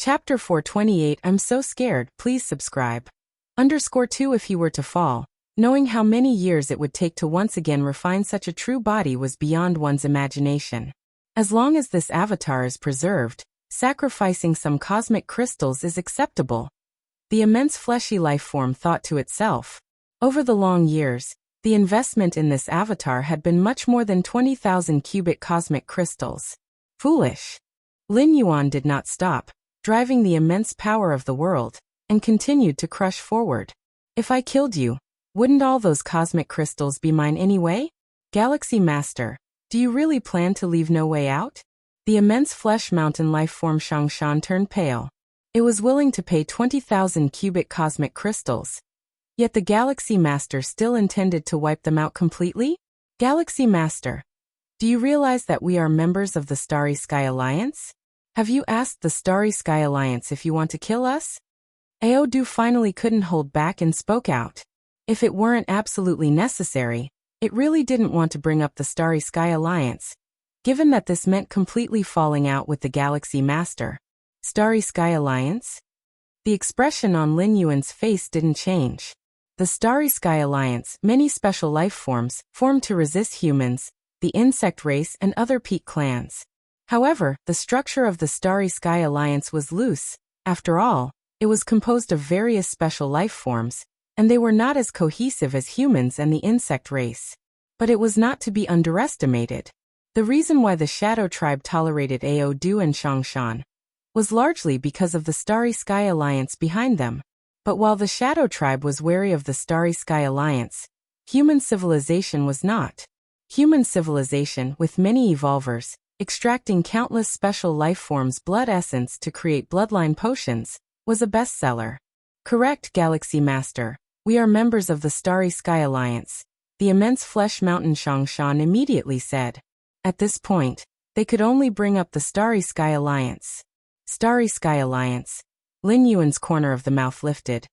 Chapter 428 I'm so scared, please subscribe. _2 If he were to fall, knowing how many years it would take to once again refine such a true body was beyond one's imagination. As long as this avatar is preserved, sacrificing some cosmic crystals is acceptable. The immense fleshy life form thought to itself. Over the long years, the investment in this avatar had been much more than 20,000 cubic cosmic crystals. Foolish. Lin Yuan did not stop, driving the immense power of the world, and continued to crush forward. If I killed you, wouldn't all those cosmic crystals be mine anyway? Galaxy Master, do you really plan to leave no way out? The immense flesh mountain life form Shangshan turned pale. It was willing to pay 20,000 cubic cosmic crystals. Yet the Galaxy Master still intended to wipe them out completely? Galaxy Master, do you realize that we are members of the Starry Sky Alliance? Have you asked the Starry Sky Alliance if you want to kill us? Aodu finally couldn't hold back and spoke out. If it weren't absolutely necessary, it really didn't want to bring up the Starry Sky Alliance, given that this meant completely falling out with the Galaxy Master. Starry Sky Alliance? The expression on Lin Yuan's face didn't change. The Starry Sky Alliance, many special life forms, formed to resist humans, the insect race and other peak clans. However, the structure of the Starry Sky Alliance was loose. After all, it was composed of various special life forms, and they were not as cohesive as humans and the insect race. But it was not to be underestimated. The reason why the Shadow Tribe tolerated Aodu and Shangshan was largely because of the Starry Sky Alliance behind them. But while the Shadow Tribe was wary of the Starry Sky Alliance, human civilization was not. Human civilization, with many evolvers, extracting countless special life forms' blood essence to create bloodline potions, was a bestseller. Correct, Galaxy Master. We are members of the Starry Sky Alliance, the immense flesh mountain Shangshan immediately said. At this point, they could only bring up the Starry Sky Alliance. Starry Sky Alliance. Lin Yuan's corner of the mouth lifted.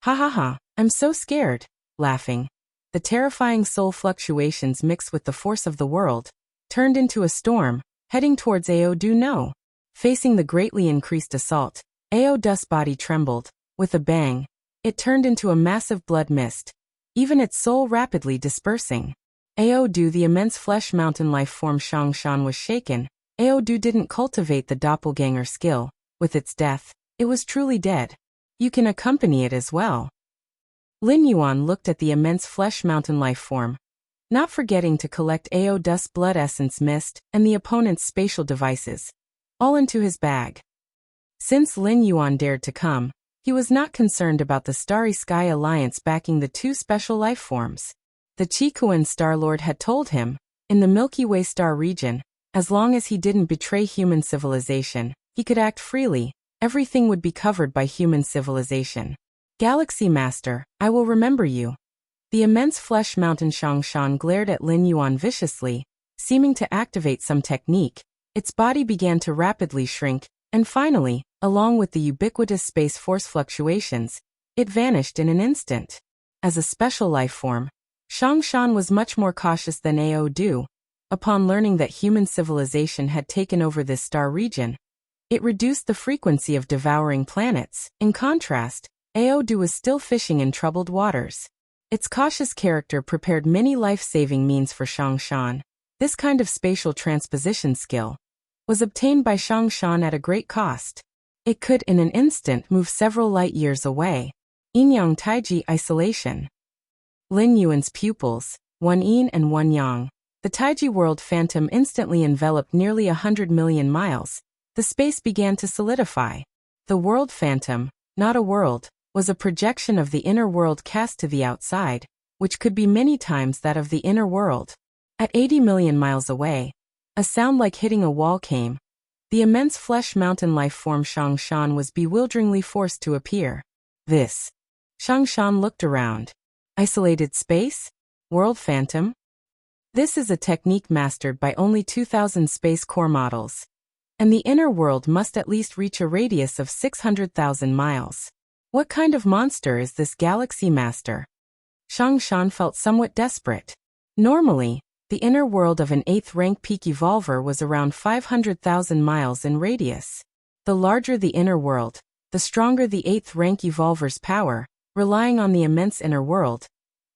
Ha ha ha, I'm so scared, laughing. The terrifying soul fluctuations mixed with the force of the world, turned into a storm, heading towards Aodu no. Facing the greatly increased assault, Aodu's body trembled. With a bang, it turned into a massive blood mist, even its soul rapidly dispersing. Aodu, the immense flesh mountain life form Shangshan, was shaken. Aodu didn't cultivate the doppelganger skill. With its death, it was truly dead. You can accompany it as well. Lin Yuan looked at the immense flesh mountain life form, not forgetting to collect Aodu's blood essence mist and the opponent's spatial devices, all into his bag. Since Lin Yuan dared to come, he was not concerned about the Starry Sky Alliance backing the two special life forms. The Chikuan Star-Lord had told him, in the Milky Way star region, as long as he didn't betray human civilization, he could act freely. Everything would be covered by human civilization. Galaxy Master, I will remember you. The immense flesh mountain Shangshan glared at Lin Yuan viciously, seeming to activate some technique. Its body began to rapidly shrink, and finally, along with the ubiquitous space force fluctuations, it vanished in an instant. As a special life form, Shangshan was much more cautious than Aodu. Upon learning that human civilization had taken over this star region, it reduced the frequency of devouring planets. In contrast, Aodu was still fishing in troubled waters. Its cautious character prepared many life-saving means for Shangshan. This kind of spatial transposition skill was obtained by Shangshan at a great cost. It could in an instant move several light years away. Yin-Yang Taiji Isolation. Lin Yuan's pupils, one yin and one yang. The Taiji world phantom instantly enveloped nearly 100 million miles. The space began to solidify. The world phantom, not a world, was a projection of the inner world cast to the outside, which could be many times that of the inner world. At 80 million miles away, a sound like hitting a wall came. The immense flesh mountain life form Shangshan was bewilderingly forced to appear. This. Shangshan looked around. Isolated space? World phantom? This is a technique mastered by only 2,000 space core models. And the inner world must at least reach a radius of 600,000 miles. What kind of monster is this Galaxy Master? Shangshan felt somewhat desperate. Normally, the inner world of an 8th rank peak evolver was around 500,000 miles in radius. The larger the inner world, the stronger the 8th rank evolver's power, relying on the immense inner world.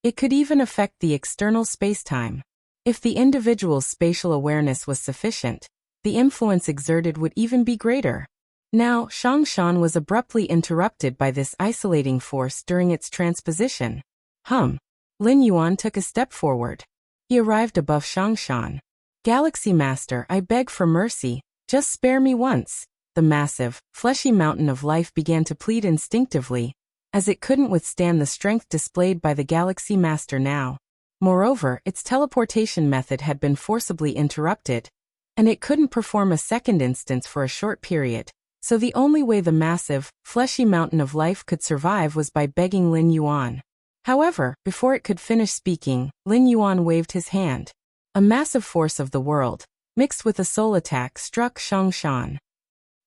It could even affect the external spacetime. If the individual's spatial awareness was sufficient, the influence exerted would even be greater. Now, Shangshan was abruptly interrupted by this isolating force during its transposition. Lin Yuan took a step forward. He arrived above Shangshan. Galaxy Master, I beg for mercy, just spare me once. The massive, fleshy mountain of life began to plead instinctively, as it couldn't withstand the strength displayed by the Galaxy Master now. Moreover, its teleportation method had been forcibly interrupted, and it couldn't perform a second instance for a short period. So the only way the massive, fleshy mountain of life could survive was by begging Lin Yuan. However, before it could finish speaking, Lin Yuan waved his hand. A massive force of the world, mixed with a soul attack, struck Shangshan.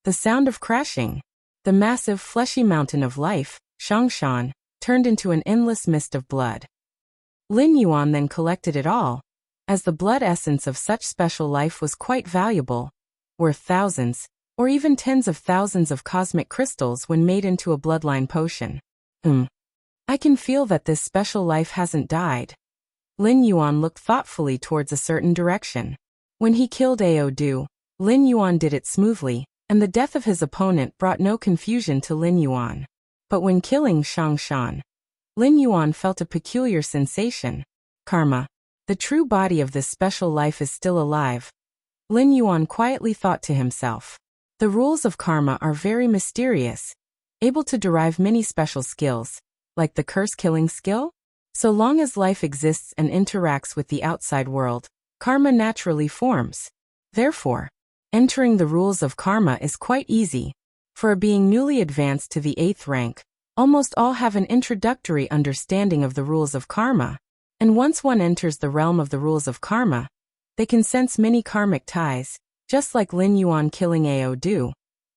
The sound of crashing. The massive, fleshy mountain of life, Shangshan, turned into an endless mist of blood. Lin Yuan then collected it all, as the blood essence of such special life was quite valuable, worth thousands, or even tens of thousands of cosmic crystals when made into a bloodline potion. I can feel that this special life hasn't died. Lin Yuan looked thoughtfully towards a certain direction. When he killed Ao Du, Lin Yuan did it smoothly, and the death of his opponent brought no confusion to Lin Yuan. But when killing Shangshan, Lin Yuan felt a peculiar sensation. Karma. The true body of this special life is still alive. Lin Yuan quietly thought to himself. The rules of karma are very mysterious, able to derive many special skills, like the curse-killing skill. So long as life exists and interacts with the outside world, karma naturally forms. Therefore, entering the rules of karma is quite easy. For a being newly advanced to the 8th rank, almost all have an introductory understanding of the rules of karma. And once one enters the realm of the rules of karma, they can sense many karmic ties, just like Lin Yuan killing Ao Du.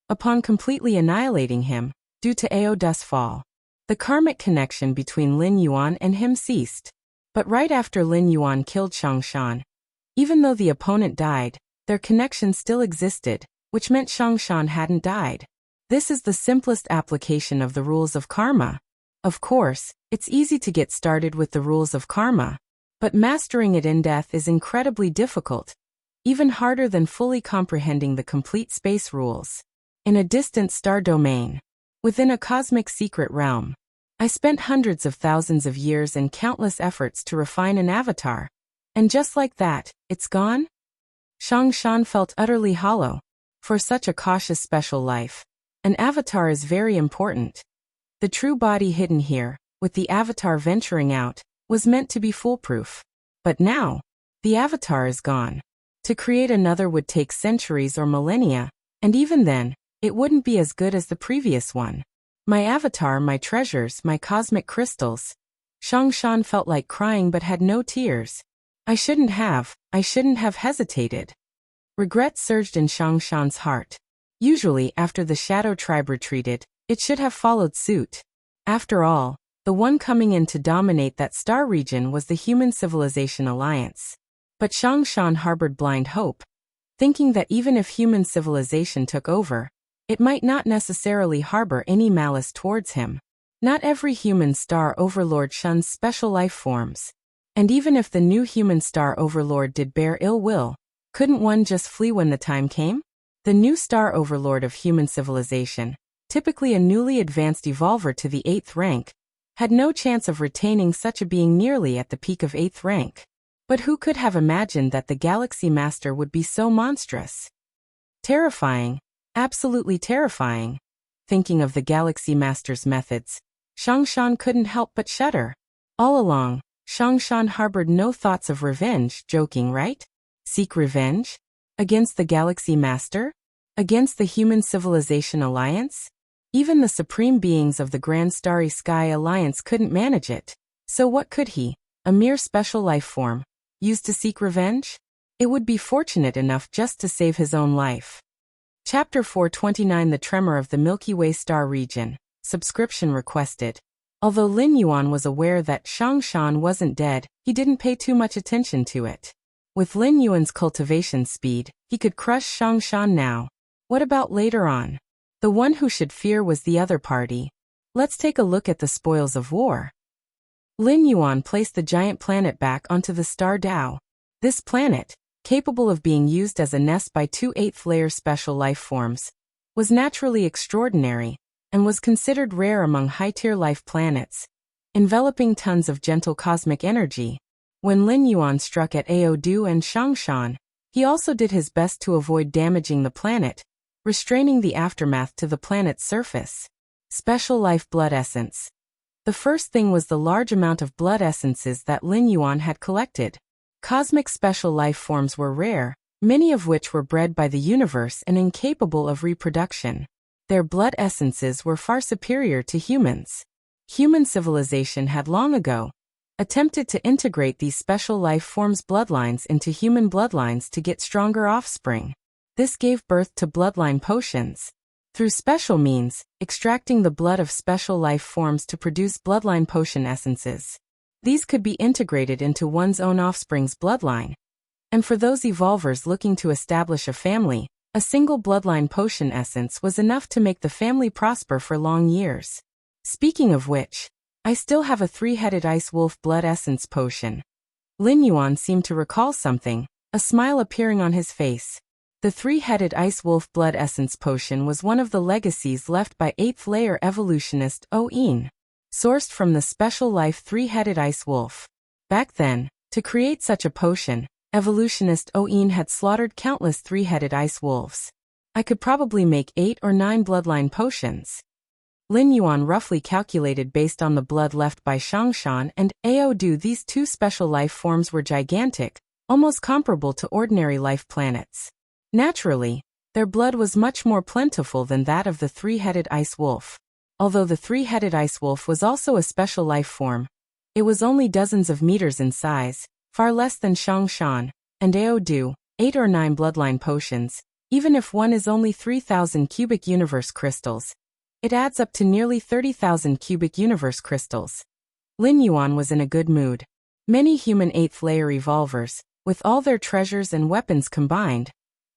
Upon completely annihilating him, due to Ao Du's fall, the karmic connection between Lin Yuan and him ceased. But right after Lin Yuan killed Shangshan, even though the opponent died, their connection still existed, which meant Shangshan hadn't died. This is the simplest application of the rules of karma. Of course, it's easy to get started with the rules of karma, but mastering it in depth is incredibly difficult, even harder than fully comprehending the complete space rules. In a distant star domain, within a cosmic secret realm, I spent hundreds of thousands of years and countless efforts to refine an avatar, and just like that, it's gone? Shangshan felt utterly hollow. For such a cautious special life, an avatar is very important. The true body hidden here, with the avatar venturing out, was meant to be foolproof. But now, the avatar is gone. To create another would take centuries or millennia, and even then, it wouldn't be as good as the previous one. My avatar, my treasures, my cosmic crystals. Shangshan felt like crying but had no tears. I shouldn't have hesitated. Regret surged in Shangshan's heart. Usually, after the Shadow Tribe retreated, it should have followed suit. After all, the one coming in to dominate that star region was the Human Civilization Alliance. But Shangshan harbored blind hope, thinking that even if human civilization took over, it might not necessarily harbor any malice towards him. Not every human star overlord shuns special life forms. And even if the new human star overlord did bear ill will, couldn't one just flee when the time came? The new star overlord of human civilization, typically a newly advanced evolver to the 8th rank, had no chance of retaining such a being nearly at the peak of 8th rank. But who could have imagined that the Galaxy Master would be so monstrous? Terrifying, absolutely terrifying. Thinking of the Galaxy Master's methods, Shangshan couldn't help but shudder. All along, Shangshan harbored no thoughts of revenge, joking, right? Seek revenge? Against the Galaxy Master? Against the Human Civilization Alliance? Even the supreme beings of the Grand Starry Sky Alliance couldn't manage it. So what could he, a mere special life form, use to seek revenge? It would be fortunate enough just to save his own life. Chapter 429 The Tremor of the Milky Way Star Region. Subscription requested. Although Lin Yuan was aware that Shangshan wasn't dead, he didn't pay too much attention to it. With Lin Yuan's cultivation speed, he could crush Shangshan now. What about later on? The one who should fear was the other party. Let's take a look at the spoils of war. Lin Yuan placed the giant planet back onto the star Tao. This planet, capable of being used as a nest by two eighth-layer special life forms, was naturally extraordinary, and was considered rare among high-tier life planets, enveloping tons of gentle cosmic energy. When Lin Yuan struck at Aodu and Shangshan, he also did his best to avoid damaging the planet, restraining the aftermath to the planet's surface. Special life blood essence. The first thing was the large amount of blood essences that Lin Yuan had collected. Cosmic special life forms were rare, many of which were bred by the universe and incapable of reproduction. Their blood essences were far superior to humans. Human civilization had long ago attempted to integrate these special life forms' bloodlines into human bloodlines to get stronger offspring. This gave birth to bloodline potions. Through special means, extracting the blood of special life forms to produce bloodline potion essences. These could be integrated into one's own offspring's bloodline. And for those evolvers looking to establish a family, a single bloodline potion essence was enough to make the family prosper for long years. Speaking of which, I still have a three-headed ice wolf blood essence potion. Lin Yuan seemed to recall something, a smile appearing on his face. The three-headed ice wolf blood essence potion was one of the legacies left by 8th-layer evolutionist Oin, sourced from the special life three-headed ice wolf. Back then, to create such a potion, evolutionist Oin had slaughtered countless three-headed ice wolves. I could probably make 8 or 9 bloodline potions. Lin Yuan roughly calculated based on the blood left by Shangshan and Aodu. These two special life forms were gigantic, almost comparable to ordinary life planets. Naturally, their blood was much more plentiful than that of the three-headed ice wolf. Although the three-headed ice wolf was also a special life form, it was only dozens of meters in size, far less than Shangshan and Aodu. 8 or 9 bloodline potions, even if one is only 3,000 cubic universe crystals, it adds up to nearly 30,000 cubic universe crystals. Lin Yuan was in a good mood. Many human 8th-layer evolvers, with all their treasures and weapons combined,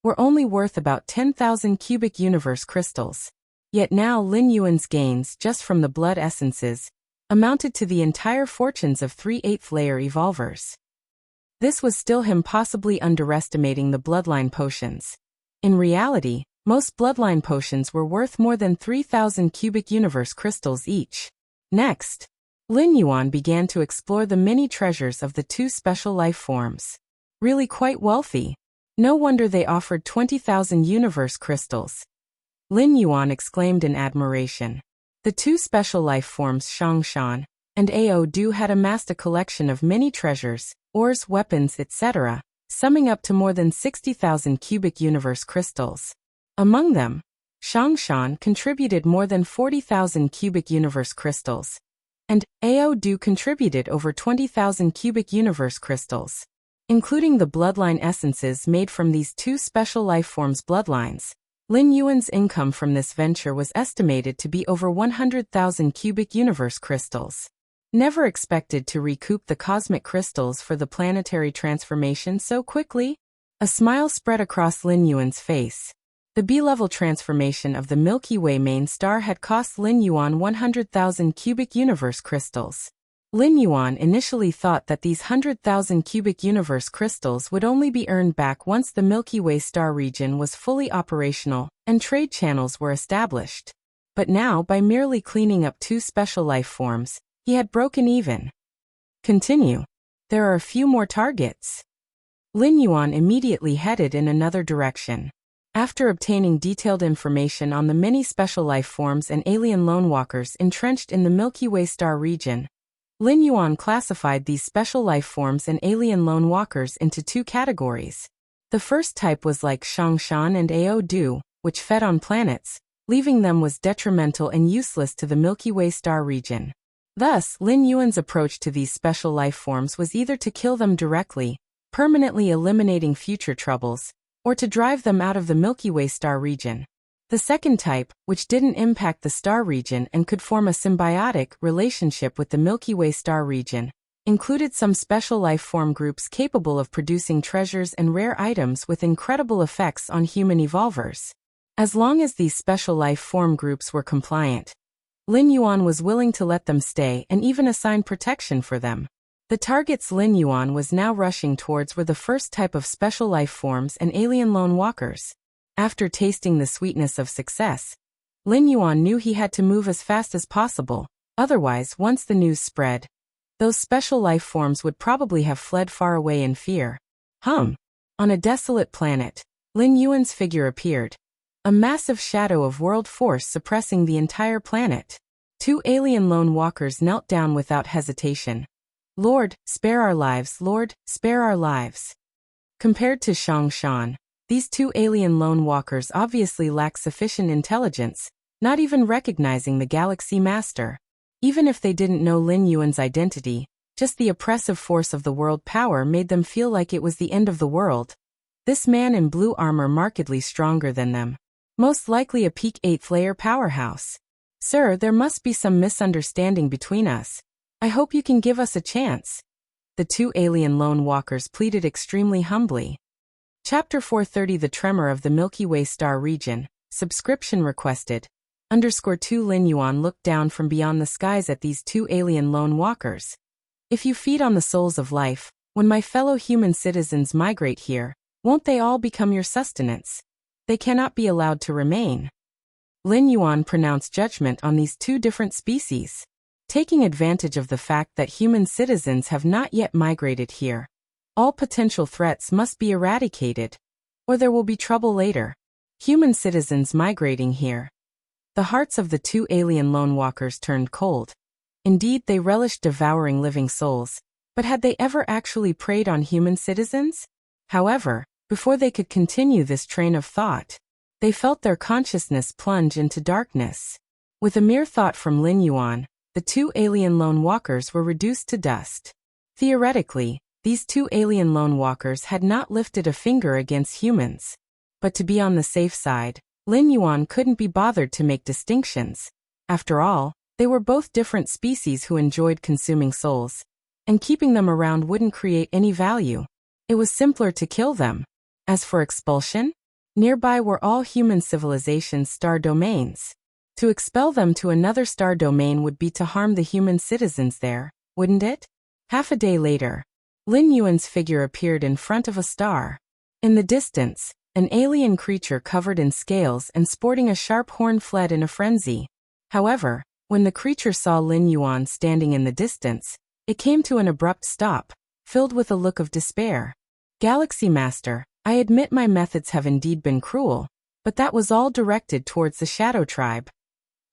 were only worth about 10,000 cubic universe crystals. Yet now Lin Yuan's gains just from the blood essences amounted to the entire fortunes of 3 8th-layer evolvers. This was still him possibly underestimating the bloodline potions. In reality, most bloodline potions were worth more than 3,000 cubic universe crystals each. Next, Lin Yuan began to explore the many treasures of the two special life forms. Really quite wealthy. No wonder they offered 20,000 universe crystals. Lin Yuan exclaimed in admiration. The two special life forms Shangshan and Aodu had amassed a collection of many treasures, ores, weapons, etc., summing up to more than 60,000 cubic universe crystals. Among them, Shangshan contributed more than 40,000 cubic universe crystals, and Aodu contributed over 20,000 cubic universe crystals. Including the bloodline essences made from these two special life forms' bloodlines, Lin Yuan's income from this venture was estimated to be over 100,000 cubic universe crystals. Never expected to recoup the cosmic crystals for the planetary transformation so quickly. A smile spread across Lin Yuan's face. The B-level transformation of the Milky Way main star had cost Lin Yuan 100,000 cubic universe crystals. Lin Yuan initially thought that these 100,000 cubic universe crystals would only be earned back once the Milky Way star region was fully operational and trade channels were established. But now, by merely cleaning up two special life forms, he had broken even. Continue. There are a few more targets. Lin Yuan immediately headed in another direction. After obtaining detailed information on the many special life forms and alien lone walkers entrenched in the Milky Way star region, Lin Yuan classified these special life forms and alien lone walkers into two categories. The first type was like Shangshan and Aodu, which fed on planets. Leaving them was detrimental and useless to the Milky Way star region. Thus, Lin Yuan's approach to these special life forms was either to kill them directly, permanently eliminating future troubles, or to drive them out of the Milky Way star region. The second type, which didn't impact the star region and could form a symbiotic relationship with the Milky Way star region, included some special life form groups capable of producing treasures and rare items with incredible effects on human evolvers. As long as these special life form groups were compliant, Lin Yuan was willing to let them stay and even assign protection for them. The targets Lin Yuan was now rushing towards were the first type of special life forms and alien lone walkers. After tasting the sweetness of success, Lin Yuan knew he had to move as fast as possible, otherwise once the news spread, those special life forms would probably have fled far away in fear. On a desolate planet, Lin Yuan's figure appeared, a massive shadow of world force suppressing the entire planet. 2 alien lone walkers knelt down without hesitation. Lord, spare our lives, Lord, spare our lives. Compared to Shang Shan, these 2 alien lone walkers obviously lack sufficient intelligence, not even recognizing the Galaxy Master. Even if they didn't know Lin Yuan's identity, just the oppressive force of the world power made them feel like it was the end of the world. This man in blue armor markedly stronger than them. Most likely a peak 8th layer powerhouse. Sir, there must be some misunderstanding between us. I hope you can give us a chance. The 2 alien lone walkers pleaded extremely humbly. Chapter 430 The Tremor of the Milky Way Star Region. Subscription requested. _2 Lin Yuan looked down from beyond the skies at these 2 alien lone walkers. If you feed on the souls of life, when my fellow human citizens migrate here, won't they all become your sustenance? They cannot be allowed to remain. Lin Yuan pronounced judgment on these 2 different species. Taking advantage of the fact that human citizens have not yet migrated here, all potential threats must be eradicated, or there will be trouble later. Human citizens migrating here. The hearts of the 2 alien lone walkers turned cold. Indeed, they relished devouring living souls, but had they ever actually preyed on human citizens? However, before they could continue this train of thought, they felt their consciousness plunge into darkness. With a mere thought from Lin Yuan, the 2 alien lone walkers were reduced to dust. Theoretically, these 2 alien lone walkers had not lifted a finger against humans. But to be on the safe side, Lin Yuan couldn't be bothered to make distinctions. After all, they were both different species who enjoyed consuming souls, and keeping them around wouldn't create any value. It was simpler to kill them. As for expulsion, nearby were all human civilizations' star domains. To expel them to another star domain would be to harm the human citizens there, wouldn't it? Half a day later, Lin Yuan's figure appeared in front of a star. In the distance, an alien creature covered in scales and sporting a sharp horn fled in a frenzy. However, when the creature saw Lin Yuan standing in the distance, it came to an abrupt stop, filled with a look of despair. Galaxy Master, I admit my methods have indeed been cruel, but that was all directed towards the Shadow Tribe.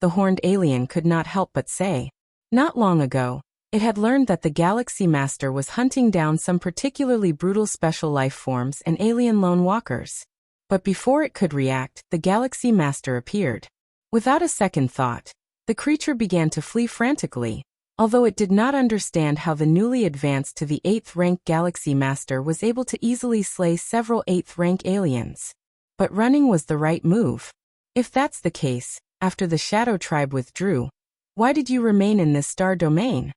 The horned alien could not help but say. Not long ago, it had learned that the Galaxy Master was hunting down some particularly brutal special life forms and alien lone walkers. But before it could react, the Galaxy Master appeared. Without a second thought, the creature began to flee frantically, although it did not understand how the newly advanced to the 8th rank Galaxy Master was able to easily slay several 8th rank aliens. But running was the right move. If that's the case, after the Shadow Tribe withdrew, why did you remain in this star domain?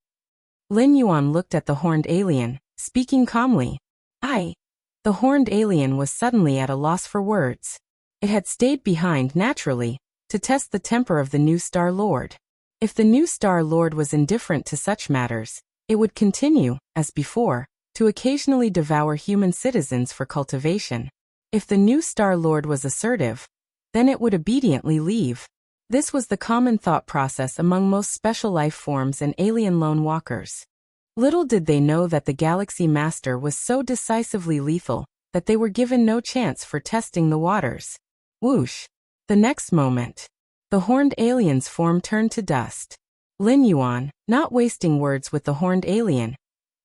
Lin Yuan looked at the horned alien, speaking calmly. The horned alien was suddenly at a loss for words. It had stayed behind naturally, to test the temper of the new Star Lord. If the new Star Lord was indifferent to such matters, it would continue, as before, to occasionally devour human citizens for cultivation. If the new Star Lord was assertive, then it would obediently leave. This was the common thought process among most special life forms and alien lone walkers. Little did they know that the Galaxy Master was so decisively lethal that they were given no chance for testing the waters. Whoosh! The next moment, the horned alien's form turned to dust. Lin Yuan, not wasting words with the horned alien,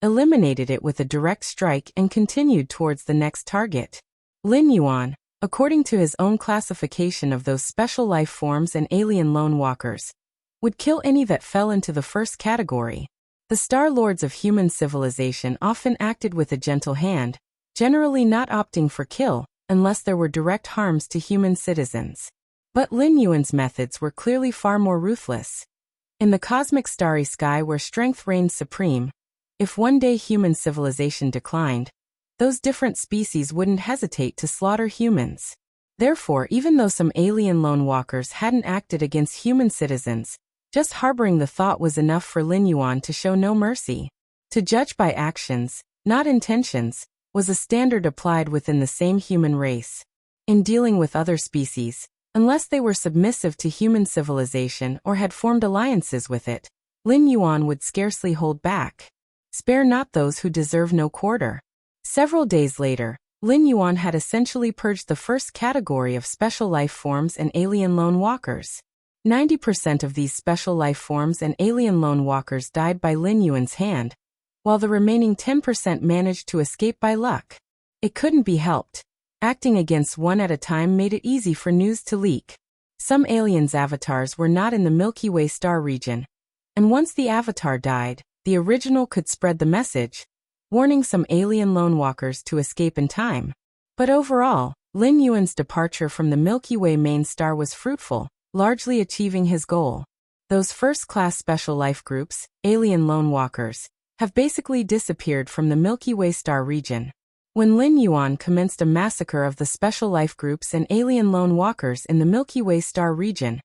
eliminated it with a direct strike and continued towards the next target. Lin Yuan, according to his own classification of those special life forms and alien lone walkers, would kill any that fell into the first category. The Star Lords of human civilization often acted with a gentle hand, generally not opting for kill, unless there were direct harms to human citizens. But Lin Yuan's methods were clearly far more ruthless. In the cosmic starry sky where strength reigned supreme, if one day human civilization declined, those different species wouldn't hesitate to slaughter humans. Therefore, even though some alien lone walkers hadn't acted against human citizens, just harboring the thought was enough for Lin Yuan to show no mercy. To judge by actions, not intentions, was a standard applied within the same human race. In dealing with other species, unless they were submissive to human civilization or had formed alliances with it, Lin Yuan would scarcely hold back. Spare not those who deserve no quarter. Several days later, Lin Yuan had essentially purged the first category of special life forms and alien lone walkers. 90% of these special life forms and alien lone walkers died by Lin Yuan's hand, while the remaining 10% managed to escape by luck. It couldn't be helped. Acting against one at a time made it easy for news to leak. Some aliens' avatars were not in the Milky Way star region, and once the avatar died, the original could spread the message, warning some alien lone walkers to escape in time. But overall, Lin Yuan's departure from the Milky Way main star was fruitful, largely achieving his goal. Those first-class special life groups, alien lone walkers, have basically disappeared from the Milky Way star region. When Lin Yuan commenced a massacre of the special life groups and alien lone walkers in the Milky Way star region,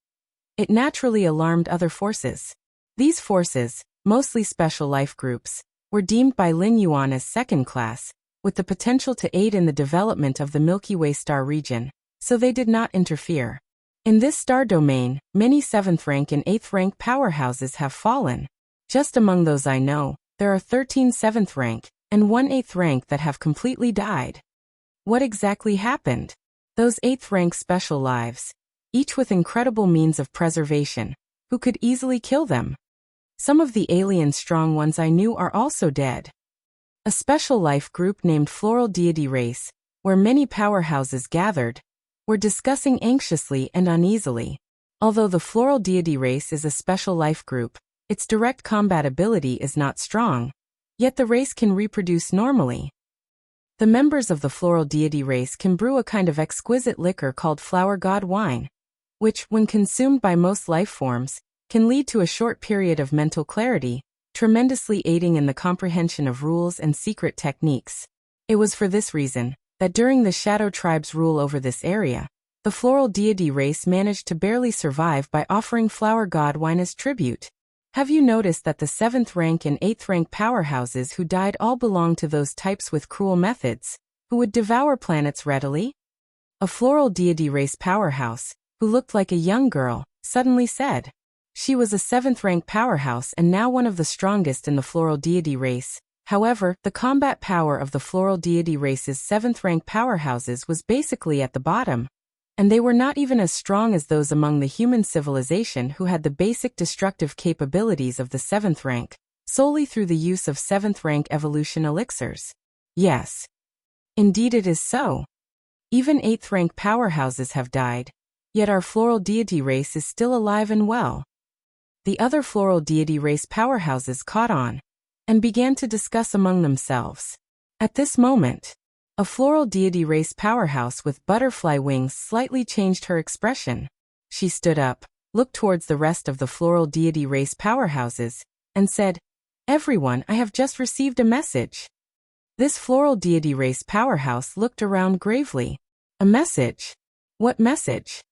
it naturally alarmed other forces. These forces, mostly special life groups, were deemed by Lin Yuan as second class, with the potential to aid in the development of the Milky Way star region, so they did not interfere. In this star domain, many 7th rank and 8th rank powerhouses have fallen. Just among those I know, there are 13 7th rank and 1 8th rank that have completely died. What exactly happened? Those 8th rank special lives, each with incredible means of preservation, who could easily kill them? Some of the alien strong ones I knew are also dead. A special life group named Floral Deity Race, where many powerhouses gathered, were discussing anxiously and uneasily. Although the Floral Deity Race is a special life group, its direct combat ability is not strong, yet the race can reproduce normally. The members of the Floral Deity Race can brew a kind of exquisite liquor called Flower God Wine, which, when consumed by most life forms, can lead to a short period of mental clarity, tremendously aiding in the comprehension of rules and secret techniques. It was for this reason that during the Shadow Tribe's rule over this area, the Floral Deity Race managed to barely survive by offering Flower God Wine as tribute. Have you noticed that the 7th rank and 8th rank powerhouses who died all belong to those types with cruel methods, who would devour planets readily? A Floral Deity Race powerhouse, who looked like a young girl, suddenly said. She was a 7th rank powerhouse and now one of the strongest in the Floral Deity Race. However, the combat power of the Floral Deity Race's 7th rank powerhouses was basically at the bottom, and they were not even as strong as those among the human civilization who had the basic destructive capabilities of the 7th rank, solely through the use of 7th rank evolution elixirs. Yes. Indeed it is so. Even 8th rank powerhouses have died, yet our Floral Deity Race is still alive and well. The other Floral Deity Race powerhouses caught on, and began to discuss among themselves. At this moment, a Floral Deity Race powerhouse with butterfly wings slightly changed her expression. She stood up, looked towards the rest of the Floral Deity Race powerhouses, and said, "Everyone, I have just received a message." This Floral Deity Race powerhouse looked around gravely. A message? What message?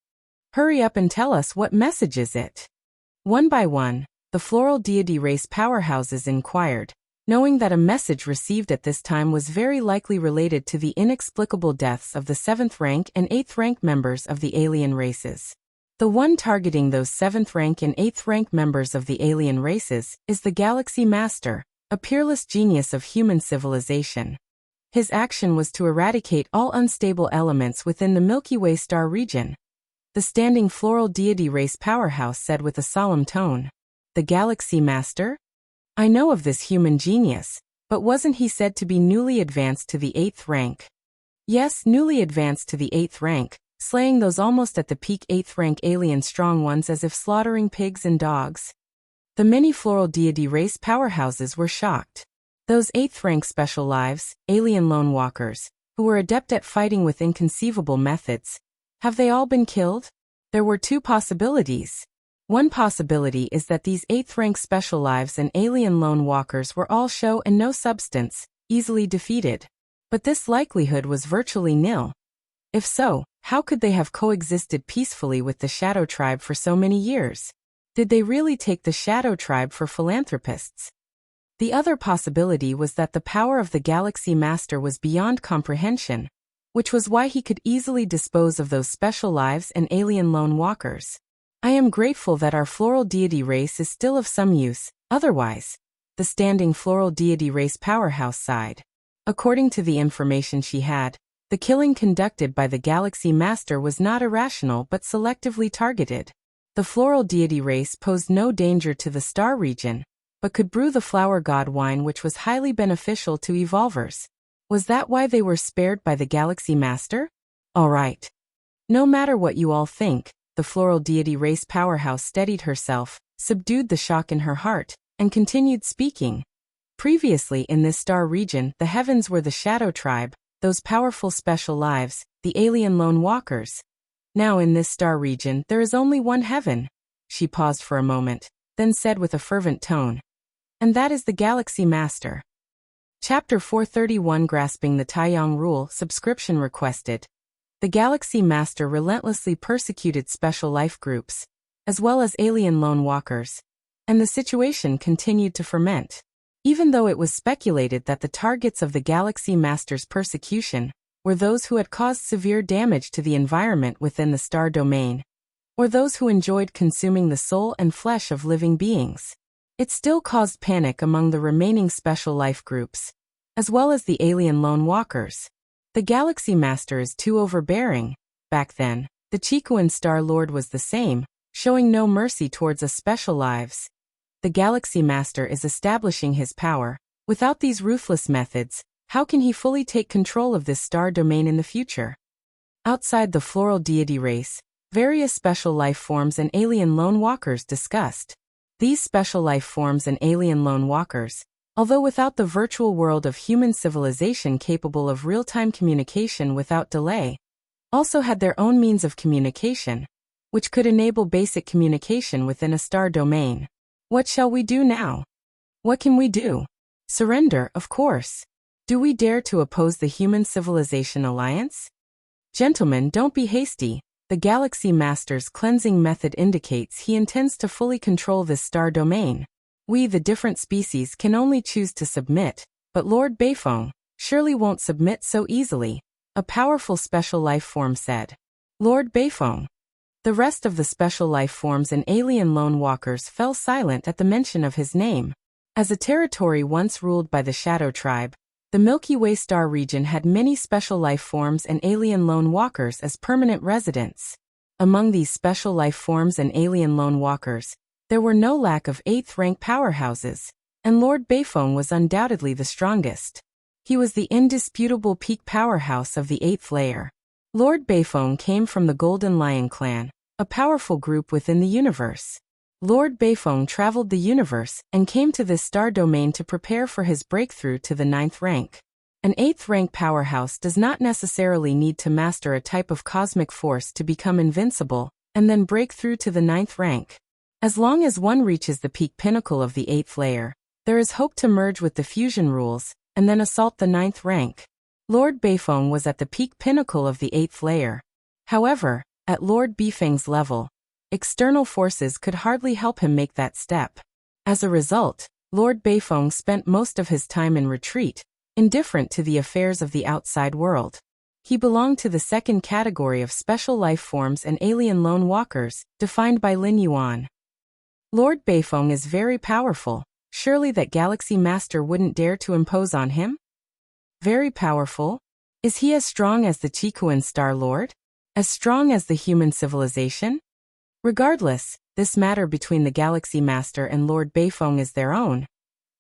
Hurry up and tell us, what message is it? One by one, the Floral Deity Race powerhouses inquired, knowing that a message received at this time was very likely related to the inexplicable deaths of the 7th rank and 8th rank members of the alien races. The one targeting those 7th rank and 8th rank members of the alien races is the Galaxy Master, a peerless genius of human civilization. His action was to eradicate all unstable elements within the Milky Way star region. The standing Floral Deity Race powerhouse said with a solemn tone, "The Galaxy Master? I know of this human genius, but wasn't he said to be newly advanced to the 8th rank?" Yes, newly advanced to the 8th rank, slaying those almost at the peak 8th rank alien strong ones as if slaughtering pigs and dogs. The many Floral Deity Race powerhouses were shocked. Those 8th rank special lives, alien lone walkers, who were adept at fighting with inconceivable methods, have they all been killed? There were two possibilities. One possibility is that these 8th rank special lives and alien lone walkers were all show and no substance, easily defeated. But this likelihood was virtually nil. If so, How could they have coexisted peacefully with the Shadow Tribe for so many years? Did they really take the Shadow Tribe for philanthropists? The other possibility was that the power of the Galaxy Master was beyond comprehension, which was why he could easily dispose of those special lives and alien lone walkers. I am grateful that our floral deity race is still of some use, otherwise, the standing floral deity race powerhouse sighed. According to the information she had, the killing conducted by the Galaxy Master was not irrational but selectively targeted. The floral deity race posed no danger to the star region, but could brew the flower god wine which was highly beneficial to evolvers. Was that why they were spared by the Galaxy Master? All right. No matter what you all think, the floral deity race powerhouse steadied herself, subdued the shock in her heart, and continued speaking. Previously in this star region, the heavens were the Shadow Tribe, those powerful special lives, the alien lone walkers. Now in this star region, there is only one heaven. She paused for a moment, then said with a fervent tone. And that is the Galaxy Master. Chapter 431 Grasping the Taiyang Rule Subscription requested. The Galaxy Master relentlessly persecuted special life groups, as well as alien lone walkers, and the situation continued to ferment. Even though it was speculated that the targets of the Galaxy Master's persecution were those who had caused severe damage to the environment within the star domain, or those who enjoyed consuming the soul and flesh of living beings, it still caused panic among the remaining special life groups, as well as the alien lone walkers. The Galaxy Master is too overbearing. Back then, the Chikuan Star Lord was the same, showing no mercy towards us special lives. The Galaxy Master is establishing his power. Without these ruthless methods, how can he fully take control of this star domain in the future? Outside the floral deity race, various special life forms and alien lone walkers discussed. These special life forms and alien lone walkers, although without the virtual world of human civilization capable of real-time communication without delay, also had their own means of communication, which could enable basic communication within a star domain. What shall we do now? What can we do? Surrender, of course. Do we dare to oppose the Human Civilization Alliance? Gentlemen, don't be hasty. The Galaxy Master's cleansing method indicates he intends to fully control this star domain. We, the different species, can only choose to submit, but Lord Beifeng surely won't submit so easily, a powerful special life form said. Lord Beifeng. The rest of the special life forms and alien lone walkers fell silent at the mention of his name. As a territory once ruled by the Shadow Tribe, the Milky Way star region had many special life forms and alien lone walkers as permanent residents. Among these special life forms and alien lone walkers, there were no lack of 8th-rank powerhouses, and Lord Beifeng was undoubtedly the strongest. He was the indisputable peak powerhouse of the 8th layer. Lord Beifeng came from the Golden Lion clan, a powerful group within the universe. Lord Beifeng traveled the universe and came to this star domain to prepare for his breakthrough to the 9th rank. An 8th-rank powerhouse does not necessarily need to master a type of cosmic force to become invincible, and then break through to the 9th rank. As long as one reaches the peak pinnacle of the 8th layer, there is hope to merge with the fusion rules, and then assault the 9th rank. Lord Beifeng was at the peak pinnacle of the 8th layer. However, at Lord Beifeng's level, external forces could hardly help him make that step. As a result, Lord Beifeng spent most of his time in retreat, indifferent to the affairs of the outside world. He belonged to the second category of special life forms and alien lone walkers, defined by Lin Yuan. Lord Beifeng is very powerful. Surely that Galaxy Master wouldn't dare to impose on him? Very powerful? Is he as strong as the Chikuan Star Lord? As strong as the human civilization? Regardless, this matter between the Galaxy Master and Lord Beifeng is their own.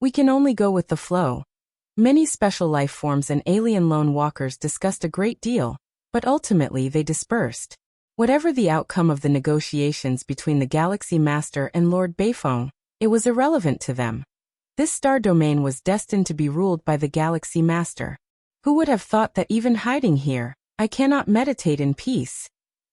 We can only go with the flow. Many special life forms and alien lone walkers discussed a great deal, but ultimately they dispersed. Whatever the outcome of the negotiations between the Galaxy Master and Lord Beifeng, it was irrelevant to them. This star domain was destined to be ruled by the Galaxy Master. Who would have thought that even hiding here, I cannot meditate in peace?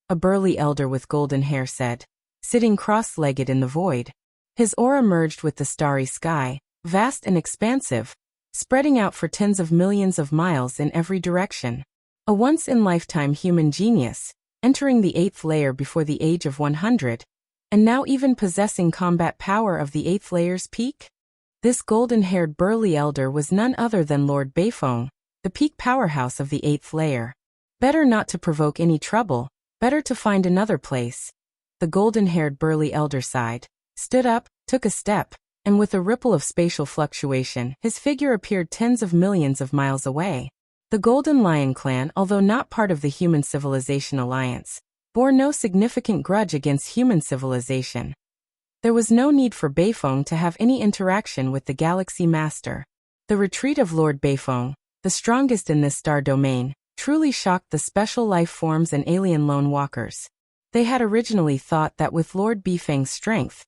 A burly elder with golden hair said, sitting cross-legged in the void. His aura merged with the starry sky, vast and expansive, spreading out for tens of millions of miles in every direction. A once-in-lifetime human genius, entering the 8th layer before the age of 100, and now even possessing combat power of the 8th layer's peak? This golden-haired burly elder was none other than Lord Beifong, the peak powerhouse of the 8th layer. Better not to provoke any trouble, better to find another place. The golden-haired burly elder sighed, stood up, took a step, and with a ripple of spatial fluctuation, his figure appeared tens of millions of miles away. The Golden Lion clan, although not part of the Human Civilization Alliance, bore no significant grudge against human civilization. There was no need for Beifong to have any interaction with the Galaxy Master. The retreat of Lord Beifong, the strongest in this star domain, truly shocked the special life forms and alien lone walkers. They had originally thought that with Lord Beifong's strength,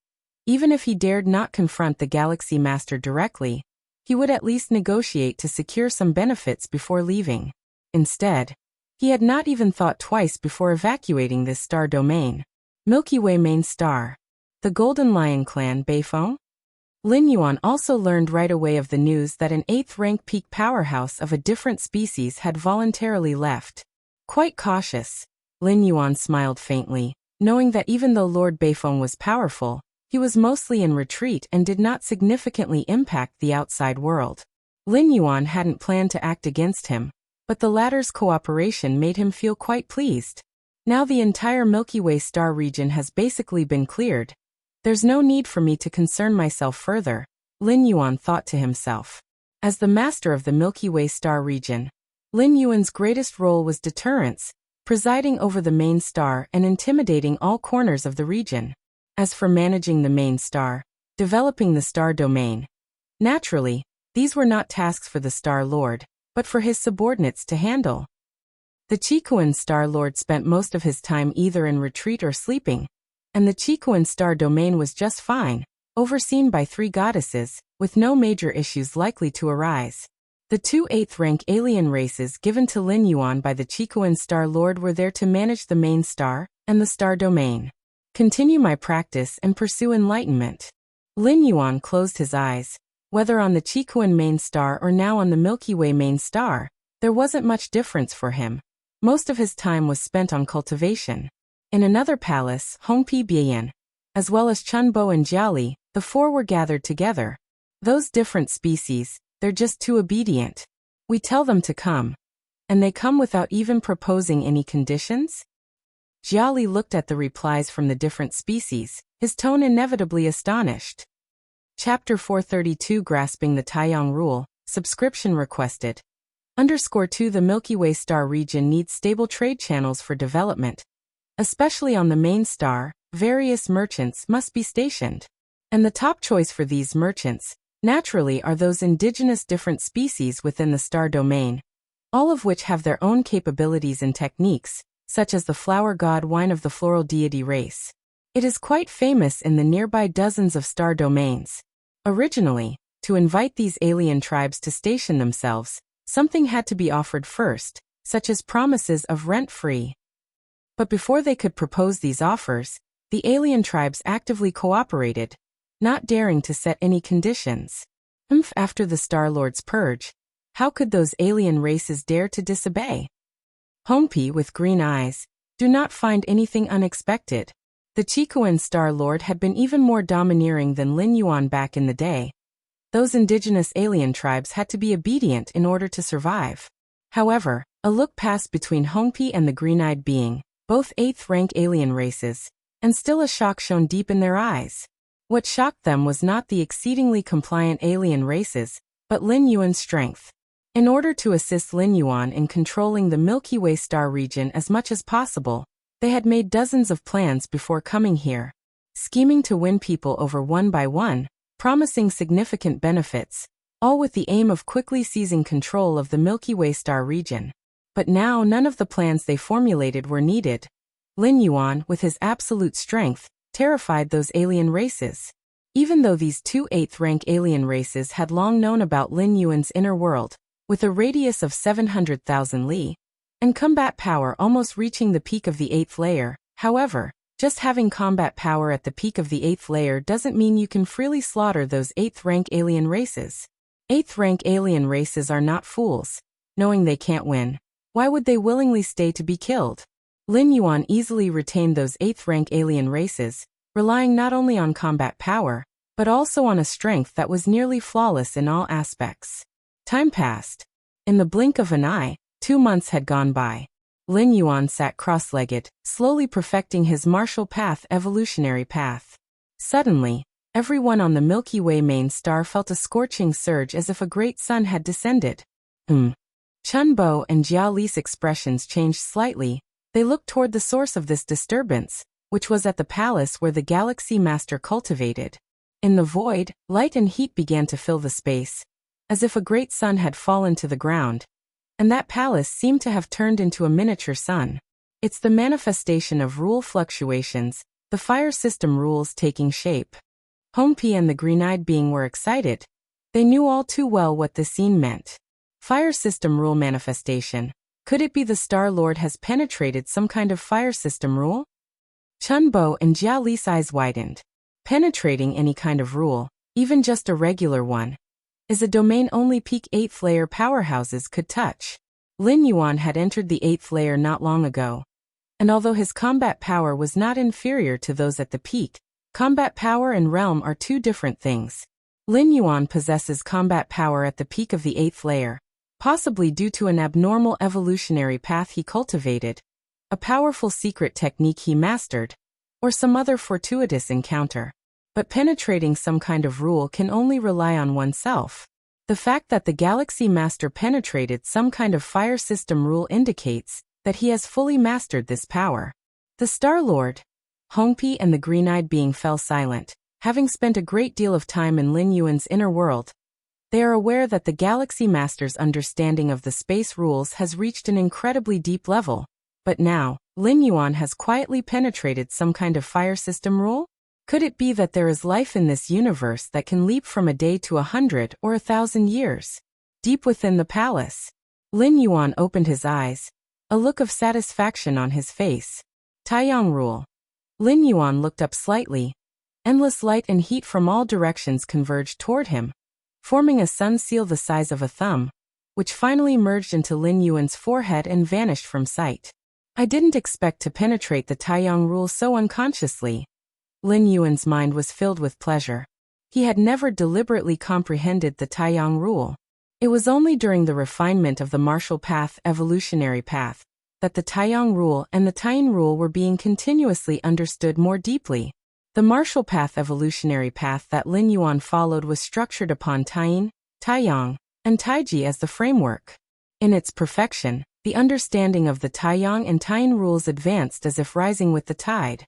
even if he dared not confront the Galaxy Master directly, he would at least negotiate to secure some benefits before leaving. Instead, he had not even thought twice before evacuating this star domain. Milky Way main star. The Golden Lion clan Beifong? Lin Yuan also learned right away of the news that an 8th rank peak powerhouse of a different species had voluntarily left. Quite cautious, Lin Yuan smiled faintly, knowing that even though Lord Beifong was powerful, he was mostly in retreat and did not significantly impact the outside world. Lin Yuan hadn't planned to act against him, but the latter's cooperation made him feel quite pleased. Now the entire Milky Way star region has basically been cleared. There's no need for me to concern myself further, Lin Yuan thought to himself. As the master of the Milky Way star region, Lin Yuan's greatest role was deterrence, presiding over the main star and intimidating all corners of the region. As for managing the main star, developing the star domain, naturally, these were not tasks for the Star Lord, but for his subordinates to handle. The Chikuan Star Lord spent most of his time either in retreat or sleeping, and the Chikuan star domain was just fine, overseen by 3 goddesses, with no major issues likely to arise. The 2 8th rank alien races given to Lin Yuan by the Chikuan Star Lord were there to manage the main star and the star domain. Continue my practice and pursue enlightenment. Lin Yuan closed his eyes. Whether on the Chikuan main star or now on the Milky Way main star, there wasn't much difference for him. Most of his time was spent on cultivation. In another palace, Hongpi Bian, as well as Chunbo and Jiali, the 4 were gathered together. Those different species, they're just too obedient. We tell them to come. And they come without even proposing any conditions? Jiali looked at the replies from the different species, his tone inevitably astonished. Chapter 432 Grasping the Taiyang Rule, Subscription Requested. _2 The Milky Way star region needs stable trade channels for development. Especially on the main star, various merchants must be stationed. And the top choice for these merchants, naturally, are those indigenous different species within the star domain, all of which have their own capabilities and techniques, such as the flower god wine of the floral deity race. It is quite famous in the nearby dozens of star domains. Originally, to invite these alien tribes to station themselves, something had to be offered first, such as promises of rent-free. But before they could propose these offers, the alien tribes actively cooperated, not daring to set any conditions. After the Star Lord's purge, how could those alien races dare to disobey? Hongpi, with green eyes, do not find anything unexpected. The Chikuan Star Lord had been even more domineering than Lin Yuan back in the day. Those indigenous alien tribes had to be obedient in order to survive. However, a look passed between Hongpi and the green-eyed being, both 8th rank alien races, and still a shock shone deep in their eyes. What shocked them was not the exceedingly compliant alien races, but Lin Yuan's strength. In order to assist Lin Yuan in controlling the Milky Way star region as much as possible, they had made dozens of plans before coming here, scheming to win people over one by one, promising significant benefits, all with the aim of quickly seizing control of the Milky Way star region. But now none of the plans they formulated were needed. Lin Yuan, with his absolute strength, terrified those alien races. Even though these 2 8th rank alien races had long known about Lin Yuan's inner world, with a radius of 700,000 li, and combat power almost reaching the peak of the 8th layer, however, just having combat power at the peak of the 8th layer doesn't mean you can freely slaughter those 8th rank alien races. 8th rank alien races are not fools. Knowing they can't win, why would they willingly stay to be killed? Lin Yuan easily retained those 8th-rank alien races, relying not only on combat power, but also on a strength that was nearly flawless in all aspects. Time passed. In the blink of an eye, 2 months had gone by. Lin Yuan sat cross-legged, slowly perfecting his martial path evolutionary path. Suddenly, everyone on the Milky Way main star felt a scorching surge as if a great sun had descended. Chun Bo and Jia Li's expressions changed slightly. They looked toward the source of this disturbance, which was at the palace where the Galaxy Master cultivated. In the void, light and heat began to fill the space, as if a great sun had fallen to the ground, and that palace seemed to have turned into a miniature sun. It's the manifestation of rule fluctuations, the fire system rules taking shape. Hong Pi and the green-eyed being were excited. They knew all too well what this scene meant. Fire system rule manifestation. Could it be the Star Lord has penetrated some kind of fire system rule? Chun Bo and Jia Li's eyes widened. Penetrating any kind of rule, even just a regular one, is a domain only peak 8th layer powerhouses could touch. Lin Yuan had entered the 8th layer not long ago, and although his combat power was not inferior to those at the peak, combat power and realm are two different things. Lin Yuan possesses combat power at the peak of the 8th layer, possibly due to an abnormal evolutionary path he cultivated, a powerful secret technique he mastered, or some other fortuitous encounter. But penetrating some kind of rule can only rely on oneself. The fact that the Galaxy Master penetrated some kind of fire system rule indicates that he has fully mastered this power. The Star Lord, Hong Pi and the green-eyed being fell silent, having spent a great deal of time in Lin Yuan's inner world. They are aware that the Galaxy Master's understanding of the space rules has reached an incredibly deep level, but now, Lin Yuan has quietly penetrated some kind of fire system rule? Could it be that there is life in this universe that can leap from a day to 100 or 1,000 years? Deep within the palace, Lin Yuan opened his eyes, a look of satisfaction on his face. Taiyang rule. Lin Yuan looked up slightly. Endless light and heat from all directions converged toward him, forming a sun seal the size of a thumb, which finally merged into Lin Yuan's forehead and vanished from sight. I didn't expect to penetrate the Taiyang rule so unconsciously. Lin Yuan's mind was filled with pleasure. He had never deliberately comprehended the Taiyang rule. It was only during the refinement of the martial path evolutionary path that the Taiyang rule and the Taiyin rule were being continuously understood more deeply. The martial path evolutionary path that Lin Yuan followed was structured upon Taiyin, Taiyang, and Taiji as the framework. In its perfection, the understanding of the Taiyang and Taiyin rules advanced as if rising with the tide.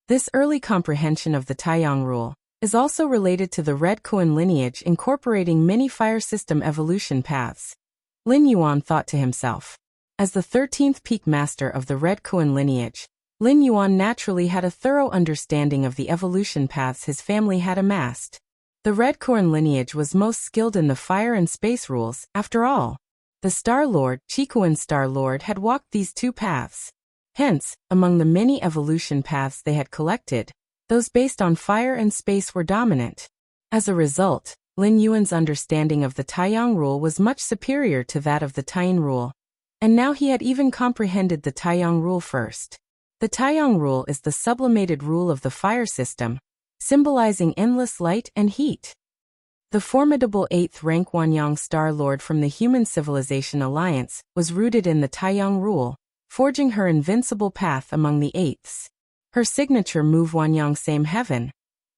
This early comprehension of the Taiyang rule is also related to the Red Kuan lineage incorporating many fire system evolution paths. Lin Yuan thought to himself. As the 13th peak master of the Red Kuan lineage, Lin Yuan naturally had a thorough understanding of the evolution paths his family had amassed. The Red Kuan lineage was most skilled in the fire and space rules, after all. The Star Lord, Chikuan Star Lord, had walked these two paths. Hence, among the many evolution paths they had collected, those based on fire and space were dominant. As a result, Lin Yuan's understanding of the Taiyang rule was much superior to that of the Taiyin rule. And now he had even comprehended the Taiyang rule first. The Taiyang rule is the sublimated rule of the fire system, symbolizing endless light and heat. The formidable 8th rank Wanyang Star Lord from the Human Civilization Alliance was rooted in the Taiyang rule, forging her invincible path among the 8ths. Her signature move Wanyang Same Heaven.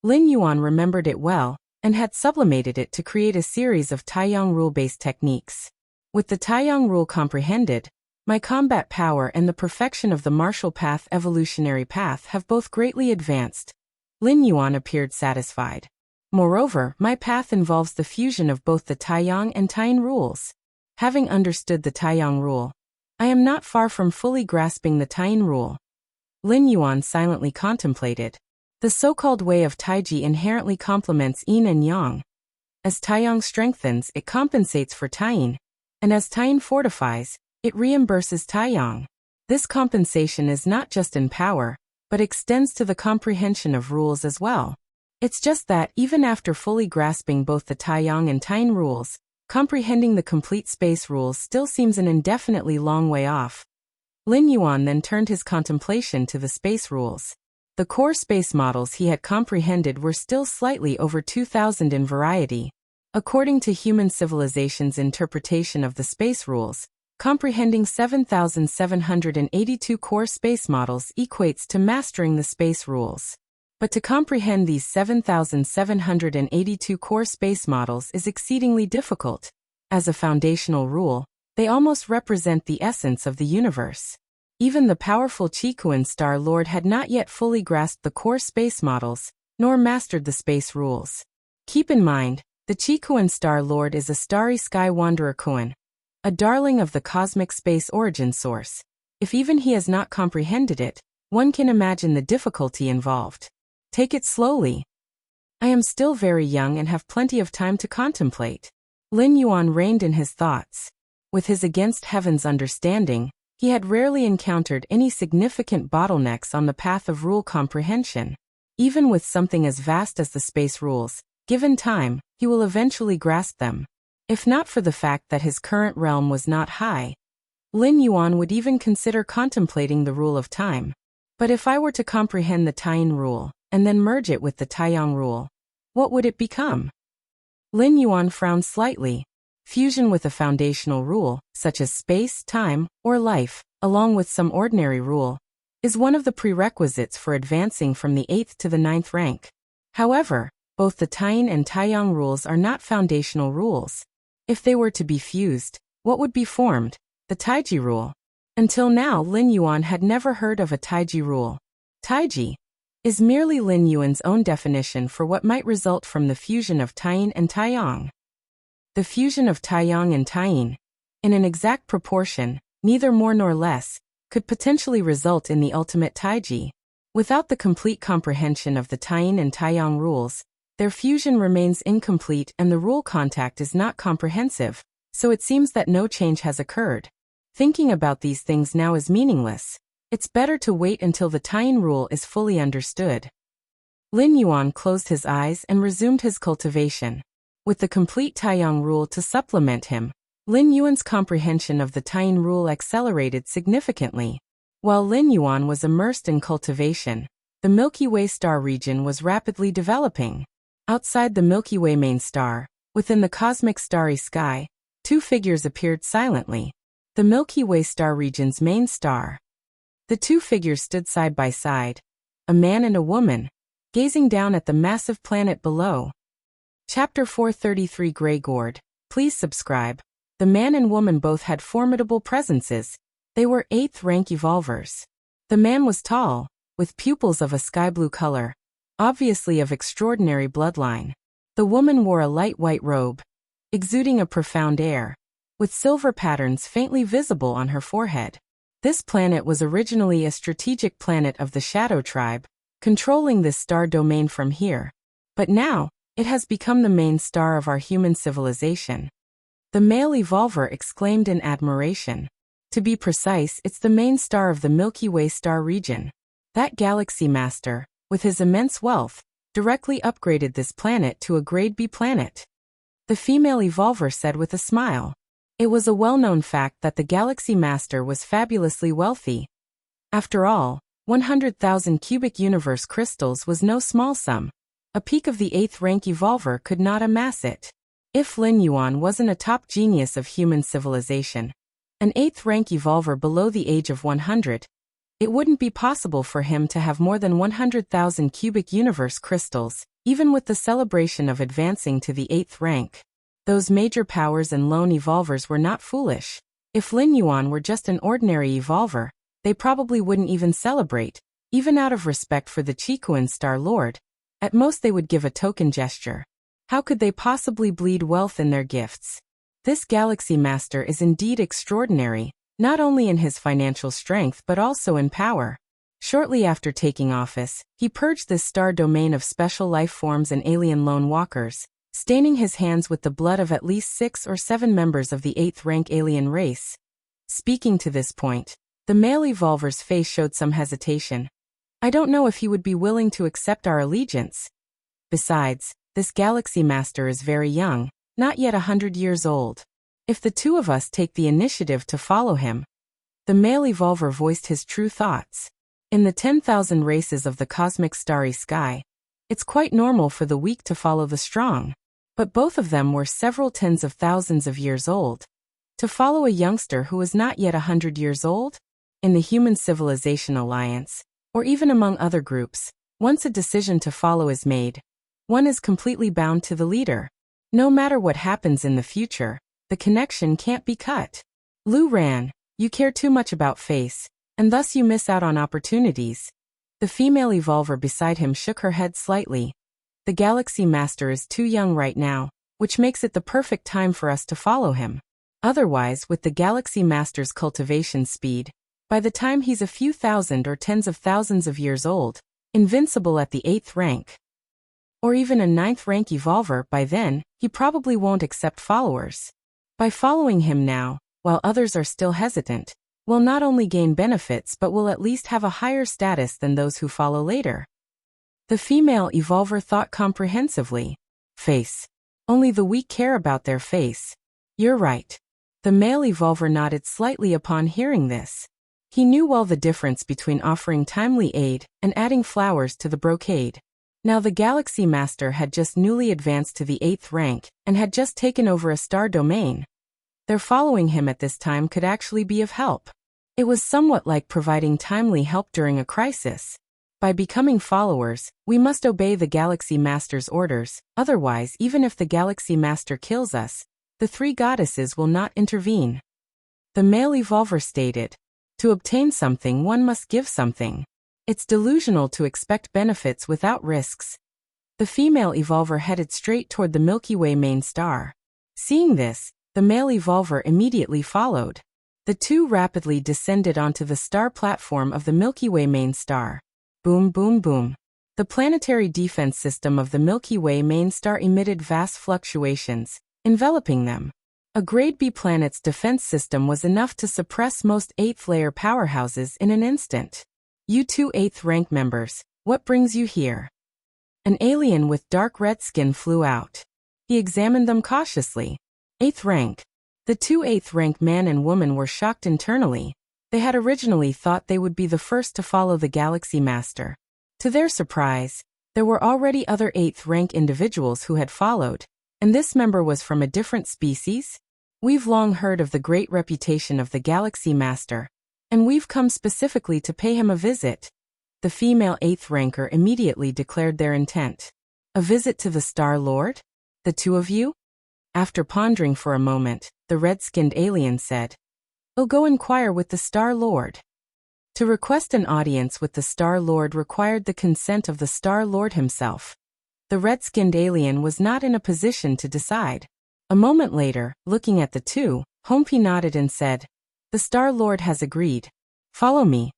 Lin Yuan remembered it well, and had sublimated it to create a series of Taiyang rule-based techniques. With the Taiyang rule comprehended, my combat power and the perfection of the martial path evolutionary path have both greatly advanced. Lin Yuan appeared satisfied. Moreover, my path involves the fusion of both the Taiyang and Taiyin rules. Having understood the Taiyang rule, I am not far from fully grasping the Taiyin rule. Lin Yuan silently contemplated. The so-called way of Taiji inherently complements Yin and Yang. As Taiyang strengthens, it compensates for Taiyin, and as Taiyin fortifies, it reimburses Taiyang. This compensation is not just in power, but extends to the comprehension of rules as well. It's just that, even after fully grasping both the Taiyang and Taiyin rules, comprehending the complete space rules still seems an indefinitely long way off. Lin Yuan then turned his contemplation to the space rules. The core space models he had comprehended were still slightly over 2,000 in variety. According to human civilization's interpretation of the space rules, comprehending 7,782 core space models equates to mastering the space rules. But to comprehend these 7,782 core space models is exceedingly difficult. As a foundational rule, they almost represent the essence of the universe. Even the powerful Qikuan Star Lord had not yet fully grasped the core space models, nor mastered the space rules. Keep in mind, the Qikuan Star Lord is a starry sky wanderer Kuan, a darling of the cosmic space origin source. If even he has not comprehended it, one can imagine the difficulty involved. Take it slowly. I am still very young and have plenty of time to contemplate. Lin Yuan reined in his thoughts. With his against heaven's understanding, he had rarely encountered any significant bottlenecks on the path of rule comprehension. Even with something as vast as the space rules, given time, he will eventually grasp them. If not for the fact that his current realm was not high, Lin Yuan would even consider contemplating the rule of time. But if I were to comprehend the Taiyin rule, and then merge it with the Taiyang rule, what would it become? Lin Yuan frowned slightly. Fusion with a foundational rule, such as space, time, or life, along with some ordinary rule, is one of the prerequisites for advancing from the 8th to the 9th rank. However, both the Taiyin and Taiyang rules are not foundational rules. If they were to be fused, what would be formed? The Taiji rule. Until now, Lin Yuan had never heard of a Taiji rule. Taiji is merely Lin Yuan's own definition for what might result from the fusion of Taiyin and Taiyang. The fusion of Taiyang and Taiyin, in an exact proportion, neither more nor less, could potentially result in the ultimate Taiji. Without the complete comprehension of the Taiyin and Taiyang rules, their fusion remains incomplete and the rule contact is not comprehensive, so it seems that no change has occurred. Thinking about these things now is meaningless. It's better to wait until the Taiyin rule is fully understood. Lin Yuan closed his eyes and resumed his cultivation. With the complete Taiyang rule to supplement him, Lin Yuan's comprehension of the Taiyin rule accelerated significantly. While Lin Yuan was immersed in cultivation, the Milky Way star region was rapidly developing. Outside the Milky Way main star, within the cosmic starry sky, two figures appeared silently. The Milky Way star region's main star. The two figures stood side by side, a man and a woman, gazing down at the massive planet below. Chapter 433 Grey Gourd. Please subscribe. The man and woman both had formidable presences. They were 8th rank evolvers. The man was tall, with pupils of a sky blue color, obviously of extraordinary bloodline. The woman wore a light white robe, exuding a profound air, with silver patterns faintly visible on her forehead. This planet was originally a strategic planet of the Shadow Tribe, controlling this star domain from here. But now, it has become the main star of our human civilization. The male evolver exclaimed in admiration. To be precise, it's the main star of the Milky Way star region. That galaxy master, with his immense wealth, directly upgraded this planet to a grade B planet. The female evolver said with a smile. It was a well-known fact that the Galaxy Master was fabulously wealthy. After all, 100,000 cubic universe crystals was no small sum. A peak of the 8th rank evolver could not amass it. If Lin Yuan wasn't a top genius of human civilization, an 8th rank evolver below the age of 100, it wouldn't be possible for him to have more than 100,000 cubic universe crystals, even with the celebration of advancing to the 8th rank. Those major powers and lone evolvers were not foolish. If Lin Yuan were just an ordinary evolver, they probably wouldn't even celebrate, even out of respect for the Qikuan Star Lord. At most they would give a token gesture. How could they possibly bleed wealth in their gifts? This Galaxy Master is indeed extraordinary, not only in his financial strength but also in power. Shortly after taking office, he purged this star domain of special life forms and alien lone walkers, staining his hands with the blood of at least 6 or 7 members of the 8th rank alien race. Speaking to this point, the male evolver's face showed some hesitation. I don't know if he would be willing to accept our allegiance. Besides, this Galaxy Master is very young, not yet 100 years old. If the two of us take the initiative to follow him, The male evolver voiced his true thoughts. In the 10,000 races of the cosmic starry sky, it's quite normal for the weak to follow the strong. But both of them were several tens of thousands of years old. To follow a youngster who was not yet 100 years old? In the Human Civilization Alliance, or even among other groups, once a decision to follow is made, one is completely bound to the leader. No matter what happens in the future, the connection can't be cut. Lu ran. You care too much about face, and thus you miss out on opportunities. The female evolver beside him shook her head slightly. The Galaxy Master is too young right now, which makes it the perfect time for us to follow him. Otherwise, with the Galaxy Master's cultivation speed, by the time he's a few thousand or tens of thousands of years old, invincible at the 8th rank, or even a 9th rank evolver, by then, he probably won't accept followers. By following him now, while others are still hesitant, we'll not only gain benefits but will at least have a higher status than those who follow later. The female evolver thought comprehensively. Face. Only the weak care about their face. You're right. The male evolver nodded slightly upon hearing this. He knew well the difference between offering timely aid and adding flowers to the brocade. Now the Galaxy Master had just newly advanced to the 8th rank and had just taken over a star domain. Their following him at this time could actually be of help. It was somewhat like providing timely help during a crisis. By becoming followers, we must obey the Galaxy Master's orders, otherwise even if the Galaxy Master kills us, the 3 goddesses will not intervene. The male evolver stated, to obtain something one must give something. It's delusional to expect benefits without risks. The female evolver headed straight toward the Milky Way main star. Seeing this, the male evolver immediately followed. The two rapidly descended onto the star platform of the Milky Way main star. Boom, boom, boom. The planetary defense system of the Milky Way main star emitted vast fluctuations, enveloping them. A grade B planet's defense system was enough to suppress most 8th-layer powerhouses in an instant. You two 8th rank members, what brings you here? An alien with dark red skin flew out. He examined them cautiously. 8th rank. The two 8th rank man and woman were shocked internally. They had originally thought they would be the first to follow the Galaxy Master. To their surprise, there were already other 8th rank individuals who had followed, and this member was from a different species? We've long heard of the great reputation of the Galaxy Master, and we've come specifically to pay him a visit. The female 8th ranker immediately declared their intent. A visit to the Star Lord? The two of you? After pondering for a moment, the red-skinned alien said, "We'll go inquire with the Star Lord." To request an audience with the Star Lord required the consent of the Star Lord himself. The red-skinned alien was not in a position to decide. A moment later, looking at the two, Hompi nodded and said, "The Star Lord has agreed. Follow me."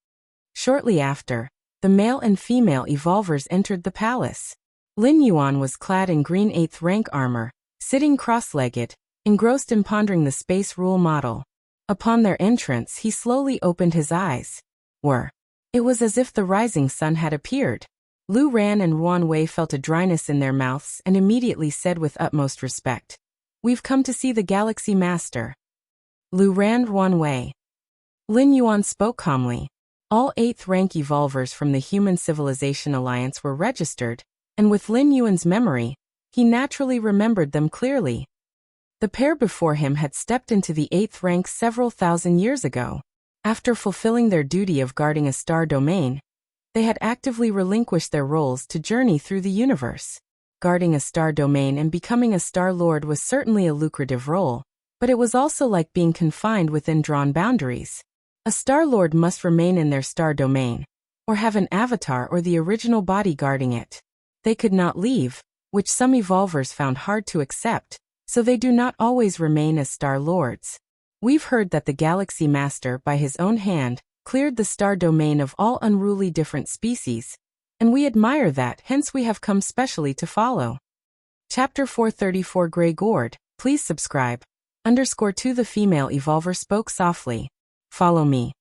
Shortly after, the male and female evolvers entered the palace. Lin Yuan was clad in green 8th rank armor, sitting cross-legged, engrossed in pondering the space rule model. Upon their entrance, he slowly opened his eyes. It was as if the rising sun had appeared. Lu Ran and Ruan Wei felt a dryness in their mouths and immediately said with utmost respect, "We've come to see the Galaxy Master." Lu Ran, Ruan Wei. Lin Yuan spoke calmly. All 8th rank evolvers from the Human Civilization Alliance were registered, and with Lin Yuan's memory, he naturally remembered them clearly. The pair before him had stepped into the 8th rank several thousand years ago. After fulfilling their duty of guarding a star domain, they had actively relinquished their roles to journey through the universe. Guarding a star domain and becoming a Star Lord was certainly a lucrative role, but it was also like being confined within drawn boundaries. A Star Lord must remain in their star domain, or have an avatar or the original body guarding it. They could not leave, which some evolvers found hard to accept, so they do not always remain as Star Lords. We've heard that the Galaxy Master, by his own hand, cleared the star domain of all unruly different species, and we admire that, hence we have come specially to follow. Chapter 434 Grey Gourd, please subscribe. _2 The female evolver spoke softly. Follow me.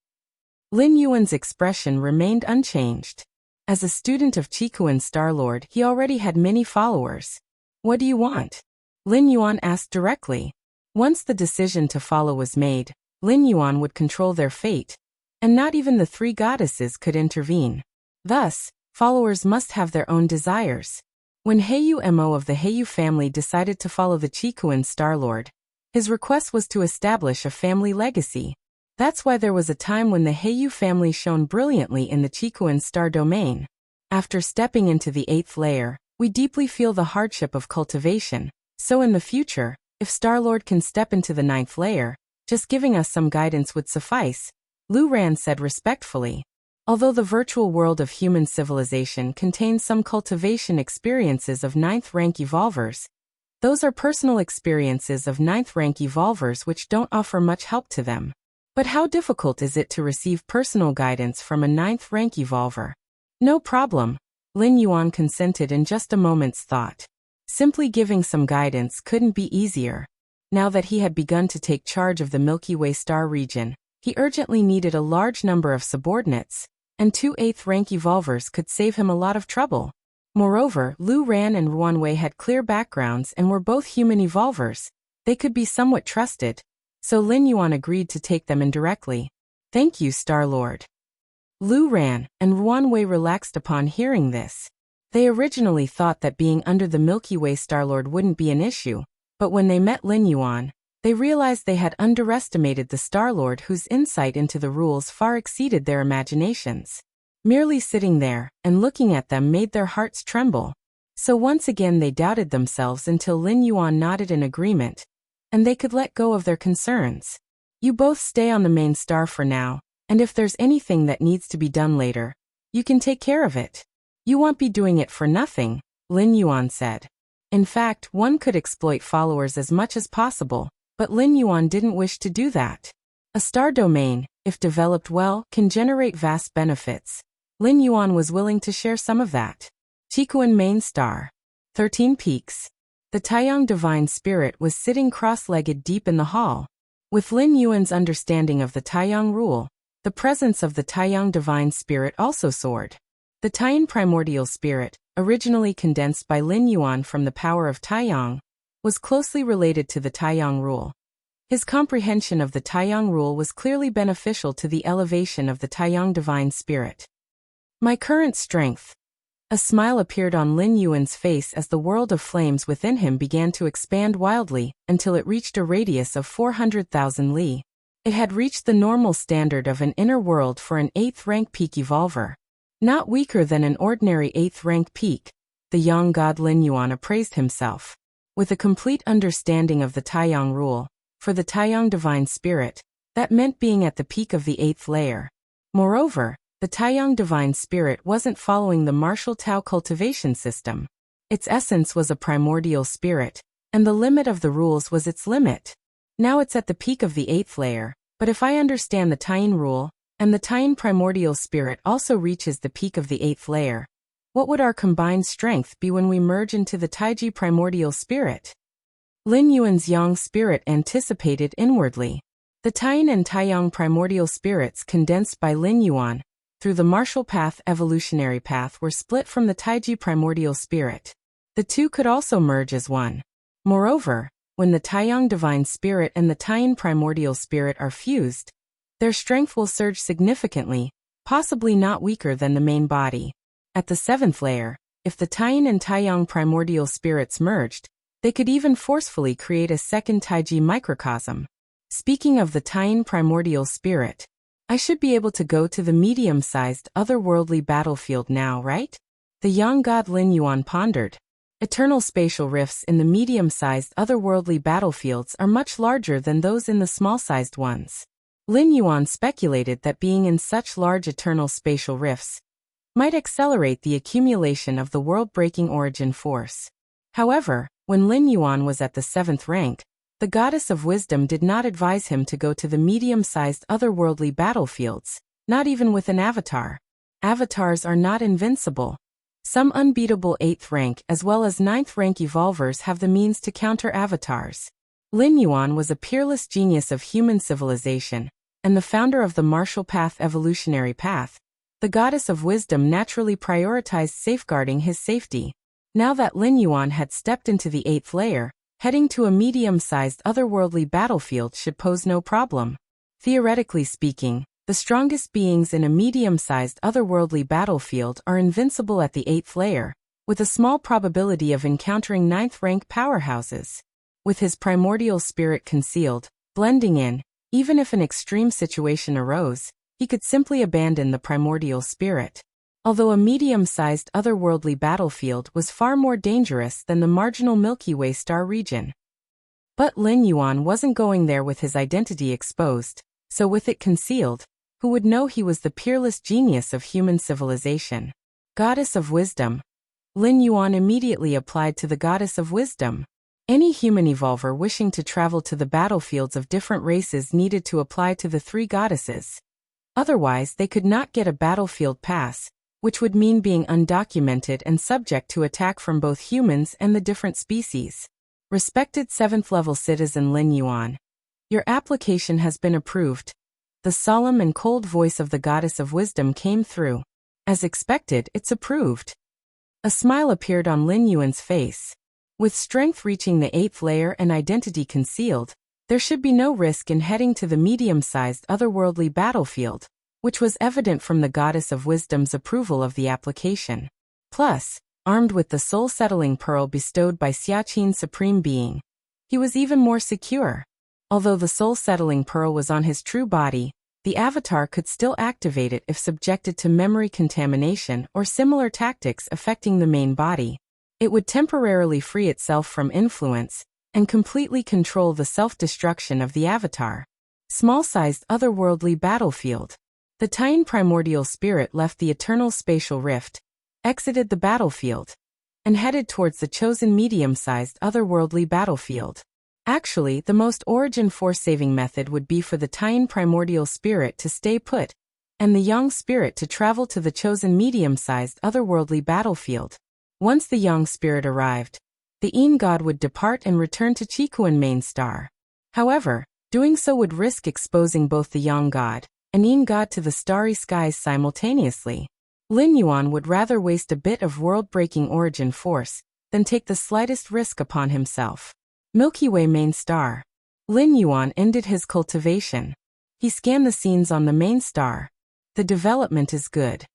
Lin Yuan's expression remained unchanged. As a student of Qikuan Starlord, he already had many followers. What do you want? Lin Yuan asked directly. Once the decision to follow was made, Lin Yuan would control their fate, and not even the three goddesses could intervene. Thus, followers must have their own desires. When Heiyu Mo of the Heiyu family decided to follow the Qikuan Star-Lord, his request was to establish a family legacy. That's why there was a time when the Heiyu family shone brilliantly in the Qikuan star domain. After stepping into the 8th layer, we deeply feel the hardship of cultivation, so in the future, if Star-Lord can step into the 9th layer, just giving us some guidance would suffice, Lu Ran said respectfully. Although the virtual world of human civilization contains some cultivation experiences of 9th rank evolvers, those are personal experiences of 9th rank evolvers which don't offer much help to them. But how difficult is it to receive personal guidance from a 9th rank evolver? No problem, Lin Yuan consented in just a moment's thought. Simply giving some guidance couldn't be easier. Now that he had begun to take charge of the Milky Way star region, he urgently needed a large number of subordinates, and 2 8th rank evolvers could save him a lot of trouble. Moreover, Lu Ran and Ruan Wei had clear backgrounds and were both human evolvers. They could be somewhat trusted, so Lin Yuan agreed to take them indirectly. Thank you, Star-Lord. Lu Ran and Ruan Wei relaxed upon hearing this. They originally thought that being under the Milky Way Star-Lord wouldn't be an issue, but when they met Lin Yuan, they realized they had underestimated the Star-Lord whose insight into the rules far exceeded their imaginations. Merely sitting there and looking at them made their hearts tremble. So once again they doubted themselves until Lin Yuan nodded in agreement, and they could let go of their concerns. You both stay on the main star for now, and if there's anything that needs to be done later, you can take care of it. You won't be doing it for nothing, Lin Yuan said. In fact, one could exploit followers as much as possible, but Lin Yuan didn't wish to do that. A star domain, if developed well, can generate vast benefits. Lin Yuan was willing to share some of that. Qikuan main star. 13 peaks. The Taiyang divine spirit was sitting cross-legged deep in the hall. With Lin Yuan's understanding of the Taiyang rule, the presence of the Taiyang divine spirit also soared. The Taiyan primordial spirit, originally condensed by Lin Yuan from the power of Taiyang, was closely related to the Taiyang rule. His comprehension of the Taiyang rule was clearly beneficial to the elevation of the Taiyang divine spirit. My current strength. A smile appeared on Lin Yuan's face as the world of flames within him began to expand wildly until it reached a radius of 400,000 li. It had reached the normal standard of an inner world for an 8th rank peak evolver. Not weaker than an ordinary 8th rank peak, the young god Lin Yuan appraised himself. With a complete understanding of the Taiyang rule, for the Taiyang divine spirit, that meant being at the peak of the 8th layer. Moreover, the Taiyang divine spirit wasn't following the martial Tao cultivation system. Its essence was a primordial spirit, and the limit of the rules was its limit. Now it's at the peak of the 8th layer, but if I understand the Taiyan rule, and the Taiyan primordial spirit also reaches the peak of the 8th layer, what would our combined strength be when we merge into the Taiji primordial spirit? Lin Yuan's yang spirit anticipated inwardly. The Taiyan and Taiyang primordial spirits condensed by Lin Yuan, through the martial path evolutionary path were split from the Taiji primordial spirit. The two could also merge as one. Moreover, when the Taiyang divine spirit and the Taiyan primordial spirit are fused, their strength will surge significantly, possibly not weaker than the main body. At the 7th layer, if the Taiyan and Taiyang primordial spirits merged, they could even forcefully create a second Taiji microcosm. Speaking of the Taiyan primordial spirit, I should be able to go to the medium-sized otherworldly battlefield now, right? The young god Lin Yuan pondered. Eternal spatial rifts in the medium-sized otherworldly battlefields are much larger than those in the small-sized ones. Lin Yuan speculated that being in such large eternal spatial rifts might accelerate the accumulation of the world-breaking origin force. However, when Lin Yuan was at the 7th rank, the goddess of wisdom did not advise him to go to the medium-sized otherworldly battlefields, not even with an avatar. Avatars are not invincible. Some unbeatable 8th rank as well as 9th rank evolvers have the means to counter avatars. Lin Yuan was a peerless genius of human civilization, and the founder of the martial path evolutionary path. The goddess of wisdom naturally prioritized safeguarding his safety. Now that Lin Yuan had stepped into the 8th layer, heading to a medium-sized otherworldly battlefield should pose no problem. Theoretically speaking, the strongest beings in a medium-sized otherworldly battlefield are invincible at the 8th layer, with a small probability of encountering 9th-rank powerhouses. With his primordial spirit concealed, blending in, even if an extreme situation arose, he could simply abandon the primordial spirit. Although a medium-sized otherworldly battlefield was far more dangerous than the marginal Milky Way star region. But Lin Yuan wasn't going there with his identity exposed, so with it concealed, who would know he was the peerless genius of human civilization? Goddess of Wisdom. Lin Yuan immediately applied to the Goddess of Wisdom. Any human evolver wishing to travel to the battlefields of different races needed to apply to the 3 goddesses. Otherwise, they could not get a battlefield pass, which would mean being undocumented and subject to attack from both humans and the different species. Respected 7th-level citizen Lin Yuan, your application has been approved. The solemn and cold voice of the Goddess of Wisdom came through. As expected, it's approved. A smile appeared on Lin Yuan's face. With strength reaching the 8th layer and identity concealed, there should be no risk in heading to the medium-sized otherworldly battlefield, which was evident from the Goddess of Wisdom's approval of the application. Plus, armed with the soul-settling pearl bestowed by Xiaqin's Supreme Being, he was even more secure. Although the soul-settling pearl was on his true body, the avatar could still activate it if subjected to memory contamination or similar tactics affecting the main body. It would temporarily free itself from influence and completely control the self-destruction of the avatar. Small-sized otherworldly battlefield. The Tian primordial spirit left the eternal spatial rift, exited the battlefield, and headed towards the chosen medium-sized otherworldly battlefield. Actually, the most origin force-saving method would be for the Tian primordial spirit to stay put, and the Yang spirit to travel to the chosen medium-sized otherworldly battlefield. Once the Yang spirit arrived, the Yin god would depart and return to Qikuan main star. However, doing so would risk exposing both the Yang god and Yin god to the starry skies simultaneously. Lin Yuan would rather waste a bit of world-breaking origin force than take the slightest risk upon himself. Milky Way main star. Lin Yuan ended his cultivation. He scanned the scenes on the main star. The development is good.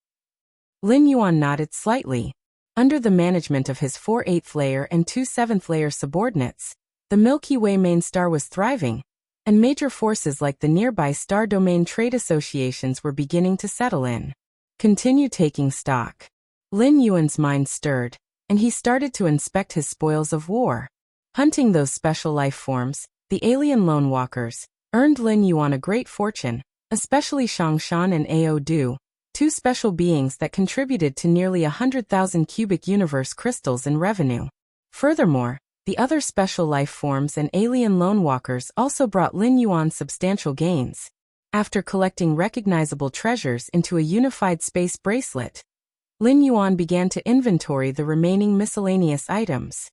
Lin Yuan nodded slightly. Under the management of his 4 8th layer and 2 7th layer subordinates, the Milky Way main star was thriving, and major forces like the nearby star domain trade associations were beginning to settle in. Continue taking stock. Lin Yuan's mind stirred, and he started to inspect his spoils of war. Hunting those special life forms, the alien lone walkers, earned Lin Yuan a great fortune, especially Shangshan and Ao Du, 2 special beings that contributed to nearly 100,000 cubic universe crystals in revenue. Furthermore, the other special life forms and alien lone walkers also brought Lin Yuan substantial gains. After collecting recognizable treasures into a unified space bracelet, Lin Yuan began to inventory the remaining miscellaneous items.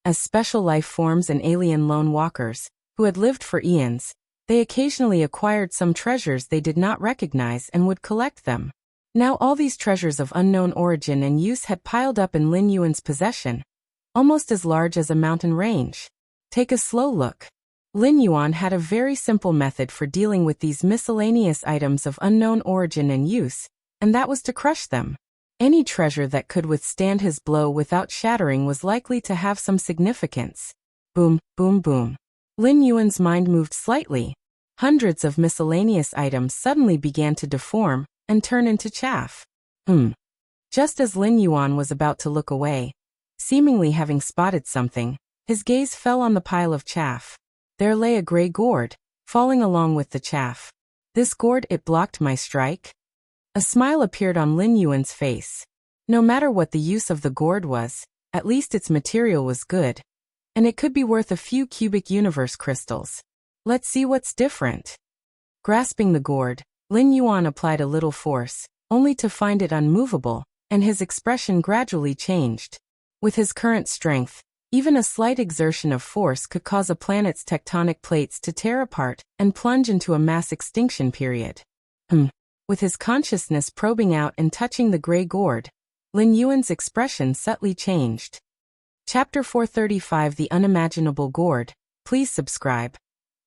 As special life forms and alien lone walkers, who had lived for eons, they occasionally acquired some treasures they did not recognize and would collect them. Now all these treasures of unknown origin and use had piled up in Lin Yuan's possession, almost as large as a mountain range. Take a slow look. Lin Yuan had a very simple method for dealing with these miscellaneous items of unknown origin and use, and that was to crush them. Any treasure that could withstand his blow without shattering was likely to have some significance. Boom, boom, boom. Lin Yuan's mind moved slightly. Hundreds of miscellaneous items suddenly began to deform and turn into chaff. Just as Lin Yuan was about to look away, seemingly having spotted something, his gaze fell on the pile of chaff. There lay a gray gourd, falling along with the chaff. This gourd, it blocked my strike? A smile appeared on Lin Yuan's face. No matter what the use of the gourd was, at least its material was good. And it could be worth a few cubic universe crystals. Let's see what's different. Grasping the gourd, Lin Yuan applied a little force, only to find it unmovable, and his expression gradually changed. With his current strength, even a slight exertion of force could cause a planet's tectonic plates to tear apart and plunge into a mass extinction period. With his consciousness probing out and touching the gray gourd, Lin Yuan's expression subtly changed. Chapter 435 The Unimaginable Gourd. Please subscribe.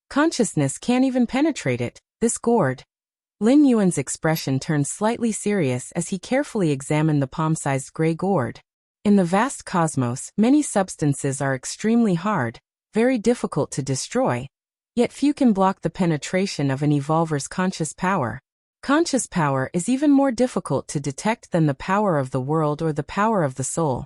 Consciousness can't even penetrate it, This gourd. Lin Yuan's expression turned slightly serious as he carefully examined the palm-sized gray gourd. In the vast cosmos, many substances are extremely hard, very difficult to destroy, yet few can block the penetration of an evolver's conscious power. Conscious power is even more difficult to detect than the power of the world or the power of the soul,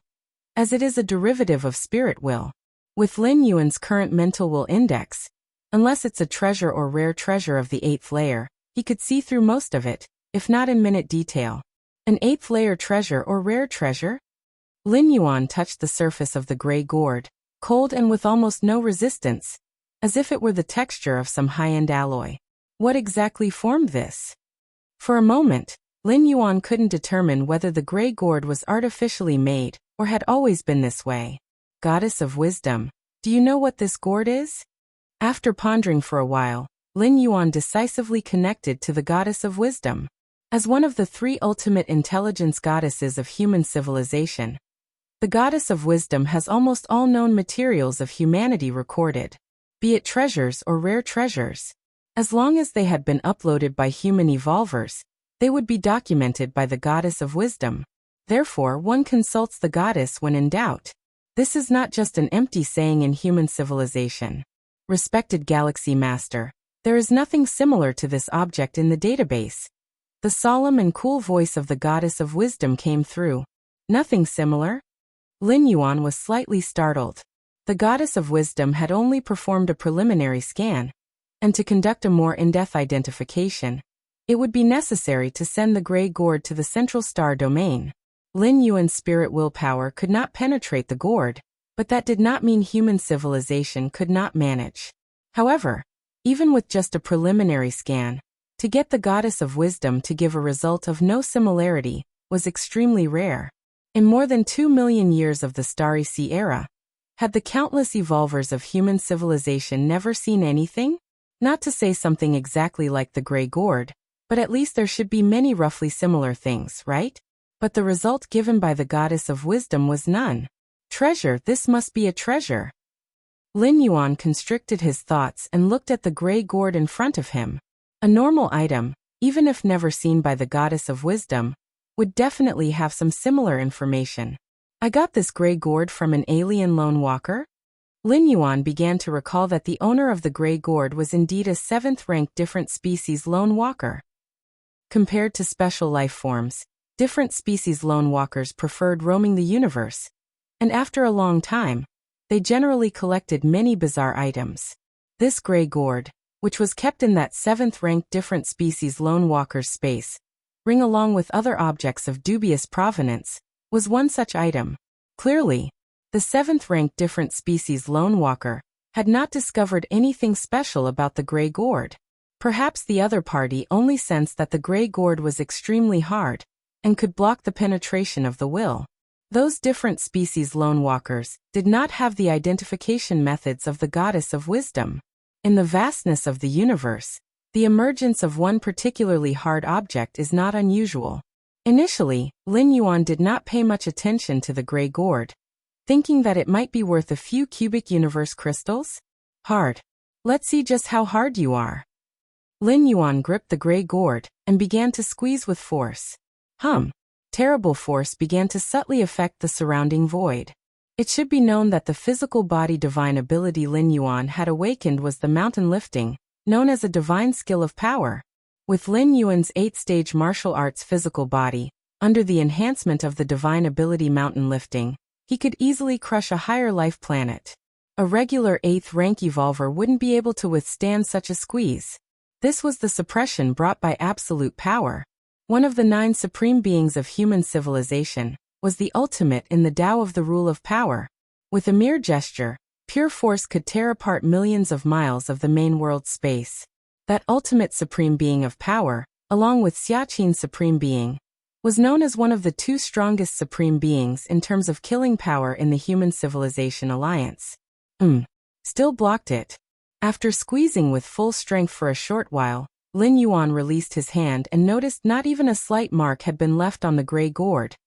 as it is a derivative of spirit will. With Lin Yuan's current mental will index, unless it's a treasure or rare treasure of the 8th layer, he could see through most of it, if not in minute detail. An 8th layer treasure or rare treasure? Lin Yuan touched the surface of the gray gourd, cold and with almost no resistance, as if it were the texture of some high-end alloy. What exactly formed this? For a moment, Lin Yuan couldn't determine whether the gray gourd was artificially made or had always been this way. Goddess of Wisdom, do you know what this gourd is? After pondering for a while, Lin Yuan decisively connected to the Goddess of Wisdom. As one of the 3 ultimate intelligence goddesses of human civilization, the Goddess of Wisdom has almost all known materials of humanity recorded, be it treasures or rare treasures. As long as they had been uploaded by human evolvers, they would be documented by the Goddess of Wisdom. Therefore, one consults the goddess when in doubt. This is not just an empty saying in human civilization. Respected Galaxy Master, there is nothing similar to this object in the database. The solemn and cool voice of the Goddess of Wisdom came through. Nothing similar? Lin Yuan was slightly startled. The Goddess of Wisdom had only performed a preliminary scan, and to conduct a more in-depth identification, it would be necessary to send the gray gourd to the central star domain. Lin Yuan's spirit willpower could not penetrate the gourd, but that did not mean human civilization could not manage. However, even with just a preliminary scan, to get the Goddess of Wisdom to give a result of no similarity was extremely rare. In more than 2 million years of the Starry Sea era, had the countless evolvers of human civilization never seen anything? Not to say something exactly like the gray gourd, but at least there should be many roughly similar things, right? But the result given by the Goddess of Wisdom was none. Treasure, this must be a treasure. Lin Yuan constricted his thoughts and looked at the gray gourd in front of him. A normal item, even if never seen by the Goddess of Wisdom, would definitely have some similar information. I got this gray gourd from an alien lone walker? Lin Yuan began to recall that the owner of the gray gourd was indeed a 7th-ranked different species lone walker. Compared to special life forms, different species lone walkers preferred roaming the universe, and after a long time, they generally collected many bizarre items. This gray gourd, which was kept in that 7th-ranked different species lone walker's space, ring along with other objects of dubious provenance, was one such item. Clearly, the 7th-ranked different species lone walker had not discovered anything special about the gray gourd. Perhaps the other party only sensed that the gray gourd was extremely hard and could block the penetration of the will. Those different species lone walkers did not have the identification methods of the Goddess of Wisdom. In the vastness of the universe, the emergence of one particularly hard object is not unusual. Initially, Lin Yuan did not pay much attention to the gray gourd, thinking that it might be worth a few cubic universe crystals. Hard. Let's see just how hard you are. Lin Yuan gripped the gray gourd and began to squeeze with force. Terrible force began to subtly affect the surrounding void. It should be known that the physical body divine ability Lin Yuan had awakened was the mountain lifting, known as a divine skill of power. With Lin Yuan's 8th-stage martial arts physical body, under the enhancement of the divine ability mountain lifting, he could easily crush a higher life planet. A regular 8th-rank evolver wouldn't be able to withstand such a squeeze. This was the suppression brought by absolute power. One of the 9 supreme beings of human civilization was the ultimate in the Tao of the rule of power. With a mere gesture, pure force could tear apart millions of miles of the main world space. That ultimate supreme being of power, along with Xiaqin supreme being, was known as one of the 2 strongest supreme beings in terms of killing power in the human civilization alliance. Still blocked it. After squeezing with full strength for a short while, Lin Yuan released his hand and noticed not even a slight mark had been left on the gray gourd.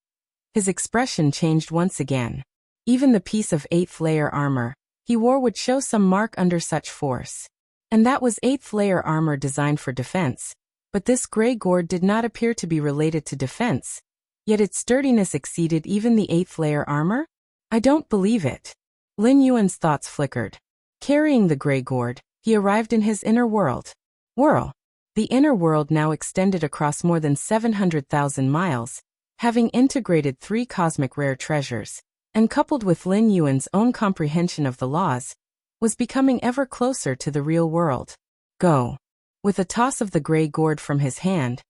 His expression changed once again. Even the piece of 8th layer armor he wore would show some mark under such force. And that was 8th layer armor designed for defense. But this gray gourd did not appear to be related to defense, yet its sturdiness exceeded even the 8th layer armor? I don't believe it. Lin Yuan's thoughts flickered. Carrying the gray gourd, he arrived in his inner world. The inner world now extended across more than 700,000 miles, having integrated 3 cosmic rare treasures, and coupled with Lin Yuan's own comprehension of the laws, was becoming ever closer to the real world. Go. With a toss of the gray gourd from his hand,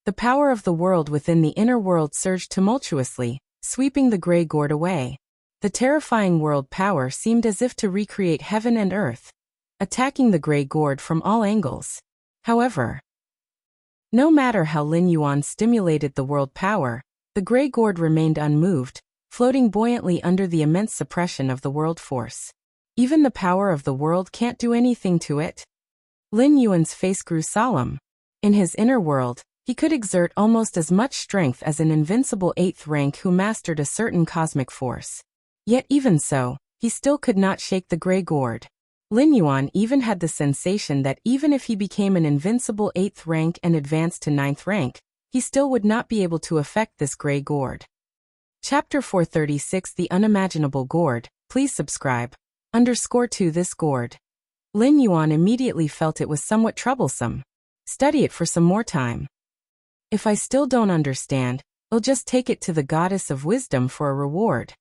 the power of the world within the inner world surged tumultuously, sweeping the gray gourd away. The terrifying world power seemed as if to recreate heaven and earth, attacking the gray gourd from all angles. However, no matter how Lin Yuan stimulated the world power, the gray gourd remained unmoved, floating buoyantly under the immense suppression of the world force. Even the power of the world can't do anything to it. Lin Yuan's face grew solemn. In his inner world, he could exert almost as much strength as an invincible 8th rank who mastered a certain cosmic force. Yet even so, he still could not shake the gray gourd. Lin Yuan even had the sensation that even if he became an invincible 8th rank and advanced to 9th rank, he still would not be able to affect this gray gourd. Chapter 436 The Unimaginable Gourd. Please subscribe. _2 This gourd. Lin Yuan immediately felt it was somewhat troublesome. Study it for some more time. If I still don't understand, I'll just take it to the goddess of wisdom for a reward.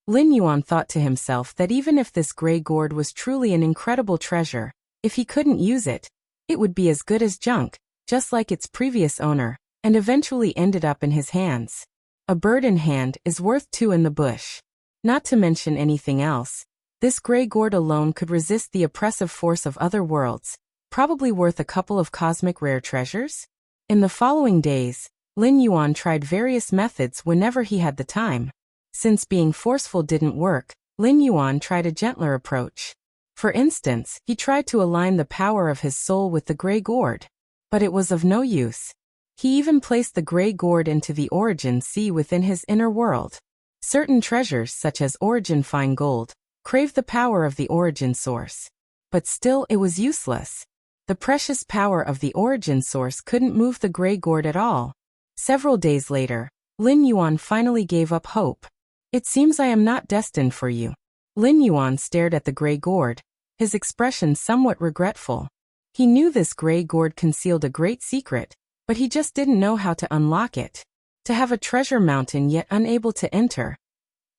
Lin Yuan thought to himself that even if this gray gourd was truly an incredible treasure, if he couldn't use it, it would be as good as junk, just like its previous owner, and eventually ended up in his hands. A bird in hand is worth 2 in the bush. Not to mention anything else, this gray gourd alone could resist the oppressive force of other worlds, probably worth a couple of cosmic rare treasures. In the following days, Lin Yuan tried various methods whenever he had the time. Since being forceful didn't work, Lin Yuan tried a gentler approach. For instance, he tried to align the power of his soul with the gray gourd. But it was of no use. He even placed the gray gourd into the origin sea within his inner world. Certain treasures such as origin fine gold crave the power of the origin source. But still it was useless. The precious power of the origin source couldn't move the gray gourd at all. Several days later, Lin Yuan finally gave up hope. It seems I am not destined for you. Lin Yuan stared at the gray gourd, his expression somewhat regretful. He knew this gray gourd concealed a great secret, but he just didn't know how to unlock it. To have a treasure mountain yet unable to enter.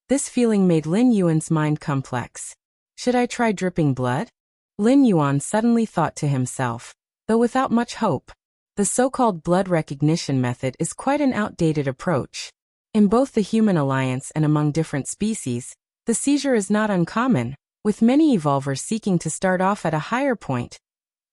This feeling made Lin Yuan's mind complex. Should I try dripping blood? Lin Yuan suddenly thought to himself, though without much hope. The so-called blood recognition method is quite an outdated approach. In both the human alliance and among different species, the seizure is not uncommon, with many evolvers seeking to start off at a higher point,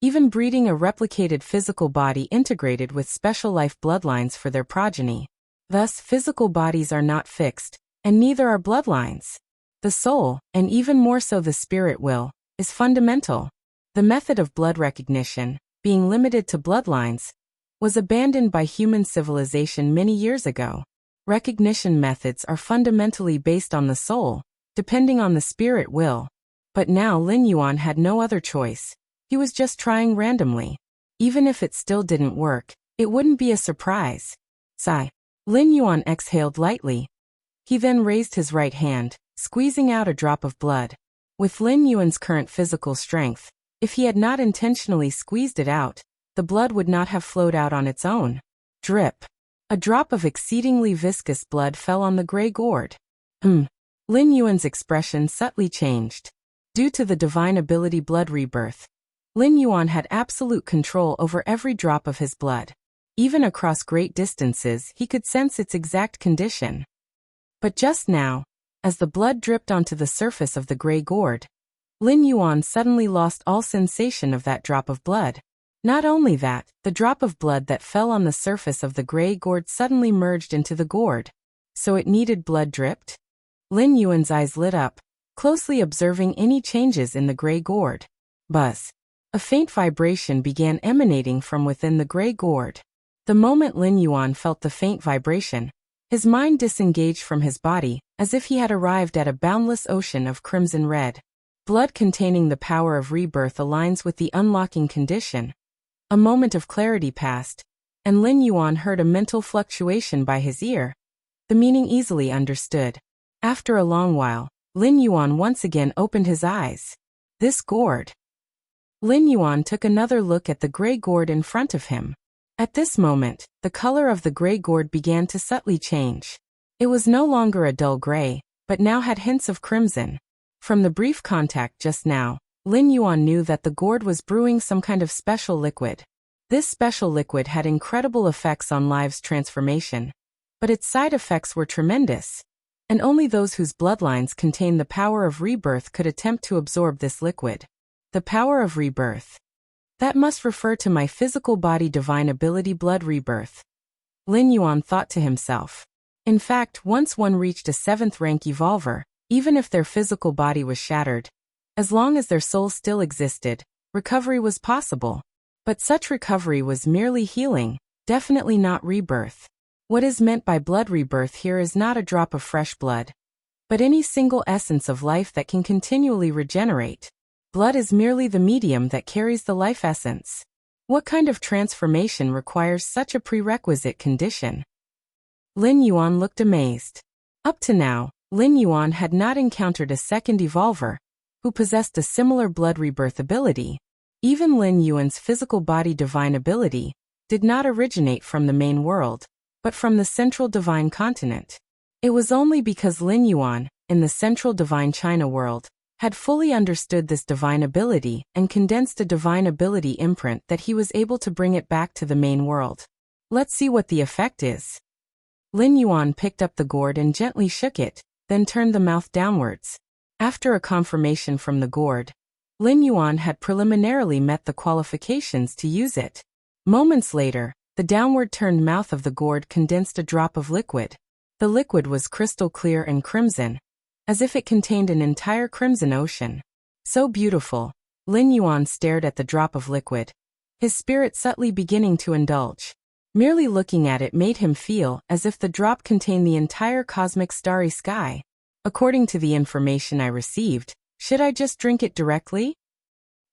even breeding a replicated physical body integrated with special life bloodlines for their progeny. Thus, physical bodies are not fixed, and neither are bloodlines. The soul, and even more so the spirit will, is fundamental. The method of blood recognition, being limited to bloodlines, was abandoned by human civilization many years ago. Recognition methods are fundamentally based on the soul, depending on the spirit will. But now Lin Yuan had no other choice. He was just trying randomly. Even if it still didn't work, it wouldn't be a surprise. Sigh. Lin Yuan exhaled lightly. He then raised his right hand, squeezing out a drop of blood. With Lin Yuan's current physical strength, if he had not intentionally squeezed it out, the blood would not have flowed out on its own. Drip. A drop of exceedingly viscous blood fell on the gray gourd. Lin Yuan's expression subtly changed. Due to the divine ability blood rebirth, Lin Yuan had absolute control over every drop of his blood. Even across great distances, he could sense its exact condition. But just now, as the blood dripped onto the surface of the gray gourd, Lin Yuan suddenly lost all sensation of that drop of blood. Not only that, the drop of blood that fell on the surface of the gray gourd suddenly merged into the gourd. So it needed blood dripped? Lin Yuan's eyes lit up, closely observing any changes in the gray gourd. Buzz. A faint vibration began emanating from within the gray gourd. The moment Lin Yuan felt the faint vibration, his mind disengaged from his body, as if he had arrived at a boundless ocean of crimson red. Blood containing the power of rebirth aligns with the unlocking condition. A moment of clarity passed, and Lin Yuan heard a mental fluctuation by his ear. The meaning easily understood. After a long while, Lin Yuan once again opened his eyes. This gourd. Lin Yuan took another look at the gray gourd in front of him. At this moment, the color of the gray gourd began to subtly change. It was no longer a dull gray, but now had hints of crimson. From the brief contact just now, Lin Yuan knew that the gourd was brewing some kind of special liquid. This special liquid had incredible effects on lives' transformation. But its side effects were tremendous. And only those whose bloodlines contain the power of rebirth could attempt to absorb this liquid. The power of rebirth. That must refer to my physical body divine ability blood rebirth. Lin Yuan thought to himself. In fact, once one reached a 7th rank evolver, even if their physical body was shattered, as long as their soul still existed, recovery was possible. But such recovery was merely healing, definitely not rebirth. What is meant by blood rebirth here is not a drop of fresh blood, but any single essence of life that can continually regenerate. Blood is merely the medium that carries the life essence. What kind of transformation requires such a prerequisite condition? Lin Yuan looked amazed. Up to now, Lin Yuan had not encountered a second evolver who possessed a similar blood rebirth ability. Even Lin Yuan's physical body divine ability did not originate from the main world, but from the central divine continent. It was only because Lin Yuan, in the central divine China world, had fully understood this divine ability and condensed a divine ability imprint that he was able to bring it back to the main world. Let's see what the effect is. Lin Yuan picked up the gourd and gently shook it, then turned the mouth downwards. After a confirmation from the gourd, Lin Yuan had preliminarily met the qualifications to use it. Moments later, the downward-turned mouth of the gourd condensed a drop of liquid. The liquid was crystal clear and crimson, as if it contained an entire crimson ocean. So beautiful, Lin Yuan stared at the drop of liquid, his spirit subtly beginning to indulge. Merely looking at it made him feel as if the drop contained the entire cosmic starry sky. According to the information I received, should I just drink it directly?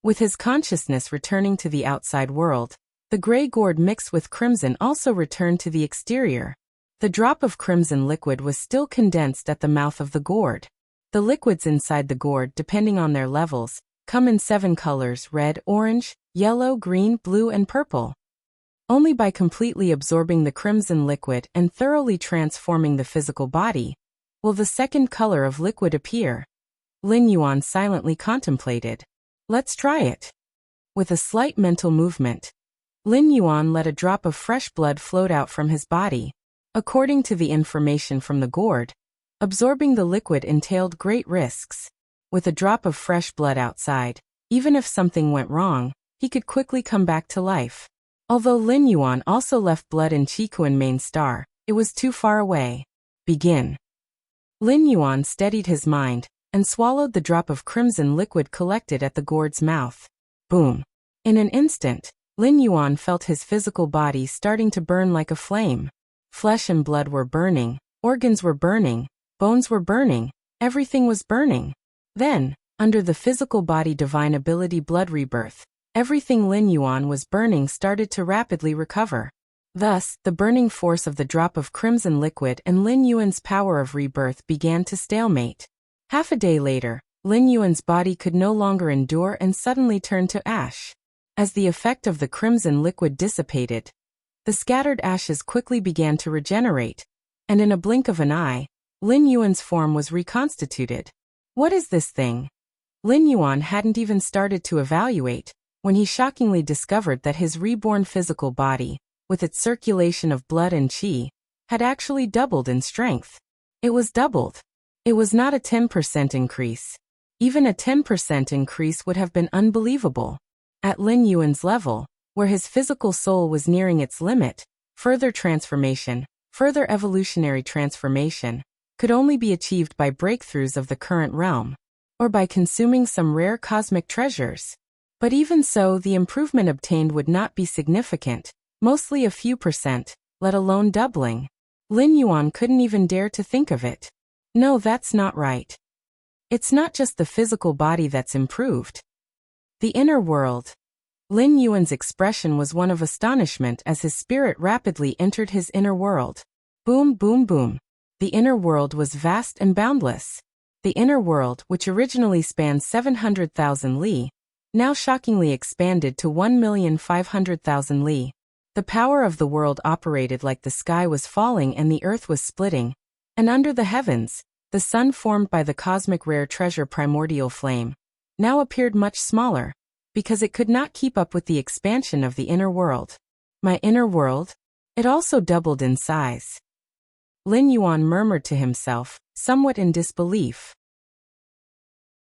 With his consciousness returning to the outside world, the gray gourd mixed with crimson also returned to the exterior. The drop of crimson liquid was still condensed at the mouth of the gourd. The liquids inside the gourd, depending on their levels, come in 7 colors: red, orange, yellow, green, blue, and purple. Only by completely absorbing the crimson liquid and thoroughly transforming the physical body will the second color of liquid appear. Lin Yuan silently contemplated. Let's try it. With a slight mental movement, Lin Yuan let a drop of fresh blood float out from his body. According to the information from the gourd, absorbing the liquid entailed great risks. With a drop of fresh blood outside, even if something went wrong, he could quickly come back to life. Although Lin Yuan also left blood in Qikuan main star, it was too far away. Begin. Lin Yuan steadied his mind and swallowed the drop of crimson liquid collected at the gourd's mouth. Boom. In an instant, Lin Yuan felt his physical body starting to burn like a flame. Flesh and blood were burning, organs were burning, bones were burning, everything was burning. Then, under the physical body divine ability blood rebirth, everything Lin Yuan was burning started to rapidly recover. Thus, the burning force of the drop of crimson liquid and Lin Yuan's power of rebirth began to stalemate. Half a day later, Lin Yuan's body could no longer endure and suddenly turned to ash. As the effect of the crimson liquid dissipated, the scattered ashes quickly began to regenerate, and in a blink of an eye, Lin Yuan's form was reconstituted. What is this thing? Lin Yuan hadn't even started to evaluate when he shockingly discovered that his reborn physical body, with its circulation of blood and qi, had actually doubled in strength. It was doubled. It was not a 10% increase. Even a 10% increase would have been unbelievable. At Lin Yuan's level, where his physical soul was nearing its limit, further transformation, further evolutionary transformation, could only be achieved by breakthroughs of the current realm, or by consuming some rare cosmic treasures. But even so, the improvement obtained would not be significant, mostly a few percent, let alone doubling. Lin Yuan couldn't even dare to think of it. No, that's not right. It's not just the physical body that's improved. The inner world. Lin Yuan's expression was one of astonishment as his spirit rapidly entered his inner world. Boom, boom, boom. The inner world was vast and boundless. The inner world, which originally spanned 700,000 li, now shockingly expanded to 1,500,000 li. The power of the world operated like the sky was falling and the earth was splitting, and under the heavens, the sun formed by the cosmic rare treasure primordial flame, now appeared much smaller, because it could not keep up with the expansion of the inner world. My inner world? It also doubled in size. Lin Yuan murmured to himself, somewhat in disbelief.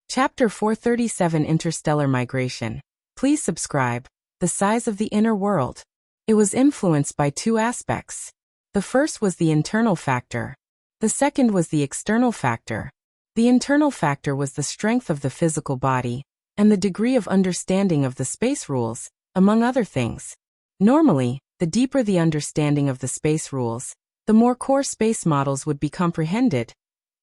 Chapter 437 Interstellar Migration. Please subscribe. The size of the inner world. It was influenced by two aspects. The first was the internal factor. The second was the external factor. The internal factor was the strength of the physical body, and the degree of understanding of the space rules, among other things. Normally, the deeper the understanding of the space rules, the more core space models would be comprehended,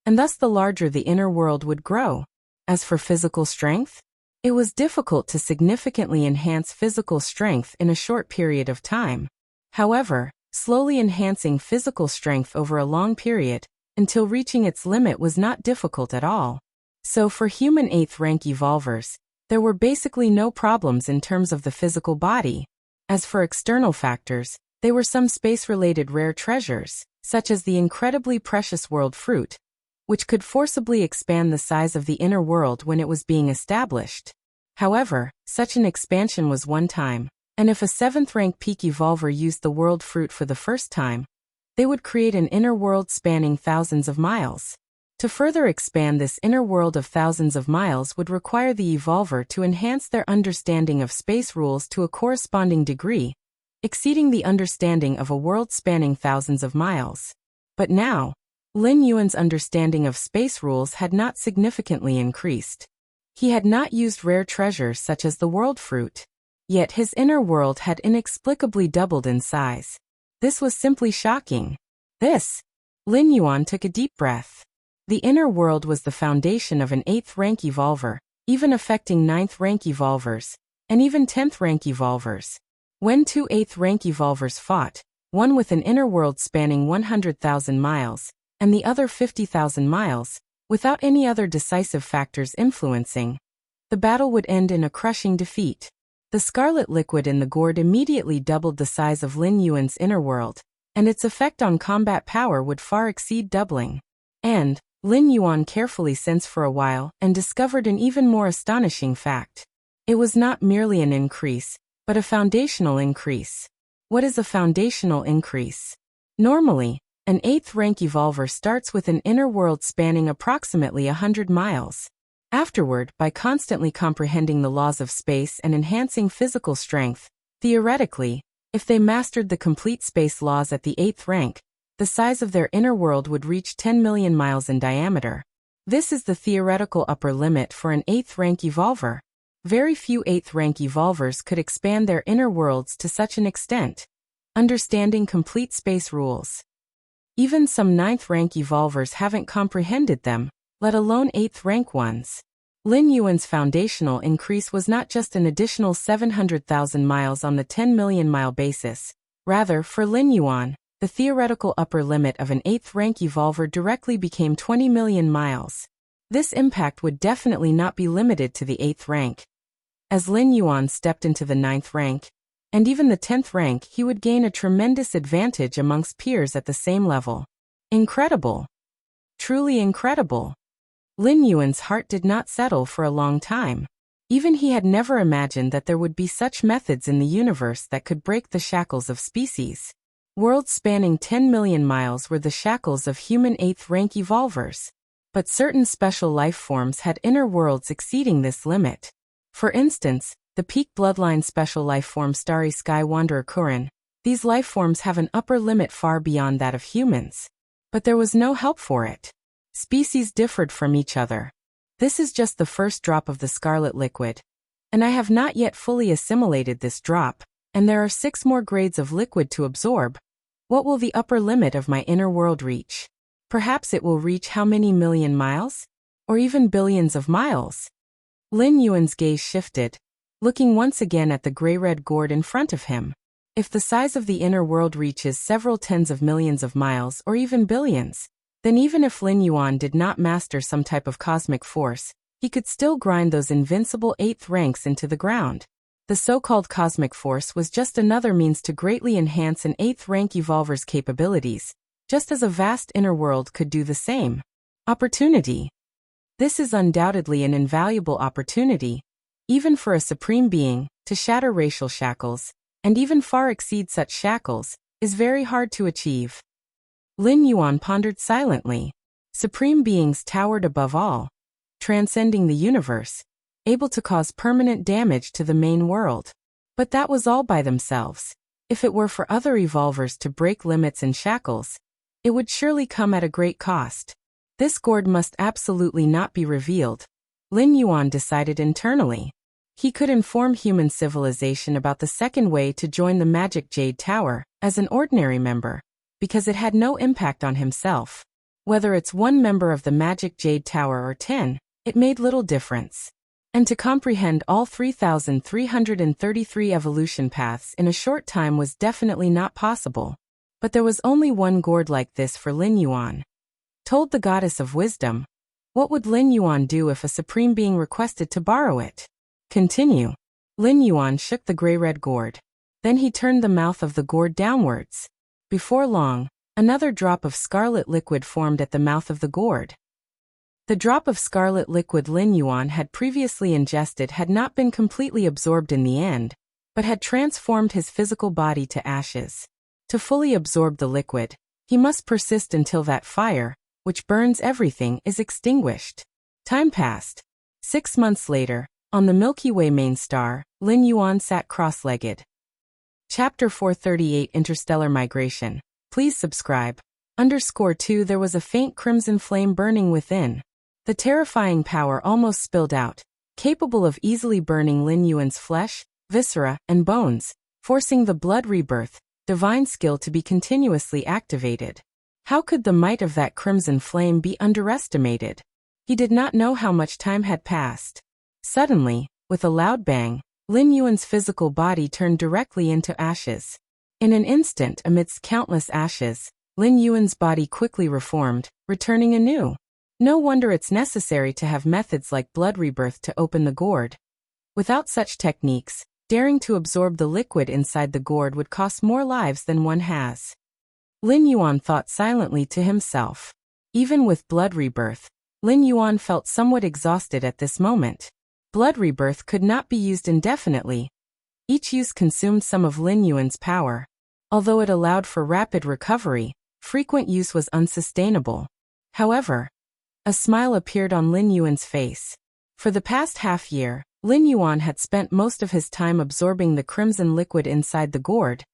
and thus the larger the inner world would grow. As for physical strength, it was difficult to significantly enhance physical strength in a short period of time. However, slowly enhancing physical strength over a long period, until reaching its limit was not difficult at all. So for human 8th rank evolvers, there were basically no problems in terms of the physical body. As for external factors, they were some space-related rare treasures, such as the incredibly precious world fruit, which could forcibly expand the size of the inner world when it was being established. However, such an expansion was one time, and if a 7th rank peak evolver used the world fruit for the first time, they would create an inner world spanning thousands of miles. To further expand this inner world of thousands of miles would require the evolver to enhance their understanding of space rules to a corresponding degree, exceeding the understanding of a world spanning thousands of miles. But now, Lin Yuan's understanding of space rules had not significantly increased. He had not used rare treasures such as the world fruit. Yet his inner world had inexplicably doubled in size. This was simply shocking. Lin Yuan took a deep breath. The inner world was the foundation of an 8th rank evolver, even affecting 9th rank evolvers, and even 10th rank evolvers. When two 8th rank evolvers fought, one with an inner world spanning 100,000 miles, and the other 50,000 miles, without any other decisive factors influencing, the battle would end in a crushing defeat. The scarlet liquid in the gourd immediately doubled the size of Lin Yuan's inner world, and its effect on combat power would far exceed doubling. And Lin Yuan carefully sensed for a while and discovered an even more astonishing fact. It was not merely an increase, but a foundational increase. What is a foundational increase? Normally, an 8th rank evolver starts with an inner world spanning approximately 100 miles. Afterward, by constantly comprehending the laws of space and enhancing physical strength, theoretically, if they mastered the complete space laws at the 8th rank, the size of their inner world would reach 10 million miles in diameter. This is the theoretical upper limit for an 8th rank evolver. Very few 8th rank evolvers could expand their inner worlds to such an extent, understanding complete space rules. Even some 9th rank evolvers haven't comprehended them, let alone 8th rank ones. Lin Yuan's foundational increase was not just an additional 700,000 miles on the 10 million mile basis. Rather, for Lin Yuan, the theoretical upper limit of an 8th rank evolver directly became 20 million miles. This impact would definitely not be limited to the 8th rank. As Lin Yuan stepped into the 9th rank, and even the 10th rank, he would gain a tremendous advantage amongst peers at the same level. Incredible. Truly incredible. Lin Yuan's heart did not settle for a long time. Even he had never imagined that there would be such methods in the universe that could break the shackles of species. Worlds spanning 10 million miles were the shackles of human 8th rank evolvers. But certain special life forms had inner worlds exceeding this limit. For instance, the peak bloodline special life form Starry Sky Wanderer Kurin. These life forms have an upper limit far beyond that of humans. But there was no help for it. Species differed from each other. This is just the first drop of the scarlet liquid. And I have not yet fully assimilated this drop, and there are 6 more grades of liquid to absorb. What will the upper limit of my inner world reach? Perhaps it will reach how many million miles? or even billions of miles? Lin Yuan's gaze shifted, looking once again at the gray-red gourd in front of him. If the size of the inner world reaches several tens of millions of miles or even billions, then even if Lin Yuan did not master some type of cosmic force, he could still grind those invincible eighth ranks into the ground. The so-called cosmic force was just another means to greatly enhance an eighth rank evolver's capabilities, just as a vast inner world could do the same. Opportunity. This is undoubtedly an invaluable opportunity, even for a supreme being, to shatter racial shackles, and even far exceed such shackles, is very hard to achieve. Lin Yuan pondered silently. Supreme beings towered above all, transcending the universe, able to cause permanent damage to the main world. But that was all by themselves. If it were for other evolvers to break limits and shackles, it would surely come at a great cost. This gourd must absolutely not be revealed, Lin Yuan decided internally. He could inform human civilization about the second way to join the Magic Jade Tower as an ordinary member, because it had no impact on himself. Whether it's one member of the Magic Jade Tower or 10, it made little difference. And to comprehend all 3,333 evolution paths in a short time was definitely not possible. But there was only one gourd like this for Lin Yuan. Told the goddess of wisdom. What would Lin Yuan do if a supreme being requested to borrow it? Continue. Lin Yuan shook the gray-red gourd. Then he turned the mouth of the gourd downwards. Before long, another drop of scarlet liquid formed at the mouth of the gourd. The drop of scarlet liquid Lin Yuan had previously ingested had not been completely absorbed in the end, but had transformed his physical body to ashes. To fully absorb the liquid, he must persist until that fire, which burns everything, is extinguished. Time passed. 6 months later, on the Milky Way main star, Lin Yuan sat cross-legged. Chapter 438 Interstellar Migration. Please subscribe. _2 There was a faint crimson flame burning within. The terrifying power almost spilled out, capable of easily burning Lin Yuan's flesh, viscera, and bones, forcing the blood rebirth, divine skill to be continuously activated. How could the might of that crimson flame be underestimated? He did not know how much time had passed. Suddenly, with a loud bang, Lin Yuan's physical body turned directly into ashes. In an instant, amidst countless ashes, Lin Yuan's body quickly reformed, returning anew. No wonder it's necessary to have methods like blood rebirth to open the gourd. Without such techniques, daring to absorb the liquid inside the gourd would cost more lives than one has. Lin Yuan thought silently to himself. Even with blood rebirth, Lin Yuan felt somewhat exhausted at this moment. Blood rebirth could not be used indefinitely. Each use consumed some of Lin Yuan's power. Although it allowed for rapid recovery, frequent use was unsustainable. However, a smile appeared on Lin Yuan's face. For the past half-year, Lin Yuan had spent most of his time absorbing the crimson liquid inside the gourd,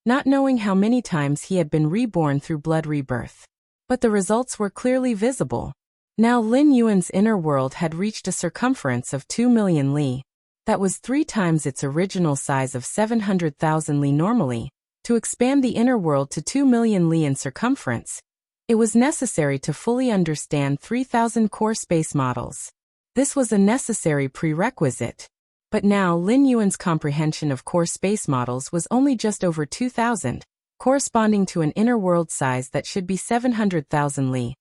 not knowing how many times he had been reborn through blood rebirth. But the results were clearly visible. Now Lin Yuan's inner world had reached a circumference of 2 million li. That was 3 times its original size of 700,000 li normally. To expand the inner world to 2 million li in circumference, it was necessary to fully understand 3,000 core space models. This was a necessary prerequisite. But now Lin Yuan's comprehension of core space models was only just over 2,000, corresponding to an inner world size that should be 700,000 li.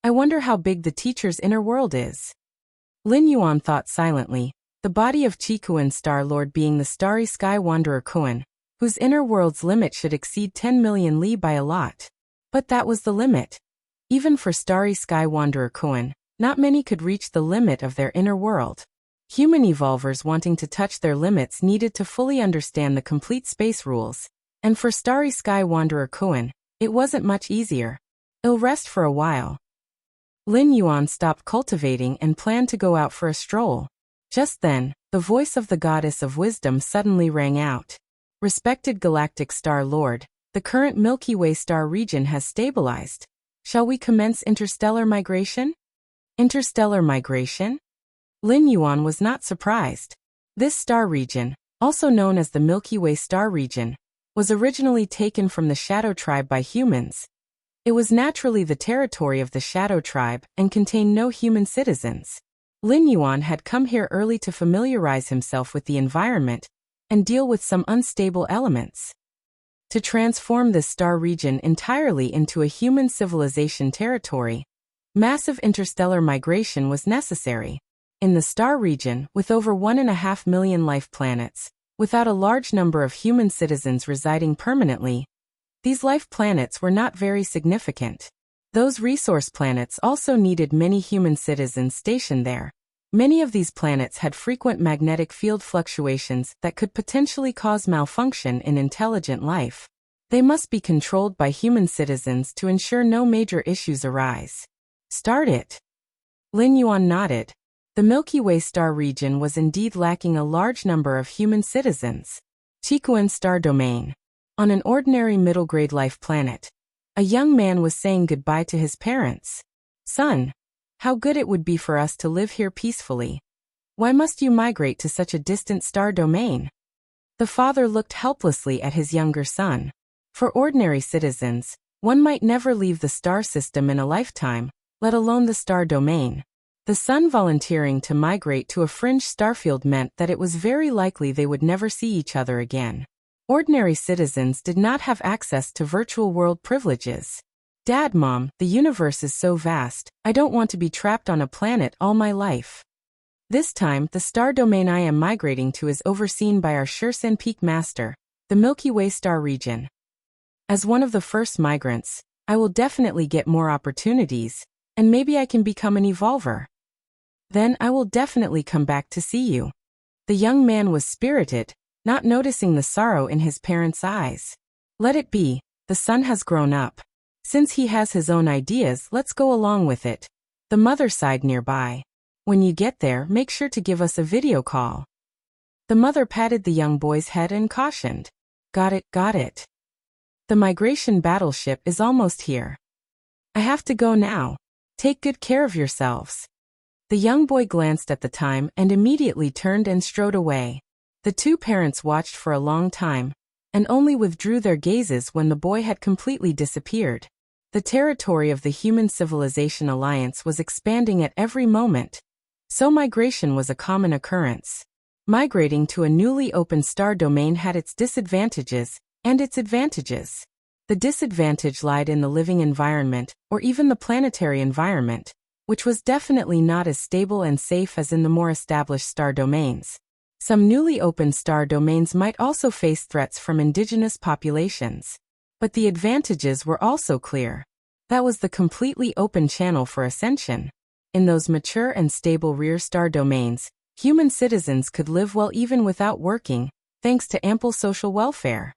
I wonder how big the teacher's inner world is. Lin Yuan thought silently, the body of Qikuan Star Lord being the starry sky wanderer Kuan, whose inner world's limit should exceed 10 million li by a lot. But that was the limit. Even for starry sky wanderer Kuan, not many could reach the limit of their inner world. Human evolvers wanting to touch their limits needed to fully understand the complete space rules, and for starry sky wanderer Kuan, it wasn't much easier. I'll rest for a while. Lin Yuan stopped cultivating and planned to go out for a stroll. Just then, the voice of the goddess of wisdom suddenly rang out. Respected Galactic Star Lord, the current Milky Way star region has stabilized. Shall we commence interstellar migration? Interstellar migration? Lin Yuan was not surprised. This star region, also known as the Milky Way star region, was originally taken from the Shadow tribe by humans. It was naturally the territory of the Shadow Tribe and contained no human citizens. Lin Yuan had come here early to familiarize himself with the environment and deal with some unstable elements. To transform this star region entirely into a human civilization territory, massive interstellar migration was necessary. In the star region, with over 1.5 million life planets, without a large number of human citizens residing permanently, these life planets were not very significant. Those resource planets also needed many human citizens stationed there. Many of these planets had frequent magnetic field fluctuations that could potentially cause malfunction in intelligent life. They must be controlled by human citizens to ensure no major issues arise. Start it. Lin Yuan nodded. The Milky Way star region was indeed lacking a large number of human citizens. Chikuan star domain. On an ordinary middle-grade life planet, a young man was saying goodbye to his parents. Son, how good it would be for us to live here peacefully. Why must you migrate to such a distant star domain? The father looked helplessly at his younger son. For ordinary citizens, one might never leave the star system in a lifetime, let alone the star domain. The son volunteering to migrate to a fringe starfield meant that it was very likely they would never see each other again. Ordinary citizens did not have access to virtual world privileges. Dad, Mom, the universe is so vast, I don't want to be trapped on a planet all my life. This time, the star domain I am migrating to is overseen by our Shursen Peak Master, the Milky Way star region. As one of the first migrants, I will definitely get more opportunities, and maybe I can become an evolver. Then I will definitely come back to see you. The young man was spirited, not noticing the sorrow in his parents' eyes. Let it be, the son has grown up. Since he has his own ideas, let's go along with it. The mother sighed nearby. When you get there, make sure to give us a video call. The mother patted the young boy's head and cautioned. Got it, got it. The migration battleship is almost here. I have to go now. Take good care of yourselves. The young boy glanced at the time and immediately turned and strode away. The two parents watched for a long time, and only withdrew their gazes when the boy had completely disappeared. The territory of the Human Civilization Alliance was expanding at every moment, so migration was a common occurrence. Migrating to a newly opened star domain had its disadvantages and its advantages. The disadvantage lied in the living environment, or even the planetary environment, which was definitely not as stable and safe as in the more established star domains. Some newly opened star domains might also face threats from indigenous populations. But the advantages were also clear. That was the completely open channel for ascension. In those mature and stable rear star domains, human citizens could live well even without working, thanks to ample social welfare.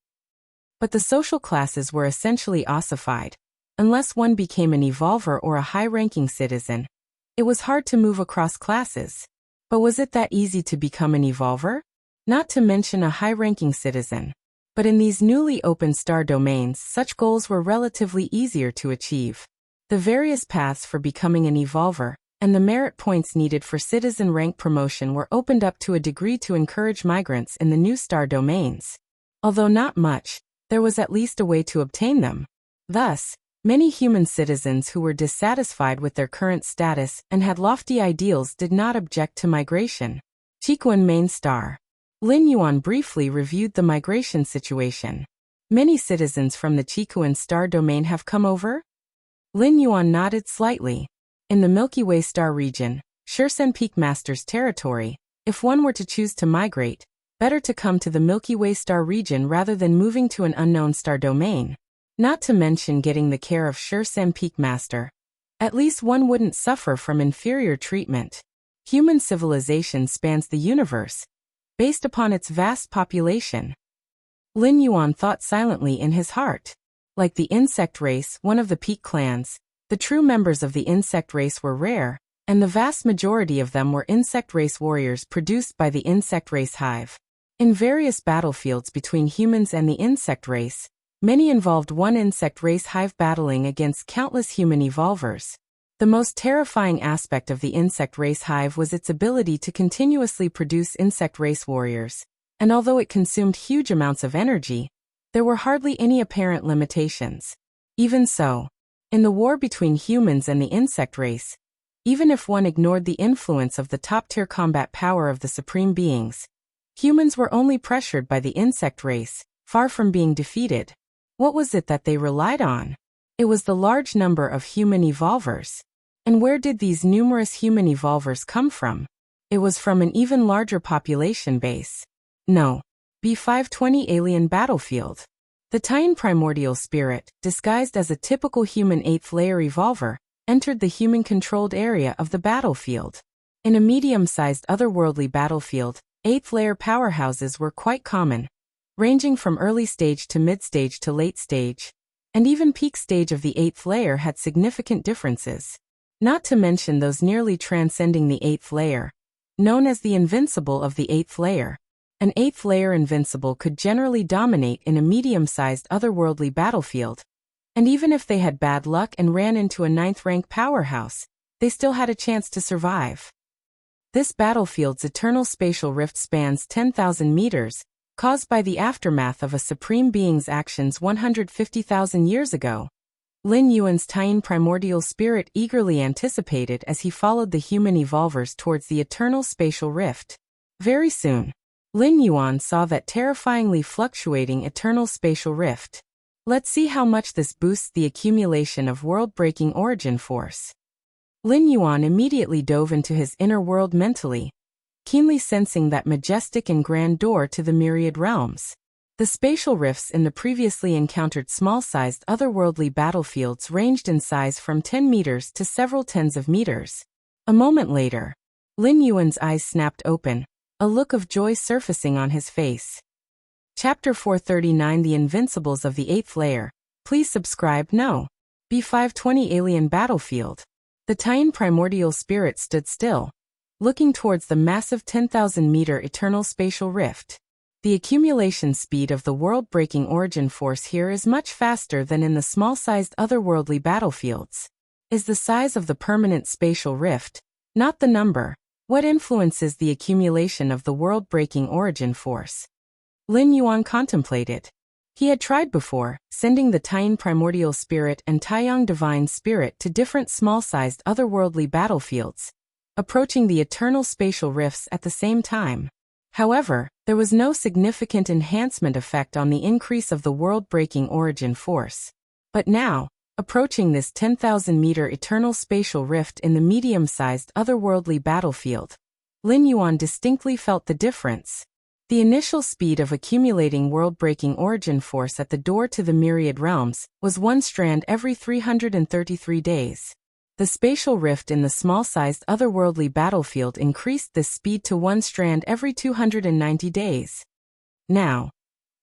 But the social classes were essentially ossified. Unless one became an evolver or a high-ranking citizen, it was hard to move across classes. But was it that easy to become an evolver? Not to mention a high-ranking citizen. But in these newly opened star domains, such goals were relatively easier to achieve. The various paths for becoming an evolver, and the merit points needed for citizen rank promotion were opened up to a degree to encourage migrants in the new star domains. Although not much, there was at least a way to obtain them. Thus, many human citizens who were dissatisfied with their current status and had lofty ideals did not object to migration. Chikuan main star. Lin Yuan briefly reviewed the migration situation. Many citizens from the Chikuan star domain have come over? Lin Yuan nodded slightly. In the Milky Way star region, Shursen Peak Master's territory, if one were to choose to migrate, better to come to the Milky Way star region rather than moving to an unknown star domain. Not to mention getting the care of Shursen Peak Master. At least one wouldn't suffer from inferior treatment. Human civilization spans the universe, based upon its vast population. Lin Yuan thought silently in his heart. Like the insect race, one of the peak clans, the true members of the insect race were rare, and the vast majority of them were insect race warriors produced by the insect race hive. In various battlefields between humans and the insect race, many involved one insect race hive battling against countless human evolvers. The most terrifying aspect of the insect race hive was its ability to continuously produce insect race warriors, and although it consumed huge amounts of energy, there were hardly any apparent limitations. Even so, In the war between humans and the insect race, even if one ignored the influence of the top-tier combat power of the supreme beings, humans were only pressured by the insect race, far from being defeated. What was it that they relied on? It was the large number of human evolvers. And where did these numerous human evolvers come from? It was from an even larger population base. No. B520 Alien Battlefield. The Titan primordial spirit, disguised as a typical human 8th layer evolver, entered the human-controlled area of the battlefield. In a medium-sized otherworldly battlefield, 8th layer powerhouses were quite common, ranging from early stage to mid-stage to late stage, and even peak stage of the 8th layer had significant differences. Not to mention those nearly transcending the 8th layer, known as the invincible of the 8th layer. An 8th layer invincible could generally dominate in a medium-sized otherworldly battlefield, and even if they had bad luck and ran into a 9th rank powerhouse, they still had a chance to survive. This battlefield's eternal spatial rift spans 10,000 meters, caused by the aftermath of a supreme being's actions 150,000 years ago. Lin Yuan's Titan primordial spirit eagerly anticipated as he followed the human evolvers towards the eternal spatial rift. Very soon, Lin Yuan saw that terrifyingly fluctuating eternal spatial rift. Let's see how much this boosts the accumulation of world-breaking origin force. Lin Yuan immediately dove into his inner world mentally, keenly sensing that majestic and grand door to the myriad realms. The spatial rifts in the previously encountered small-sized otherworldly battlefields ranged in size from 10 meters to several tens of meters. A moment later, Lin Yuan's eyes snapped open, a look of joy surfacing on his face. Chapter 439 The Invincibles of the 8th Layer. Please subscribe now. B520 Alien Battlefield. The Titan primordial spirit stood still, looking towards the massive 10,000-meter eternal spatial rift. The accumulation speed of the world-breaking origin force here is much faster than in the small-sized otherworldly battlefields. Is the size of the permanent spatial rift, not the number, what influences the accumulation of the world-breaking origin force? Lin Yuan contemplated. He had tried before, sending the Titan primordial spirit and Taiyang divine spirit to different small-sized otherworldly battlefields, approaching the eternal spatial rifts at the same time. However, there was no significant enhancement effect on the increase of the world-breaking origin force. But now, approaching this 10,000-meter eternal spatial rift in the medium-sized otherworldly battlefield, Lin Yuan distinctly felt the difference. The initial speed of accumulating world-breaking origin force at the door to the myriad realms was 1 strand every 333 days. The spatial rift in the small-sized otherworldly battlefield increased this speed to 1 strand every 290 days. Now,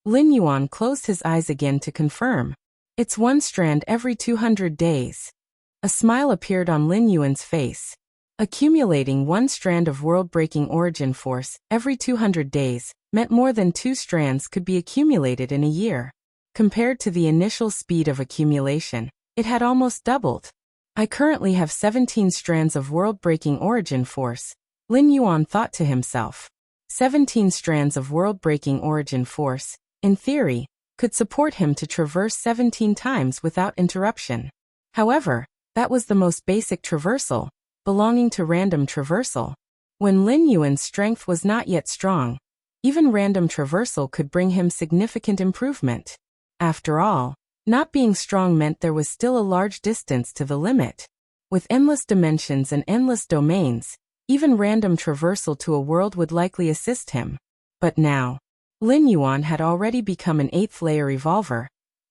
Lin Yuan closed his eyes again to confirm. It's 1 strand every 200 days. A smile appeared on Lin Yuan's face. Accumulating 1 strand of world-breaking origin force every 200 days meant more than 2 strands could be accumulated in a year. Compared to the initial speed of accumulation, it had almost doubled. I currently have 17 strands of world-breaking origin force, Lin Yuan thought to himself. 17 strands of world-breaking origin force, in theory, could support him to traverse 17 times without interruption. However, that was the most basic traversal, belonging to random traversal. When Lin Yuan's strength was not yet strong, even random traversal could bring him significant improvement. After all, not being strong meant there was still a large distance to the limit. With endless dimensions and endless domains, even random traversal to a world would likely assist him. But now, Lin Yuan had already become an 8th layer evolver,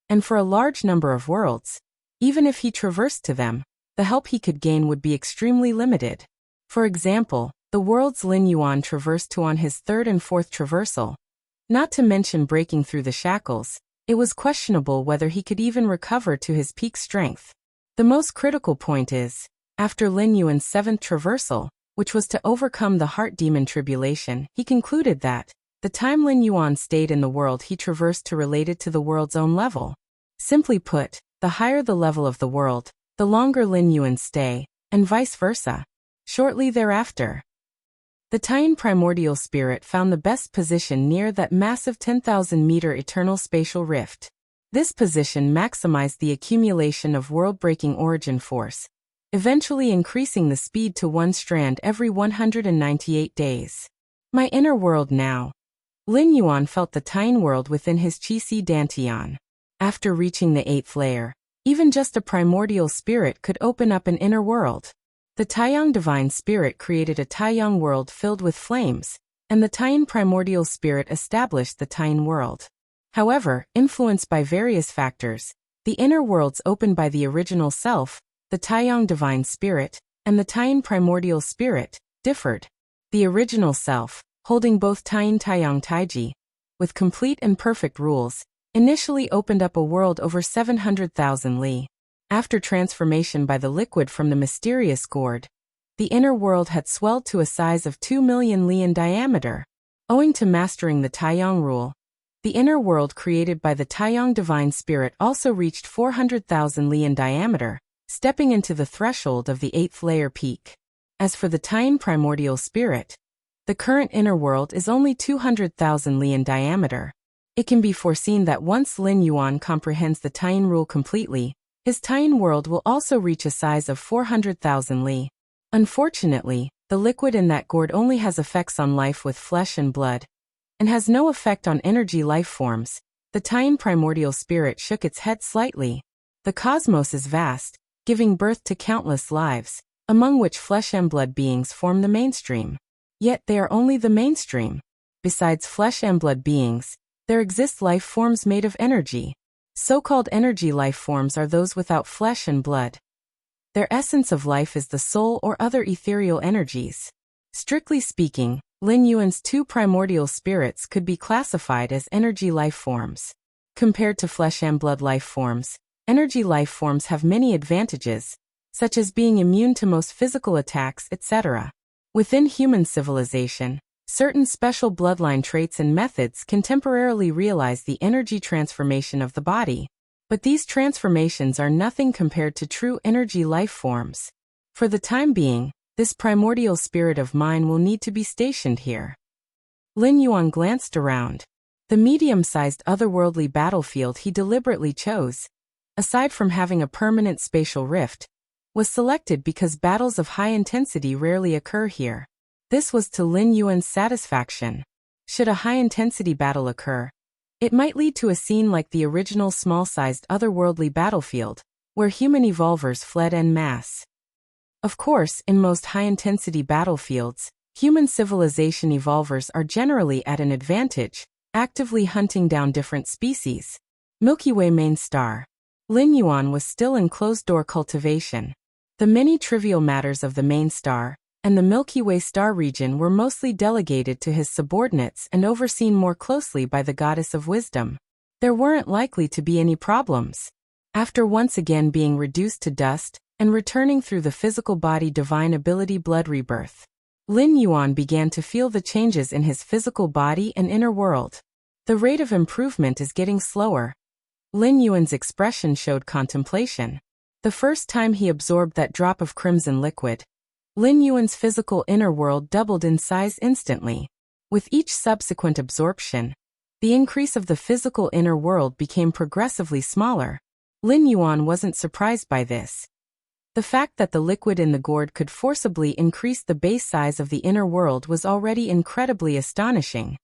and for a large number of worlds, even if he traversed to them, the help he could gain would be extremely limited. For example, the worlds Lin Yuan traversed to on his 3rd and 4th traversal, not to mention breaking through the shackles, it was questionable whether he could even recover to his peak strength. The most critical point is, after Lin Yuan's 7th traversal, which was to overcome the heart demon tribulation, he concluded that the time Lin Yuan stayed in the world he traversed to related to the world's own level. Simply put, the higher the level of the world, the longer Lin Yuan's stay, and vice versa. Shortly thereafter, the Titan primordial spirit found the best position near that massive 10,000-meter eternal spatial rift. This position maximized the accumulation of world-breaking origin force, eventually increasing the speed to 1 strand every 198 days. My inner world now. Lin Yuan felt the Taiyang world within his Qi Dantian. After reaching the 8th layer, even just a primordial spirit could open up an inner world. The Taiyang divine spirit created a Taiyang world filled with flames, and the Taiyang primordial spirit established the Taiyang world. However, influenced by various factors, the inner worlds opened by the original self, the Taiyang divine spirit, and the Taiyang primordial spirit, differed. The original self, holding both Taiyang Taiji, with complete and perfect rules, initially opened up a world over 700,000 li. After transformation by the liquid from the mysterious gourd, the inner world had swelled to a size of 2 million li in diameter. Owing to mastering the Taiyang rule, the inner world created by the Taiyang divine spirit also reached 400,000 li in diameter, stepping into the threshold of the 8th layer peak. As for the Taiyang primordial spirit, the current inner world is only 200,000 li in diameter. It can be foreseen that once Lin Yuan comprehends the Taiyang rule completely, his Taiyang world will also reach a size of 400,000 li. Unfortunately, the liquid in that gourd only has effects on life with flesh and blood, and has no effect on energy life forms. The Taiyang primordial spirit shook its head slightly. The cosmos is vast, giving birth to countless lives, among which flesh and blood beings form the mainstream. Yet they are only the mainstream. Besides flesh and blood beings, there exist life forms made of energy. So-called energy life forms are those without flesh and blood. Their essence of life is the soul or other ethereal energies. Strictly speaking, Lin Yuan's 2 primordial spirits could be classified as energy life forms. Compared to flesh and blood life forms, energy life forms have many advantages, such as being immune to most physical attacks, etc. Within human civilization, certain special bloodline traits and methods can temporarily realize the energy transformation of the body. But these transformations are nothing compared to true energy life forms. For the time being, this primordial spirit of mine will need to be stationed here. Lin Yuan glanced around. The medium-sized otherworldly battlefield he deliberately chose, aside from having a permanent spatial rift, was selected because battles of high intensity rarely occur here. This was to Lin Yuan's satisfaction. Should a high-intensity battle occur, it might lead to a scene like the original small-sized otherworldly battlefield, where human evolvers fled en masse. Of course, in most high-intensity battlefields, human civilization evolvers are generally at an advantage, actively hunting down different species. Milky Way main star. Lin Yuan was still in closed-door cultivation. The many trivial matters of the main star and the Milky Way star region were mostly delegated to his subordinates and overseen more closely by the goddess of wisdom. There weren't likely to be any problems. After once again being reduced to dust and returning through the physical body divine ability blood rebirth, Lin Yuan began to feel the changes in his physical body and inner world. The rate of improvement is getting slower. Lin Yuan's expression showed contemplation. The first time he absorbed that drop of crimson liquid, Lin Yuan's physical inner world doubled in size instantly. With each subsequent absorption, the increase of the physical inner world became progressively smaller. Lin Yuan wasn't surprised by this. The fact that the liquid in the gourd could forcibly increase the base size of the inner world was already incredibly astonishing.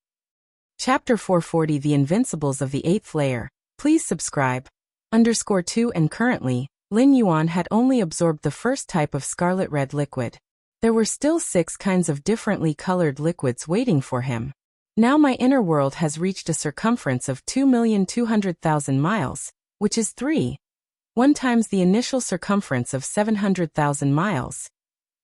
Chapter 440 The Invincibles of the 8th Layer. Please subscribe. _2 And currently, Lin Yuan had only absorbed the first type of scarlet red liquid. There were still 6 kinds of differently colored liquids waiting for him. Now my inner world has reached a circumference of 2,200,000 miles, which is 3.1 times the initial circumference of 700,000 miles.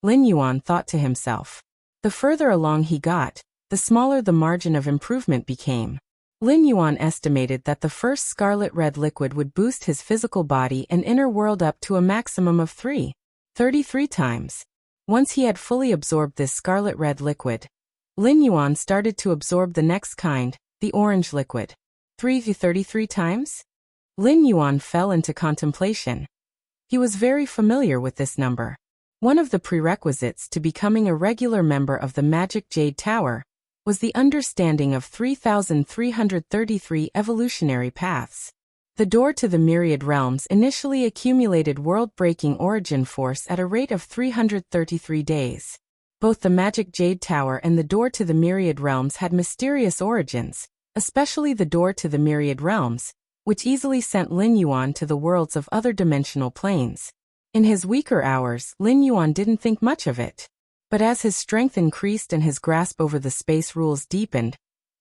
Lin Yuan thought to himself. The further along he got, the smaller the margin of improvement became. Lin Yuan estimated that the first scarlet red liquid would boost his physical body and inner world up to a maximum of 33 times. Once he had fully absorbed this scarlet red liquid, Lin Yuan started to absorb the next kind, the orange liquid. 33 times? Lin Yuan fell into contemplation. He was very familiar with this number. One of the prerequisites to becoming a regular member of the Magic Jade Tower was the understanding of 3,333 evolutionary paths. The door to the myriad realms initially accumulated world-breaking origin force at a rate of 333 days. Both the Magic Jade Tower and the door to the myriad realms had mysterious origins, especially the door to the myriad realms, which easily sent Lin Yuan to the worlds of other dimensional planes. In his weaker hours, Lin Yuan didn't think much of it. But as his strength increased and his grasp over the space rules deepened,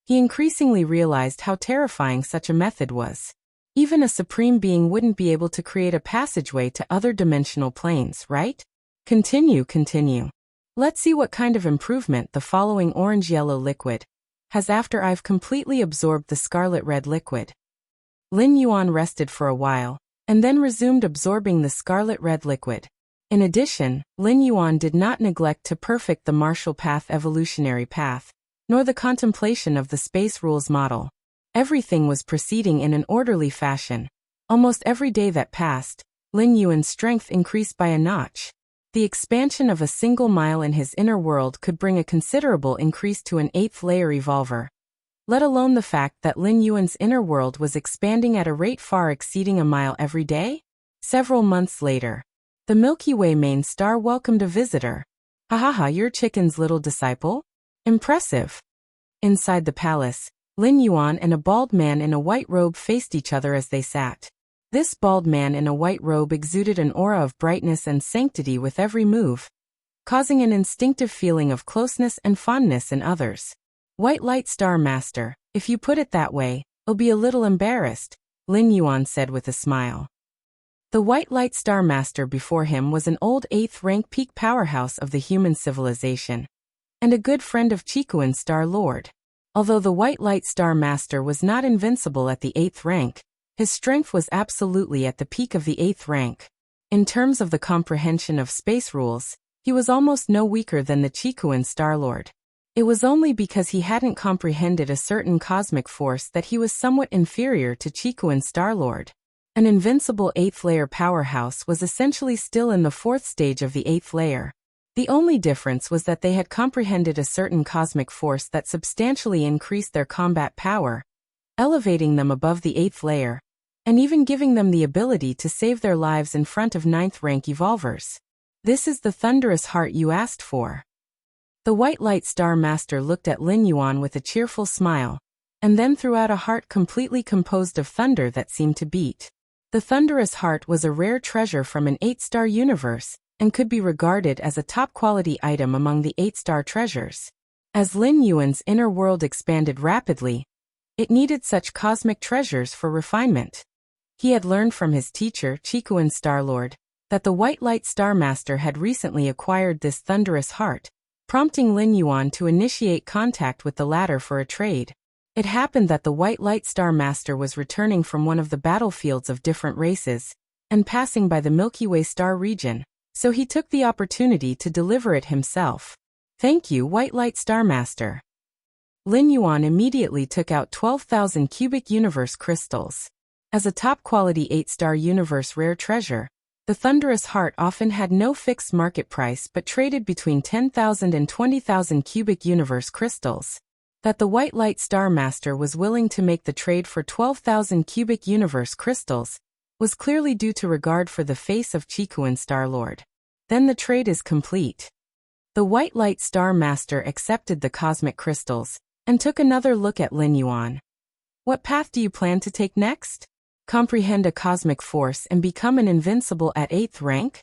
he increasingly realized how terrifying such a method was. Even a supreme being wouldn't be able to create a passageway to other dimensional planes, right? Continue. Let's see what kind of improvement the following orange-yellow liquid has after I've completely absorbed the scarlet-red liquid. Lin Yuan rested for a while, and then resumed absorbing the scarlet-red liquid. In addition, Lin Yuan did not neglect to perfect the martial path evolutionary path, nor the contemplation of the space rules model. Everything was proceeding in an orderly fashion. Almost every day that passed, Lin Yuan's strength increased by a notch. The expansion of a single mile in his inner world could bring a considerable increase to an 8th layer evolver. Let alone the fact that Lin Yuan's inner world was expanding at a rate far exceeding a mile every day. Several months later, the Milky Way main star welcomed a visitor. "Hahaha, your chicken's little disciple? Impressive." Inside the palace, Lin Yuan and a bald man in a white robe faced each other as they sat. This bald man in a white robe exuded an aura of brightness and sanctity with every move, causing an instinctive feeling of closeness and fondness in others. "White Light Star Master, if you put it that way, I'll be a little embarrassed," Lin Yuan said with a smile. The White Light Star Master before him was an old 8th rank peak powerhouse of the human civilization, and a good friend of Chikuan Star Lord. Although the White Light Star Master was not invincible at the 8th rank, his strength was absolutely at the peak of the 8th rank. In terms of the comprehension of space rules, he was almost no weaker than the Chikuan Star Lord. It was only because he hadn't comprehended a certain cosmic force that he was somewhat inferior to Chikuan Star Lord. An invincible 8th layer powerhouse was essentially still in the 4th stage of the 8th layer. The only difference was that they had comprehended a certain cosmic force that substantially increased their combat power, elevating them above the 8th layer, and even giving them the ability to save their lives in front of 9th rank evolvers. "This is the thunderous heart you asked for." The White Light Star Master looked at Lin Yuan with a cheerful smile, and then threw out a heart completely composed of thunder that seemed to beat. The thunderous heart was a rare treasure from an 8-star universe, and could be regarded as a top-quality item among the 8-star treasures. As Lin Yuan's inner world expanded rapidly, it needed such cosmic treasures for refinement. He had learned from his teacher, Chikuan Star Lord, that the White Light Star Master had recently acquired this thunderous heart, prompting Lin Yuan to initiate contact with the latter for a trade. It happened that the White Light Star Master was returning from one of the battlefields of different races, and passing by the Milky Way star region, so he took the opportunity to deliver it himself. "Thank you, White Light Star Master." Lin Yuan immediately took out 12,000 cubic universe crystals. As a top-quality 8-star universe rare treasure, the thunderous heart often had no fixed market price but traded between 10,000 and 20,000 cubic universe crystals. That the White Light Star Master was willing to make the trade for 12,000 cubic universe crystals was clearly due to regard for the face of Chikuan Star Lord. Then the trade is complete. The White Light Star Master accepted the cosmic crystals and took another look at Lin Yuan. "What path do you plan to take next? Comprehend a cosmic force and become an invincible at 8th rank?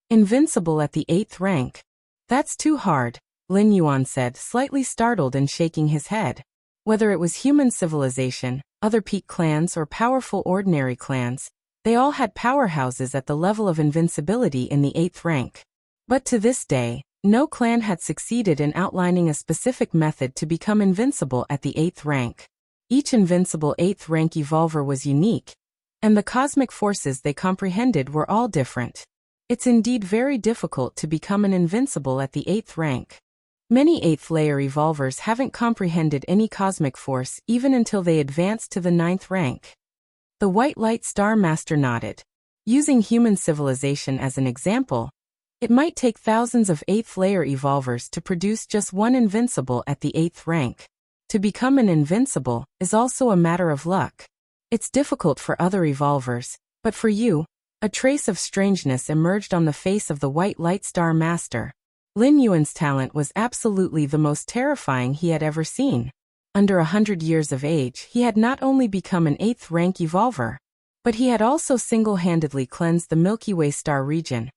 Invincible at the 8th rank? That's too hard," Lin Yuan said, slightly startled and shaking his head. Whether it was human civilization, other peak clans or powerful ordinary clans, they all had powerhouses at the level of invincibility in the 8th rank. But to this day, no clan had succeeded in outlining a specific method to become invincible at the 8th rank. Each invincible 8th rank evolver was unique, and the cosmic forces they comprehended were all different. It's indeed very difficult to become an invincible at the 8th rank. Many 8th layer evolvers haven't comprehended any cosmic force even until they advance to the 9th rank. The White Light Star Master nodded. Using human civilization as an example, it might take thousands of 8th layer evolvers to produce just one invincible at the 8th rank. To become an invincible is also a matter of luck. It's difficult for other evolvers, but for you, a trace of strangeness emerged on the face of the White Light Star Master. Lin Yuan's talent was absolutely the most terrifying he had ever seen. Under 100 years of age, he had not only become an 8th rank evolver, but he had also single-handedly cleansed the Milky Way star region,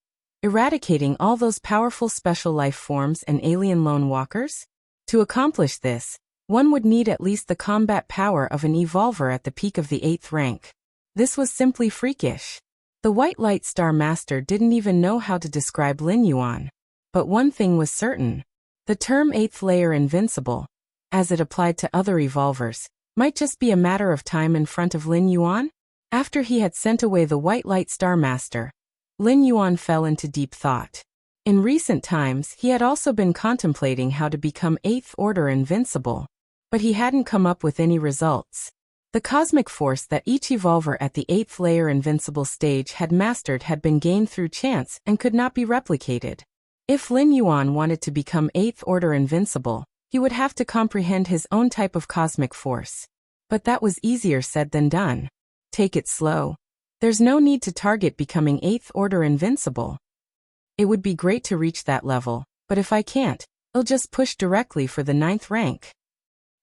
eradicating all those powerful special life forms and alien lone walkers. To accomplish this, one would need at least the combat power of an evolver at the peak of the 8th rank. This was simply freakish. The White Light Star Master didn't even know how to describe Lin Yuan. But one thing was certain. The term 8th layer invincible, as it applied to other evolvers, might just be a matter of time in front of Lin Yuan. After he had sent away the White Light Star Master, Lin Yuan fell into deep thought. In recent times, he had also been contemplating how to become 8th order invincible, but he hadn't come up with any results. The cosmic force that each evolver at the 8th layer invincible stage had mastered had been gained through chance and could not be replicated. If Lin Yuan wanted to become 8th order invincible, he would have to comprehend his own type of cosmic force. But that was easier said than done. Take it slow. There's no need to target becoming 8th order invincible. It would be great to reach that level, but if I can't, I'll just push directly for the 9th rank.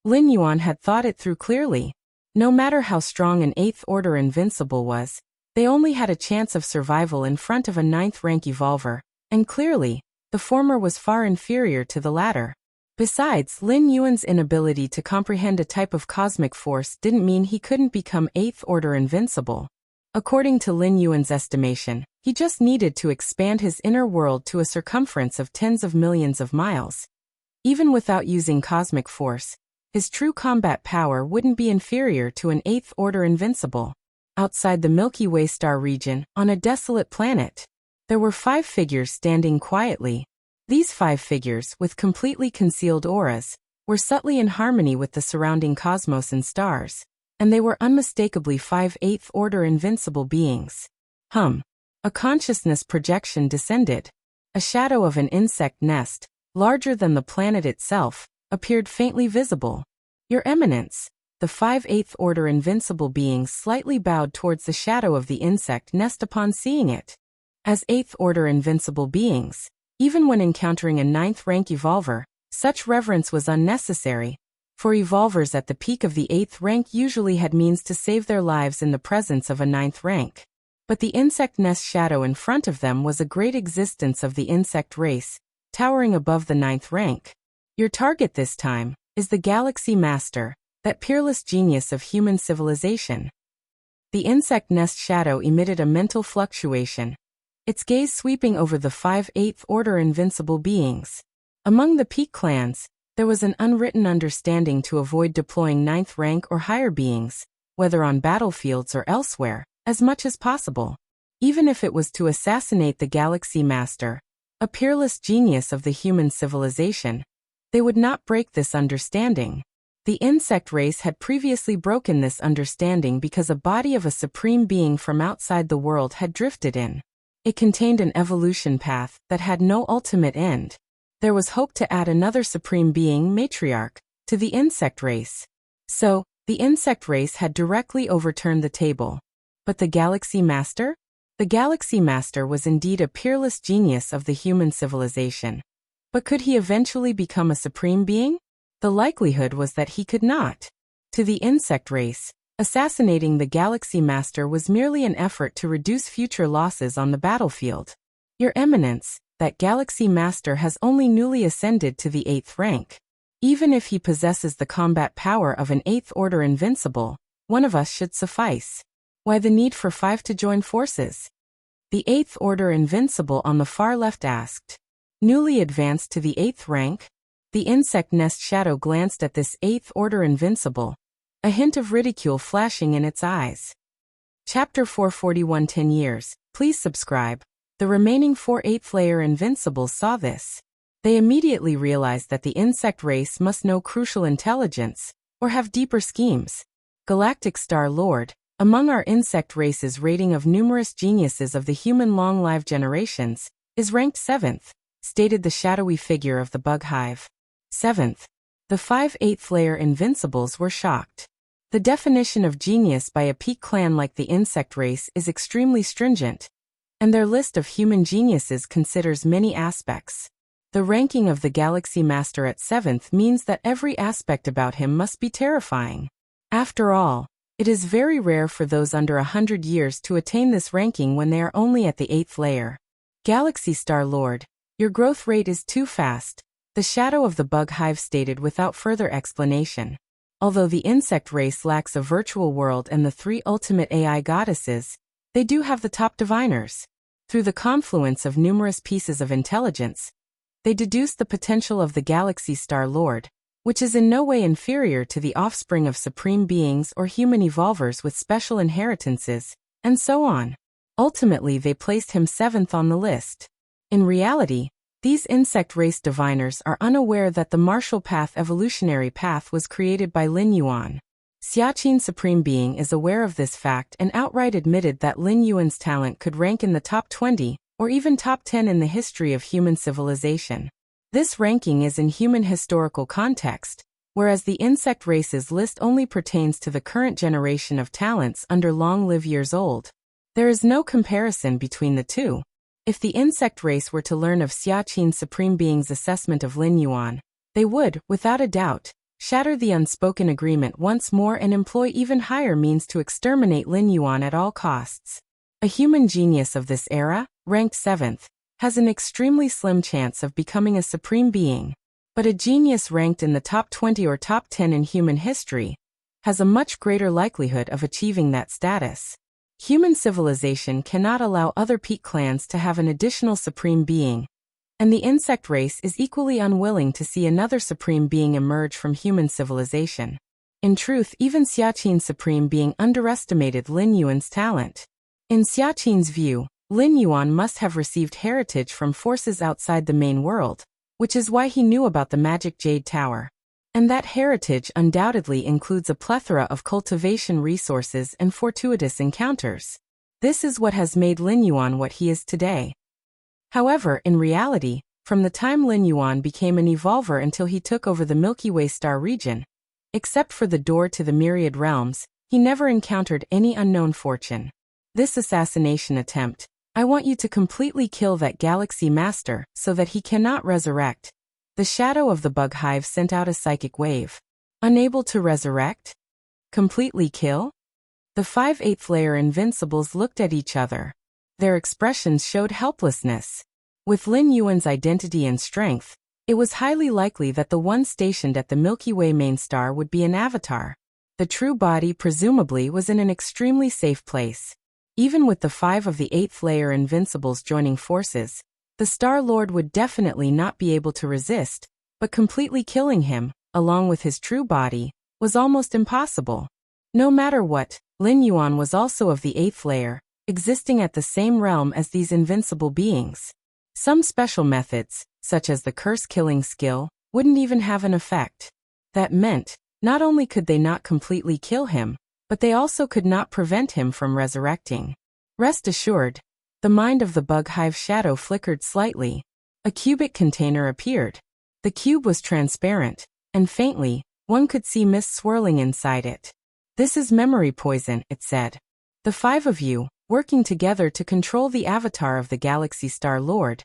Lin Yuan had thought it through clearly. No matter how strong an 8th order invincible was, they only had a chance of survival in front of a 9th rank evolver, and clearly, the former was far inferior to the latter. Besides, Lin Yuan's inability to comprehend a type of cosmic force didn't mean he couldn't become 8th order invincible. According to Lin Yuan's estimation, he just needed to expand his inner world to a circumference of tens of millions of miles. Even without using cosmic force, his true combat power wouldn't be inferior to an 8th order invincible. Outside the Milky Way star region, on a desolate planet, there were 5 figures standing quietly. These 5 figures, with completely concealed auras, were subtly in harmony with the surrounding cosmos and stars, and they were unmistakably 5 8th order invincible beings. A consciousness projection descended. A shadow of an insect nest, larger than the planet itself, appeared faintly visible. Your Eminence, the 5 8th order invincible beings slightly bowed towards the shadow of the insect nest upon seeing it. As 8th order invincible beings, even when encountering a 9th rank evolver, such reverence was unnecessary, for evolvers at the peak of the 8th rank usually had means to save their lives in the presence of a 9th rank. But the insect nest shadow in front of them was a great existence of the insect race, towering above the 9th rank. Your target this time is the Galaxy Master, that peerless genius of human civilization. The insect nest shadow emitted a mental fluctuation, its gaze sweeping over the 5 8th order invincible beings. Among the peak clans, there was an unwritten understanding to avoid deploying 9th rank or higher beings, whether on battlefields or elsewhere, as much as possible. Even if it was to assassinate the Galaxy Master, a peerless genius of the human civilization, they would not break this understanding. The insect race had previously broken this understanding because a body of a supreme being from outside the world had drifted in. It contained an evolution path that had no ultimate end. There was hope to add another supreme being, matriarch, to the insect race. So, the insect race had directly overturned the table. But the Galaxy Master? The Galaxy Master was indeed a peerless genius of the human civilization. But could he eventually become a supreme being? The likelihood was that he could not. To the insect race, assassinating the Galaxy Master was merely an effort to reduce future losses on the battlefield. Your Eminence, that Galaxy Master has only newly ascended to the 8th rank. Even if he possesses the combat power of an 8th order invincible, one of us should suffice. Why the need for 5 to join forces? The 8th order invincible on the far left asked. Newly advanced to the 8th rank? The insect nest shadow glanced at this 8th order invincible, a hint of ridicule flashing in its eyes. Chapter 441 10 years, please subscribe. The remaining 4 8th layer invincibles saw this. They immediately realized that the insect race must know crucial intelligence, or have deeper schemes. Galactic Star Lord, among our insect race's rating of numerous geniuses of the human long-lived generations, is ranked 7th, stated the shadowy figure of the bug hive. 7th. The 5 8th layer invincibles were shocked. The definition of genius by a peak clan like the insect race is extremely stringent, and their list of human geniuses considers many aspects. The ranking of the Galaxy Master at 7th means that every aspect about him must be terrifying. After all, it is very rare for those under 100 years to attain this ranking when they are only at the 8th layer. Galaxy Star Lord, your growth rate is too fast, the shadow of the bug hive stated without further explanation. Although the insect race lacks a virtual world and the 3 ultimate AI goddesses, they do have the top diviners. Through the confluence of numerous pieces of intelligence, they deduce the potential of the Galaxy Star Lord, which is in no way inferior to the offspring of supreme beings or human evolvers with special inheritances, and so on. Ultimately, they placed him 7th on the list. In reality, these insect race diviners are unaware that the martial path evolutionary path was created by Lin Yuan. Xiaqin Supreme Being is aware of this fact and outright admitted that Lin Yuan's talent could rank in the top 20, or even top 10 in the history of human civilization. This ranking is in human historical context, whereas the insect race's list only pertains to the current generation of talents under long-live years old. There is no comparison between the two. If the insect race were to learn of Xiaqin Supreme Being's assessment of Lin Yuan, they would, without a doubt, shatter the unspoken agreement once more and employ even higher means to exterminate Lin Yuan at all costs. A human genius of this era, ranked 7th, has an extremely slim chance of becoming a supreme being, but a genius ranked in the top 20 or top 10 in human history has a much greater likelihood of achieving that status. Human civilization cannot allow other peak clans to have an additional supreme being, and the insect race is equally unwilling to see another supreme being emerge from human civilization. In truth, even Xiaqin Supreme Being underestimated Lin Yuan's talent. In Xiaqin's view, Lin Yuan must have received heritage from forces outside the main world, which is why he knew about the magic Jade Tower. And that heritage undoubtedly includes a plethora of cultivation resources and fortuitous encounters. This is what has made Lin Yuan what he is today. However, in reality, from the time Lin Yuan became an evolver until he took over the Milky Way star region, except for the door to the myriad realms, he never encountered any unknown fortune. This assassination attempt, I want you to completely kill that Galaxy Master so that he cannot resurrect. The shadow of the bug hive sent out a psychic wave. Unable to resurrect? Completely kill? The 5 8th layer invincibles looked at each other. Their expressions showed helplessness. With Lin Yuan's identity and strength, it was highly likely that the one stationed at the Milky Way main star would be an avatar. The true body presumably was in an extremely safe place. Even with the 5 of the 8th layer invincibles joining forces, the Star Lord would definitely not be able to resist, but completely killing him, along with his true body, was almost impossible. No matter what, Lin Yuan was also of the 8th layer, existing at the same realm as these invincible beings. Some special methods, such as the curse-killing skill, wouldn't even have an effect. That meant, not only could they not completely kill him, but they also could not prevent him from resurrecting. Rest assured, the mind of the bug hive shadow flickered slightly. A cubic container appeared. The cube was transparent, and faintly, one could see mist swirling inside it. This is memory poison, it said. The 5 of you, working together to control the avatar of the Galaxy Star Lord.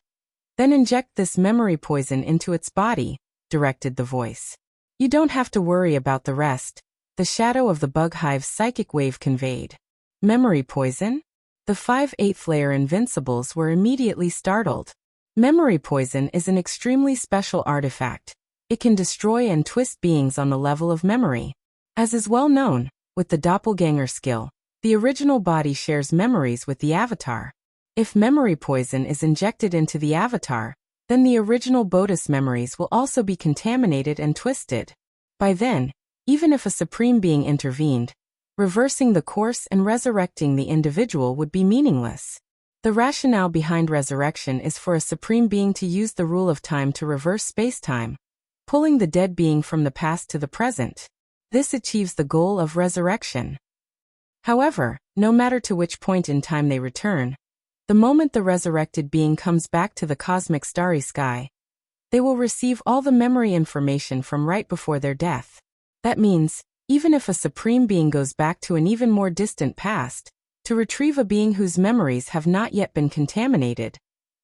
Then inject this memory poison into its body, directed the voice. You don't have to worry about the rest, the shadow of the bug hive's psychic wave conveyed. Memory poison? The 5 8th layer invincibles were immediately startled. Memory poison is an extremely special artifact. It can destroy and twist beings on the level of memory. As is well known, with the doppelganger skill, the original body shares memories with the avatar. If memory poison is injected into the avatar, then the original Bodis memories will also be contaminated and twisted. By then, even if a supreme being intervened, reversing the course and resurrecting the individual would be meaningless. The rationale behind resurrection is for a supreme being to use the rule of time to reverse space-time, pulling the dead being from the past to the present. This achieves the goal of resurrection. However, no matter to which point in time they return, the moment the resurrected being comes back to the cosmic starry sky, they will receive all the memory information from right before their death. That means, Even if a supreme being goes back to an even more distant past, to retrieve a being whose memories have not yet been contaminated,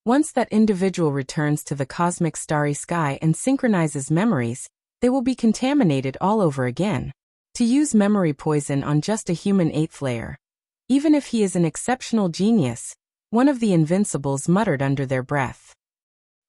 once that individual returns to the cosmic starry sky and synchronizes memories, they will be contaminated all over again. To use memory poison on just a human eighth layer. Even if he is an exceptional genius, one of the invincibles muttered under their breath.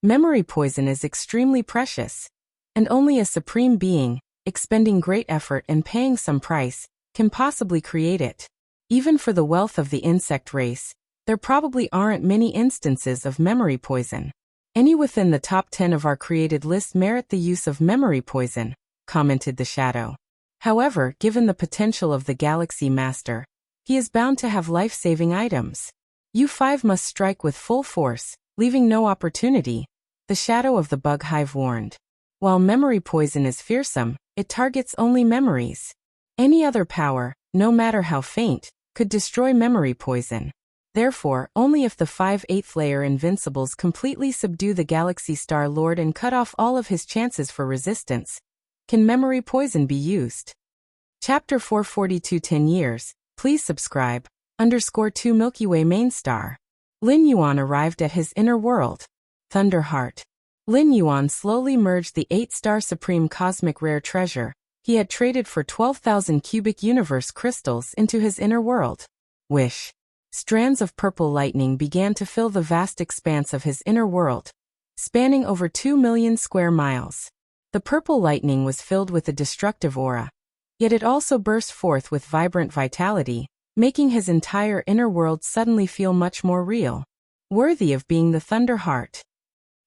Memory poison is extremely precious, and only a supreme being, expending great effort and paying some price, can possibly create it. Even for the wealth of the insect race, there probably aren't many instances of memory poison. Any within the top 10 of our created list merit the use of memory poison, commented the shadow. However, given the potential of the Galaxy Master, he is bound to have life-saving items. You 5 must strike with full force, leaving no opportunity, the shadow of the bug hive warned. While memory poison is fearsome, it targets only memories. Any other power, no matter how faint, could destroy memory poison. Therefore, only if the 5 8th layer invincibles completely subdue the Galaxy Star Lord and cut off all of his chances for resistance, can memory poison be used. Chapter 442 10 years, please subscribe, _2 Milky Way main star. Lin Yuan arrived at his inner world. Thunderheart. Lin Yuan slowly merged the 8-star supreme cosmic rare treasure he had traded for 12,000 cubic universe crystals into his inner world. Wish. Strands of purple lightning began to fill the vast expanse of his inner world, spanning over 2 million square miles. The purple lightning was filled with a destructive aura, yet it also burst forth with vibrant vitality, making his entire inner world suddenly feel much more real, worthy of being the Thunder Heart.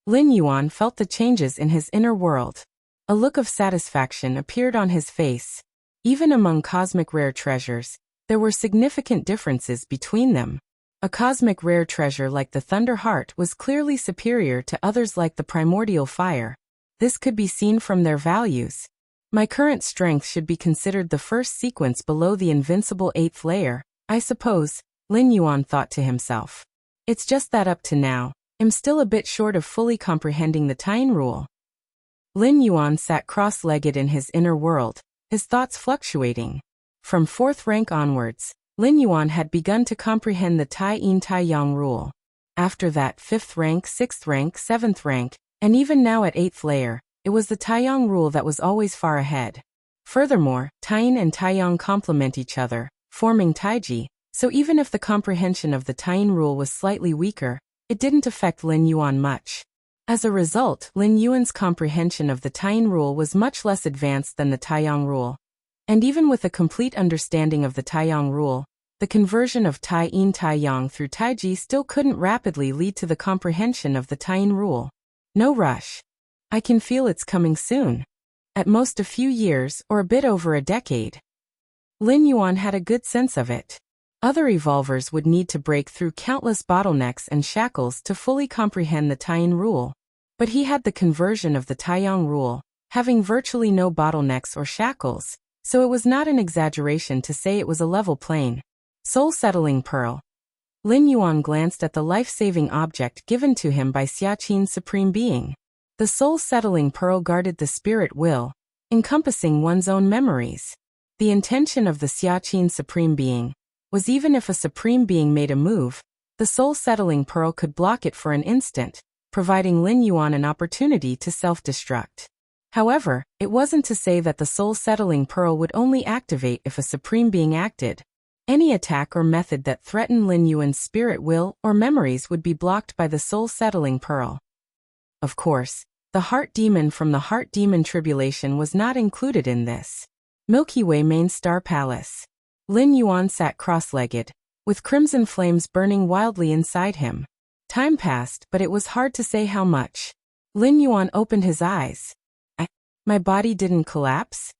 Lin Yuan felt the changes in his inner world. A look of satisfaction appeared on his face. Even among cosmic rare treasures, there were significant differences between them. A cosmic rare treasure like the Thunder Heart was clearly superior to others like the Primordial Fire. This could be seen from their values. My current strength should be considered the first sequence below the invincible 8th layer, I suppose, Lin Yuan thought to himself. It's just that up to now, I'm still a bit short of fully comprehending the Tying Rule. Lin Yuan sat cross-legged in his inner world, his thoughts fluctuating. From 4th rank onwards, Lin Yuan had begun to comprehend the Tai Yin Tai Yang rule. After that 5th rank, 6th rank, 7th rank, and even now at 8th layer, it was the Taiyang rule that was always far ahead. Furthermore, Taiyin and Taiyang complement each other, forming Taiji, so even if the comprehension of the Taiyin rule was slightly weaker, it didn't affect Lin Yuan much. As a result, Lin Yuan's comprehension of the Taiyin rule was much less advanced than the Taiyang rule. And even with a complete understanding of the Taiyang rule, the conversion of Tai Yin Tai Yang through Taiji still couldn't rapidly lead to the comprehension of the Taiyin rule. No rush. I can feel it's coming soon. At most a few years or a bit over a decade. Lin Yuan had a good sense of it. Other evolvers would need to break through countless bottlenecks and shackles to fully comprehend the Taiyin rule. But he had the conversion of the Taiyang rule, having virtually no bottlenecks or shackles, so it was not an exaggeration to say it was a level plane. Soul-settling pearl. Lin Yuan glanced at the life-saving object given to him by Xiaqin's supreme being. The soul-settling pearl guarded the spirit will, encompassing one's own memories. The intention of the Xiaqin supreme being was even if a supreme being made a move, the soul-settling pearl could block it for an instant, providing Lin Yuan an opportunity to self-destruct. However, it wasn't to say that the soul-settling pearl would only activate if a supreme being acted. Any attack or method that threatened Lin Yuan's spirit will or memories would be blocked by the soul-settling pearl. Of course, the heart demon from the heart demon tribulation was not included in this. Milky Way main star palace. Lin Yuan sat cross-legged, with crimson flames burning wildly inside him. Time passed, but it was hard to say how much. Lin Yuan opened his eyes. My body didn't collapse?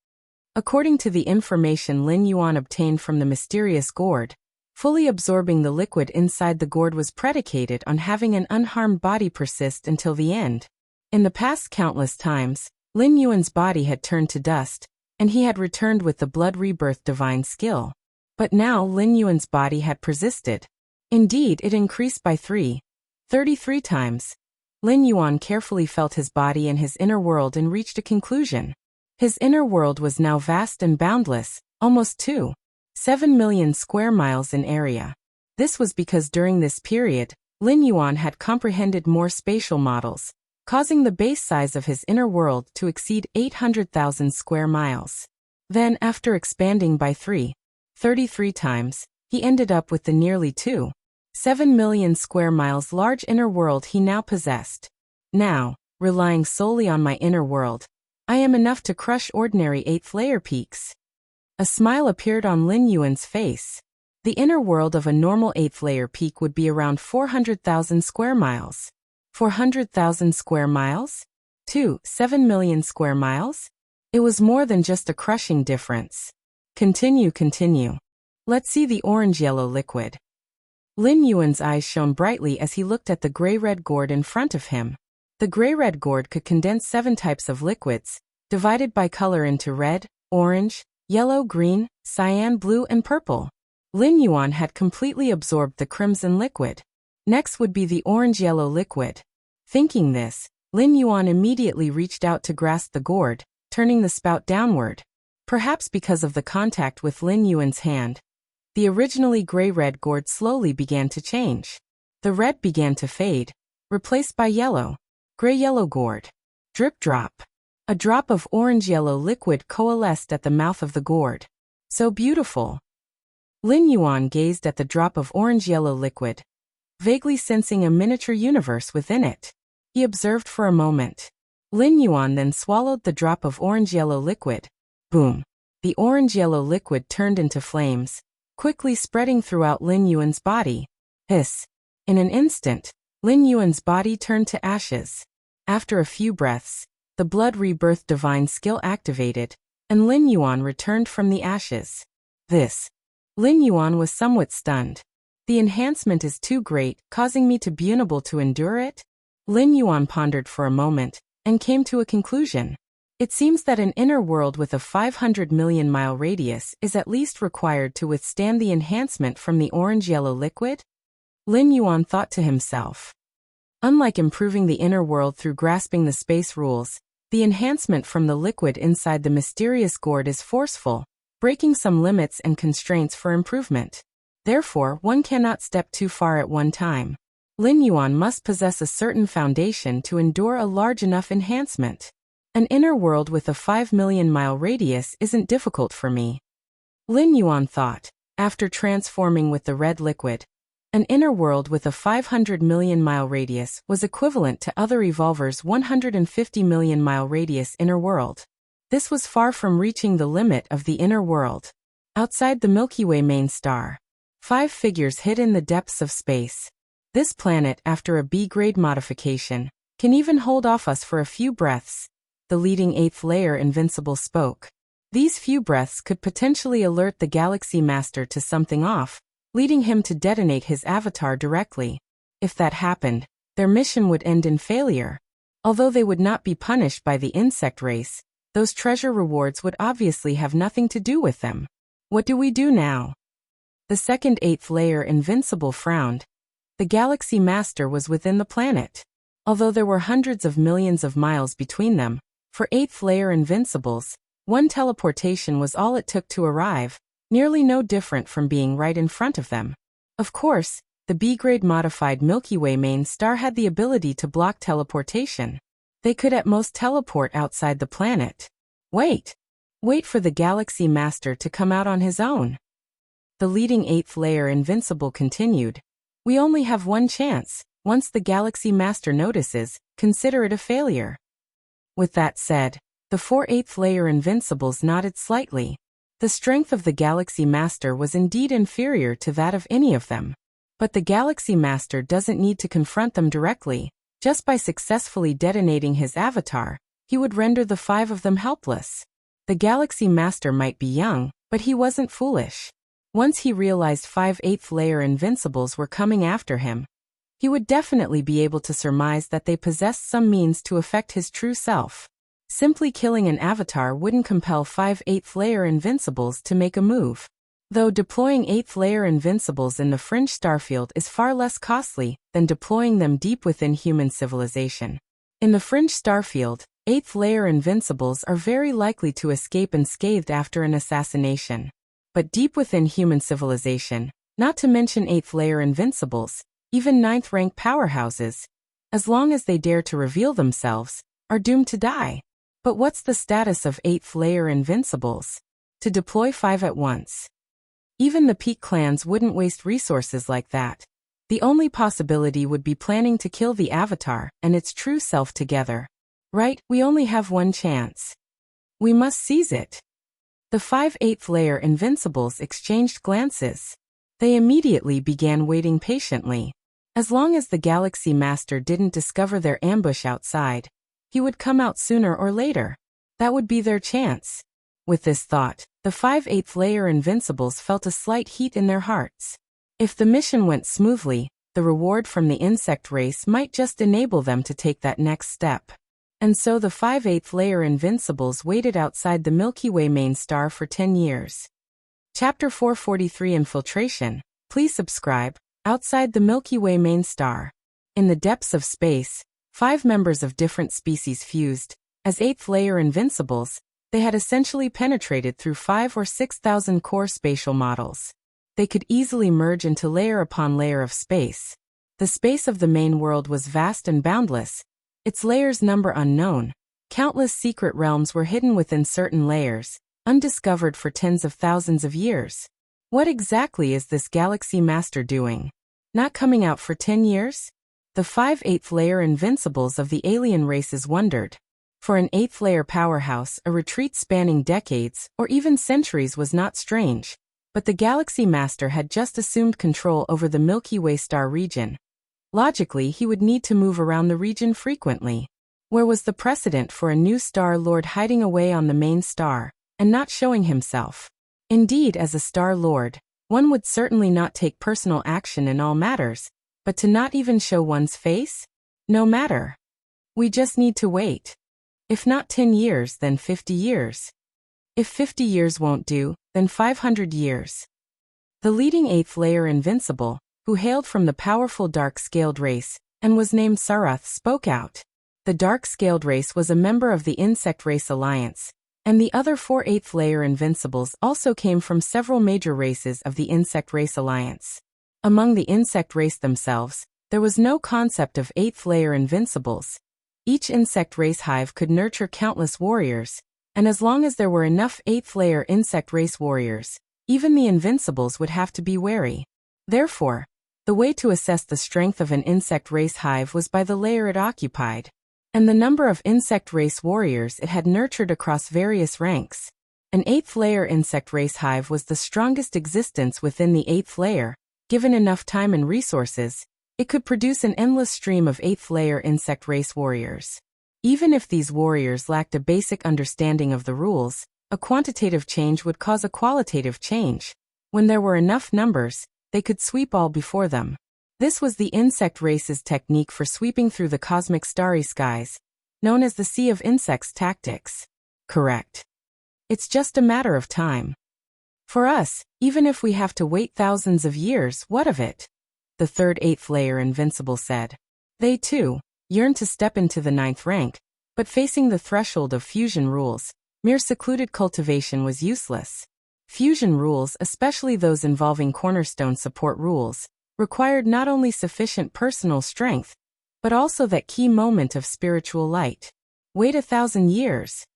According to the information Lin Yuan obtained from the mysterious gourd, fully absorbing the liquid inside the gourd was predicated on having an unharmed body persist until the end. In the past countless times, Lin Yuan's body had turned to dust, and he had returned with the blood rebirth divine skill. But now Lin Yuan's body had persisted. Indeed, it increased by 33 times. Lin Yuan carefully felt his body and his inner world and reached a conclusion. His inner world was now vast and boundless, almost 7 million square miles in area. This was because during this period, Lin Yuan had comprehended more spatial models, causing the base size of his inner world to exceed 800,000 square miles. Then, after expanding by 33 times, he ended up with the nearly 7 million square miles large inner world he now possessed. Now, relying solely on my inner world, I am enough to crush ordinary 8th-layer peaks. A smile appeared on Lin Yuan's face. The inner world of a normal 8th-layer peak would be around 400,000 square miles. 400,000 square miles? 7 million square miles? It was more than just a crushing difference. Continue. Let's see the orange-yellow liquid. Lin Yuan's eyes shone brightly as he looked at the gray-red gourd in front of him. The gray-red gourd could condense 7 types of liquids, divided by color into red, orange, yellow, green, cyan, blue, and purple. Lin Yuan had completely absorbed the crimson liquid. Next would be the orange-yellow liquid. Thinking this, Lin Yuan immediately reached out to grasp the gourd, turning the spout downward. Perhaps because of the contact with Lin Yuan's hand, the originally gray-red gourd slowly began to change. The red began to fade, replaced by yellow. Gray-yellow gourd. Drip drop. A drop of orange-yellow liquid coalesced at the mouth of the gourd. So beautiful. Lin Yuan gazed at the drop of orange-yellow liquid, vaguely sensing a miniature universe within it. He observed for a moment. Lin Yuan then swallowed the drop of orange-yellow liquid. Boom. The orange-yellow liquid turned into flames, quickly spreading throughout Lin Yuan's body. Hiss. In an instant, Lin Yuan's body turned to ashes. After a few breaths, the blood rebirth divine skill activated, and Lin Yuan returned from the ashes. Lin Yuan was somewhat stunned. The enhancement is too great, causing me to be unable to endure it? Lin Yuan pondered for a moment, and came to a conclusion. It seems that an inner world with a 500 million mile radius is at least required to withstand the enhancement from the orange-yellow liquid? Lin Yuan thought to himself. Unlike improving the inner world through grasping the space rules, the enhancement from the liquid inside the mysterious gourd is forceful, breaking some limits and constraints for improvement. Therefore, one cannot step too far at one time. Lin Yuan must possess a certain foundation to endure a large enough enhancement. An inner world with a 5 million mile radius isn't difficult for me. Lin Yuan thought, after transforming with the red liquid. An inner world with a 500 million mile radius was equivalent to other evolvers' 150 million mile radius inner world. This was far from reaching the limit of the inner world. Outside the Milky Way main star, 5 figures hid in the depths of space. This planet, after a B-grade modification, can even hold off us for a few breaths. The leading 8th layer invincible spoke. These few breaths could potentially alert the Galaxy Master to something off, leading him to detonate his avatar directly. If that happened, their mission would end in failure. Although they would not be punished by the insect race, those treasure rewards would obviously have nothing to do with them. What do we do now? The second 8th layer invincible frowned. The Galaxy Master was within the planet. Although there were hundreds of millions of miles between them, for 8th layer invincibles, one teleportation was all it took to arrive, nearly no different from being right in front of them. Of course, the B-grade modified Milky Way main star had the ability to block teleportation. They could at most teleport outside the planet. Wait for the Galaxy Master to come out on his own. The leading 8th layer invincible continued. We only have one chance. Once the Galaxy Master notices, consider it a failure. With that said, the 4 8th layer invincibles nodded slightly. The strength of the Galaxy Master was indeed inferior to that of any of them. But the Galaxy Master doesn't need to confront them directly. Just by successfully detonating his avatar, he would render the 5 of them helpless. The Galaxy Master might be young, but he wasn't foolish. Once he realized 5 8th layer invincibles were coming after him, he would definitely be able to surmise that they possessed some means to affect his true self. Simply killing an avatar wouldn't compel 5 8th layer invincibles to make a move. Though deploying 8th layer invincibles in the fringe starfield is far less costly than deploying them deep within human civilization. In the fringe starfield, 8th layer invincibles are very likely to escape unscathed after an assassination. But deep within human civilization, not to mention 8th layer invincibles, even 9th rank powerhouses, as long as they dare to reveal themselves, are doomed to die. But what's the status of 8th layer invincibles? To deploy 5 at once. Even the peak clans wouldn't waste resources like that. The only possibility would be planning to kill the avatar and its true self together. Right, we only have one chance. We must seize it. The 5 8th layer invincibles exchanged glances. They immediately began waiting patiently. As long as the Galaxy Master didn't discover their ambush outside, he would come out sooner or later. That would be their chance. With this thought, the 5 8th layer invincibles felt a slight heat in their hearts. If the mission went smoothly, the reward from the insect race might just enable them to take that next step. And so the 5 8th layer invincibles waited outside the Milky Way main star for 10 years. Chapter 443 Infiltration. Please subscribe. Outside the Milky Way main star. In the depths of space, 5 members of different species fused. As 8th layer invincibles, they had essentially penetrated through 5 or 6,000 core spatial models. They could easily merge into layer upon layer of space. The space of the main world was vast and boundless, its layers number unknown. Countless secret realms were hidden within certain layers, undiscovered for tens of thousands of years. What exactly is this Galaxy Master doing? Not coming out for 10 years? The 5 8th layer invincibles of the alien races wondered. For an 8th layer powerhouse, a retreat spanning decades or even centuries was not strange. But the Galaxy Master had just assumed control over the Milky Way star region. Logically, he would need to move around the region frequently. Where was the precedent for a new Star Lord hiding away on the main star, and not showing himself? Indeed, as a Star Lord, one would certainly not take personal action in all matters, but to not even show one's face? No matter. We just need to wait. If not 10 years, then 50 years. If 50 years won't do, then 500 years. The leading 8th layer invincible, who hailed from the powerful dark-scaled race, and was named Sarath, spoke out. The dark-scaled race was a member of the Insect Race Alliance, and the other 4 8th layer invincibles also came from several major races of the Insect Race Alliance. Among the insect race themselves, there was no concept of 8th layer invincibles. Each insect race hive could nurture countless warriors, and as long as there were enough 8th layer insect race warriors, even the invincibles would have to be wary. Therefore, the way to assess the strength of an insect race hive was by the layer it occupied, and the number of insect race warriors it had nurtured across various ranks. An 8th layer insect race hive was the strongest existence within the 8th layer. Given enough time and resources, it could produce an endless stream of 8th layer insect race warriors. Even if these warriors lacked a basic understanding of the rules, a quantitative change would cause a qualitative change. When there were enough numbers, they could sweep all before them. This was the insect race's technique for sweeping through the cosmic starry skies, known as the Sea of Insects tactics. Correct. It's just a matter of time. For us, even if we have to wait thousands of years, what of it? The 3rd 8th layer invincible said. They too yearned to step into the 9th rank, but facing the threshold of fusion rules, mere secluded cultivation was useless. Fusion rules, especially those involving cornerstone support rules, required not only sufficient personal strength, but also that key moment of spiritual light. Wait 1,000 years.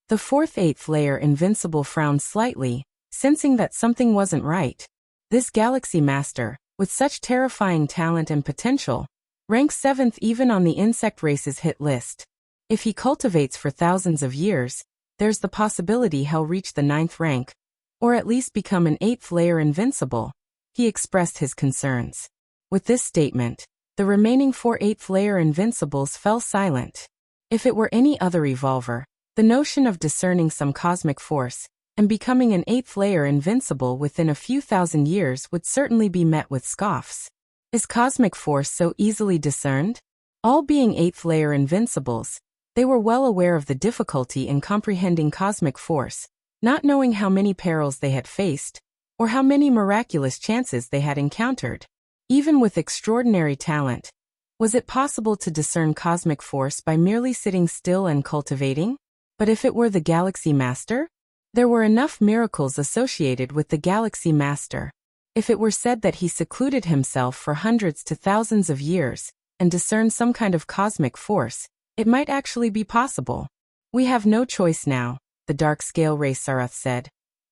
The 4th 8th layer invincible frowned slightly, sensing that something wasn't right. This Galaxy Master, with such terrifying talent and potential, ranks 7th even on the insect race's hit list. If he cultivates for thousands of years, there's the possibility he'll reach the 9th rank, or at least become an 8th layer invincible. He expressed his concerns. With this statement, the remaining 4 8th layer invincibles fell silent. If it were any other evolver, the notion of discerning some cosmic force and becoming an 8th layer invincible within a few thousand years would certainly be met with scoffs. Is cosmic force so easily discerned? All being 8th layer invincibles, they were well aware of the difficulty in comprehending cosmic force, not knowing how many perils they had faced, or how many miraculous chances they had encountered. Even with extraordinary talent, Was it possible to discern cosmic force by merely sitting still and cultivating? But if it were the Galaxy Master? There were enough miracles associated with the Galaxy Master. If it were said that he secluded himself for hundreds to thousands of years and discerned some kind of cosmic force, it might actually be possible. We have no choice now, the Dark Scale Ray Sarath said.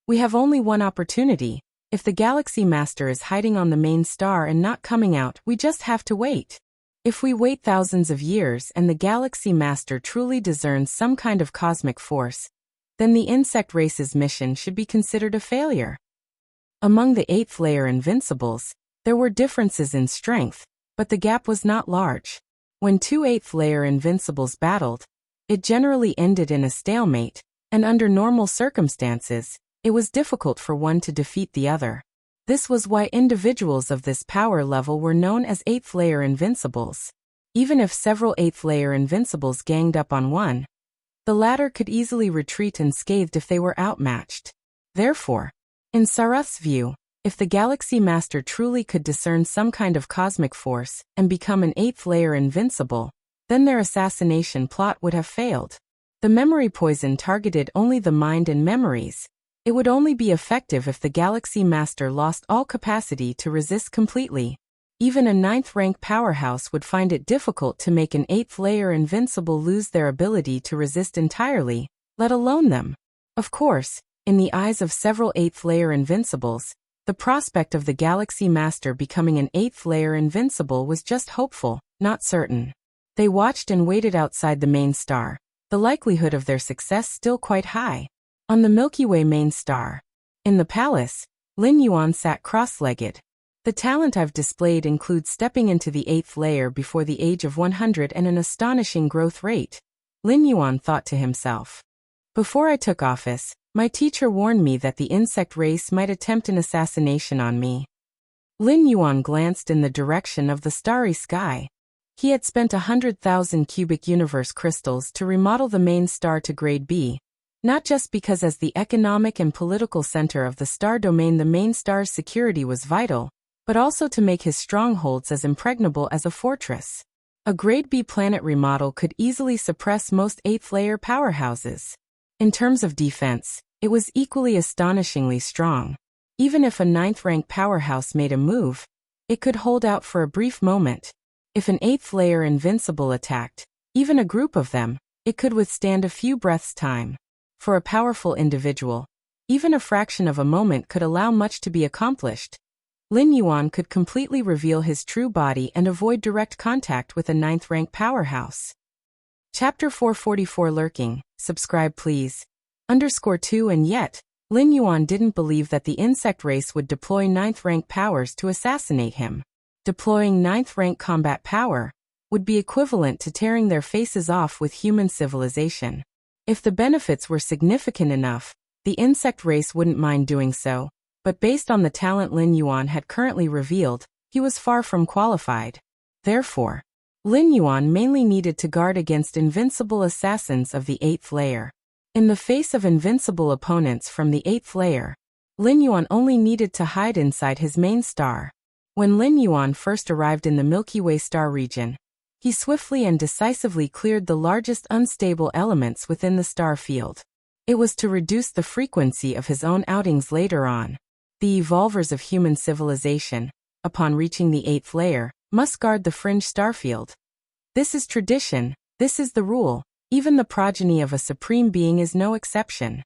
We have only one opportunity. If the Galaxy Master is hiding on the main star and not coming out, we just have to wait. If we wait thousands of years and the Galaxy Master truly discerns some kind of cosmic force, then the insect race's mission should be considered a failure. Among the 8th layer Invincibles, there were differences in strength, but the gap was not large. When two 8th layer Invincibles battled, it generally ended in a stalemate, and under normal circumstances, it was difficult for one to defeat the other. This was why individuals of this power level were known as 8th layer Invincibles. Even if several 8th layer Invincibles ganged up on one, the latter could easily retreat unscathed if they were outmatched. Therefore, in Sarath's view, if the Galaxy Master truly could discern some kind of cosmic force and become an 8th layer Invincible, then their assassination plot would have failed. The memory poison targeted only the mind and memories. It would only be effective if the Galaxy Master lost all capacity to resist completely. Even a 9th rank powerhouse would find it difficult to make an 8th layer Invincible lose their ability to resist entirely, let alone them. Of course, in the eyes of several 8th layer Invincibles, the prospect of the Galaxy Master becoming an 8th layer Invincible was just hopeful, not certain. They watched and waited outside the main star, the likelihood of their success still quite high. On the Milky Way main star. In the palace, Lin Yuan sat cross-legged. The talent I've displayed includes stepping into the 8th layer before the age of 100 and an astonishing growth rate, Lin Yuan thought to himself. Before I took office, my teacher warned me that the insect race might attempt an assassination on me. Lin Yuan glanced in the direction of the starry sky. He had spent 100,000 cubic universe crystals to remodel the main star to grade B. Not just because as the economic and political center of the star domain the main star's security was vital, but also to make his strongholds as impregnable as a fortress. A grade B planet remodel could easily suppress most 8th layer powerhouses. In terms of defense, it was equally astonishingly strong. Even if a 9th rank powerhouse made a move, it could hold out for a brief moment. If an 8th layer Invincible attacked, even a group of them, it could withstand a few breaths' time. For a powerful individual, even a fraction of a moment could allow much to be accomplished. Lin Yuan could completely reveal his true body and avoid direct contact with a 9th rank powerhouse. Chapter 444 Lurking, subscribe please. _2 And yet, Lin Yuan didn't believe that the insect race would deploy 9th rank powers to assassinate him. Deploying 9th rank combat power would be equivalent to tearing their faces off with human civilization. If the benefits were significant enough, the insect race wouldn't mind doing so, but based on the talent Lin Yuan had currently revealed, he was far from qualified. Therefore, Lin Yuan mainly needed to guard against invincible assassins of the 8th layer. In the face of invincible opponents from the 8th layer, Lin Yuan only needed to hide inside his main star. When Lin Yuan first arrived in the Milky Way star region, he swiftly and decisively cleared the largest unstable elements within the star field. It was to reduce the frequency of his own outings later on. The evolvers of human civilization, upon reaching the 8th layer, must guard the fringe starfield. This is tradition, this is the rule, even the progeny of a supreme being is no exception.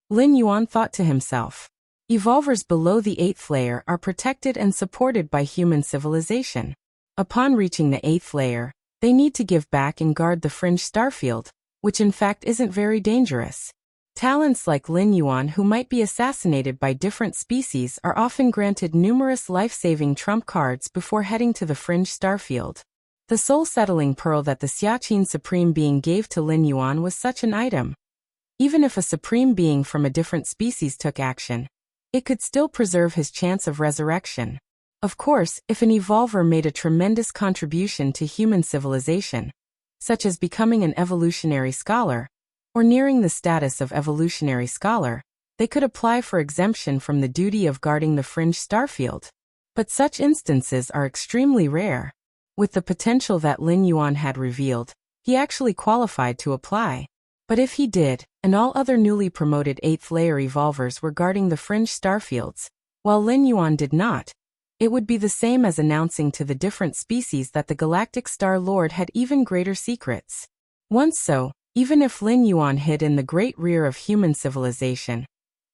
Lin Yuan thought to himself. Evolvers below the 8th layer are protected and supported by human civilization. Upon reaching the 8th layer, they need to give back and guard the fringe starfield, which in fact isn't very dangerous. Talents like Lin Yuan who might be assassinated by different species are often granted numerous life-saving trump cards before heading to the fringe starfield. The soul-settling pearl that the Xiaqin Supreme Being gave to Lin Yuan was such an item. Even if a Supreme Being from a different species took action, it could still preserve his chance of resurrection. Of course, if an evolver made a tremendous contribution to human civilization, such as becoming an evolutionary scholar, or nearing the status of evolutionary scholar, they could apply for exemption from the duty of guarding the fringe starfield. But such instances are extremely rare. With the potential that Lin Yuan had revealed, he actually qualified to apply. But if he did, and all other newly promoted 8th layer evolvers were guarding the fringe starfields, while Lin Yuan did not, it would be the same as announcing to the different species that the Galactic Star Lord had even greater secrets. Once so, even if Lin Yuan hid in the great rear of human civilization,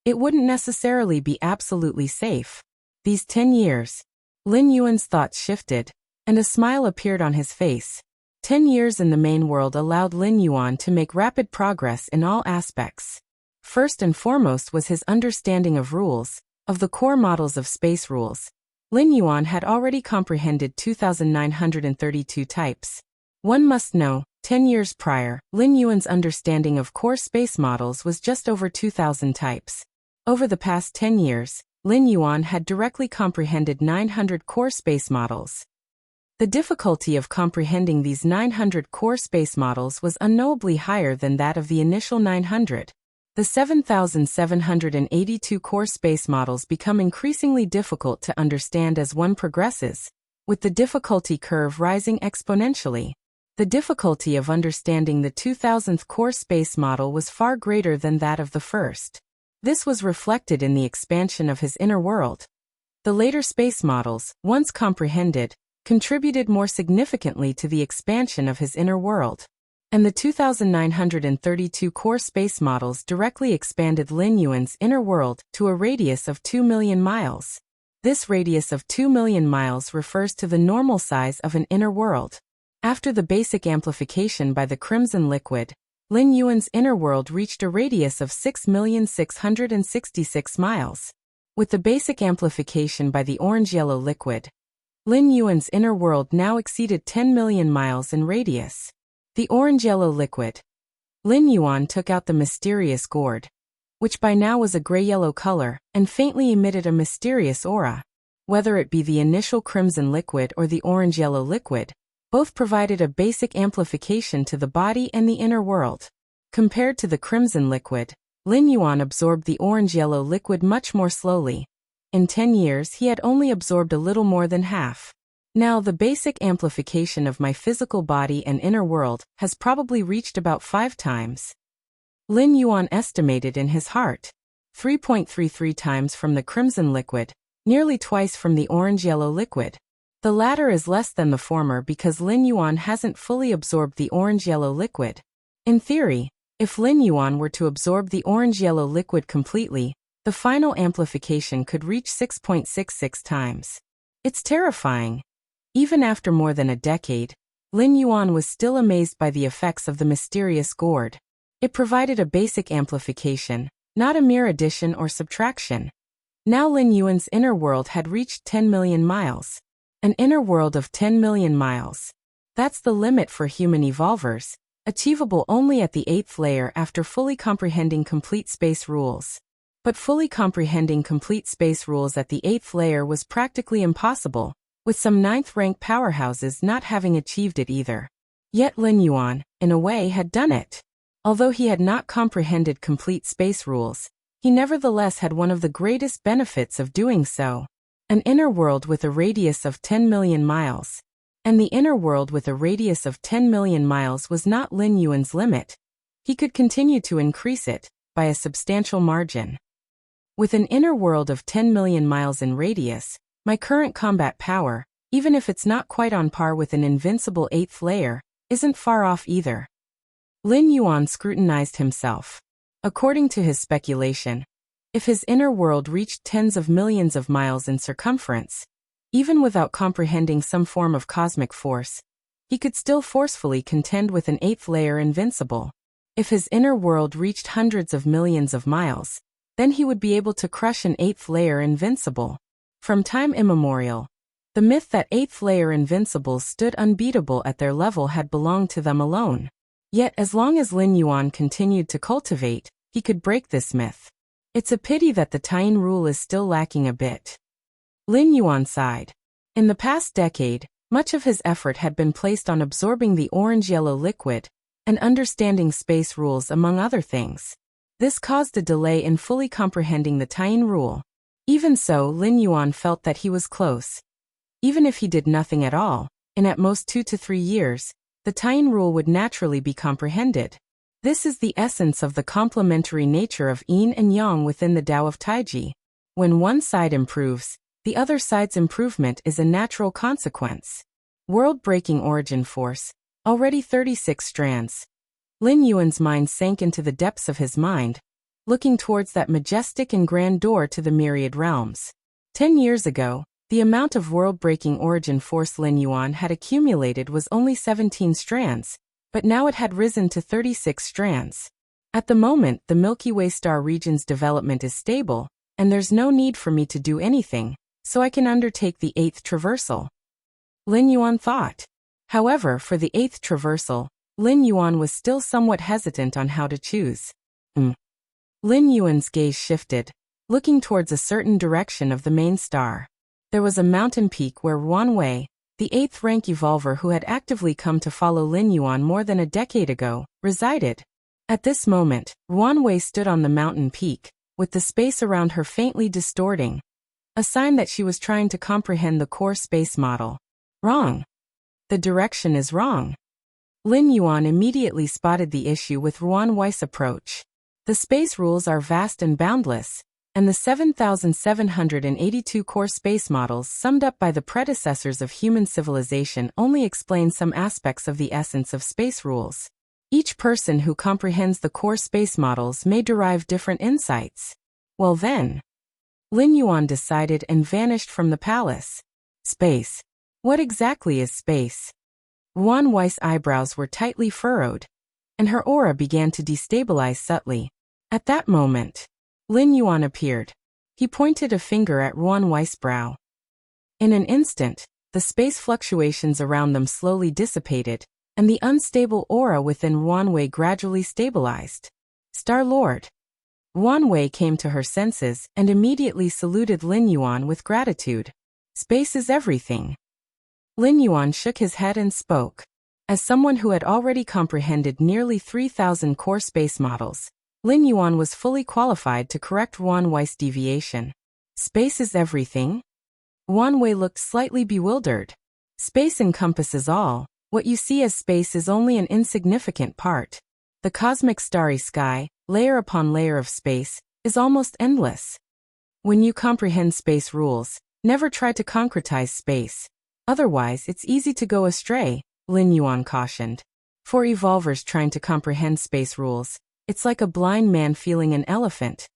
it wouldn't necessarily be absolutely safe. These 10 years. Lin Yuan's thoughts shifted, and a smile appeared on his face. 10 years in the main world allowed Lin Yuan to make rapid progress in all aspects. First and foremost was his understanding of rules, of the core models of space rules. Lin Yuan had already comprehended 2,932 types. One must know, 10 years prior, Lin Yuan's understanding of core space models was just over 2,000 types. Over the past 10 years, Lin Yuan had directly comprehended 900 core space models. The difficulty of comprehending these 900 core space models was unknowably higher than that of the initial 900. The 7,782 core space models become increasingly difficult to understand as one progresses, with the difficulty curve rising exponentially. The difficulty of understanding the 2000th core space model was far greater than that of the first. This was reflected in the expansion of his inner world. The later space models, once comprehended, contributed more significantly to the expansion of his inner world. And the 2,932 core space models directly expanded Lin Yuan's inner world to a radius of 2 million miles. This radius of 2 million miles refers to the normal size of an inner world. After the basic amplification by the crimson liquid, Lin Yuan's inner world reached a radius of 6,666 miles. With the basic amplification by the orange-yellow liquid, Lin Yuan's inner world now exceeded 10 million miles in radius. The orange-yellow liquid. Lin Yuan took out the mysterious gourd, which by now was a gray-yellow color, and faintly emitted a mysterious aura. Whether it be the initial crimson liquid or the orange-yellow liquid, both provided a basic amplification to the body and the inner world. Compared to the crimson liquid, Lin Yuan absorbed the orange-yellow liquid much more slowly. In 10 years he had only absorbed a little more than half. Now the basic amplification of my physical body and inner world has probably reached about 5 times. Lin Yuan estimated in his heart. 3.33 times from the crimson liquid, nearly twice from the orange-yellow liquid. The latter is less than the former because Lin Yuan hasn't fully absorbed the orange-yellow liquid. In theory, if Lin Yuan were to absorb the orange-yellow liquid completely, the final amplification could reach 6.66 times. It's terrifying. Even after more than a decade, Lin Yuan was still amazed by the effects of the mysterious gourd. It provided a basic amplification, not a mere addition or subtraction. Now Lin Yuan's inner world had reached 10 million miles. An inner world of 10 million miles. That's the limit for human evolvers, achievable only at the 8th layer after fully comprehending complete space rules. But fully comprehending complete space rules at the 8th layer was practically impossible, with some 9th rank powerhouses not having achieved it either. Yet Lin Yuan, in a way, had done it. Although he had not comprehended complete space rules, he nevertheless had one of the greatest benefits of doing so. An inner world with a radius of 10 million miles. And the inner world with a radius of 10 million miles was not Lin Yuan's limit. He could continue to increase it, by a substantial margin. With an inner world of 10 million miles in radius, my current combat power, even if it's not quite on par with an invincible 8th layer, isn't far off either. Lin Yuan scrutinized himself. According to his speculation, if his inner world reached tens of millions of miles in circumference, even without comprehending some form of cosmic force, he could still forcefully contend with an 8th layer invincible. If his inner world reached hundreds of millions of miles, then he would be able to crush an 8th layer invincible. From time immemorial, the myth that 8th layer invincibles stood unbeatable at their level had belonged to them alone. Yet as long as Lin Yuan continued to cultivate, he could break this myth. It's a pity that the Taiyin rule is still lacking a bit. Lin Yuan sighed. In the past decade, much of his effort had been placed on absorbing the orange-yellow liquid and understanding space rules among other things. This caused a delay in fully comprehending the Taiyin rule. Even so, Lin Yuan felt that he was close. Even if he did nothing at all, In at most 2 to 3 years, the Tying rule would naturally be comprehended. This is the essence of the complementary nature of yin and yang within the Tao of Taiji. When one side improves, the other side's improvement is a natural consequence. World-breaking origin force, already 36 strands. Lin Yuan's mind sank into the depths of his mind, looking towards that majestic and grand door to the myriad realms. 10 years ago, the amount of world-breaking origin force Lin Yuan had accumulated was only 17 strands, but now it had risen to 36 strands. At the moment, the Milky Way star region's development is stable, and there's no need for me to do anything, so I can undertake the 8th traversal. Lin Yuan thought. However, for the 8th traversal, Lin Yuan was still somewhat hesitant on how to choose. Lin Yuan's gaze shifted, looking towards a certain direction of the main star. There was a mountain peak where Ruan Wei, the 8th rank evolver who had actively come to follow Lin Yuan more than a decade ago, resided. At this moment, Ruan Wei stood on the mountain peak, with the space around her faintly distorting, a sign that she was trying to comprehend the core space model. Wrong. The direction is wrong. Lin Yuan immediately spotted the issue with Ruan Wei's approach. The space rules are vast and boundless, and the 7,782 core space models summed up by the predecessors of human civilization only explain some aspects of the essence of space rules. Each person who comprehends the core space models may derive different insights. Well then, Lin Yuan decided and vanished from the palace. Space. What exactly is space? Ruan Wei's eyebrows were tightly furrowed, and her aura began to destabilize subtly. At that moment, Lin Yuan appeared. He pointed a finger at Ruan Wei's brow. In an instant, the space fluctuations around them slowly dissipated, and the unstable aura within Ruan Wei gradually stabilized. Star Lord. Ruan Wei came to her senses and immediately saluted Lin Yuan with gratitude. Space is everything. Lin Yuan shook his head and spoke. As someone who had already comprehended nearly 3,000 core space models, Lin Yuan was fully qualified to correct Ruan Wei's deviation. Space is everything? Ruan Wei looked slightly bewildered. Space encompasses all. What you see as space is only an insignificant part. The cosmic starry sky, layer upon layer of space, is almost endless. When you comprehend space rules, never try to concretize space. Otherwise, it's easy to go astray, Lin Yuan cautioned. For evolvers trying to comprehend space rules, it's like a blind man feeling an elephant.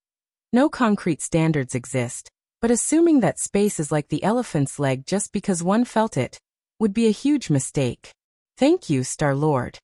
No concrete standards exist, but assuming that space is like the elephant's leg just because one felt it would be a huge mistake. Thank you, Star Lord.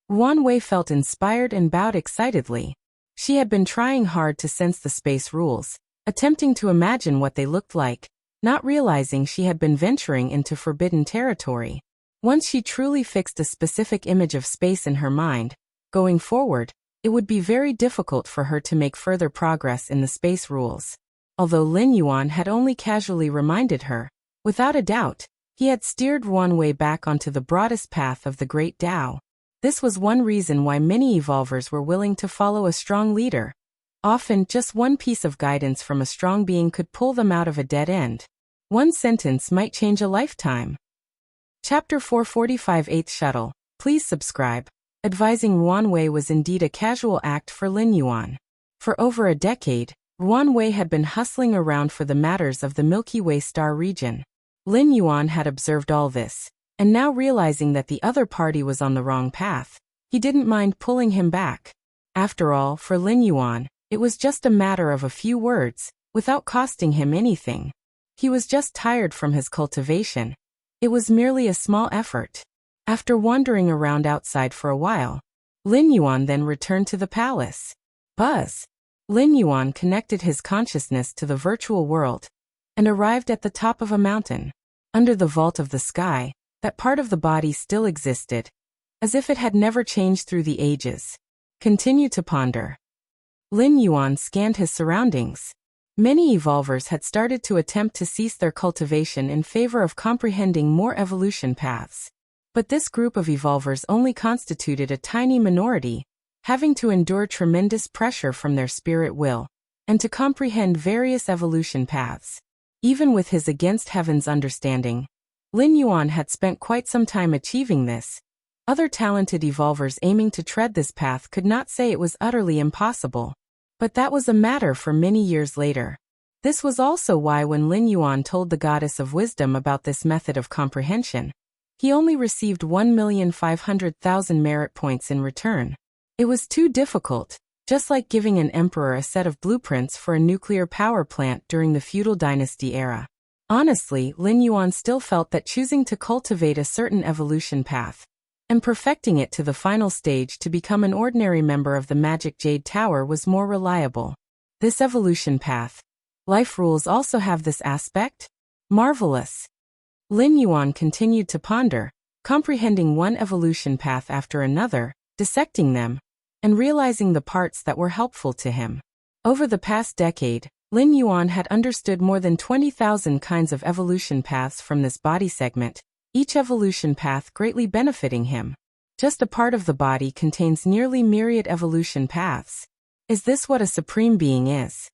Ruan Wei felt inspired and bowed excitedly. She had been trying hard to sense the space rules, attempting to imagine what they looked like, not realizing she had been venturing into forbidden territory. Once she truly fixed a specific image of space in her mind, going forward, it would be very difficult for her to make further progress in the space rules. Although Lin Yuan had only casually reminded her, without a doubt, he had steered Ruan Wei back onto the broadest path of the Great Tao. This was one reason why many evolvers were willing to follow a strong leader. Often, just one piece of guidance from a strong being could pull them out of a dead end. One sentence might change a lifetime. Chapter 445 8th Shuttle. Please subscribe. Advising Ruan Wei was indeed a casual act for Lin Yuan. For over a decade, Ruan Wei had been hustling around for the matters of the Milky Way star region. Lin Yuan had observed all this, and now realizing that the other party was on the wrong path, he didn't mind pulling him back. After all, for Lin Yuan, it was just a matter of a few words, without costing him anything. He was just tired from his cultivation. It was merely a small effort. After wandering around outside for a while, Lin Yuan then returned to the palace. Buzz. Lin Yuan connected his consciousness to the virtual world and arrived at the top of a mountain. Under the vault of the sky, that part of the body still existed, as if it had never changed through the ages. Continue to ponder. Lin Yuan scanned his surroundings. Many evolvers had started to attempt to cease their cultivation in favor of comprehending more evolution paths. But this group of evolvers only constituted a tiny minority, having to endure tremendous pressure from their spirit will, and to comprehend various evolution paths. Even with his against heaven's understanding, Lin Yuan had spent quite some time achieving this. Other talented evolvers aiming to tread this path could not say it was utterly impossible. But that was a matter for many years later. This was also why when Lin Yuan told the goddess of wisdom about this method of comprehension, he only received 1,500,000 merit points in return. It was too difficult, just like giving an emperor a set of blueprints for a nuclear power plant during the feudal dynasty era. Honestly, Lin Yuan still felt that choosing to cultivate a certain evolution path and perfecting it to the final stage to become an ordinary member of the Magic Jade Tower was more reliable. This evolution path. Life rules also have this aspect? Marvelous. Lin Yuan continued to ponder, comprehending one evolution path after another, dissecting them, and realizing the parts that were helpful to him. Over the past decade, Lin Yuan had understood more than 20,000 kinds of evolution paths from this body segment, each evolution path greatly benefiting him. Just a part of the body contains nearly myriad evolution paths. Is this what a supreme being is?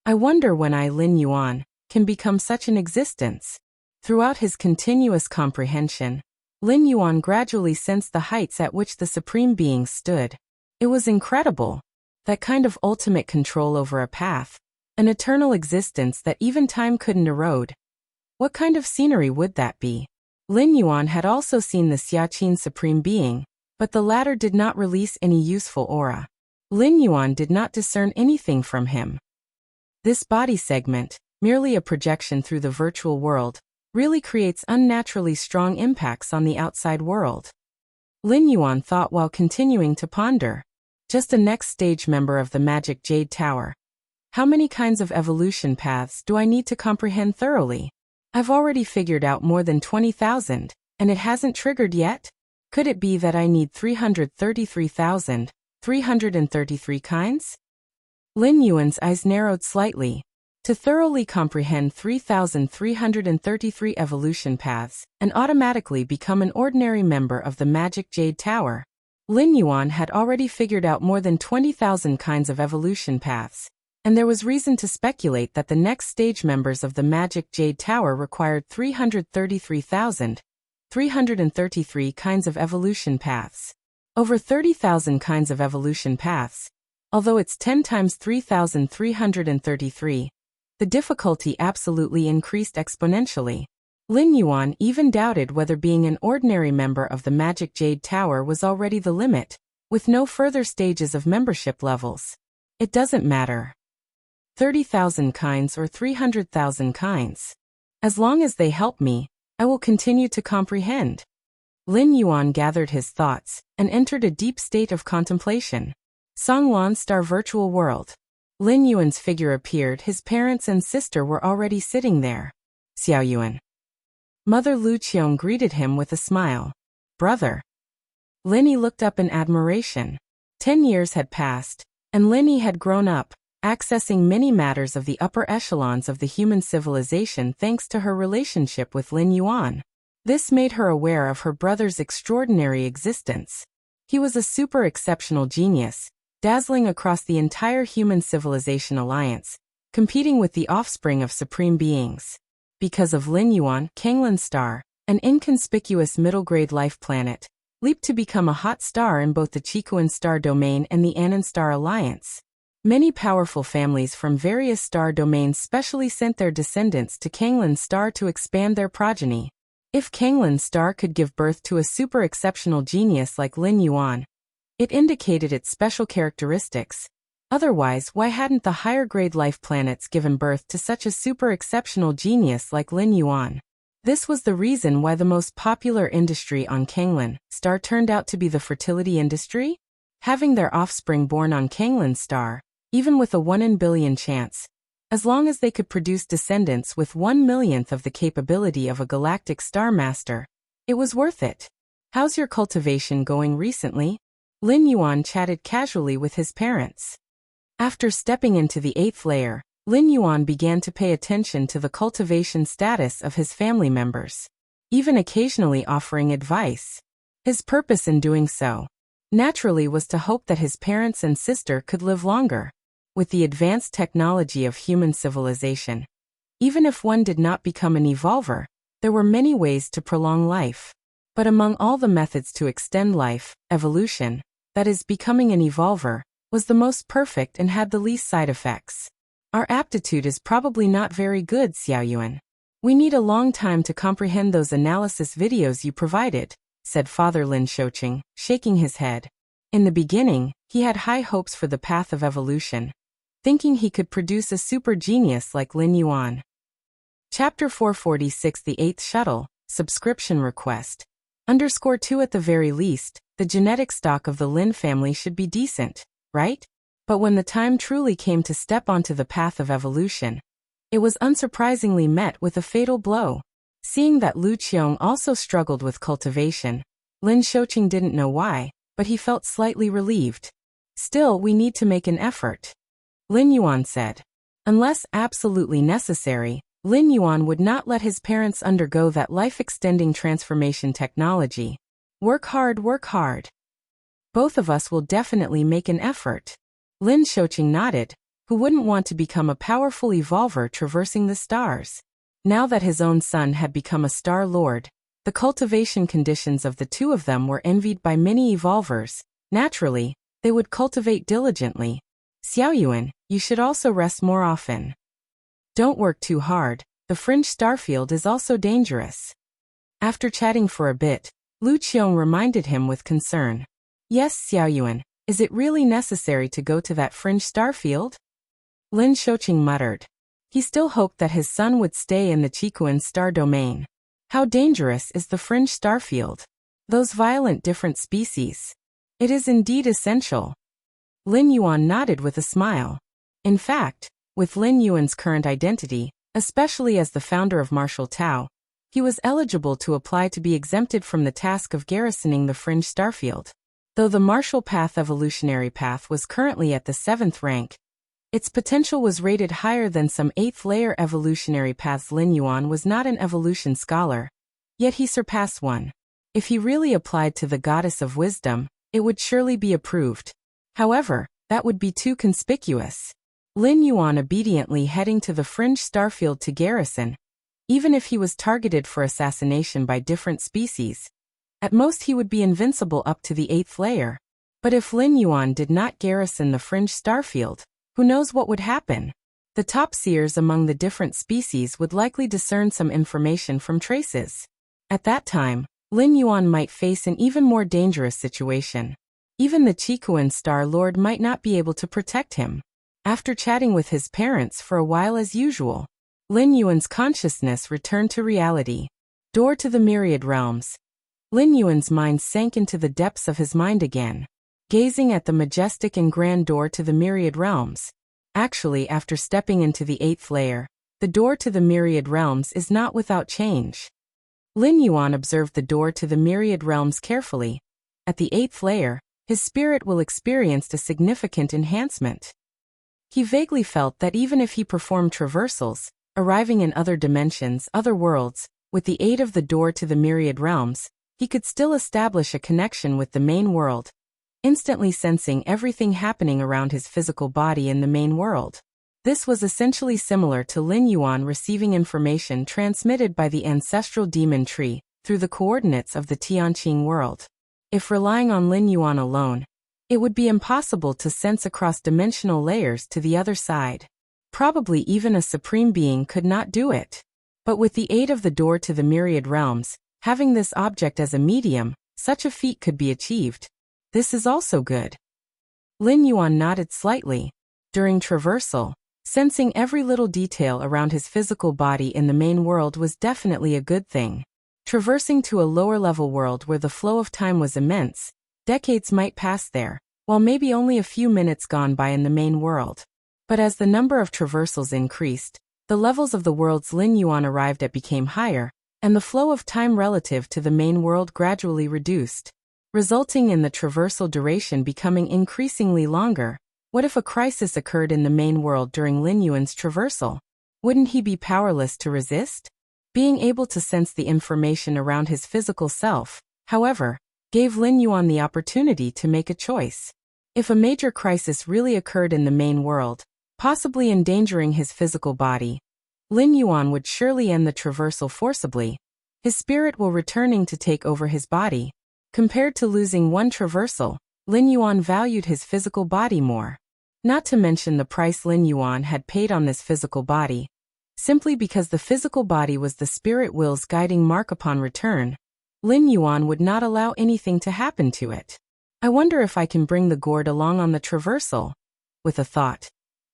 I wonder when I, Lin Yuan, can become such an existence. Throughout his continuous comprehension, Lin Yuan gradually sensed the heights at which the supreme being stood. It was incredible. That kind of ultimate control over a path, an eternal existence that even time couldn't erode. What kind of scenery would that be? Lin Yuan had also seen the Xiaqin Supreme Being, but the latter did not release any useful aura. Lin Yuan did not discern anything from him. This body segment, merely a projection through the virtual world, really creates unnaturally strong impacts on the outside world. Lin Yuan thought while continuing to ponder. Just a next stage member of the Magic Jade Tower. How many kinds of evolution paths do I need to comprehend thoroughly? I've already figured out more than 20,000, and it hasn't triggered yet? Could it be that I need 333,333 kinds? Lin Yuan's eyes narrowed slightly. To thoroughly comprehend 3,333 evolution paths and automatically become an ordinary member of the Magic Jade Tower, Lin Yuan had already figured out more than 20,000 kinds of evolution paths, and there was reason to speculate that the next stage members of the Magic Jade Tower required 333,333 kinds of evolution paths. Over 30,000 kinds of evolution paths. Although it's 10 times 3,333, the difficulty absolutely increased exponentially. Lin Yuan even doubted whether being an ordinary member of the Magic Jade Tower was already the limit, with no further stages of membership levels. It doesn't matter. 30,000 kinds or 300,000 kinds. As long as they help me, I will continue to comprehend. Lin Yuan gathered his thoughts and entered a deep state of contemplation. Songlan Star Virtual World. Lin Yuan's figure appeared. His parents and sister were already sitting there. Xiao Yuan. Mother Lu Qiong greeted him with a smile. Brother. Linny looked up in admiration. 10 years had passed, and Linny had grown up, accessing many matters of the upper echelons of the human civilization thanks to her relationship with Lin Yuan. This made her aware of her brother's extraordinary existence. He was a super exceptional genius, dazzling across the entire human civilization alliance, competing with the offspring of supreme beings. Because of Lin Yuan, Kanglan Star, an inconspicuous middle-grade life planet, leaped to become a hot star in both the Chikuan star domain and the Annan Star Alliance. Many powerful families from various star domains specially sent their descendants to Kanglan Star to expand their progeny. If Kanglan Star could give birth to a super exceptional genius like Lin Yuan, it indicated its special characteristics. Otherwise, why hadn't the higher-grade life planets given birth to such a super exceptional genius like Lin Yuan? This was the reason why the most popular industry on Kanglan Star turned out to be the fertility industry. Having their offspring born on Kanglan Star, even with a 1 in billion chance, as long as they could produce descendants with 1/1,000,000th of the capability of a galactic star master, it was worth it. How's your cultivation going recently? Lin Yuan chatted casually with his parents. After stepping into the 8th layer, Lin Yuan began to pay attention to the cultivation status of his family members, even occasionally offering advice. His purpose in doing so, naturally, was to hope that his parents and sister could live longer. With the advanced technology of human civilization, even if one did not become an evolver, There were many ways to prolong life. But among all the methods to extend life, evolution, that is, becoming an evolver, was the most perfect and had the least side effects. Our aptitude is probably not very good, Xiaoyuan. We need a long time to comprehend those analysis videos you provided, said Father Lin Shoqing, shaking his head. In the beginning, he had high hopes for the path of evolution, thinking he could produce a super genius like Lin Yuan. Chapter 446 The Eighth Shuttle, Subscription Request. _2 At the very least, the genetic stock of the Lin family should be decent, right? But when the time truly came to step onto the path of evolution, it was unsurprisingly met with a fatal blow. Seeing that Lu Qiong also struggled with cultivation, Lin Shoqing didn't know why, but he felt slightly relieved. Still, we need to make an effort, Lin Yuan said. Unless absolutely necessary, Lin Yuan would not let his parents undergo that life-extending transformation technology. Work hard, work hard. Both of us will definitely make an effort. Lin Shoqing nodded. Who wouldn't want to become a powerful evolver traversing the stars? Now that his own son had become a Star Lord, the cultivation conditions of the two of them were envied by many evolvers. Naturally, they would cultivate diligently. Xiaoyuan, you should also rest more often. Don't work too hard, the fringe starfield is also dangerous. After chatting for a bit, Lu Qiong reminded him with concern. Yes, Xiaoyuan, is it really necessary to go to that fringe starfield? Lin Shoqing muttered. He still hoped that his son would stay in the Qikuan star domain. How dangerous is the fringe starfield? Those violent different species. It is indeed essential. Lin Yuan nodded with a smile. In fact, with Lin Yuan's current identity, especially as the founder of Martial Tao, he was eligible to apply to be exempted from the task of garrisoning the fringe starfield. Though the Martial Path evolutionary path was currently at the 7th rank, its potential was rated higher than some 8th-layer evolutionary paths. Lin Yuan was not an evolution scholar, yet he surpassed one. If he really applied to the Goddess of Wisdom, it would surely be approved. However, that would be too conspicuous. Lin Yuan obediently heading to the fringe starfield to garrison, even if he was targeted for assassination by different species. At most he would be invincible up to the 8th layer. But if Lin Yuan did not garrison the fringe starfield, who knows what would happen? The top seers among the different species would likely discern some information from traces. At that time, Lin Yuan might face an even more dangerous situation. Even the Qikuan Star Lord might not be able to protect him. After chatting with his parents for a while as usual, Lin Yuan's consciousness returned to reality. Door to the Myriad Realms. Lin Yuan's mind sank into the depths of his mind again, gazing at the majestic and grand door to the Myriad Realms. Actually, after stepping into the 8th layer, the door to the Myriad Realms is not without change. Lin Yuan observed the door to the Myriad Realms carefully. At the 8th layer, his spirit will experience a significant enhancement. He vaguely felt that even if he performed traversals, arriving in other dimensions, other worlds, with the aid of the door to the Myriad Realms, he could still establish a connection with the main world, instantly sensing everything happening around his physical body in the main world. This was essentially similar to Lin Yuan receiving information transmitted by the ancestral demon tree through the coordinates of the Tianqing world. If relying on Lin Yuan alone, it would be impossible to sense across dimensional layers to the other side. Probably even a supreme being could not do it. But with the aid of the door to the Myriad Realms, having this object as a medium, such a feat could be achieved. This is also good. Lin Yuan nodded slightly. During traversal, sensing every little detail around his physical body in the main world was definitely a good thing. Traversing to a lower-level world where the flow of time was immense, decades might pass there, while maybe only a few minutes gone by in the main world. But as the number of traversals increased, the levels of the worlds Lin Yuan arrived at became higher, and the flow of time relative to the main world gradually reduced, resulting in the traversal duration becoming increasingly longer. What if a crisis occurred in the main world during Lin Yuan's traversal? Wouldn't he be powerless to resist? Being able to sense the information around his physical self, however, gave Lin Yuan the opportunity to make a choice. If a major crisis really occurred in the main world, possibly endangering his physical body, Lin Yuan would surely end the traversal forcibly, his spirit will returning to take over his body. Compared to losing one traversal, Lin Yuan valued his physical body more. Not to mention the price Lin Yuan had paid on this physical body. Simply because the physical body was the spirit will's guiding mark upon return, Lin Yuan would not allow anything to happen to it. I wonder if I can bring the gourd along on the traversal. With a thought,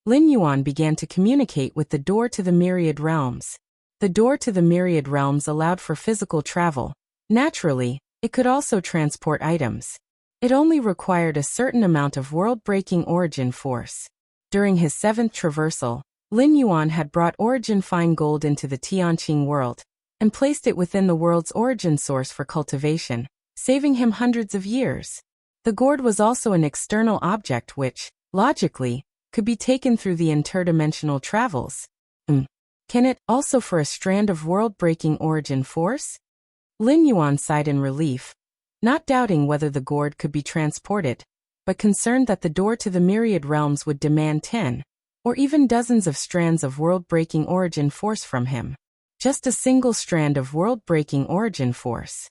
Lin Yuan began to communicate with the door to the myriad realms. The door to the myriad realms allowed for physical travel. Naturally, it could also transport items. It only required a certain amount of world-breaking origin force. During his 7th traversal, Lin Yuan had brought origin fine gold into the Tianqing world and placed it within the world's origin source for cultivation, saving him hundreds of years. The gourd was also an external object which, logically, could be taken through the interdimensional travels. Can it also for a strand of world-breaking origin force? Lin Yuan sighed in relief, not doubting whether the gourd could be transported, but concerned that the door to the myriad realms would demand 10, or even dozens of strands of world-breaking origin force from him. Just a single strand of world-breaking origin force.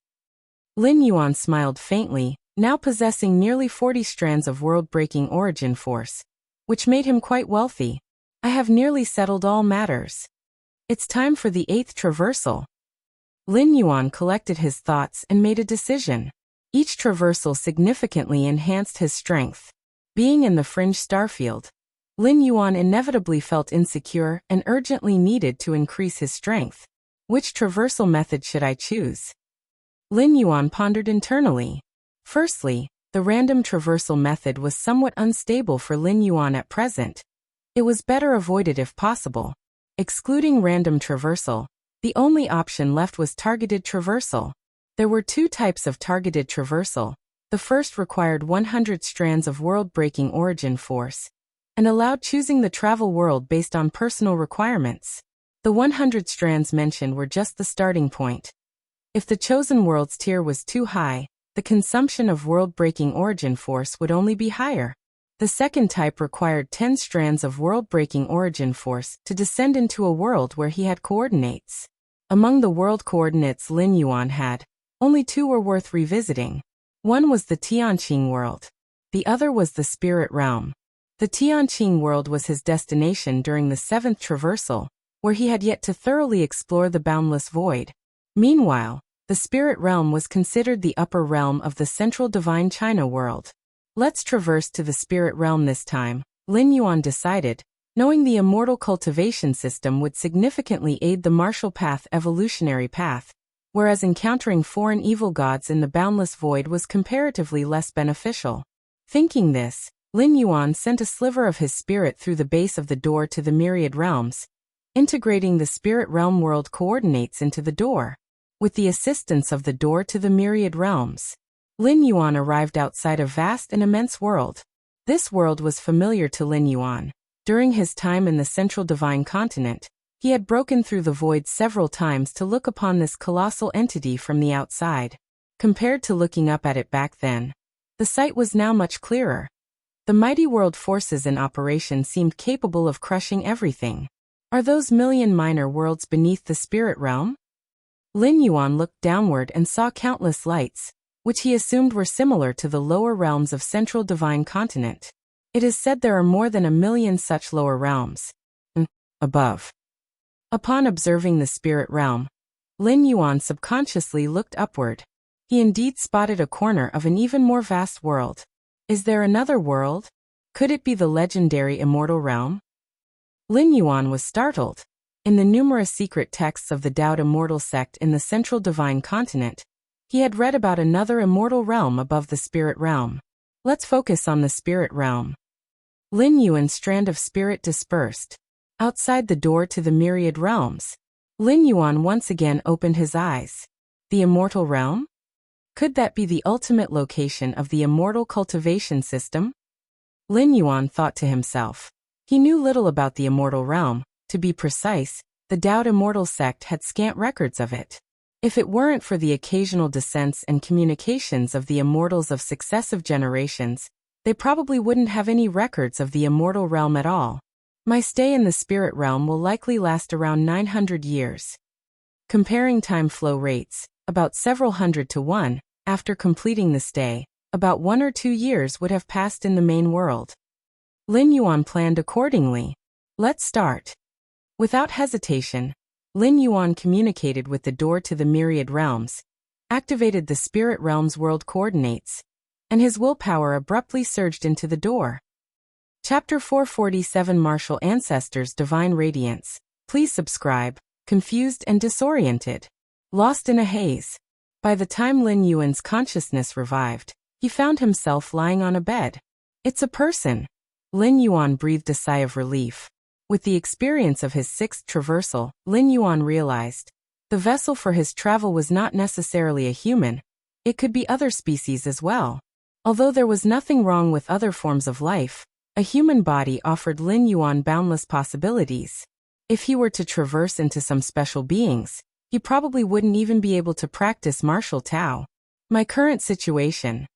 Lin Yuan smiled faintly, now possessing nearly 40 strands of world-breaking origin force, which made him quite wealthy. I have nearly settled all matters. It's time for the 8th traversal. Lin Yuan collected his thoughts and made a decision. Each traversal significantly enhanced his strength. Being in the fringe starfield, Lin Yuan inevitably felt insecure and urgently needed to increase his strength. Which traversal method should I choose? Lin Yuan pondered internally. Firstly, the random traversal method was somewhat unstable for Lin Yuan at present. It was better avoided if possible. Excluding random traversal, the only option left was targeted traversal. There were 2 types of targeted traversal. The first required 100 strands of world-breaking origin force, and allowed choosing the travel world based on personal requirements. The 100 strands mentioned were just the starting point. If the chosen world's tier was too high, the consumption of world-breaking origin force would only be higher. The second type required 10 strands of world-breaking origin force to descend into a world where he had coordinates. Among the world coordinates Lin Yuan had, only 2 were worth revisiting. One was the Tianqing world. The other was the spirit realm. The Tianqing world was his destination during the 7th traversal, where he had yet to thoroughly explore the boundless void. Meanwhile, the spirit realm was considered the upper realm of the central divine China world. Let's traverse to the spirit realm this time, Lin Yuan decided, knowing the immortal cultivation system would significantly aid the martial path evolutionary path, whereas encountering foreign evil gods in the boundless void was comparatively less beneficial. Thinking this, Lin Yuan sent a sliver of his spirit through the base of the door to the myriad realms, integrating the spirit realm world coordinates into the door. With the assistance of the door to the myriad realms, Lin Yuan arrived outside a vast and immense world. This world was familiar to Lin Yuan. During his time in the central divine continent, he had broken through the void several times to look upon this colossal entity from the outside. Compared to looking up at it back then, the sight was now much clearer. The mighty world forces in operation seemed capable of crushing everything. Are those million minor worlds beneath the spirit realm? Lin Yuan looked downward and saw countless lights, which he assumed were similar to the lower realms of central divine continent. It is said there are more than 1 million such lower realms. Above. Upon observing the spirit realm, Lin Yuan subconsciously looked upward. He indeed spotted a corner of an even more vast world. Is there another world? Could it be the legendary immortal realm? Lin Yuan was startled. In the numerous secret texts of the Taoist immortal sect in the central divine continent, he had read about another immortal realm above the spirit realm. Let's focus on the spirit realm. Lin Yuan's strand of spirit dispersed. Outside the door to the myriad realms, Lin Yuan once again opened his eyes. The immortal realm? Could that be the ultimate location of the immortal cultivation system? Lin Yuan thought to himself. He knew little about the immortal realm. To be precise, the Taoist immortal sect had scant records of it. If it weren't for the occasional descents and communications of the immortals of successive generations, they probably wouldn't have any records of the immortal realm at all. My stay in the spirit realm will likely last around 900 years. Comparing time flow rates, about several hundred to one, after completing the stay, about 1 or 2 years would have passed in the main world. Lin Yuan planned accordingly. Let's start. Without hesitation, Lin Yuan communicated with the door to the myriad realms, activated the spirit realm's world coordinates, and his willpower abruptly surged into the door. Chapter 447 Martial Ancestors Divine Radiance. Please subscribe. Confused and disoriented. Lost in a haze. By the time Lin Yuan's consciousness revived, he found himself lying on a bed. It's a person. Lin Yuan breathed a sigh of relief. With the experience of his 6th traversal, Lin Yuan realized the vessel for his travel was not necessarily a human. It could be other species as well. Although there was nothing wrong with other forms of life, a human body offered Lin Yuan boundless possibilities. If he were to traverse into some special beings, he probably wouldn't even be able to practice martial Tao. My current situation.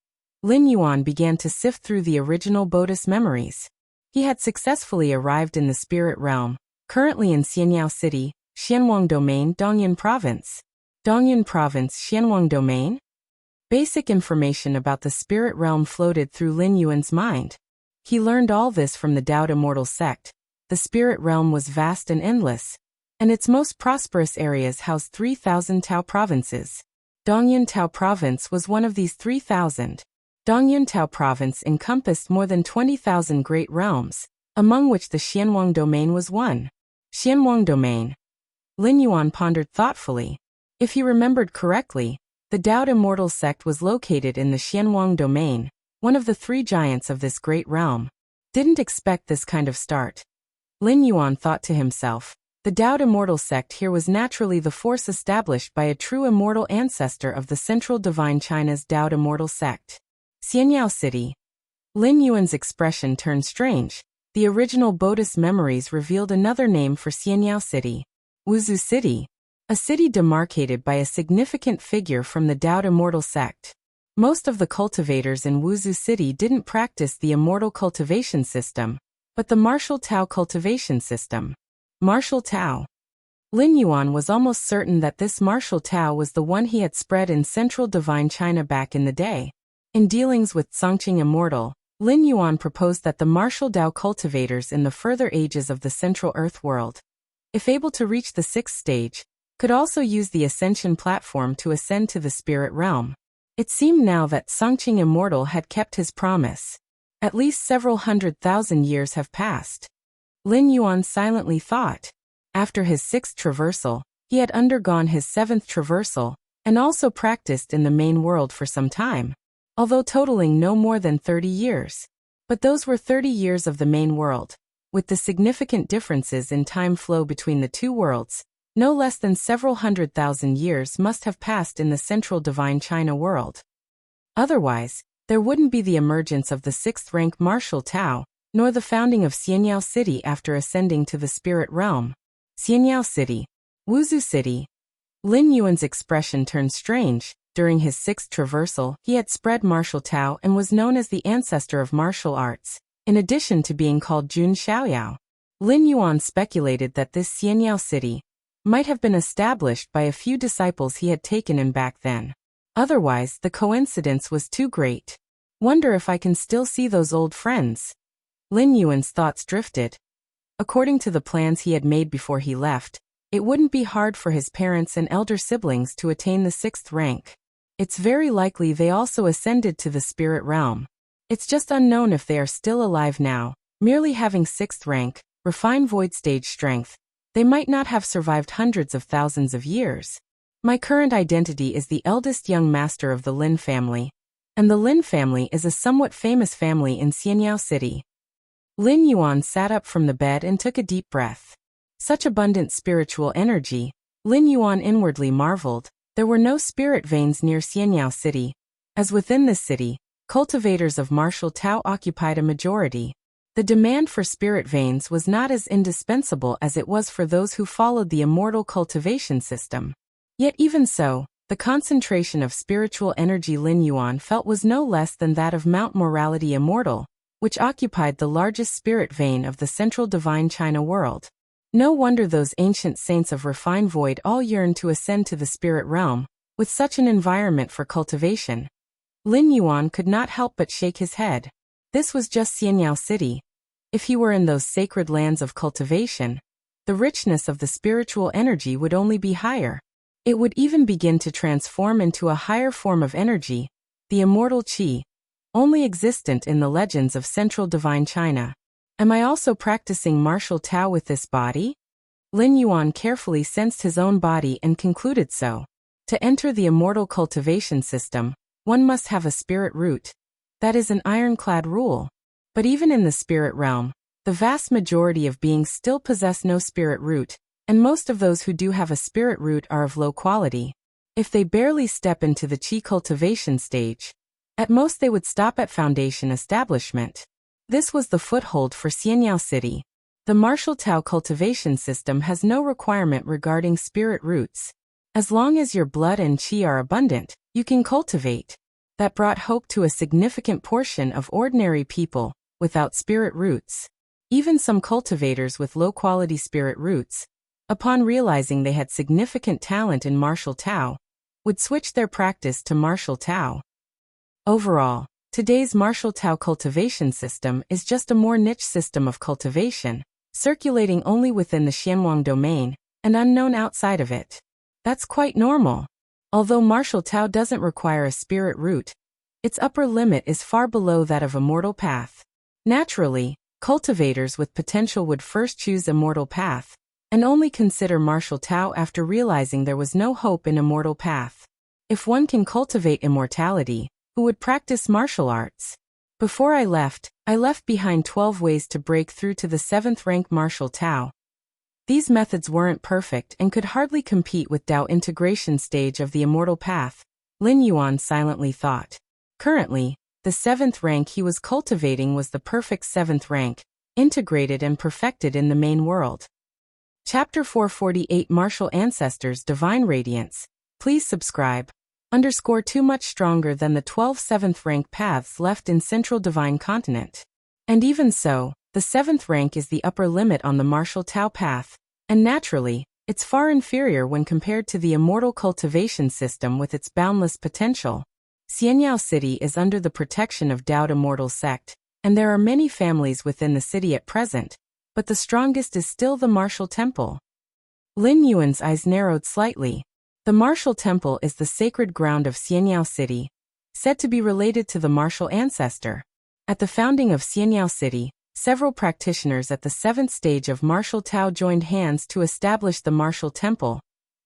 Lin Yuan began to sift through the original Buddhist memories. He had successfully arrived in the spirit realm, currently in Xianyao City, Xianwang Domain, Dongyan Province. Dongyan Province, Xianwang Domain? Basic information about the spirit realm floated through Lin Yuan's mind. He learned all this from the Tao Immortal sect. The spirit realm was vast and endless, and its most prosperous areas housed 3,000 Tao provinces. Dongyan Tao Province was one of these 3,000. Dongyan Tao Province encompassed more than 20,000 great realms, among which the Xianwang Domain was one. Xianwang Domain. Lin Yuan pondered thoughtfully. If he remembered correctly, the Tao Immortal sect was located in the Xianwang Domain, one of the 3 giants of this great realm. Didn't expect this kind of start. Lin Yuan thought to himself, the Tao Immortal sect here was naturally the force established by a true immortal ancestor of the central divine China's Tao Immortal sect. Xianyao City. Lin Yuan's expression turned strange. The original Buddhist memories revealed another name for Xianyao City. Wuzhu City. A city demarcated by a significant figure from the Tao Immortal sect. Most of the cultivators in Wuzhu City didn't practice the immortal cultivation system, but the martial Tao cultivation system. Martial Tao. Lin Yuan was almost certain that this martial Tao was the one he had spread in central divine China back in the day. In dealings with Songqing Immortal, Lin Yuan proposed that the martial Tao cultivators in the further ages of the central earth world, if able to reach the 6th stage, could also use the ascension platform to ascend to the spirit realm. It seemed now that Songqing Immortal had kept his promise. At least several 100,000 years have passed. Lin Yuan silently thought. After his 6th traversal, he had undergone his 7th traversal, and also practiced in the main world for some time, although totaling no more than 30 years. But those were 30 years of the main world. With the significant differences in time flow between the 2 worlds, no less than several 100,000 years must have passed in the central divine China world. Otherwise, there wouldn't be the emergence of the 6th rank martial Tao, nor the founding of Xianyao City after ascending to the spirit realm. Xianyao City. Wuzhu City. Lin Yuan's expression turned strange. During his 6th traversal, he had spread martial Tao and was known as the ancestor of martial arts, in addition to being called Jun Xiaoyao. Lin Yuan speculated that this Xianyao City might have been established by a few disciples he had taken in back then. Otherwise, the coincidence was too great. Wonder if I can still see those old friends. Lin Yuan's thoughts drifted. According to the plans he had made before he left, it wouldn't be hard for his parents and elder siblings to attain the 6th rank. It's very likely they also ascended to the spirit realm. It's just unknown if they are still alive now. Merely having 6th rank, refined void stage strength, they might not have survived hundreds of thousands of years. My current identity is the eldest young master of the Lin family, and the Lin family is a somewhat famous family in Xianyao City. Lin Yuan sat up from the bed and took a deep breath. Such abundant spiritual energy, Lin Yuan inwardly marveled. There were no spirit veins near Xianyao City. As within this city, cultivators of martial Tao occupied a majority. The demand for spirit veins was not as indispensable as it was for those who followed the immortal cultivation system. Yet even so, the concentration of spiritual energy Lin Yuan felt was no less than that of Mount Morality Immortal, which occupied the largest spirit vein of the central divine China world. No wonder those ancient saints of refined void all yearned to ascend to the spirit realm, with such an environment for cultivation. Lin Yuan could not help but shake his head. This was just Xianyao City. If he were in those sacred lands of cultivation, the richness of the spiritual energy would only be higher. It would even begin to transform into a higher form of energy, the immortal qi, only existent in the legends of central divine China. Am I also practicing martial Tao with this body? Lin Yuan carefully sensed his own body and concluded so. To enter the immortal cultivation system, one must have a spirit root. That is an ironclad rule. But even in the spirit realm, the vast majority of beings still possess no spirit root, and most of those who do have a spirit root are of low quality. If they barely step into the qi cultivation stage, at most they would stop at foundation establishment. This was the foothold for Xianyao City. The martial Tao cultivation system has no requirement regarding spirit roots. As long as your blood and qi are abundant, you can cultivate. That brought hope to a significant portion of ordinary people without spirit roots. Even some cultivators with low-quality spirit roots, upon realizing they had significant talent in martial Tao, would switch their practice to martial Tao. Overall, today's martial Tao cultivation system is just a more niche system of cultivation, circulating only within the Xianwang domain and unknown outside of it. That's quite normal. Although martial Tao doesn't require a spirit root, its upper limit is far below that of immortal path. Naturally, cultivators with potential would first choose immortal path, and only consider martial Tao after realizing there was no hope in immortal path. If one can cultivate immortality, who would practice martial arts? Before I left behind 12 ways to break through to the 7th rank martial Tao. These methods weren't perfect and could hardly compete with Tao integration stage of the immortal path, Lin Yuan silently thought. Currently, the 7th rank he was cultivating was the perfect 7th rank, integrated and perfected in the main world. Chapter 448 Martial Ancestors Divine Radiance. Please subscribe. _2 Much stronger than the 12 7th rank paths left in Central Divine Continent. And even so, the 7th rank is the upper limit on the martial Tao path, and naturally, it's far inferior when compared to the immortal cultivation system with its boundless potential. Xianyao City is under the protection of Dao Immortal Sect, and there are many families within the city at present, but the strongest is still the Martial Temple. Lin Yuan's eyes narrowed slightly. The Martial Temple is the sacred ground of Xianyao City, said to be related to the martial ancestor. At the founding of Xianyao City, several practitioners at the 7th stage of martial Tao joined hands to establish the Martial Temple,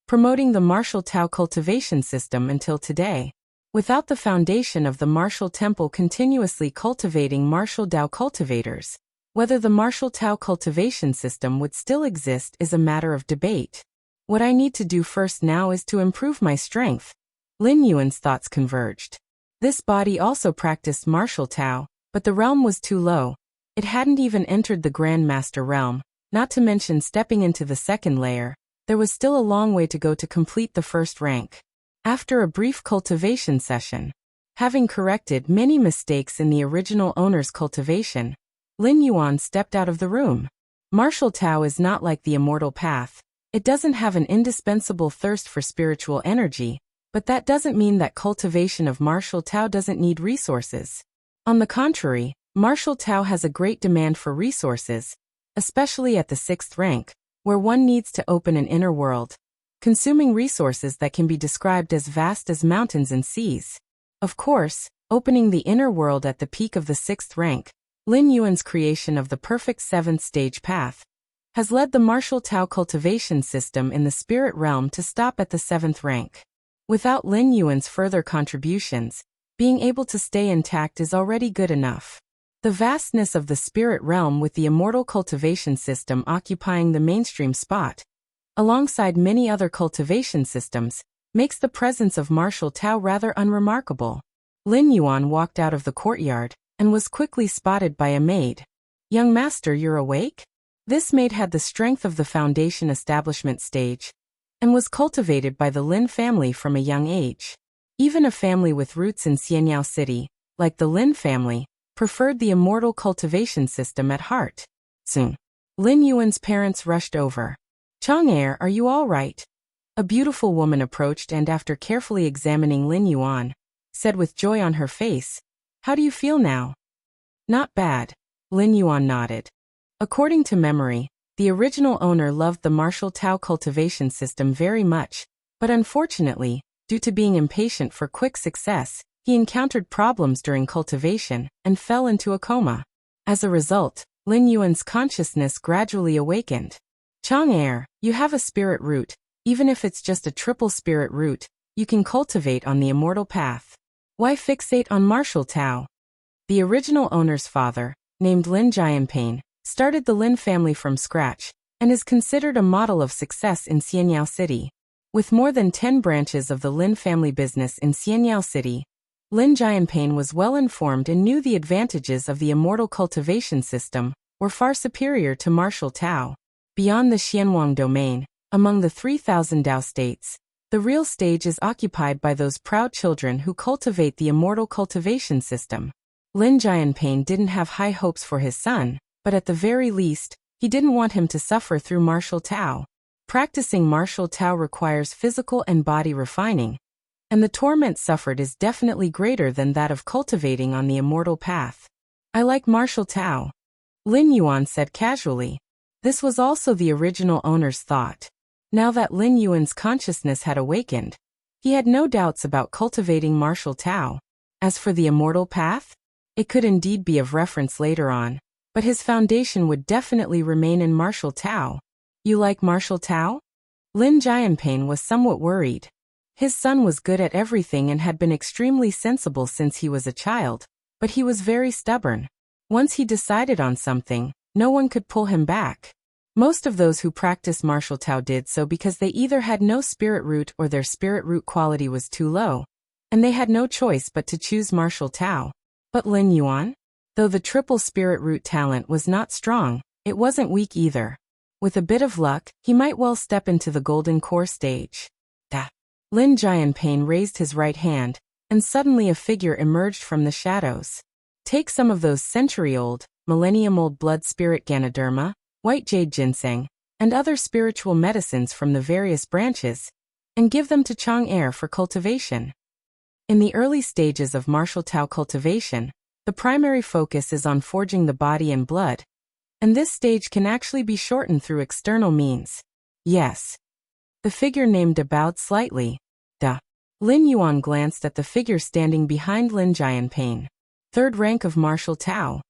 promoting the martial Tao cultivation system until today. Without the foundation of the Martial Temple continuously cultivating martial Tao cultivators, whether the martial Tao cultivation system would still exist is a matter of debate. What I need to do first now is to improve my strength. Lin Yuan's thoughts converged. This body also practiced martial Tao, but the realm was too low. It hadn't even entered the Grand Master realm, not to mention stepping into the 2nd layer. There was still a long way to go to complete the 1st rank. After a brief cultivation session, having corrected many mistakes in the original owner's cultivation, Lin Yuan stepped out of the room. Martial Tao is not like the immortal path. It doesn't have an indispensable thirst for spiritual energy, but that doesn't mean that cultivation of martial Tao doesn't need resources. On the contrary, martial Tao has a great demand for resources, especially at the 6th rank, where one needs to open an inner world, consuming resources that can be described as vast as mountains and seas. Of course, opening the inner world at the peak of the 6th rank, Lin Yuan's creation of the perfect 7th stage path, has led the martial Tao cultivation system in the spirit realm to stop at the 7th rank. Without Lin Yuan's further contributions, being able to stay intact is already good enough. The vastness of the spirit realm with the immortal cultivation system occupying the mainstream spot, alongside many other cultivation systems, makes the presence of martial Tao rather unremarkable. Lin Yuan walked out of the courtyard, and was quickly spotted by a maid. "Young master, you're awake?" This maid had the strength of the foundation establishment stage, and was cultivated by the Lin family from a young age. Even a family with roots in Xianyao City, like the Lin family, preferred the immortal cultivation system at heart. Soon, Lin Yuan's parents rushed over. Chang'er, are you all right? A beautiful woman approached and after carefully examining Lin Yuan, said with joy on her face, "How do you feel now?" "Not bad." Lin Yuan nodded. According to memory, the original owner loved the martial Tao cultivation system very much, but unfortunately, due to being impatient for quick success, he encountered problems during cultivation and fell into a coma. As a result, Lin Yuan's consciousness gradually awakened. Chang'er, you have a spirit root. Even if it's just a triple spirit root, you can cultivate on the immortal path. Why fixate on martial Tao? The original owner's father, named Lin Jianping, started the Lin family from scratch, and is considered a model of success in Xianyao City. With more than 10 branches of the Lin family business in Xianyao City, Lin Jianping was well informed and knew the advantages of the immortal cultivation system were far superior to martial Tao. Beyond the Xianwang domain, among the 3,000 Dao states, the real stage is occupied by those proud children who cultivate the immortal cultivation system. Lin Jianping didn't have high hopes for his son, but at the very least, he didn't want him to suffer through martial Tao. Practicing martial Tao requires physical and body refining, and the torment suffered is definitely greater than that of cultivating on the immortal path. I like martial Tao, Lin Yuan said casually. This was also the original owner's thought. Now that Lin Yuan's consciousness had awakened, he had no doubts about cultivating martial Tao. As for the immortal path, it could indeed be of reference later on, but his foundation would definitely remain in martial Tao. You like martial Tao? Lin Jianping was somewhat worried. His son was good at everything and had been extremely sensible since he was a child, but he was very stubborn. Once he decided on something, no one could pull him back. Most of those who practice martial Tao did so because they either had no spirit root or their spirit root quality was too low, and they had no choice but to choose martial Tao. But Lin Yuan? Though the triple spirit root talent was not strong, it wasn't weak either. With a bit of luck, he might well step into the golden core stage. Da. Lin Jianping raised his right hand, and suddenly a figure emerged from the shadows. Take some of those century-old, millennium-old blood spirit Ganoderma, white jade ginseng, and other spiritual medicines from the various branches, and give them to Chang'er for cultivation. In the early stages of martial Tao cultivation, the primary focus is on forging the body and blood, and this stage can actually be shortened through external means. Yes. The figure named bowed slightly. Da. Lin Yuan glanced at the figure standing behind Lin Jianping. Third rank of martial Tao.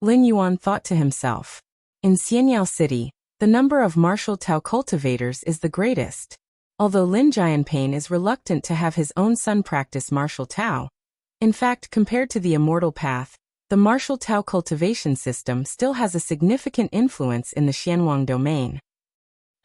Lin Yuan thought to himself. In Xianyao City, the number of martial Tao cultivators is the greatest. Although Lin Jianping is reluctant to have his own son practice martial Tao, in fact, compared to the immortal path, the martial Tao cultivation system still has a significant influence in the Xianwang domain.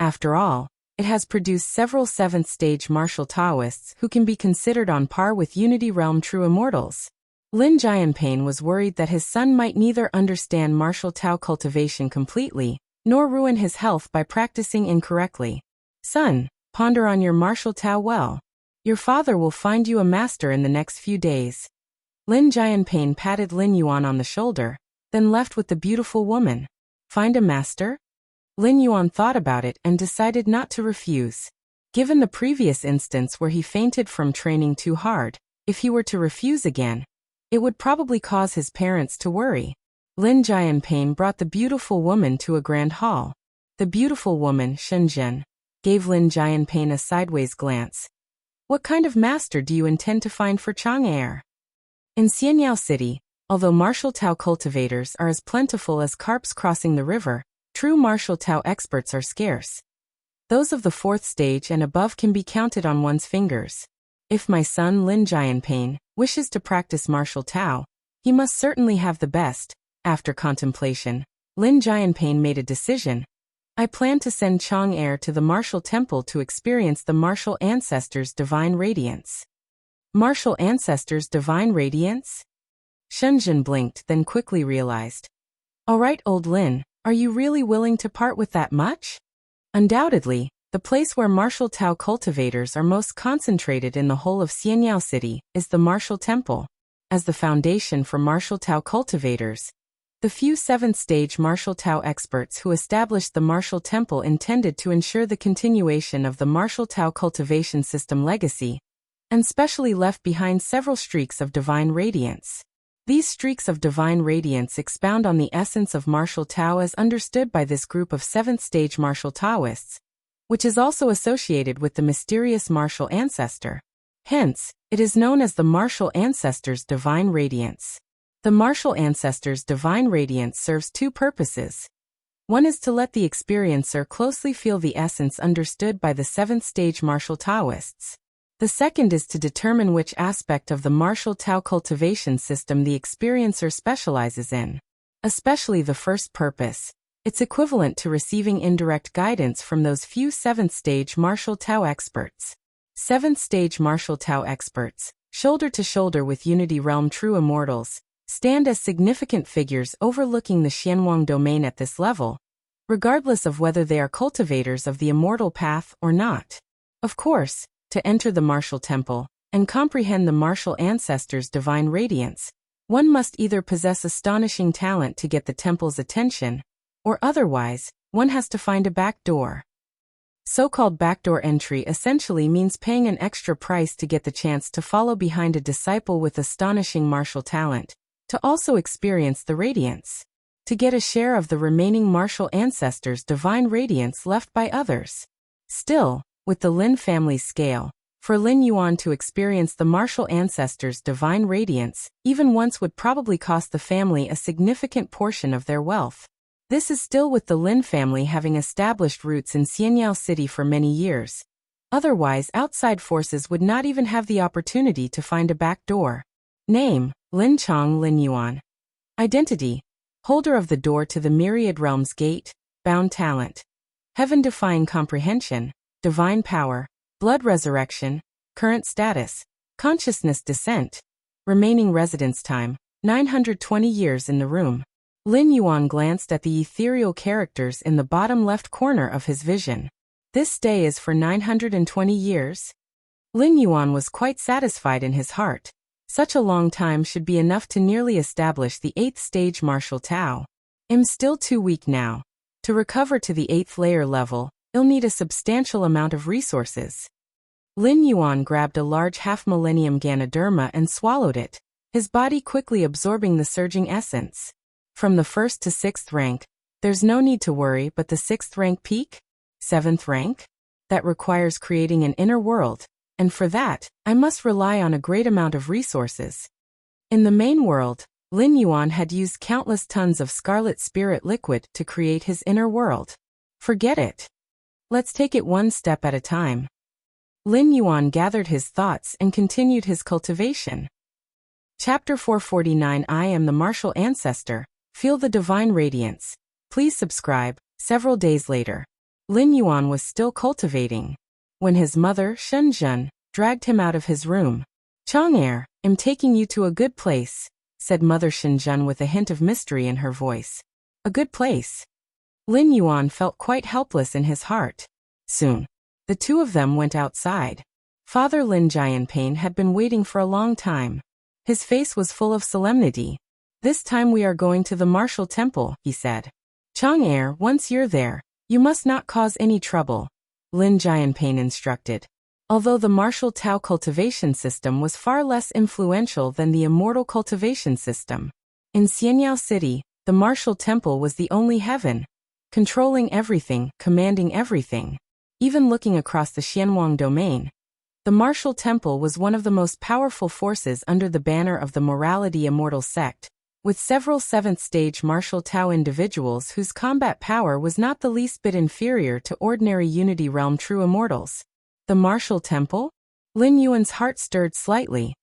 After all, it has produced several 7th-stage martial Taoists who can be considered on par with Unity Realm true immortals. Lin Jianping was worried that his son might neither understand martial Tao cultivation completely, nor ruin his health by practicing incorrectly. Son, ponder on your martial Tao well. Your father will find you a master in the next few days. Lin Jianping patted Lin Yuan on the shoulder, then left with the beautiful woman. Find a master? Lin Yuan thought about it and decided not to refuse. Given the previous instance where he fainted from training too hard, if he were to refuse again, it would probably cause his parents to worry. Lin Jianping brought the beautiful woman to a grand hall. The beautiful woman, Shenzhen, gave Lin Jianping a sideways glance. What kind of master do you intend to find for Chang'er? In Xianyao City, although martial Tao cultivators are as plentiful as carps crossing the river, true martial Tao experts are scarce. Those of the 4th stage and above can be counted on one's fingers. If my son Lin Jianping wishes to practice martial Tao, he must certainly have the best. After contemplation, Lin Jianping made a decision. I plan to send Chang'er to the martial temple to experience the martial ancestors' divine radiance. Martial ancestors' divine radiance? Shenzhen blinked, then quickly realized. All right, old Lin, are you really willing to part with that much? Undoubtedly, the place where martial Tao cultivators are most concentrated in the whole of Xianyao City is the martial temple. As the foundation for martial Tao cultivators, The few seventh-stage martial Tao experts who established the martial temple intended to ensure the continuation of the martial Tao cultivation system legacy, and specially left behind several streaks of divine radiance. These streaks of divine radiance expound on the essence of martial Tao as understood by this group of seventh-stage martial Taoists, which is also associated with the mysterious martial ancestor. Hence, it is known as the martial ancestor's divine radiance. The martial ancestor's divine radiance serves two purposes. One is to let the experiencer closely feel the essence understood by the seventh-stage martial Taoists. The second is to determine which aspect of the martial Tao cultivation system the experiencer specializes in. Especially the first purpose, it's equivalent to receiving indirect guidance from those few seventh-stage martial Tao experts. Seventh-stage martial Tao experts, shoulder to shoulder with Unity Realm true immortals, stand as significant figures overlooking the Xianwang domain at this level, regardless of whether they are cultivators of the immortal path or not. Of course, to enter the martial temple and comprehend the martial ancestor's divine radiance, one must either possess astonishing talent to get the temple's attention, or otherwise, one has to find a back door. So-called backdoor entry essentially means paying an extra price to get the chance to follow behind a disciple with astonishing martial talent, to also experience the radiance, to get a share of the remaining martial ancestor's divine radiance left by others. Still, with the Lin family's scale, for Lin Yuan to experience the martial ancestor's divine radiance, even once would probably cost the family a significant portion of their wealth. This is still with the Lin family having established roots in Xianyao City for many years. Otherwise, outside forces would not even have the opportunity to find a back door. Name: Lin Chong Lin Yuan. Identity: holder of the door to the myriad realms gate, bound talent. Heaven-defying comprehension, divine power, blood resurrection, current status, consciousness descent. Remaining residence time, 920 years in the room. Lin Yuan glanced at the ethereal characters in the bottom left corner of his vision. This stay is for 920 years? Lin Yuan was quite satisfied in his heart. Such a long time should be enough to nearly establish the 8th stage martial Tao. I'm still too weak now. To recover to the 8th layer level, I'll need a substantial amount of resources. Lin Yuan grabbed a large half-millennium Ganoderma and swallowed it, his body quickly absorbing the surging essence. From the 1st to 6th rank, there's no need to worry, but the 6th rank peak? 7th rank? That requires creating an inner world, and for that, I must rely on a great amount of resources. In the main world, Lin Yuan had used countless tons of scarlet spirit liquid to create his inner world. Forget it. Let's take it one step at a time. Lin Yuan gathered his thoughts and continued his cultivation. Chapter 449 I am the martial ancestor. Feel the divine radiance. Please subscribe. Several days later, Lin Yuan was still cultivating when his mother, Shenzhen, dragged him out of his room. Chang'er, I'm taking you to a good place, said Mother Shenzhen with a hint of mystery in her voice. A good place? Lin Yuan felt quite helpless in his heart. Soon, the two of them went outside. Father Lin Jianping had been waiting for a long time. His face was full of solemnity. This time we are going to the martial temple, he said. Chang'er, once you're there, you must not cause any trouble, Lin Jianping instructed. Although the martial Tao cultivation system was far less influential than the immortal cultivation system. In Xianyao City, the martial temple was the only heaven, controlling everything, commanding everything. Even looking across the Xianwang domain, the martial temple was one of the most powerful forces under the banner of the Morality Immortal sect, with several 7th-stage martial Tao individuals whose combat power was not the least bit inferior to ordinary Unity Realm true immortals. The martial temple? Lin Yuan's heart stirred slightly.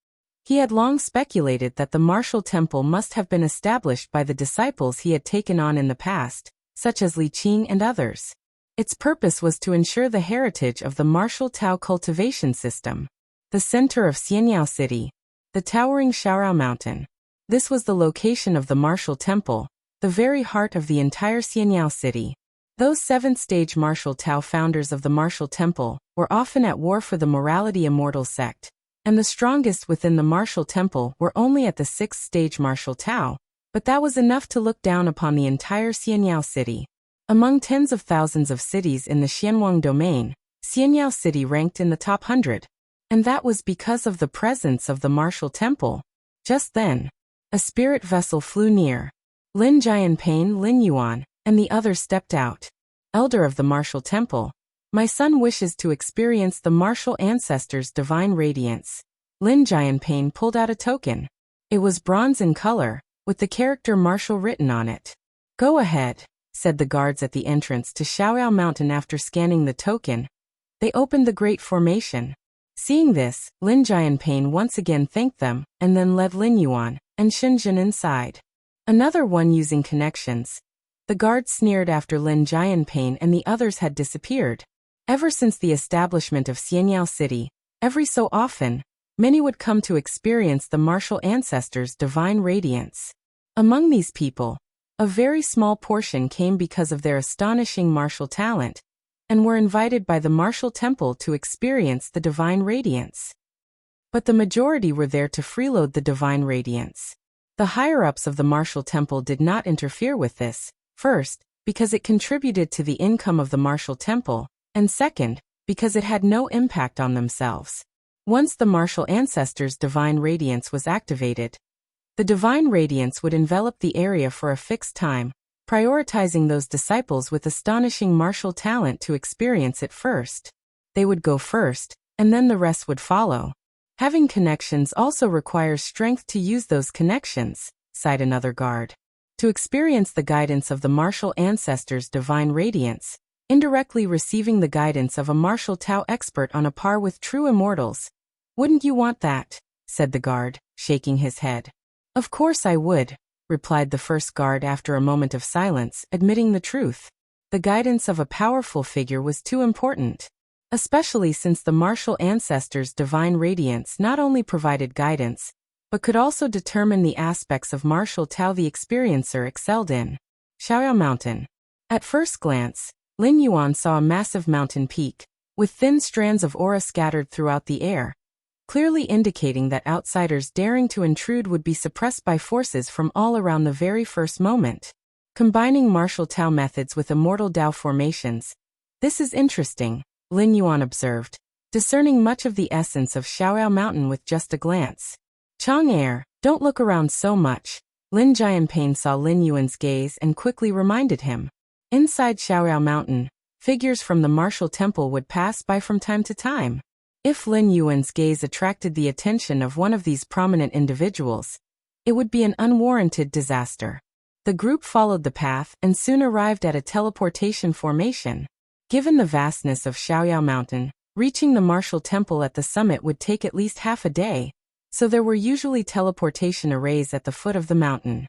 He had long speculated that the martial temple must have been established by the disciples he had taken on in the past, such as Li Qing and others. Its purpose was to ensure the heritage of the martial Tao cultivation system. The center of Xianyao City, the towering Shaorao Mountain. This was the location of the martial temple, the very heart of the entire Xianyao City. Those 7th-stage martial Tao founders of the martial temple were often at war for the Morality Immortal sect, and the strongest within the martial temple were only at the 6th-stage martial Tao, But that was enough to look down upon the entire Xianyao city. Among tens of thousands of cities in the Xianwang domain, Xianyao City ranked in the top 100. And that was because of the presence of the martial temple. Just then, a spirit vessel flew near. Lin Jianping, Lin Yuan, and the others stepped out. Elder of the martial temple, my son wishes to experience the martial ancestors' divine radiance. Lin Jianping pulled out a token. It was bronze in color, with the character martial written on it. Go ahead, said the guards at the entrance to Xiaoyao Mountain after scanning the token. They opened the great formation. Seeing this, Lin Jianping once again thanked them, and then led Lin Yuan and Shenzhen inside. Another one using connections. The guards sneered after Lin Jianping and the others had disappeared. Ever since the establishment of Xianyao City, every so often, many would come to experience the martial ancestors' divine radiance. Among these people, a very small portion came because of their astonishing martial talent, and were invited by the martial temple to experience the divine radiance. But the majority were there to freeload the divine radiance. The higher-ups of the martial temple did not interfere with this, first, because it contributed to the income of the martial temple, and second, because it had no impact on themselves. Once the martial ancestors' divine radiance was activated, the divine radiance would envelop the area for a fixed time, prioritizing those disciples with astonishing martial talent to experience it first. They would go first, and then the rest would follow. Having connections also requires strength to use those connections, sighed another guard. To experience the guidance of the martial ancestors' divine radiance, indirectly receiving the guidance of a martial Tao expert on a par with true immortals. Wouldn't you want that? Said the guard, shaking his head. Of course I would, replied the first guard after a moment of silence, admitting the truth. The guidance of a powerful figure was too important. Especially since the martial ancestors' divine radiance not only provided guidance, but could also determine the aspects of martial Tao the experiencer excelled in. Xiaoyao Mountain. At first glance, Lin Yuan saw a massive mountain peak, with thin strands of aura scattered throughout the air, clearly indicating that outsiders daring to intrude would be suppressed by forces from all around the very first moment. Combining martial Tao methods with immortal Dao formations. This is interesting, Lin Yuan observed, discerning much of the essence of Xiaoyao Mountain with just a glance. Chang'er, don't look around so much. Lin Jianping saw Lin Yuan's gaze and quickly reminded him. Inside Xiaoyao Mountain, figures from the martial temple would pass by from time to time. If Lin Yuan's gaze attracted the attention of one of these prominent individuals, it would be an unwarranted disaster. The group followed the path and soon arrived at a teleportation formation. Given the vastness of Xiaoyao Mountain, reaching the martial temple at the summit would take at least half a day, so there were usually teleportation arrays at the foot of the mountain.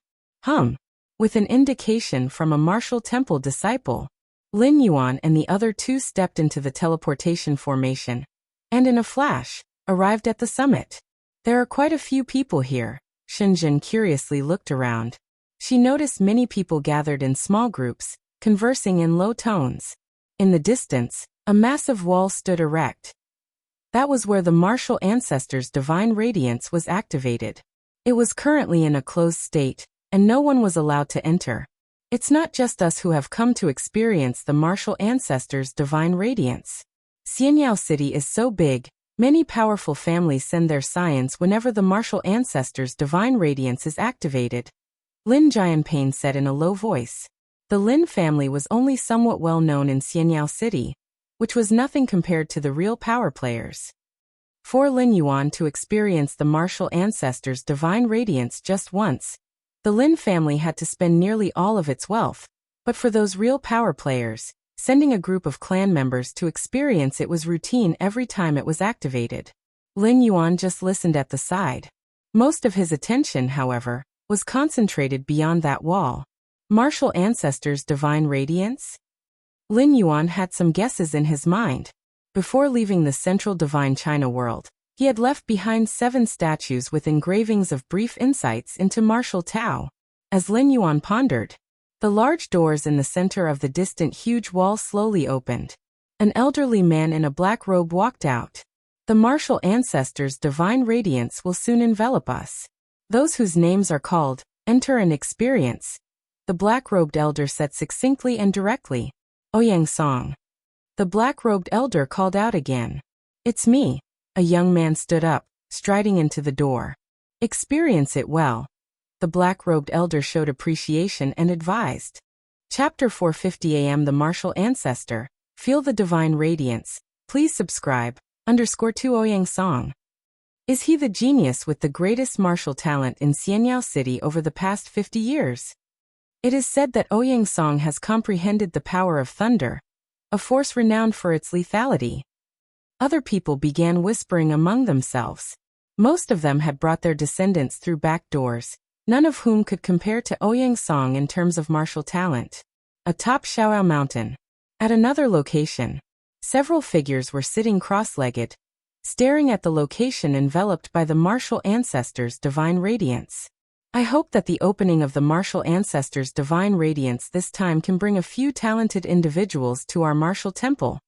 With an indication from a martial temple disciple, Lin Yuan and the other two stepped into the teleportation formation, and in a flash, arrived at the summit. There are quite a few people here. Shenzhen curiously looked around. She noticed many people gathered in small groups, conversing in low tones. In the distance, a massive wall stood erect. That was where the martial ancestors' divine radiance was activated. It was currently in a closed state, and no one was allowed to enter. It's not just us who have come to experience the martial ancestors' divine radiance. Xianyao City is so big, many powerful families send their scions whenever the martial ancestors' divine radiance is activated. Lin Jianping said in a low voice. The Lin family was only somewhat well known in Xianyao City, which was nothing compared to the real power players. For Lin Yuan to experience the martial ancestors' divine radiance just once, the Lin family had to spend nearly all of its wealth, but for those real power players, sending a group of clan members to experience it was routine every time it was activated. Lin Yuan just listened at the side. Most of his attention, however, was concentrated beyond that wall. Martial ancestors' divine radiance? Lin Yuan had some guesses in his mind. Before leaving the central divine China world, he had left behind 7 statues with engravings of brief insights into martial Tao. As Lin Yuan pondered, the large doors in the center of the distant huge wall slowly opened. An elderly man in a black robe walked out. The martial ancestors' divine radiance will soon envelop us. Those whose names are called Enter and experience, the black-robed elder said succinctly and directly. Ouyang Song. The black-robed elder called out again. It's me. A young man stood up, striding into the door. Experience it well. The black-robed elder showed appreciation and advised. Chapter 450 AM The Martial Ancestor. Feel the Divine Radiance. Please subscribe. _2 Ouyang Song. Is he the genius with the greatest martial talent in Xianyao City over the past 50 years? It is said that Ouyang Song has comprehended the power of thunder, a force renowned for its lethality. Other people began whispering among themselves. Most of them had brought their descendants through back doors, none of whom could compare to Ouyang Song in terms of martial talent. Atop Shaoao Mountain. At another location, several figures were sitting cross-legged, staring at the location enveloped by the martial ancestors' divine radiance. I hope that the opening of the martial ancestors' divine radiance this time can bring a few talented individuals to our martial temple.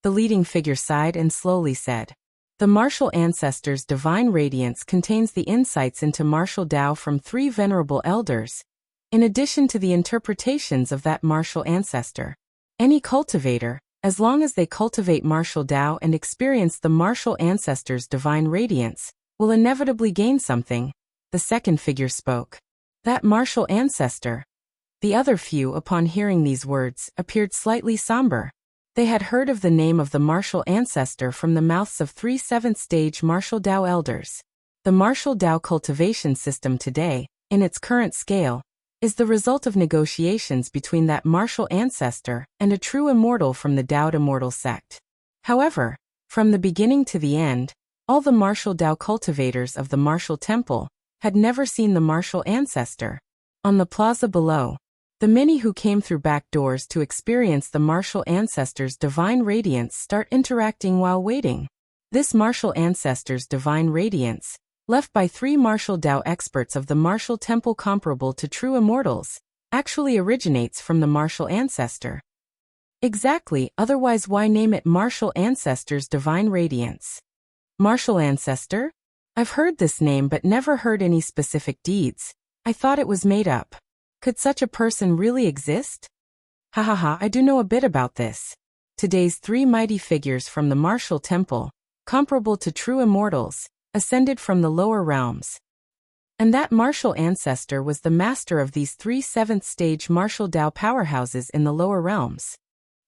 The leading figure sighed and slowly said. The martial ancestors' divine radiance contains the insights into martial Tao from 3 venerable elders, in addition to the interpretations of that martial ancestor. Any cultivator, as long as they cultivate martial Tao and experience the martial ancestors' divine radiance, will inevitably gain something. The second figure spoke. That martial ancestor. The other few, upon hearing these words, appeared slightly somber. They had heard of the name of the martial ancestor from the mouths of 3 7th-stage martial Tao elders. The martial Tao cultivation system today, in its current scale, is the result of negotiations between that martial ancestor and a true immortal from the Tao Immortal sect. However, from the beginning to the end, all the martial Tao cultivators of the martial temple had never seen the martial ancestor. On the plaza below, the many who came through back doors to experience the martial ancestor's divine radiance start interacting while waiting. This martial ancestor's divine radiance, left by 3 martial Tao experts of the martial temple comparable to true immortals, actually originates from the martial ancestor. Exactly, otherwise why name it martial ancestor's divine radiance? Martial ancestor? I've heard this name but never heard any specific deeds. I thought it was made up. Could such a person really exist? I do know a bit about this. Today's 3 mighty figures from the martial temple, comparable to true immortals, ascended from the lower realms. And that martial ancestor was the master of these 3 7th-stage martial Tao powerhouses in the lower realms.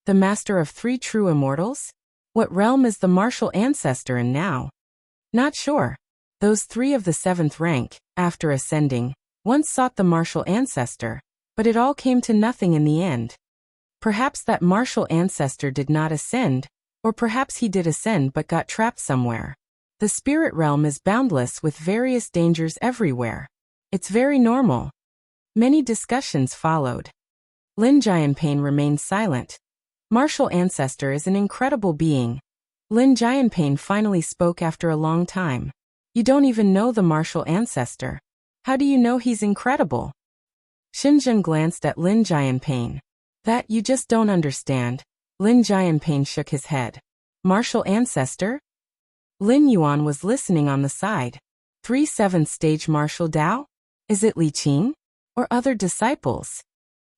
The master of 3 true immortals? What realm is the martial ancestor in now? Not sure. Those 3 of the 7th rank, after ascending, once sought the martial ancestor, but it all came to nothing in the end. Perhaps that martial ancestor did not ascend, or perhaps he did ascend but got trapped somewhere. The spirit realm is boundless with various dangers everywhere. It's very normal. Many discussions followed. Lin Jianpain remained silent. Martial ancestor is an incredible being. Lin Jianpain finally spoke after a long time. You don't even know the martial ancestor. How do you know he's incredible? Xinzhen glanced at Lin Jianpain. That you just don't understand. Lin Jianpain shook his head. Martial ancestor? Lin Yuan was listening on the side. 3 7th-stage martial Tao? Is it Li Qing? Or other disciples?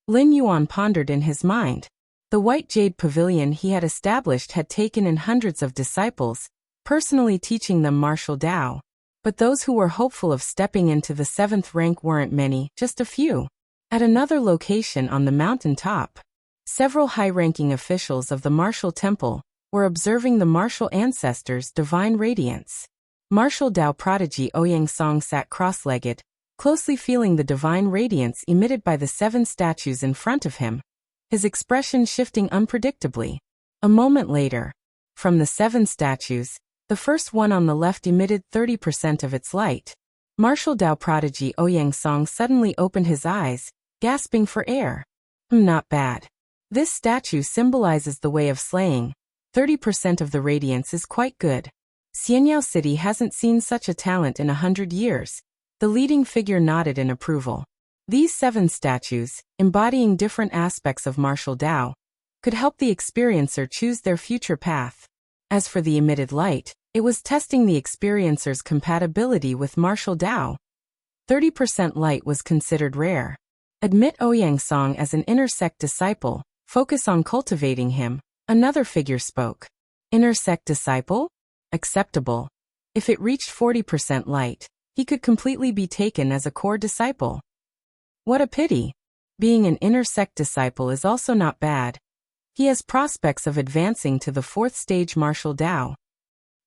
Lin Yuan pondered in his mind. The White Jade Pavilion he had established had taken in hundreds of disciples, personally teaching them martial Tao. But those who were hopeful of stepping into the 7th rank weren't many, just a few. At another location on the mountain top, several high-ranking officials of the martial temple were observing the martial ancestors' divine radiance. Martial Tao prodigy Ouyang Song sat cross-legged, closely feeling the divine radiance emitted by the 7 statues in front of him, his expression shifting unpredictably. A moment later, from the 7 statues, the first one on the left emitted 30% of its light. Martial Tao prodigy Ouyang Song suddenly opened his eyes, gasping for air. Not bad. This statue symbolizes the way of slaying. 30% of the radiance is quite good. Xianyao City hasn't seen such a talent in 100 years. The leading figure nodded in approval. These 7 statues, embodying different aspects of martial Tao, could help the experiencer choose their future path. As for the emitted light, it was testing the experiencer's compatibility with martial Tao. 30% light was considered rare. Admit Ouyang Song as an inner sect disciple, focus on cultivating him. Another figure spoke. Inner sect disciple? Acceptable. If it reached 40% light, he could completely be taken as a core disciple. What a pity. Being an inner sect disciple is also not bad. He has prospects of advancing to the 4th stage martial Dao.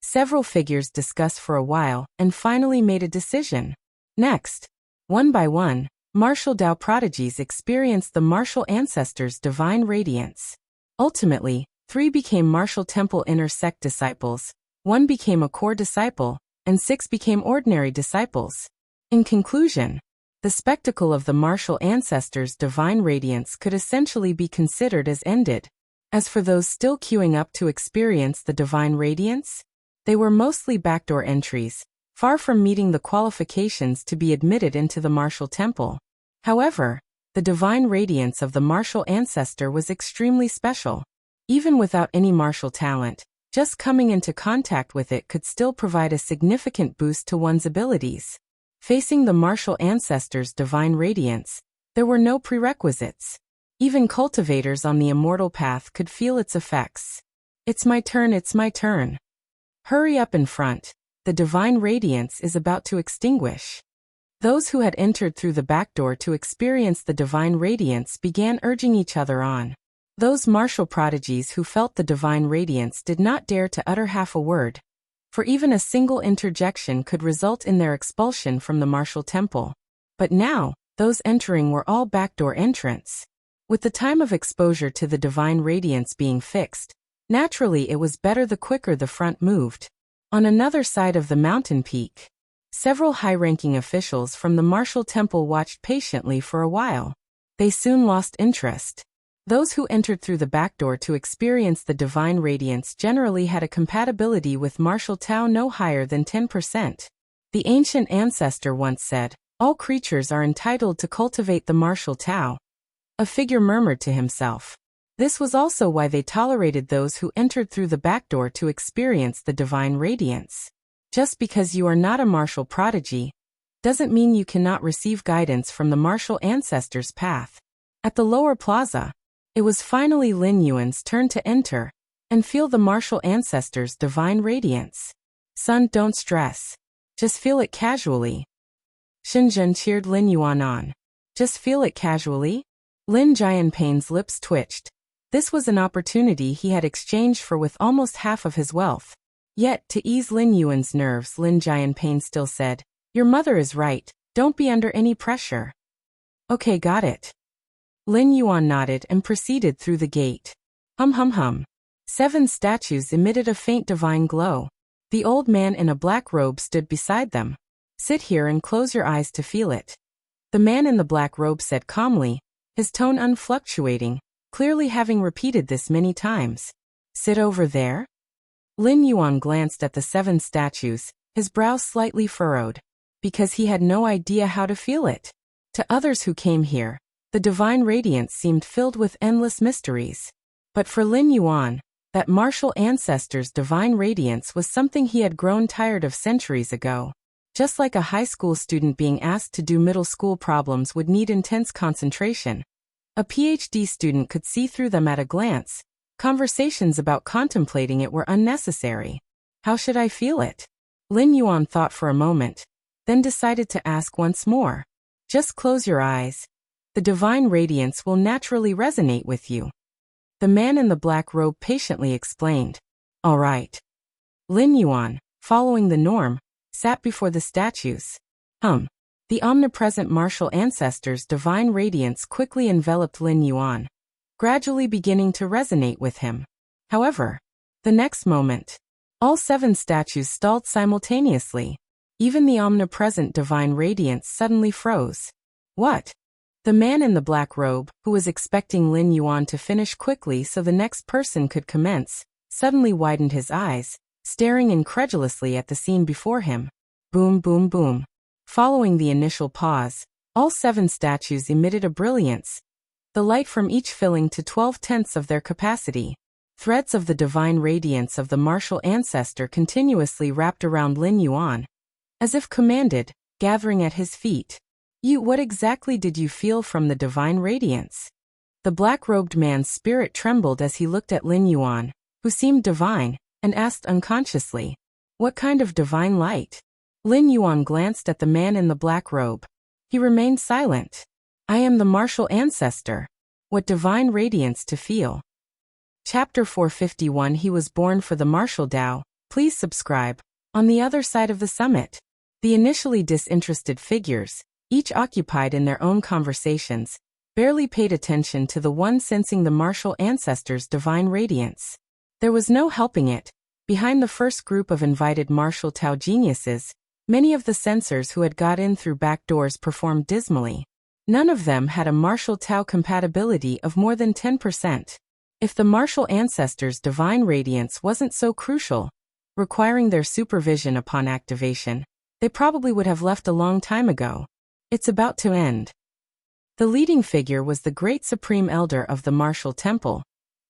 Several figures discussed for a while and finally made a decision. Next, one by one, martial Dao prodigies experienced the martial ancestors' divine radiance. Ultimately, 3 became martial temple inner sect disciples, 1 became a core disciple, and 6 became ordinary disciples. In conclusion, the spectacle of the martial ancestors' divine radiance could essentially be considered as ended. As for those still queuing up to experience the divine radiance, they were mostly backdoor entries, far from meeting the qualifications to be admitted into the martial temple. However, the divine radiance of the martial ancestor was extremely special. Even without any martial talent, just coming into contact with it could still provide a significant boost to one's abilities. Facing the martial ancestor's divine radiance, there were no prerequisites. Even cultivators on the immortal path could feel its effects. It's my turn, it's my turn. Hurry up in front, the divine radiance is about to extinguish. Those who had entered through the back door to experience the divine radiance began urging each other on. Those martial prodigies who felt the divine radiance did not dare to utter half a word, for even a single interjection could result in their expulsion from the martial temple. But now, those entering were all backdoor entrants. With the time of exposure to the divine radiance being fixed, naturally it was better the quicker the front moved. On another side of the mountain peak, several high-ranking officials from the martial temple watched patiently for a while. They soon lost interest. Those who entered through the back door to experience the divine radiance generally had a compatibility with martial Tao no higher than 10%. The ancient ancestor once said, "All creatures are entitled to cultivate the martial Tao." A figure murmured to himself. This was also why they tolerated those who entered through the back door to experience the divine radiance. Just because you are not a martial prodigy doesn't mean you cannot receive guidance from the martial ancestors' path. At the lower plaza, it was finally Lin Yuan's turn to enter and feel the martial ancestors' divine radiance. "Son, don't stress. Just feel it casually." Shenzhen cheered Lin Yuan on. "Just feel it casually?" Lin Jianping's lips twitched. This was an opportunity he had exchanged for with almost half of his wealth. Yet, to ease Lin Yuan's nerves, Lin Jianping still said, "Your mother is right. Don't be under any pressure." "Okay, got it." Lin Yuan nodded and proceeded through the gate. Hum hum hum. 7 statues emitted a faint divine glow. The old man in a black robe stood beside them. "Sit here and close your eyes to feel it." The man in the black robe said calmly, his tone unfluctuating, clearly having repeated this many times. "Sit over there?" Lin Yuan glanced at the 7 statues, his brow slightly furrowed, because he had no idea how to feel it. To others who came here, the divine radiance seemed filled with endless mysteries. But for Lin Yuan, that martial ancestor's divine radiance was something he had grown tired of centuries ago. Just like a high school student being asked to do middle school problems would need intense concentration, a PhD student could see through them at a glance. Conversations about contemplating it were unnecessary. "How should I feel it?" Lin Yuan thought for a moment, then decided to ask once more. "Just close your eyes. The divine radiance will naturally resonate with you." The man in the black robe patiently explained. "All right." Lin Yuan, following the norm, sat before the statues. The omnipresent martial ancestor's divine radiance quickly enveloped Lin Yuan, gradually beginning to resonate with him. However, the next moment, all 7 statues stalled simultaneously. Even the omnipresent divine radiance suddenly froze. "What?" The man in the black robe, who was expecting Lin Yuan to finish quickly so the next person could commence, suddenly widened his eyes, staring incredulously at the scene before him. Boom, boom, boom. Following the initial pause, all 7 statues emitted a brilliance, the light from each filling to 12/10 of their capacity. Threads of the divine radiance of the martial ancestor continuously wrapped around Lin Yuan. As if commanded, gathering at his feet. What exactly did you feel from the divine radiance? The black-robed man's spirit trembled as he looked at Lin Yuan, who seemed divine, and asked unconsciously, "What kind of divine light?" Lin Yuan glanced at the man in the black robe. He remained silent. "I am the martial ancestor. What divine radiance to feel." Chapter 451. He was born for the martial Tao. Please subscribe. On the other side of the summit, the initially disinterested figures, each occupied in their own conversations, barely paid attention to the one sensing the martial ancestor's divine radiance. There was no helping it. Behind the first group of invited martial Tao geniuses, many of the censors who had got in through back doors performed dismally. None of them had a martial Tao compatibility of more than 10%. If the martial ancestor's divine radiance wasn't so crucial, requiring their supervision upon activation, they probably would have left a long time ago. It's about to end. The leading figure was the great supreme elder of the martial temple,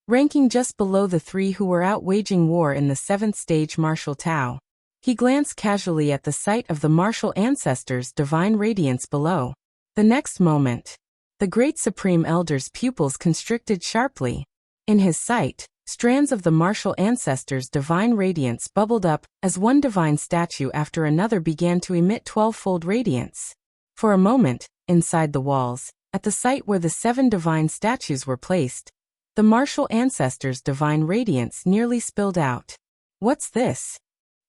ranking just below the three who were out waging war in the 7th stage martial Tao. He glanced casually at the sight of the martial ancestor's divine radiance below. The next moment, the great supreme elder's pupils constricted sharply. In his sight, strands of the martial ancestor's divine radiance bubbled up as one divine statue after another began to emit 12-fold radiance. For a moment, inside the walls, at the site where the 7 divine statues were placed, the martial ancestor's divine radiance nearly spilled out. What's this?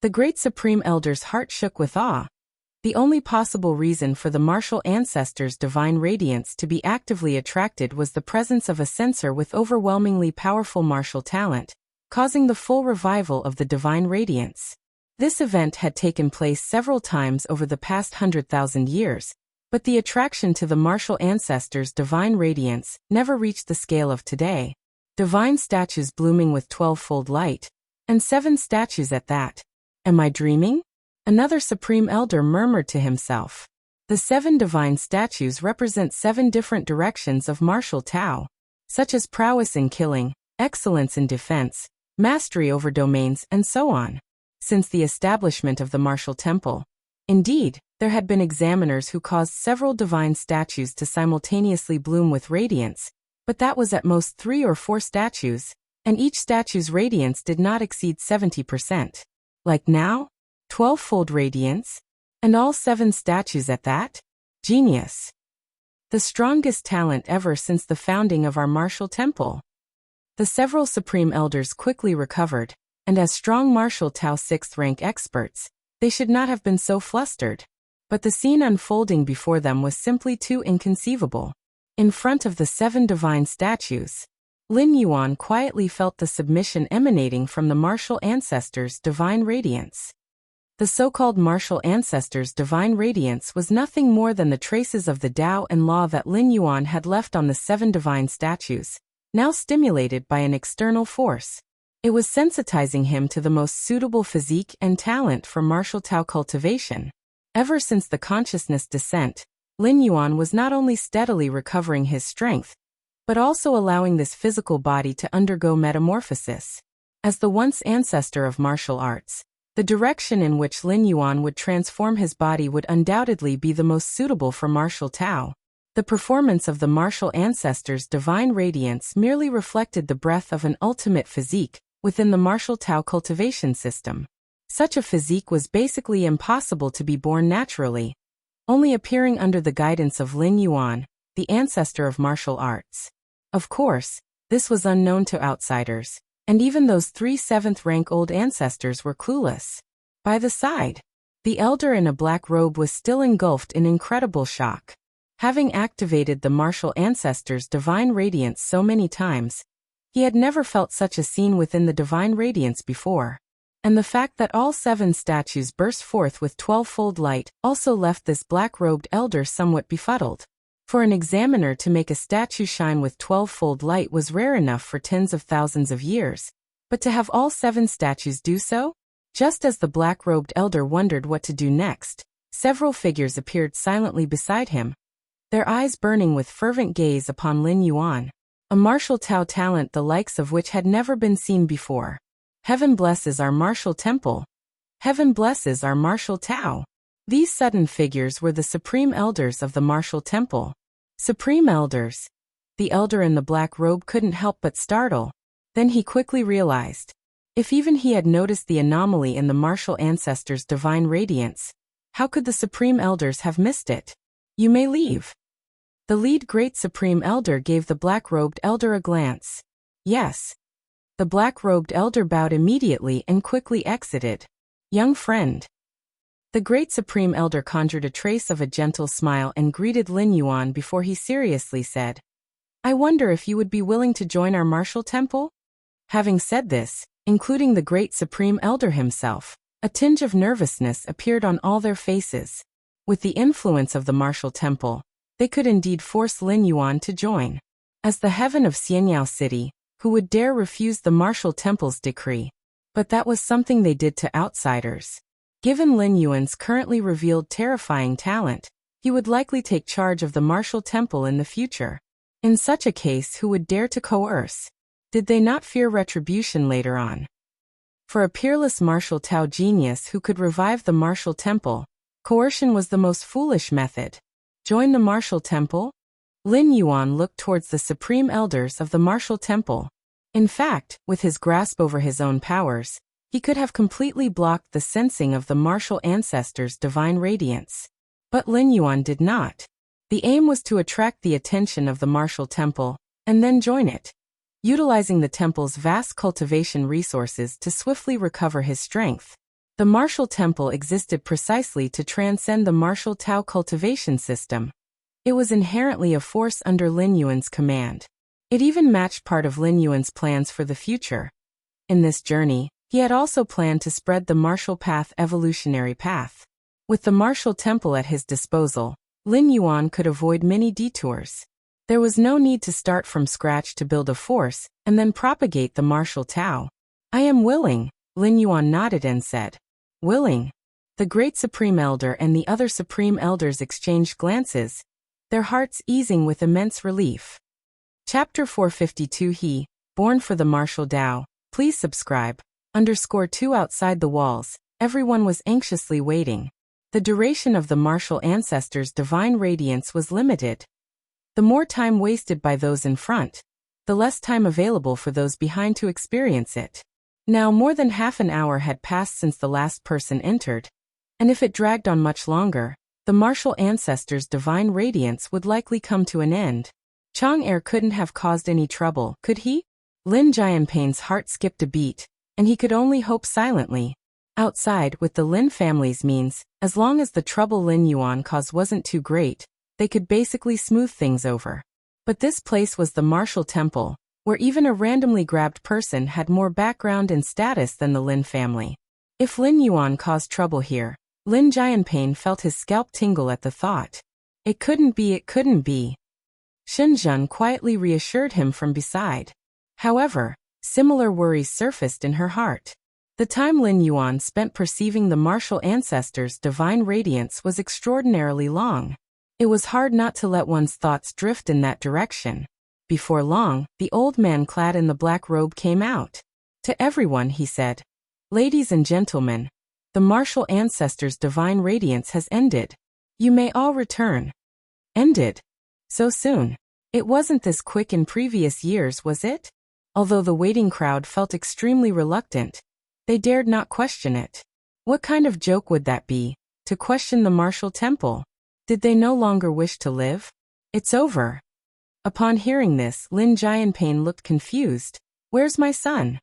The great supreme elder's heart shook with awe. The only possible reason for the martial ancestor's divine radiance to be actively attracted was the presence of a censor with overwhelmingly powerful martial talent, causing the full revival of the divine radiance. This event had taken place several times over the past 100,000 years, but the attraction to the martial ancestor's divine radiance never reached the scale of today. Divine statues blooming with 12-fold light, and 7 statues at that. Am I dreaming? Another supreme elder murmured to himself. The 7 divine statues represent 7 different directions of martial Tao, such as prowess in killing, excellence in defense, mastery over domains, and so on. Since the establishment of the martial temple, indeed, there had been examiners who caused several divine statues to simultaneously bloom with radiance, but that was at most 3 or 4 statues, and each statue's radiance did not exceed 70%. Like now? 12-fold radiance? And all 7 statues at that? Genius. The strongest talent ever since the founding of our martial temple. The several supreme elders quickly recovered, and as strong martial Tao 6th rank experts, they should not have been so flustered. But the scene unfolding before them was simply too inconceivable. In front of the 7 divine statues, Lin Yuan quietly felt the submission emanating from the martial ancestor's divine radiance. The so-called martial ancestor's divine radiance was nothing more than the traces of the Tao and law that Lin Yuan had left on the 7 divine statues, now stimulated by an external force. It was sensitizing him to the most suitable physique and talent for martial Tao cultivation. Ever since the consciousness descent, Lin Yuan was not only steadily recovering his strength, but also allowing this physical body to undergo metamorphosis. As the once ancestor of martial arts, the direction in which Lin Yuan would transform his body would undoubtedly be the most suitable for martial Tao. The performance of the martial ancestor's divine radiance merely reflected the breadth of an ultimate physique within the martial Tao cultivation system. Such a physique was basically impossible to be born naturally, only appearing under the guidance of Lin Yuan, the ancestor of martial arts. Of course, this was unknown to outsiders, and even those 3 7th-rank old ancestors were clueless. By the side, the elder in a black robe was still engulfed in incredible shock. Having activated the martial ancestor's divine radiance so many times, he had never felt such a scene within the divine radiance before. And the fact that all 7 statues burst forth with 12-fold light also left this black-robed elder somewhat befuddled. For an examiner to make a statue shine with 12-fold light was rare enough for tens of thousands of years, but to have all 7 statues do so? Just as the black-robed elder wondered what to do next, several figures appeared silently beside him, their eyes burning with fervent gaze upon Lin Yuan, a martial Tao talent the likes of which had never been seen before. Heaven blesses our martial temple. Heaven blesses our martial Tao. These sudden figures were the supreme elders of the martial temple. Supreme elders. The elder in the black robe couldn't help but startle. Then he quickly realized. If even he had noticed the anomaly in the martial ancestors' divine radiance, how could the supreme elders have missed it? You may leave. The lead great supreme elder gave the black-robed elder a glance. Yes. The black-robed elder bowed immediately and quickly exited. Young friend. The great supreme elder conjured a trace of a gentle smile and greeted Lin Yuan before he seriously said, I wonder if you would be willing to join our martial temple? Having said this, including the great supreme elder himself, a tinge of nervousness appeared on all their faces. With the influence of the martial temple, they could indeed force Lin Yuan to join. As the heaven of Xianyao City, who would dare refuse the martial temple's decree? But that was something they did to outsiders. Given Lin Yuan's currently revealed terrifying talent, he would likely take charge of the martial temple in the future. In such a case, who would dare to coerce? Did they not fear retribution later on? For a peerless martial Tao genius who could revive the martial temple, coercion was the most foolish method. Join the martial temple? Lin Yuan looked towards the supreme elders of the martial temple. In fact, with his grasp over his own powers, he could have completely blocked the sensing of the martial ancestors' divine radiance. But Lin Yuan did not. The aim was to attract the attention of the martial temple, and then join it, utilizing the temple's vast cultivation resources to swiftly recover his strength. The martial temple existed precisely to transcend the martial Tao cultivation system. It was inherently a force under Lin Yuan's command. It even matched part of Lin Yuan's plans for the future. In this journey, he had also planned to spread the martial path evolutionary path. With the martial temple at his disposal, Lin Yuan could avoid many detours. There was no need to start from scratch to build a force and then propagate the martial Tao. I am willing, Lin Yuan nodded and said. Willing. The great supreme elder and the other supreme elders exchanged glances, their hearts easing with immense relief. Chapter 452 He, born for the martial Tao. Please subscribe. _2 Outside the walls, everyone was anxiously waiting. The duration of the martial ancestors' divine radiance was limited. The more time wasted by those in front, the less time available for those behind to experience it. Now more than half an hour had passed since the last person entered, and if it dragged on much longer, the martial ancestors' divine radiance would likely come to an end. Chang'er couldn't have caused any trouble, could he? Lin Jianping's heart skipped a beat, and he could only hope silently. Outside, with the Lin family's means, as long as the trouble Lin Yuan caused wasn't too great, they could basically smooth things over. But this place was the martial temple, where even a randomly grabbed person had more background and status than the Lin family. If Lin Yuan caused trouble here, Lin Jianping felt his scalp tingle at the thought. It couldn't be. Shenzhen quietly reassured him from beside. However, similar worries surfaced in her heart. The time Lin Yuan spent perceiving the martial ancestors' divine radiance was extraordinarily long. It was hard not to let one's thoughts drift in that direction. Before long, the old man clad in the black robe came out. To everyone, he said, Ladies and gentlemen, the martial ancestors' divine radiance has ended. You may all return. Ended? So soon? It wasn't this quick in previous years, was it? Although the waiting crowd felt extremely reluctant, they dared not question it. What kind of joke would that be, to question the martial temple? Did they no longer wish to live? It's over. Upon hearing this, Lin Jianping looked confused. Where's my son?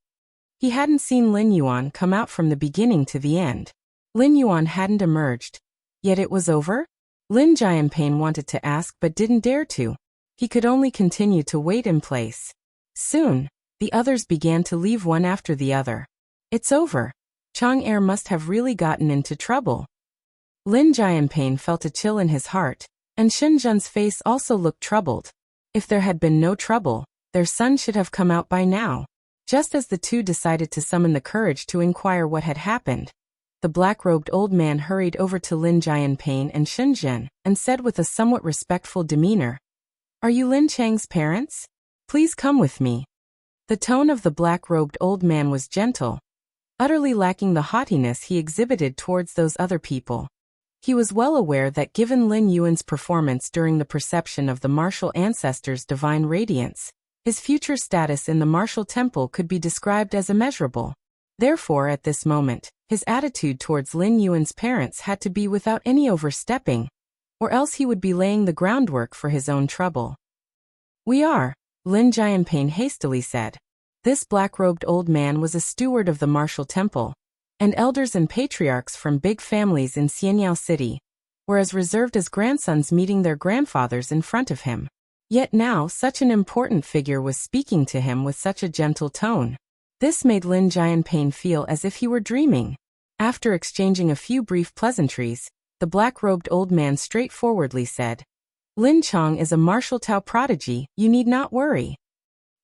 He hadn't seen Lin Yuan come out from the beginning to the end. Lin Yuan hadn't emerged. Yet it was over? Lin Jianping wanted to ask but didn't dare to. He could only continue to wait in place. Soon, the others began to leave one after the other. It's over. Chang'er must have really gotten into trouble. Lin Jianping felt a chill in his heart, and Shenzhen's face also looked troubled. If there had been no trouble, their son should have come out by now. Just as the two decided to summon the courage to inquire what had happened, the black-robed old man hurried over to Lin Jianping and Shenzhen and said with a somewhat respectful demeanor, Are you Lin Chang's parents? Please come with me. The tone of the black-robed old man was gentle, utterly lacking the haughtiness he exhibited towards those other people. He was well aware that given Lin Yuan's performance during the perception of the martial ancestors' divine radiance, his future status in the martial temple could be described as immeasurable. Therefore, at this moment, his attitude towards Lin Yuan's parents had to be without any overstepping, or else he would be laying the groundwork for his own trouble. "We are," Lin Jianping hastily said. This black-robed old man was a steward of the martial temple, and elders and patriarchs from big families in Xianyao City were as reserved as grandsons meeting their grandfathers in front of him. Yet now such an important figure was speaking to him with such a gentle tone. This made Lin Jianping feel as if he were dreaming. After exchanging a few brief pleasantries, the black-robed old man straightforwardly said, "Lin Chong is a martial Tao prodigy, you need not worry."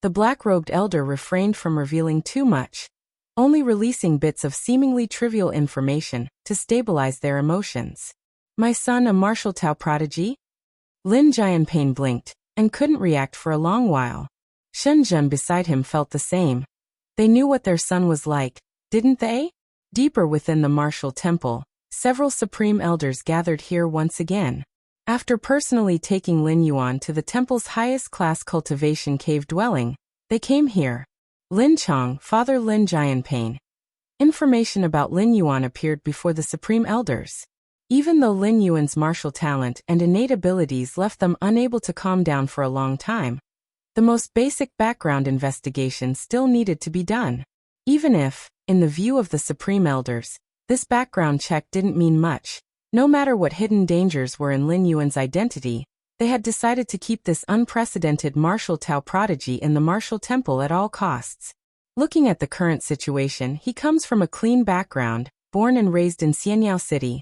The black-robed elder refrained from revealing too much, only releasing bits of seemingly trivial information to stabilize their emotions. "My son a martial Tao prodigy?" Lin Jianping blinked and couldn't react for a long while. Shenzhen beside him felt the same. They knew what their son was like, didn't they? Deeper within the martial temple, several supreme elders gathered here once again. After personally taking Lin Yuan to the temple's highest class cultivation cave dwelling, they came here. Lin Chong, Father Lin Jianping. Information about Lin Yuan appeared before the supreme elders. Even though Lin Yuan's martial talent and innate abilities left them unable to calm down for a long time, the most basic background investigation still needed to be done. Even if, in the view of the supreme elders, this background check didn't mean much, no matter what hidden dangers were in Lin Yuan's identity, they had decided to keep this unprecedented martial Tao prodigy in the martial temple at all costs. Looking at the current situation, he comes from a clean background, born and raised in Xianyao City.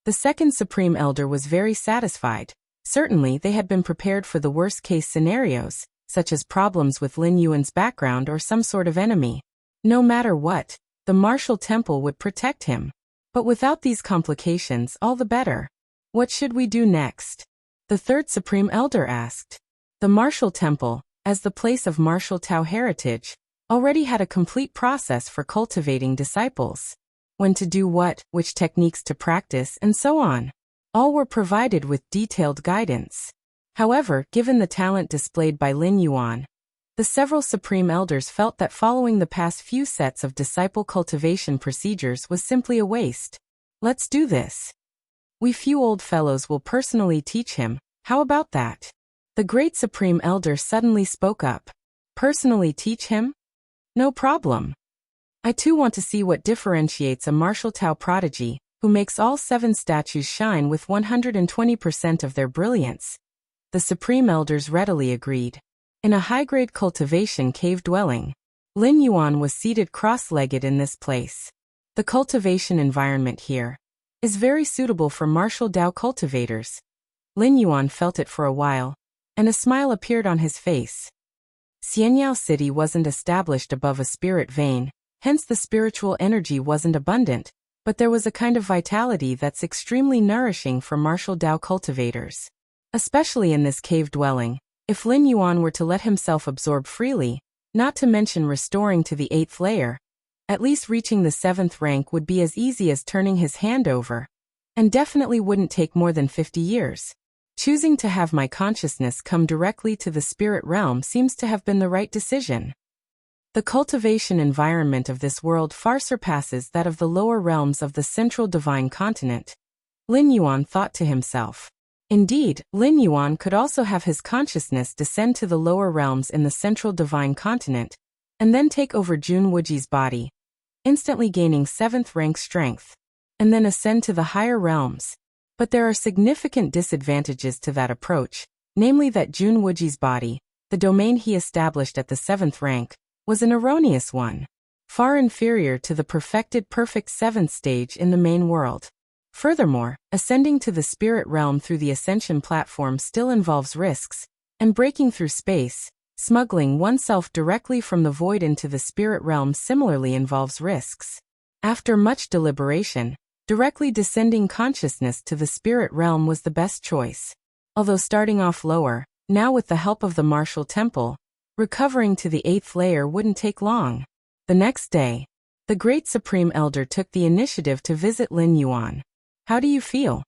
The second supreme elder was very satisfied. Certainly they had been prepared for the worst-case scenarios, such as problems with Lin Yuan's background or some sort of enemy. No matter what, the martial temple would protect him. But without these complications, all the better. "What should we do next?" the third supreme elder asked. The martial temple, as the place of martial Tao heritage, already had a complete process for cultivating disciples. When to do what, which techniques to practice, and so on. All were provided with detailed guidance. However, given the talent displayed by Lin Yuan, the several supreme elders felt that following the past few sets of disciple cultivation procedures was simply a waste. "Let's do this. We few old fellows will personally teach him, how about that?" The great supreme elder suddenly spoke up. "Personally teach him? No problem. I too want to see what differentiates a martial Tao prodigy, who makes all 7 statues shine with 120% of their brilliance." The supreme elders readily agreed. In a high-grade cultivation cave dwelling, Lin Yuan was seated cross-legged in this place. The cultivation environment here is very suitable for martial Tao cultivators. Lin Yuan felt it for a while, and a smile appeared on his face. Xianyao City wasn't established above a spirit vein, hence the spiritual energy wasn't abundant, but there was a kind of vitality that's extremely nourishing for martial Tao cultivators. Especially in this cave dwelling, if Lin Yuan were to let himself absorb freely, not to mention restoring to the 8th layer, at least reaching the 7th rank would be as easy as turning his hand over, and definitely wouldn't take more than 50 years. Choosing to have my consciousness come directly to the spirit realm seems to have been the right decision. The cultivation environment of this world far surpasses that of the lower realms of the central divine continent. Lin Yuan thought to himself. Indeed, Lin Yuan could also have his consciousness descend to the lower realms in the central divine continent, and then take over Jun Wuji's body, instantly gaining 7th rank strength, and then ascend to the higher realms. But there are significant disadvantages to that approach, namely that Jun Wuji's body, the domain he established at the 7th rank, was an erroneous one, far inferior to the perfected perfect 7th stage in the main world. Furthermore, ascending to the spirit realm through the ascension platform still involves risks, and breaking through space, smuggling oneself directly from the void into the spirit realm similarly involves risks. After much deliberation, directly descending consciousness to the spirit realm was the best choice. Although starting off lower, now with the help of the martial temple, recovering to the 8th layer wouldn't take long. The next day, the great supreme elder took the initiative to visit Lin Yuan. "How do you feel?"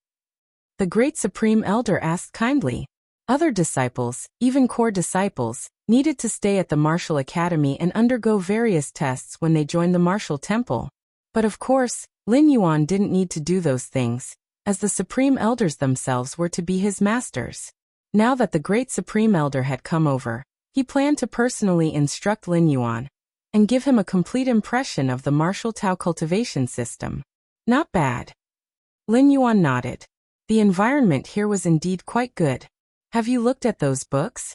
The great Supreme Elder asked kindly. Other disciples, even core disciples, needed to stay at the martial academy and undergo various tests when they joined the martial temple. But of course, Lin Yuan didn't need to do those things, as the Supreme Elders themselves were to be his masters. Now that the great Supreme Elder had come over, he planned to personally instruct Lin Yuan and give him a complete impression of the martial Tao cultivation system. Not bad. Lin Yuan nodded. The environment here was indeed quite good. Have you looked at those books?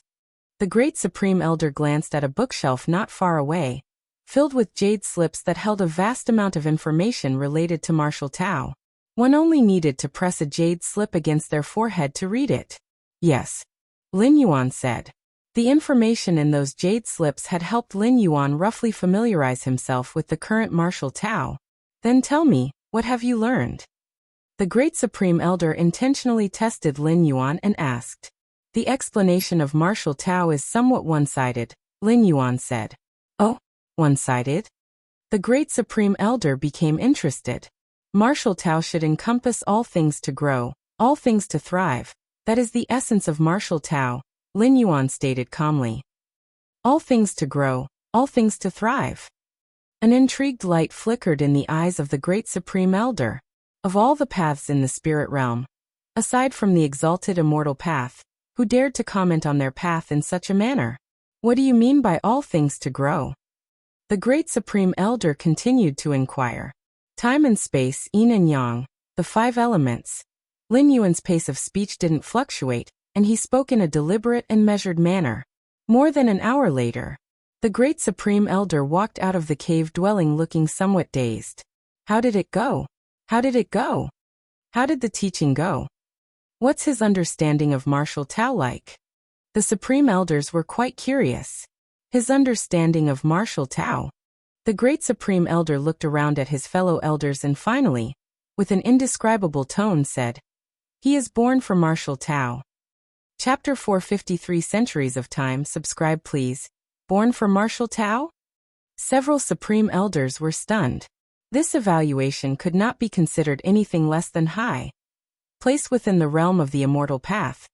The great Supreme Elder glanced at a bookshelf not far away, filled with jade slips that held a vast amount of information related to martial Tao. One only needed to press a jade slip against their forehead to read it. Yes. Lin Yuan said. The information in those jade slips had helped Lin Yuan roughly familiarize himself with the current martial Tao. Then tell me, what have you learned? The great Supreme Elder intentionally tested Lin Yuan and asked. The explanation of martial Tao is somewhat one-sided, Lin Yuan said. Oh, one-sided? The great Supreme Elder became interested. Martial Tao should encompass all things to grow, all things to thrive. That is the essence of martial Tao, Lin Yuan stated calmly. All things to grow, all things to thrive. An intrigued light flickered in the eyes of the great Supreme Elder. Of all the paths in the spirit realm, aside from the exalted immortal path, who dared to comment on their path in such a manner? What do you mean by all things to grow? The great Supreme Elder continued to inquire. Time and space, yin and yang, the 5 elements. Lin Yuan's pace of speech didn't fluctuate, and he spoke in a deliberate and measured manner. More than an hour later, the great Supreme Elder walked out of the cave dwelling looking somewhat dazed. How did it go? How did it go? How did the teaching go? What's his understanding of martial Tao like? The Supreme Elders were quite curious. His understanding of martial Tao. The great Supreme Elder looked around at his fellow elders and finally, with an indescribable tone said, he is born for martial Tao. Chapter 453 Centuries of Time. Subscribe please. Born for martial Tao? Several Supreme Elders were stunned. This evaluation could not be considered anything less than high. Placed within the realm of the immortal path,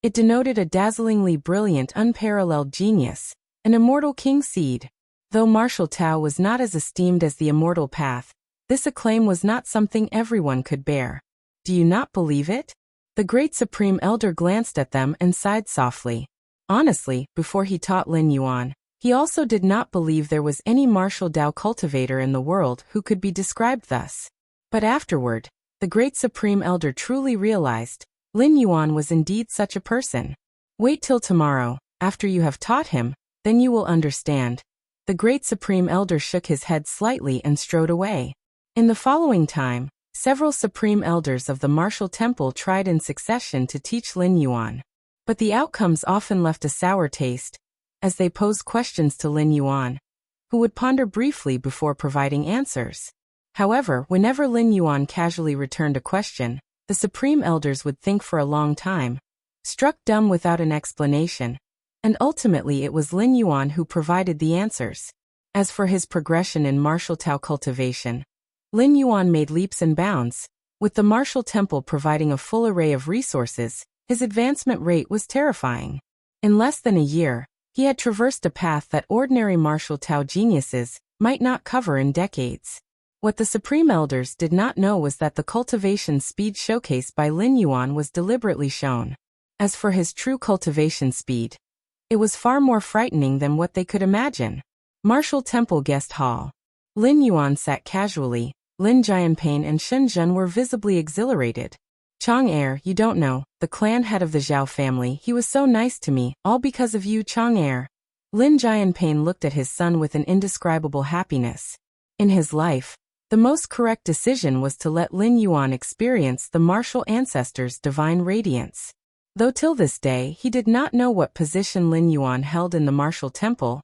it denoted a dazzlingly brilliant, unparalleled genius, an immortal king seed. Though martial Tao was not as esteemed as the immortal path, this acclaim was not something everyone could bear. Do you not believe it? The great Supreme Elder glanced at them and sighed softly. Honestly, before he taught Lin Yuan, he also did not believe there was any martial Tao cultivator in the world who could be described thus. But afterward, the great Supreme Elder truly realized, Lin Yuan was indeed such a person. Wait till tomorrow, after you have taught him, then you will understand. The great Supreme Elder shook his head slightly and strode away. In the following time, several Supreme Elders of the martial temple tried in succession to teach Lin Yuan. But the outcomes often left a sour taste, as they posed questions to Lin Yuan, who would ponder briefly before providing answers. However, whenever Lin Yuan casually returned a question, the Supreme Elders would think for a long time, struck dumb without an explanation, and ultimately it was Lin Yuan who provided the answers. As for his progression in martial Tao cultivation, Lin Yuan made leaps and bounds. With the martial temple providing a full array of resources, his advancement rate was terrifying. In less than a year, he had traversed a path that ordinary martial Tao geniuses might not cover in decades. What the Supreme Elders did not know was that the cultivation speed showcased by Lin Yuan was deliberately shown. As for his true cultivation speed, it was far more frightening than what they could imagine. Martial Temple Guest Hall. Lin Yuan sat casually. Lin Jianping and Shen Zhen were visibly exhilarated. Chang'er, you don't know, the clan head of the Zhao family, he was so nice to me, all because of you, Chang'er. Lin Jianping looked at his son with an indescribable happiness. In his life, the most correct decision was to let Lin Yuan experience the martial ancestors' divine radiance. Though till this day he did not know what position Lin Yuan held in the martial temple,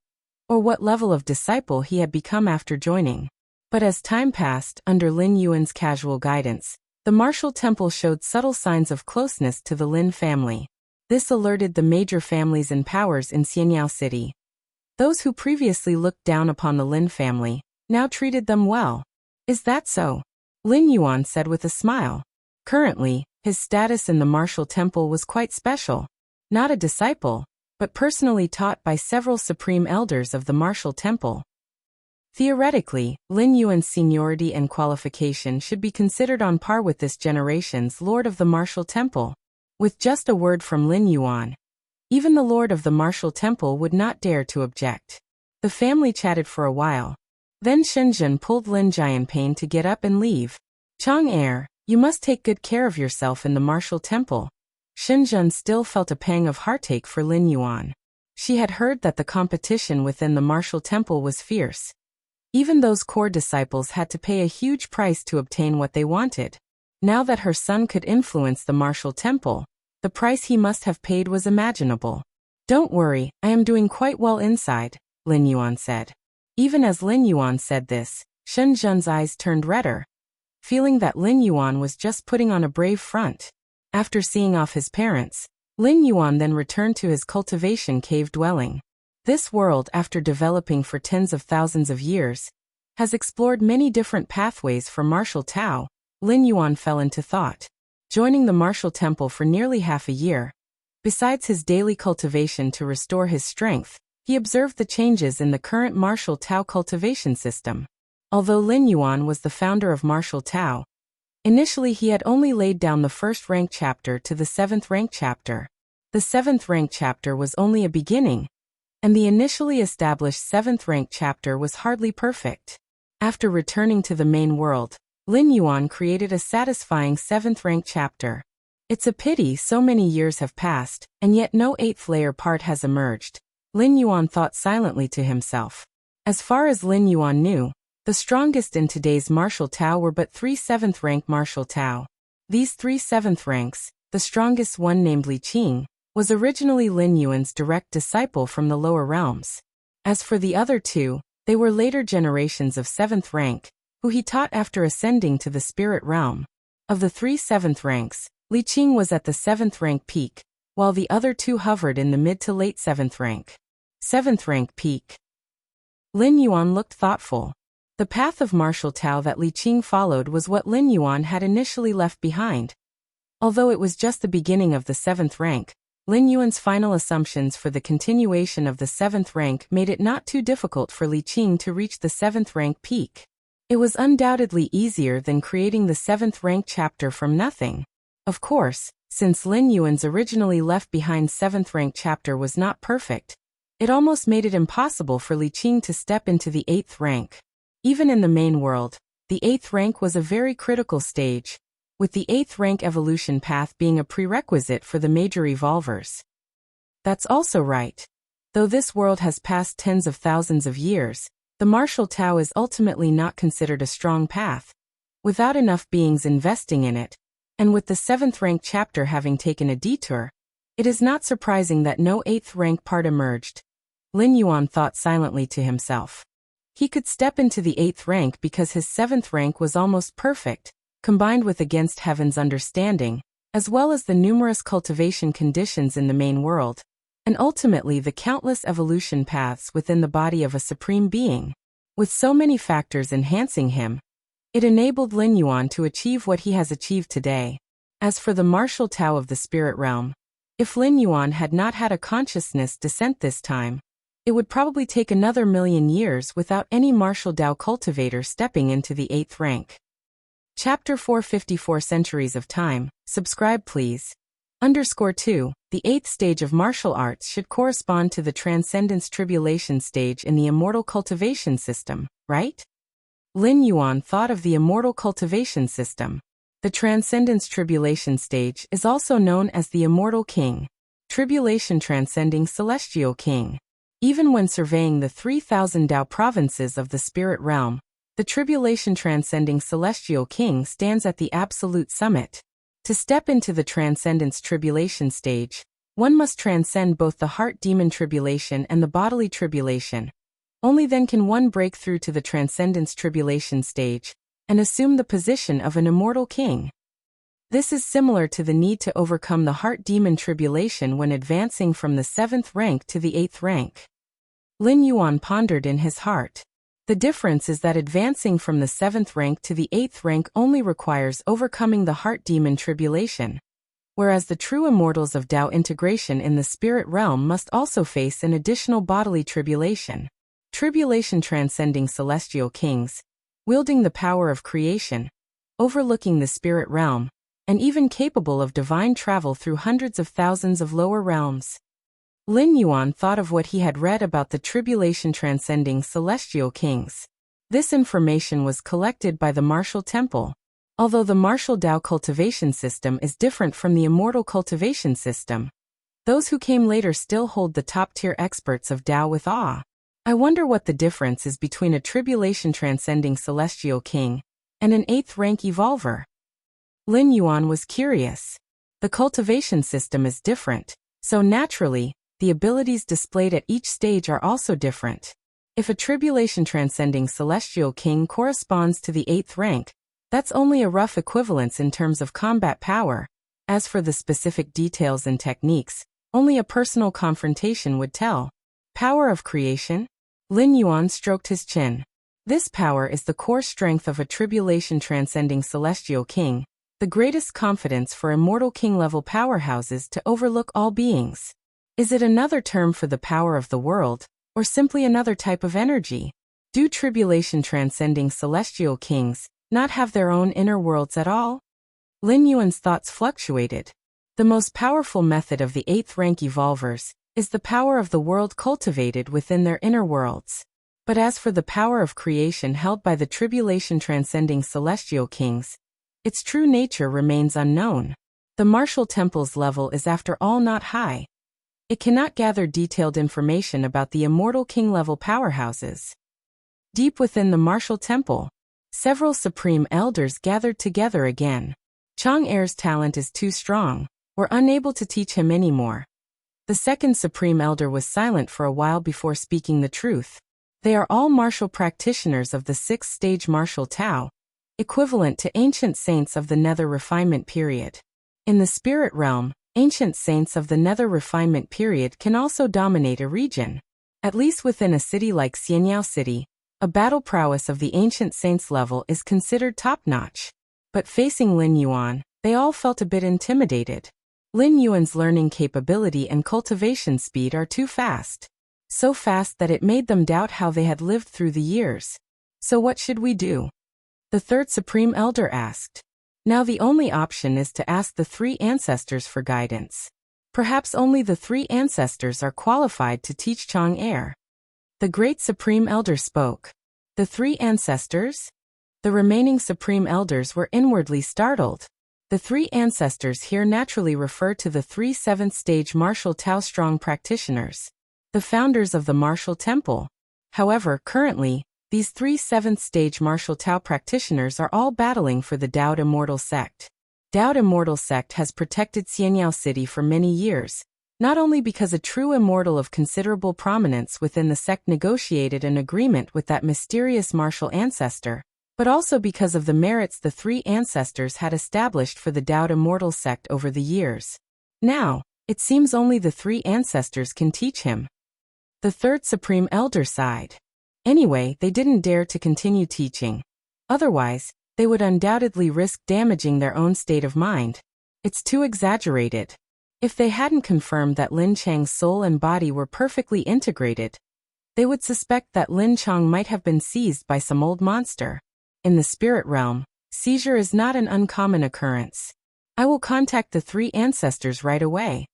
or what level of disciple he had become after joining. But as time passed, under Lin Yuan's casual guidance, the martial temple showed subtle signs of closeness to the Lin family. This alerted the major families and powers in Xianyao City. Those who previously looked down upon the Lin family now treated them well. Is that so? Lin Yuan said with a smile. Currently, His status in the martial temple was quite special. Not a disciple, but personally taught by several supreme elders of the martial temple. Theoretically, Lin Yuan's seniority and qualification should be considered on par with this generation's Lord of the Martial Temple. With just a word from Lin Yuan, even the Lord of the Martial Temple would not dare to object. The family chatted for a while. Then Shenzhen pulled Lin Jianping to get up and leave. Chang'er, you must take good care of yourself in the Martial Temple. Shenzhen still felt a pang of heartache for Lin Yuan. She had heard that the competition within the Martial Temple was fierce. Even those core disciples had to pay a huge price to obtain what they wanted. Now that her son could influence the martial temple, the price he must have paid was imaginable. Don't worry, I am doing quite well inside, Lin Yuan said. Even as Lin Yuan said this, Shen Zhen's eyes turned redder, feeling that Lin Yuan was just putting on a brave front. After seeing off his parents, Lin Yuan then returned to his cultivation cave dwelling. This world, after developing for tens of thousands of years, has explored many different pathways for martial Tao. Lin Yuan fell into thought. Joining the martial temple for nearly half a year, besides his daily cultivation to restore his strength, he observed the changes in the current martial Tao cultivation system. Although Lin Yuan was the founder of martial Tao, initially he had only laid down the first rank chapter to the 7th rank chapter. The 7th rank chapter was only a beginning, and the initially established 7th rank chapter was hardly perfect. After returning to the main world, Lin Yuan created a satisfying 7th rank chapter. It's a pity so many years have passed, and yet no 8th layer part has emerged, Lin Yuan thought silently to himself. As far as Lin Yuan knew, the strongest in today's martial Tao were but 3 7th rank martial Tao. These 3 7th ranks, the strongest one named Li Qing, was originally Lin Yuan's direct disciple from the lower realms. As for the other 2, they were later generations of 7th rank, who he taught after ascending to the spirit realm. Of the 3 7th ranks, Li Qing was at the 7th rank peak, while the other 2 hovered in the mid to late 7th rank. 7th rank peak. Lin Yuan looked thoughtful. The path of martial Tao that Li Qing followed was what Lin Yuan had initially left behind. Although it was just the beginning of the 7th rank, Lin Yuan's final assumptions for the continuation of the 7th rank made it not too difficult for Li Qing to reach the 7th rank peak. It was undoubtedly easier than creating the 7th rank chapter from nothing. Of course, since Lin Yuan's originally left behind 7th rank chapter was not perfect, it almost made it impossible for Li Qing to step into the 8th rank. Even in the main world, the 8th rank was a very critical stage, with the 8th rank evolution path being a prerequisite for the major evolvers. That's also right. Though this world has passed tens of thousands of years, the martial Tao is ultimately not considered a strong path, without enough beings investing in it, and with the 7th rank chapter having taken a detour, it is not surprising that no 8th rank part emerged. Lin Yuan thought silently to himself. He could step into the 8th rank because his 7th rank was almost perfect, combined with against heaven's understanding, as well as the numerous cultivation conditions in the main world, and ultimately the countless evolution paths within the body of a supreme being. With so many factors enhancing him, it enabled Lin Yuan to achieve what he has achieved today. As for the martial Tao of the spirit realm, if Lin Yuan had not had a consciousness descent this time, it would probably take another 1,000,000 years without any martial Tao cultivator stepping into the 8th rank. Chapter 454 Centuries of Time. Subscribe please. _2. The 8th stage of martial arts should correspond to the Transcendence Tribulation stage in the Immortal Cultivation System, right? Lin Yuan thought of the Immortal Cultivation System. The Transcendence Tribulation stage is also known as the Immortal King, Tribulation Transcending Celestial King. Even when surveying the 3,000 Tao provinces of the spirit realm, the Tribulation Transcending Celestial King stands at the absolute summit. To step into the Transcendence Tribulation stage, one must transcend both the heart demon tribulation and the bodily tribulation. Only then can one break through to the Transcendence Tribulation stage and assume the position of an immortal king. This is similar to the need to overcome the heart demon tribulation when advancing from the 7th rank to the 8th rank. Lin Yuan pondered in his heart. The difference is that advancing from the 7th rank to the 8th rank only requires overcoming the heart demon tribulation, whereas the true immortals of Tao integration in the spirit realm must also face an additional bodily tribulation. Tribulation transcending celestial kings, wielding the power of creation, overlooking the spirit realm, and even capable of divine travel through hundreds of thousands of lower realms. Lin Yuan thought of what he had read about the tribulation transcending celestial kings. This information was collected by the martial temple. Although the martial Tao cultivation system is different from the immortal cultivation system, those who came later still hold the top-tier experts of Tao with awe. I wonder what the difference is between a tribulation transcending celestial king and an 8th rank evolver. Lin Yuan was curious. The cultivation system is different, so naturally, the abilities displayed at each stage are also different. If a tribulation transcending celestial king corresponds to the 8th rank, that's only a rough equivalence in terms of combat power. As for the specific details and techniques, only a personal confrontation would tell. Power of creation? Lin Yuan stroked his chin. This power is the core strength of a tribulation transcending celestial king, the greatest confidence for immortal king-level powerhouses to overlook all beings. Is it another term for the power of the world, or simply another type of energy? Do tribulation transcending celestial kings not have their own inner worlds at all? Lin Yuan's thoughts fluctuated. The most powerful method of the 8th rank evolvers is the power of the world cultivated within their inner worlds. But as for the power of creation held by the tribulation transcending celestial kings, its true nature remains unknown. The martial temple's level is after all not high. It cannot gather detailed information about the immortal king-level powerhouses. Deep within the martial temple, several supreme elders gathered together again. Chang Er's talent is too strong. We're unable to teach him anymore. The second supreme elder was silent for a while before speaking the truth. They are all martial practitioners of the 6th stage martial Tao, equivalent to ancient saints of the nether refinement period. In the spirit realm, ancient saints of the nether refinement period can also dominate a region. At least within a city like Xianyao City, a battle prowess of the ancient saints level is considered top-notch. But facing Lin Yuan, they all felt a bit intimidated. Lin Yuan's learning capability and cultivation speed are too fast. So fast that it made them doubt how they had lived through the years. So what should we do? The third supreme elder asked. Now the only option is to ask the 3 ancestors for guidance. Perhaps only the 3 ancestors are qualified to teach Chang Er. The great supreme elder spoke. The 3 ancestors? The remaining supreme elders were inwardly startled. The 3 ancestors here naturally refer to the 3 7th stage martial Tao strong practitioners, the founders of the martial temple. However, currently, these 3 7th stage martial Tao practitioners are all battling for the Dao Immortal Sect. Dao Immortal Sect has protected Xianyao City for many years, not only because a true immortal of considerable prominence within the sect negotiated an agreement with that mysterious martial ancestor, but also because of the merits the 3 ancestors had established for the Dao Immortal Sect over the years. Now, it seems only the 3 ancestors can teach him. The third supreme elder sighed. Anyway, they didn't dare to continue teaching. Otherwise, they would undoubtedly risk damaging their own state of mind. It's too exaggerated. If they hadn't confirmed that Lin Chang's soul and body were perfectly integrated, they would suspect that Lin Chang might have been seized by some old monster. In the spirit realm, seizure is not an uncommon occurrence. I will contact the 3 ancestors right away.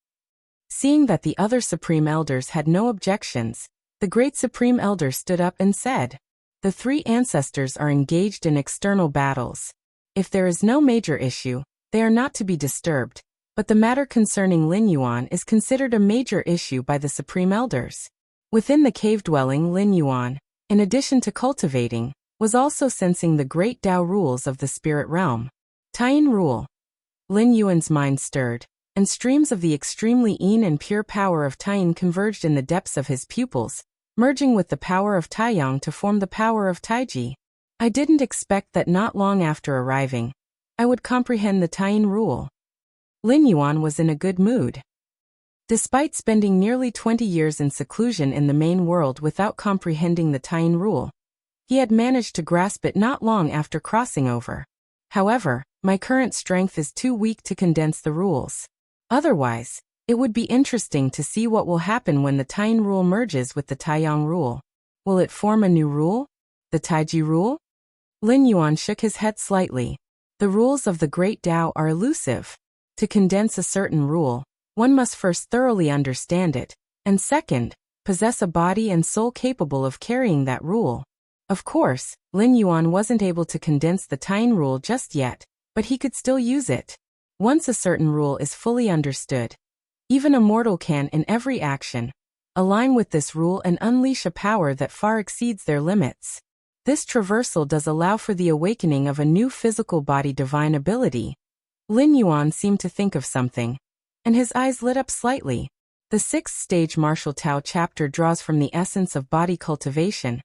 Seeing that the other supreme elders had no objections, the great supreme elder stood up and said, "The 3 ancestors are engaged in external battles. If there is no major issue, they are not to be disturbed, but the matter concerning Lin Yuan is considered a major issue by the supreme elders." Within the cave-dwelling Lin Yuan, in addition to cultivating, was also sensing the great Tao rules of the spirit realm. Taiyin rule. Lin Yuan's mind stirred, and streams of the extremely yin and pure power of Taiyin converged in the depths of his pupils, merging with the power of Taiyang to form the power of Taiji. I didn't expect that not long after arriving, I would comprehend the Taiyin rule. Lin Yuan was in a good mood. Despite spending nearly 20 years in seclusion in the main world without comprehending the Taiyin rule, He had managed to grasp it not long after crossing over. However, my current strength is too weak to condense the rules. Otherwise, it would be interesting to see what will happen when the Taiyin rule merges with the Taiyang rule. Will it form a new rule? The Taiji rule? Lin Yuan shook his head slightly. The rules of the Great Tao are elusive. To condense a certain rule, one must first thoroughly understand it, and second, possess a body and soul capable of carrying that rule. Of course, Lin Yuan wasn't able to condense the Taiyin rule just yet, but he could still use it. Once a certain rule is fully understood, even a mortal can, in every action, align with this rule and unleash a power that far exceeds their limits. This traversal does allow for the awakening of a new physical body divine ability. Lin Yuan seemed to think of something, and his eyes lit up slightly. The sixth stage martial Tao chapter draws from the essence of body cultivation,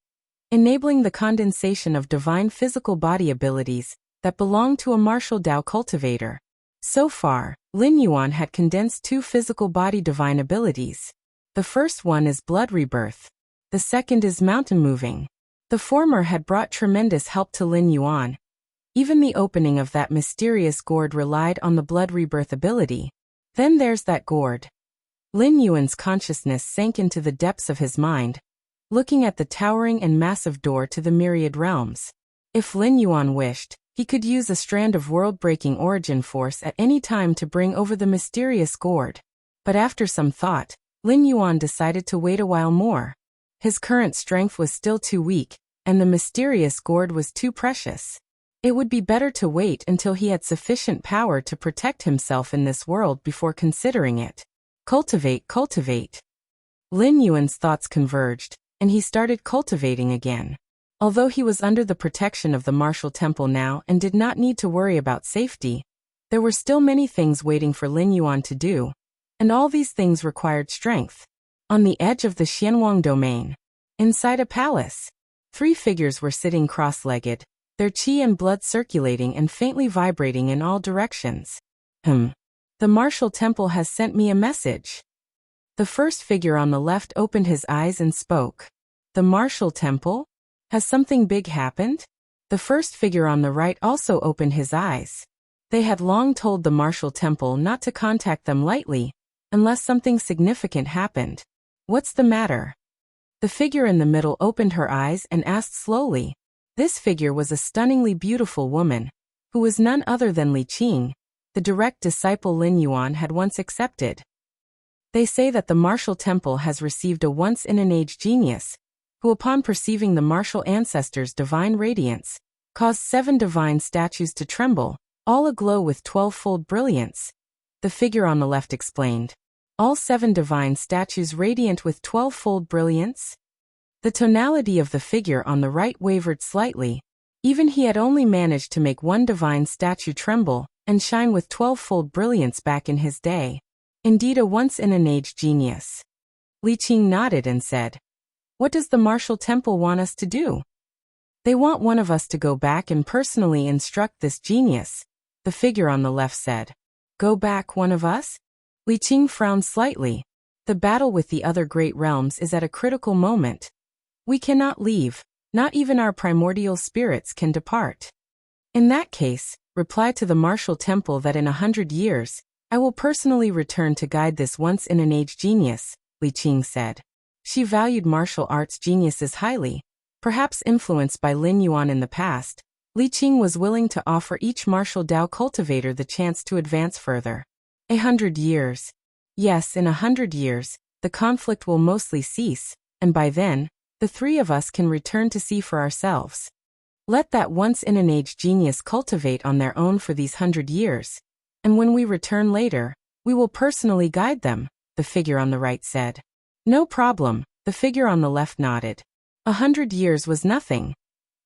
enabling the condensation of divine physical body abilities that belong to a martial Tao cultivator. So far, Lin Yuan had condensed two physical body divine abilities. The first one is blood rebirth. The second is mountain moving. The former had brought tremendous help to Lin Yuan. Even the opening of that mysterious gourd relied on the blood rebirth ability. Then there's that gourd. Lin Yuan's consciousness sank into the depths of his mind, looking at the towering and massive door to the myriad realms. If Lin Yuan wished, he could use a strand of world-breaking origin force at any time to bring over the mysterious gourd. But after some thought, Lin Yuan decided to wait a while more. His current strength was still too weak, and the mysterious gourd was too precious. It would be better to wait until he had sufficient power to protect himself in this world before considering it. Cultivate. Lin Yuan's thoughts converged, and he started cultivating again. Although he was under the protection of the martial temple now and did not need to worry about safety, there were still many things waiting for Lin Yuan to do, and all these things required strength. On the edge of the Xianwang domain, inside a palace, three figures were sitting cross-legged, their qi and blood circulating and faintly vibrating in all directions. The martial temple has sent me a message. The first figure on the left opened his eyes and spoke. The martial temple? Has something big happened? The first figure on the right also opened his eyes. They had long told the martial temple not to contact them lightly, unless something significant happened. What's the matter? The figure in the middle opened her eyes and asked slowly. This figure was a stunningly beautiful woman, who was none other than Li Qing, the direct disciple Lin Yuan had once accepted. They say that the martial temple has received a once-in-an-age genius, who upon perceiving the martial ancestors' divine radiance, caused 7 divine statues to tremble, all aglow with 12-fold brilliance. The figure on the left explained. All 7 divine statues radiant with 12-fold brilliance? The tonality of the figure on the right wavered slightly. Even he had only managed to make 1 divine statue tremble and shine with 12-fold brilliance back in his day. Indeed a once-in-an-age genius. Li Qing nodded and said, "What does the martial temple want us to do?" "They want one of us to go back and personally instruct this genius," the figure on the left said. "Go back, one of us?" Li Qing frowned slightly. "The battle with the other great realms is at a critical moment. We cannot leave, not even our primordial spirits can depart." "In that case, reply to the martial temple that in 100 years, I will personally return to guide this once-in-an-age genius," Li Qing said. She valued martial arts geniuses highly. Perhaps influenced by Lin Yuan in the past, Li Qing was willing to offer each martial Tao cultivator the chance to advance further. 100 years. Yes, in 100 years, the conflict will mostly cease, and by then, the 3 of us can return to see for ourselves. Let that once-in-an-age genius cultivate on their own for these 100 years, and when we return later, we will personally guide them, the figure on the right said. No problem, the figure on the left nodded. 100 years was nothing.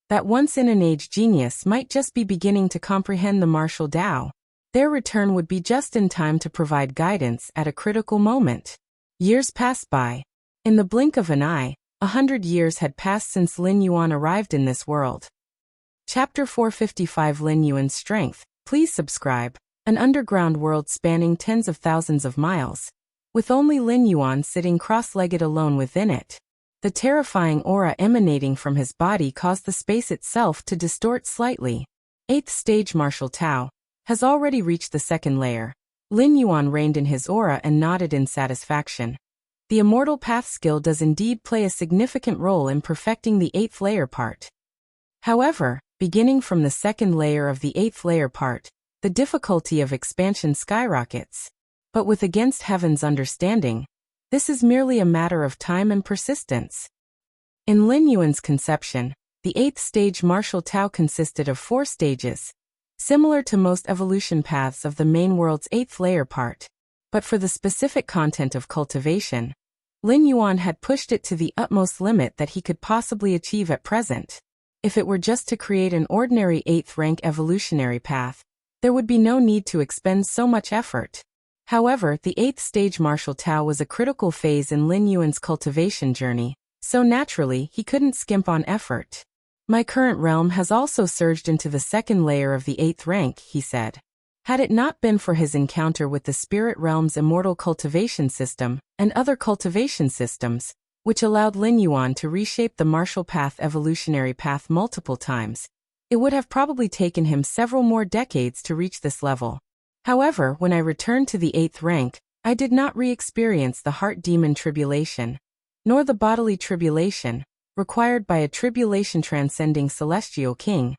That once-in-an-age genius might just be beginning to comprehend the martial Tao. Their return would be just in time to provide guidance at a critical moment. Years passed by. In the blink of an eye, 100 years had passed since Lin Yuan arrived in this world. Chapter 455 Lin Yuan's Strength. Please subscribe. An underground world spanning tens of thousands of miles, with only Lin Yuan sitting cross-legged alone within it. The terrifying aura emanating from his body caused the space itself to distort slightly. 8th stage Martial Tao has already reached the second layer. Lin Yuan reigned in his aura and nodded in satisfaction. The Immortal Path skill does indeed play a significant role in perfecting the 8th layer part. However, beginning from the second layer of the 8th layer part, the difficulty of expansion skyrockets. But with Against Heaven's understanding, this is merely a matter of time and persistence. In Lin Yuan's conception, the 8th stage Martial Tao consisted of 4 stages, similar to most evolution paths of the main world's 8th layer part. But for the specific content of cultivation, Lin Yuan had pushed it to the utmost limit that he could possibly achieve at present. If it were just to create an ordinary 8th rank evolutionary path, there would be no need to expend so much effort. However, the 8th stage Martial Tao was a critical phase in Lin Yuan's cultivation journey, so naturally he couldn't skimp on effort. My current realm has also surged into the second layer of the 8th rank, he said. Had it not been for his encounter with the spirit realm's immortal cultivation system and other cultivation systems, which allowed Lin Yuan to reshape the martial path evolutionary path multiple times, it would have probably taken him several more decades to reach this level. However, when I returned to the 8th rank, I did not re-experience the heart demon tribulation, nor the bodily tribulation, required by a tribulation transcending celestial king.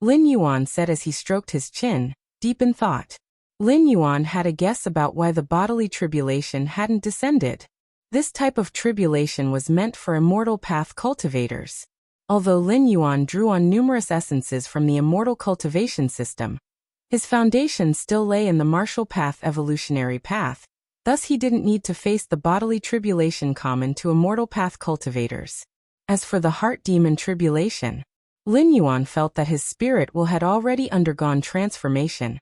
Lin Yuan said as he stroked his chin, deep in thought. Lin Yuan had a guess about why the bodily tribulation hadn't descended. This type of tribulation was meant for immortal path cultivators. Although Lin Yuan drew on numerous essences from the immortal cultivation system, his foundation still lay in the martial path evolutionary path, thus he didn't need to face the bodily tribulation common to immortal path cultivators. As for the heart demon tribulation, Lin Yuan felt that his spirit will had already undergone transformation,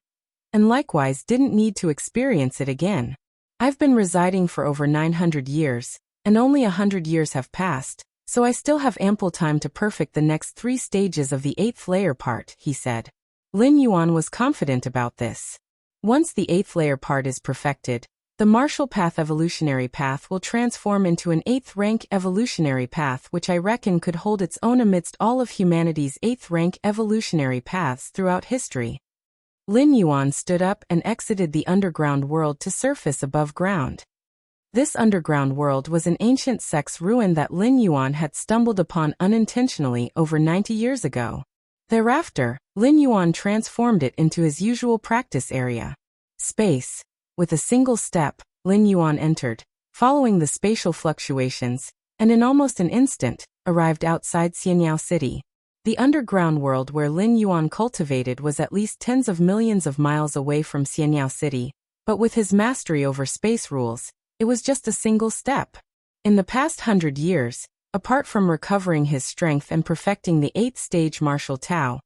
and likewise didn't need to experience it again. I've been residing for over 900 years, and only 100 years have passed, so I still have ample time to perfect the next 3 stages of the 8th layer part, he said. Lin Yuan was confident about this. Once the 8th layer part is perfected, the martial path evolutionary path will transform into an 8th rank evolutionary path which I reckon could hold its own amidst all of humanity's 8th rank evolutionary paths throughout history. Lin Yuan stood up and exited the underground world to surface above ground. This underground world was an ancient sect's ruin that Lin Yuan had stumbled upon unintentionally over 90 years ago. Thereafter, Lin Yuan transformed it into his usual practice area. Space. With a single step, Lin Yuan entered, following the spatial fluctuations, and in almost an instant, arrived outside Xianyao City. The underground world where Lin Yuan cultivated was at least tens of millions of miles away from Xianyao City, but with his mastery over space rules, it was just a single step. In the past 100 years, apart from recovering his strength and perfecting the 8th stage Martial Tao,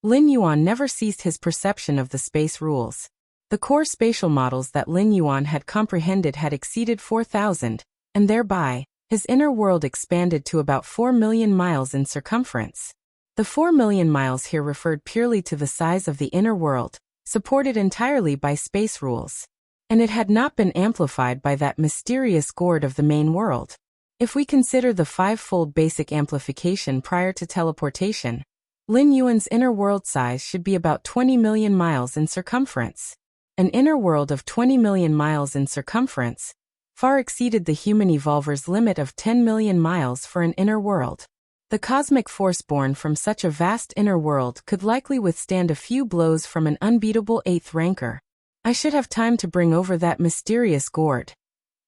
Lin Yuan never ceased his perception of the space rules. The core spatial models that Lin Yuan had comprehended had exceeded 4,000, and thereby, his inner world expanded to about 4 million miles in circumference. The 4 million miles here referred purely to the size of the inner world, supported entirely by space rules. And it had not been amplified by that mysterious gourd of the main world. If we consider the 5-fold basic amplification prior to teleportation, Lin Yuan's inner world size should be about 20 million miles in circumference. An inner world of 20 million miles in circumference far exceeded the human evolver's limit of 10 million miles for an inner world. The cosmic force born from such a vast inner world could likely withstand a few blows from an unbeatable 8th ranker. I should have time to bring over that mysterious gourd.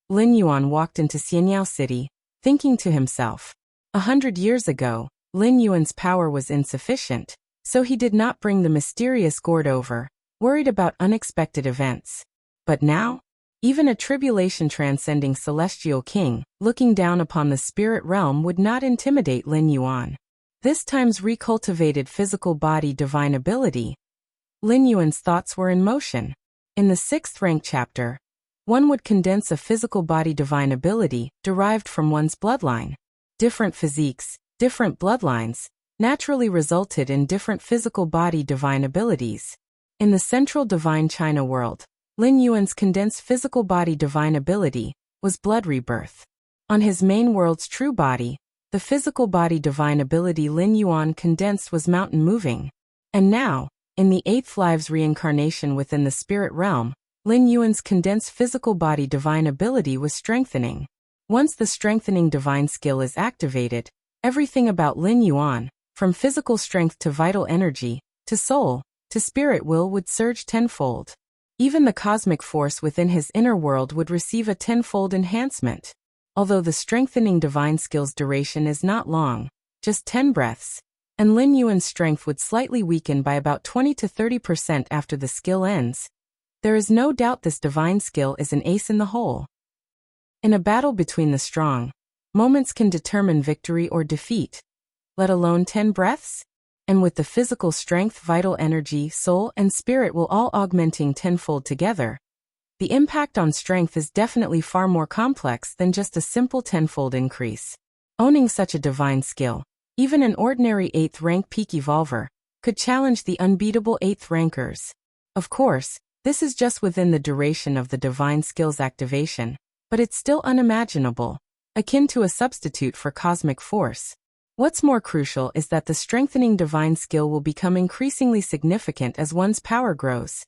Lin Yuan walked into Xianyao City, thinking to himself. 100 years ago, Lin Yuan's power was insufficient, so he did not bring the mysterious gourd over, worried about unexpected events. But now, even a tribulation transcending celestial king, looking down upon the spirit realm would not intimidate Lin Yuan. This time's recultivated physical body divine ability. Lin Yuan's thoughts were in motion. In the 6th rank chapter, one would condense a physical body divine ability derived from one's bloodline. Different physiques, different bloodlines, naturally resulted in different physical body divine abilities. In the central divine China world, Lin Yuan's condensed physical body divine ability was blood rebirth. On his main world's true body, the physical body divine ability Lin Yuan condensed was mountain moving. And now, in the 8th live's reincarnation within the spirit realm, Lin Yuan's condensed physical body divine ability was strengthening. Once the strengthening divine skill is activated, everything about Lin Yuan, from physical strength to vital energy, to soul, to spirit will would surge tenfold. Even the cosmic force within his inner world would receive a tenfold enhancement. Although the strengthening divine skill's duration is not long, just 10 breaths, and Lin Yuan's strength would slightly weaken by about 20 to 30% after the skill ends, there is no doubt this divine skill is an ace in the hole. In a battle between the strong, moments can determine victory or defeat, let alone 10 breaths? And with the physical strength, vital energy, soul, and spirit will all augmenting tenfold together, the impact on strength is definitely far more complex than just a simple tenfold increase. Owning such a divine skill, even an ordinary 8th rank peak evolver, could challenge the unbeatable 8th rankers. Of course, this is just within the duration of the divine skill's activation, but it's still unimaginable, akin to a substitute for cosmic force. What's more crucial is that the strengthening divine skill will become increasingly significant as one's power grows.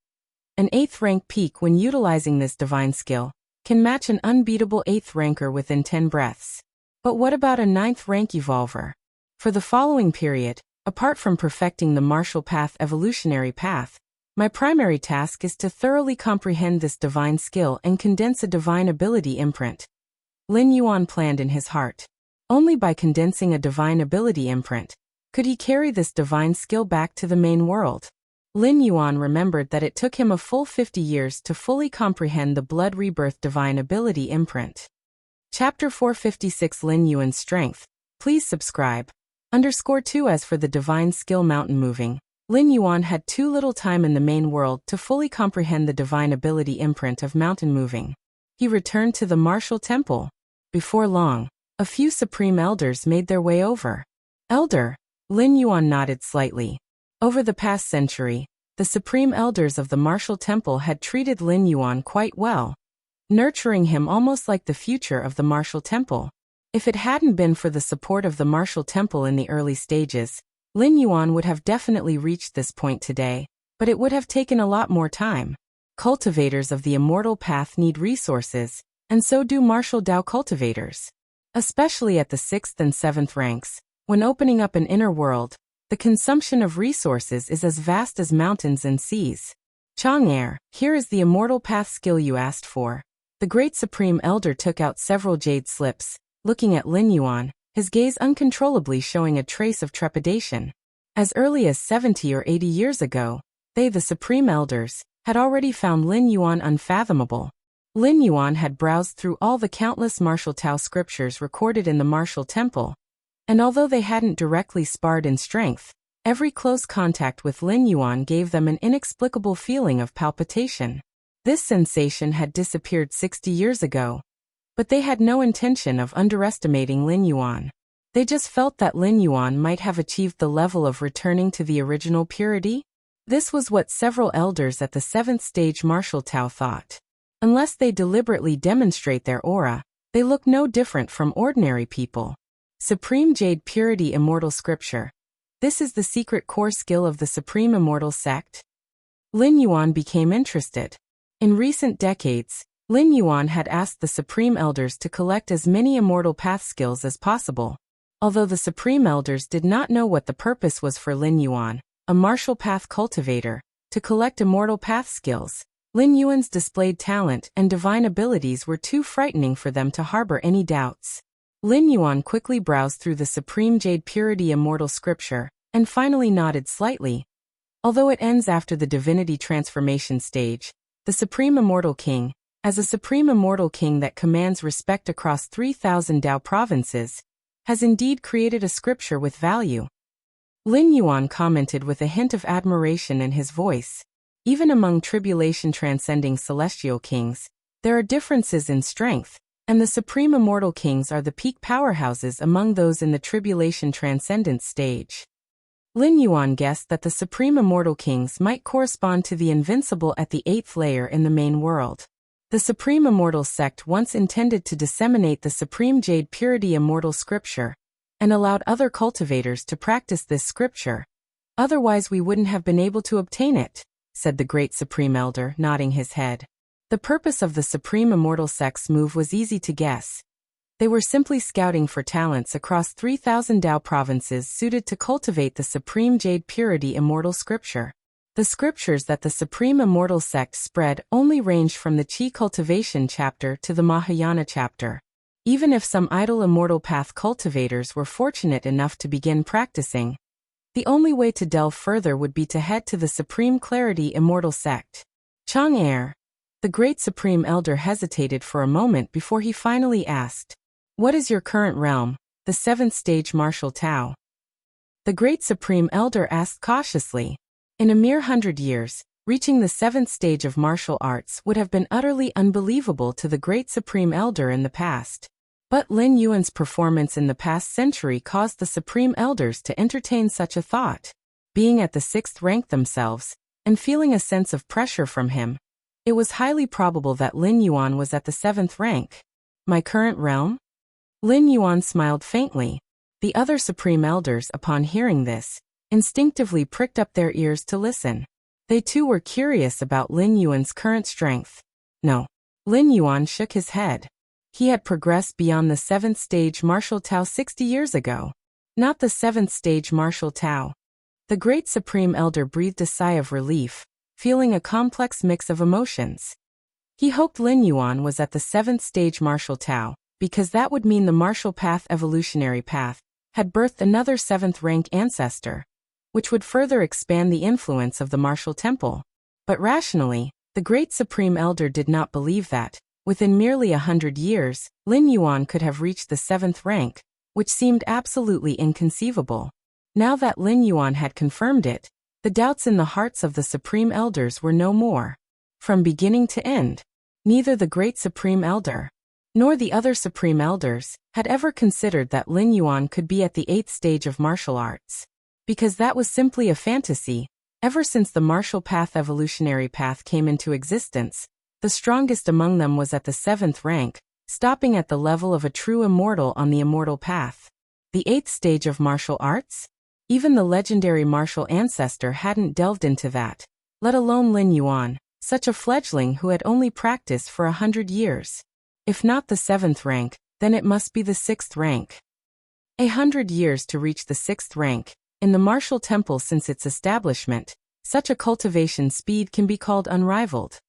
An 8th rank peak, when utilizing this divine skill, can match an unbeatable 8th ranker within 10 breaths. But what about a 9th rank evolver? For the following period, apart from perfecting the martial path evolutionary path, my primary task is to thoroughly comprehend this divine skill and condense a divine ability imprint. Lin Yuan planned in his heart. Only by condensing a divine ability imprint could he carry this divine skill back to the main world. Lin Yuan remembered that it took him a full 50 years to fully comprehend the blood rebirth divine ability imprint. Chapter 456 Lin Yuan's Strength. Please subscribe. _2 As for the divine skill mountain moving, Lin Yuan had too little time in the main world to fully comprehend the divine ability imprint of mountain moving. He returned to the martial temple. Before long, a few supreme elders made their way over. Elder, Lin Yuan nodded slightly. Over the past century, the supreme elders of the martial temple had treated Lin Yuan quite well, nurturing him almost like the future of the martial temple. If it hadn't been for the support of the martial temple in the early stages, Lin Yuan would have definitely reached this point today, but it would have taken a lot more time. Cultivators of the immortal path need resources, and so do martial Dao cultivators. Especially at the 6th and 7th ranks, when opening up an inner world, the consumption of resources is as vast as mountains and seas. Chang'er, here is the immortal path skill you asked for. The great supreme elder took out several jade slips, looking at Lin Yuan, his gaze uncontrollably showing a trace of trepidation. As early as 70 or 80 years ago, they, the supreme elders, had already found Lin Yuan unfathomable. Lin Yuan had browsed through all the countless martial Tao scriptures recorded in the martial temple, and although they hadn't directly sparred in strength, every close contact with Lin Yuan gave them an inexplicable feeling of palpitation. This sensation had disappeared 60 years ago, but they had no intention of underestimating Lin Yuan. They just felt that Lin Yuan might have achieved the level of returning to the original purity. This was what several elders at the 7th stage martial Tao thought. Unless they deliberately demonstrate their aura, they look no different from ordinary people. Supreme Jade Purity Immortal Scripture. This is the secret core skill of the Supreme Immortal Sect. Lin Yuan became interested. In recent decades, Lin Yuan had asked the Supreme Elders to collect as many Immortal Path skills as possible. Although the Supreme Elders did not know what the purpose was for Lin Yuan, a martial path cultivator, to collect Immortal Path skills, Lin Yuan's displayed talent and divine abilities were too frightening for them to harbor any doubts. Lin Yuan quickly browsed through the Supreme Jade Purity Immortal Scripture, and finally nodded slightly. Although it ends after the divinity transformation stage, the Supreme Immortal King, as a Supreme Immortal King that commands respect across 3,000 Dao provinces, has indeed created a scripture with value. Lin Yuan commented with a hint of admiration in his voice. Even among tribulation transcending celestial kings, there are differences in strength, and the Supreme Immortal Kings are the peak powerhouses among those in the tribulation transcendent stage. Lin Yuan guessed that the Supreme Immortal Kings might correspond to the invincible at the 8th layer in the main world. The Supreme Immortal sect once intended to disseminate the Supreme Jade Purity Immortal Scripture, and allowed other cultivators to practice this scripture. Otherwise we wouldn't have been able to obtain it, said the Great Supreme Elder, nodding his head. The purpose of the Supreme Immortal sect's move was easy to guess. They were simply scouting for talents across 3,000 Dao provinces suited to cultivate the Supreme Jade Purity Immortal Scripture. The scriptures that the Supreme Immortal sect spread only ranged from the Qi cultivation chapter to the Mahayana chapter. Even if some idle Immortal Path cultivators were fortunate enough to begin practicing, the only way to delve further would be to head to the Supreme Clarity Immortal sect. Chang'er, the Great Supreme Elder, hesitated for a moment before he finally asked, "What is your current realm, the 7th stage martial Tao?" The Great Supreme Elder asked cautiously. In a mere 100 years, reaching the 7th stage of martial arts would have been utterly unbelievable to the Great Supreme Elder in the past. But Lin Yuan's performance in the past century caused the Supreme Elders to entertain such a thought. Being at the 6th rank themselves, and feeling a sense of pressure from him, it was highly probable that Lin Yuan was at the 7th rank. My current realm? Lin Yuan smiled faintly. The other Supreme Elders, upon hearing this, instinctively pricked up their ears to listen. They too were curious about Lin Yuan's current strength. No. Lin Yuan shook his head. He had progressed beyond the 7th stage martial Tao 60 years ago. Not the 7th stage martial Tao. The Great Supreme Elder breathed a sigh of relief, feeling a complex mix of emotions. He hoped Lin Yuan was at the 7th stage martial Tao, because that would mean the martial path evolutionary path had birthed another 7th rank ancestor, which would further expand the influence of the martial temple. But rationally, the Great Supreme Elder did not believe that, within merely 100 years, Lin Yuan could have reached the 7th rank, which seemed absolutely inconceivable. Now that Lin Yuan had confirmed it, the doubts in the hearts of the Supreme Elders were no more. From beginning to end, neither the Great Supreme Elder, nor the other Supreme Elders, had ever considered that Lin Yuan could be at the 8th stage of martial arts. Because that was simply a fantasy. Ever since the martial path evolutionary path came into existence, the strongest among them was at the 7th rank, stopping at the level of a true immortal on the immortal path. The 8th stage of martial arts? Even the legendary martial ancestor hadn't delved into that, let alone Lin Yuan, such a fledgling who had only practiced for 100 years. If not the 7th rank, then it must be the 6th rank. 100 years to reach the 6th rank. In the martial temple since its establishment, such a cultivation speed can be called unrivaled.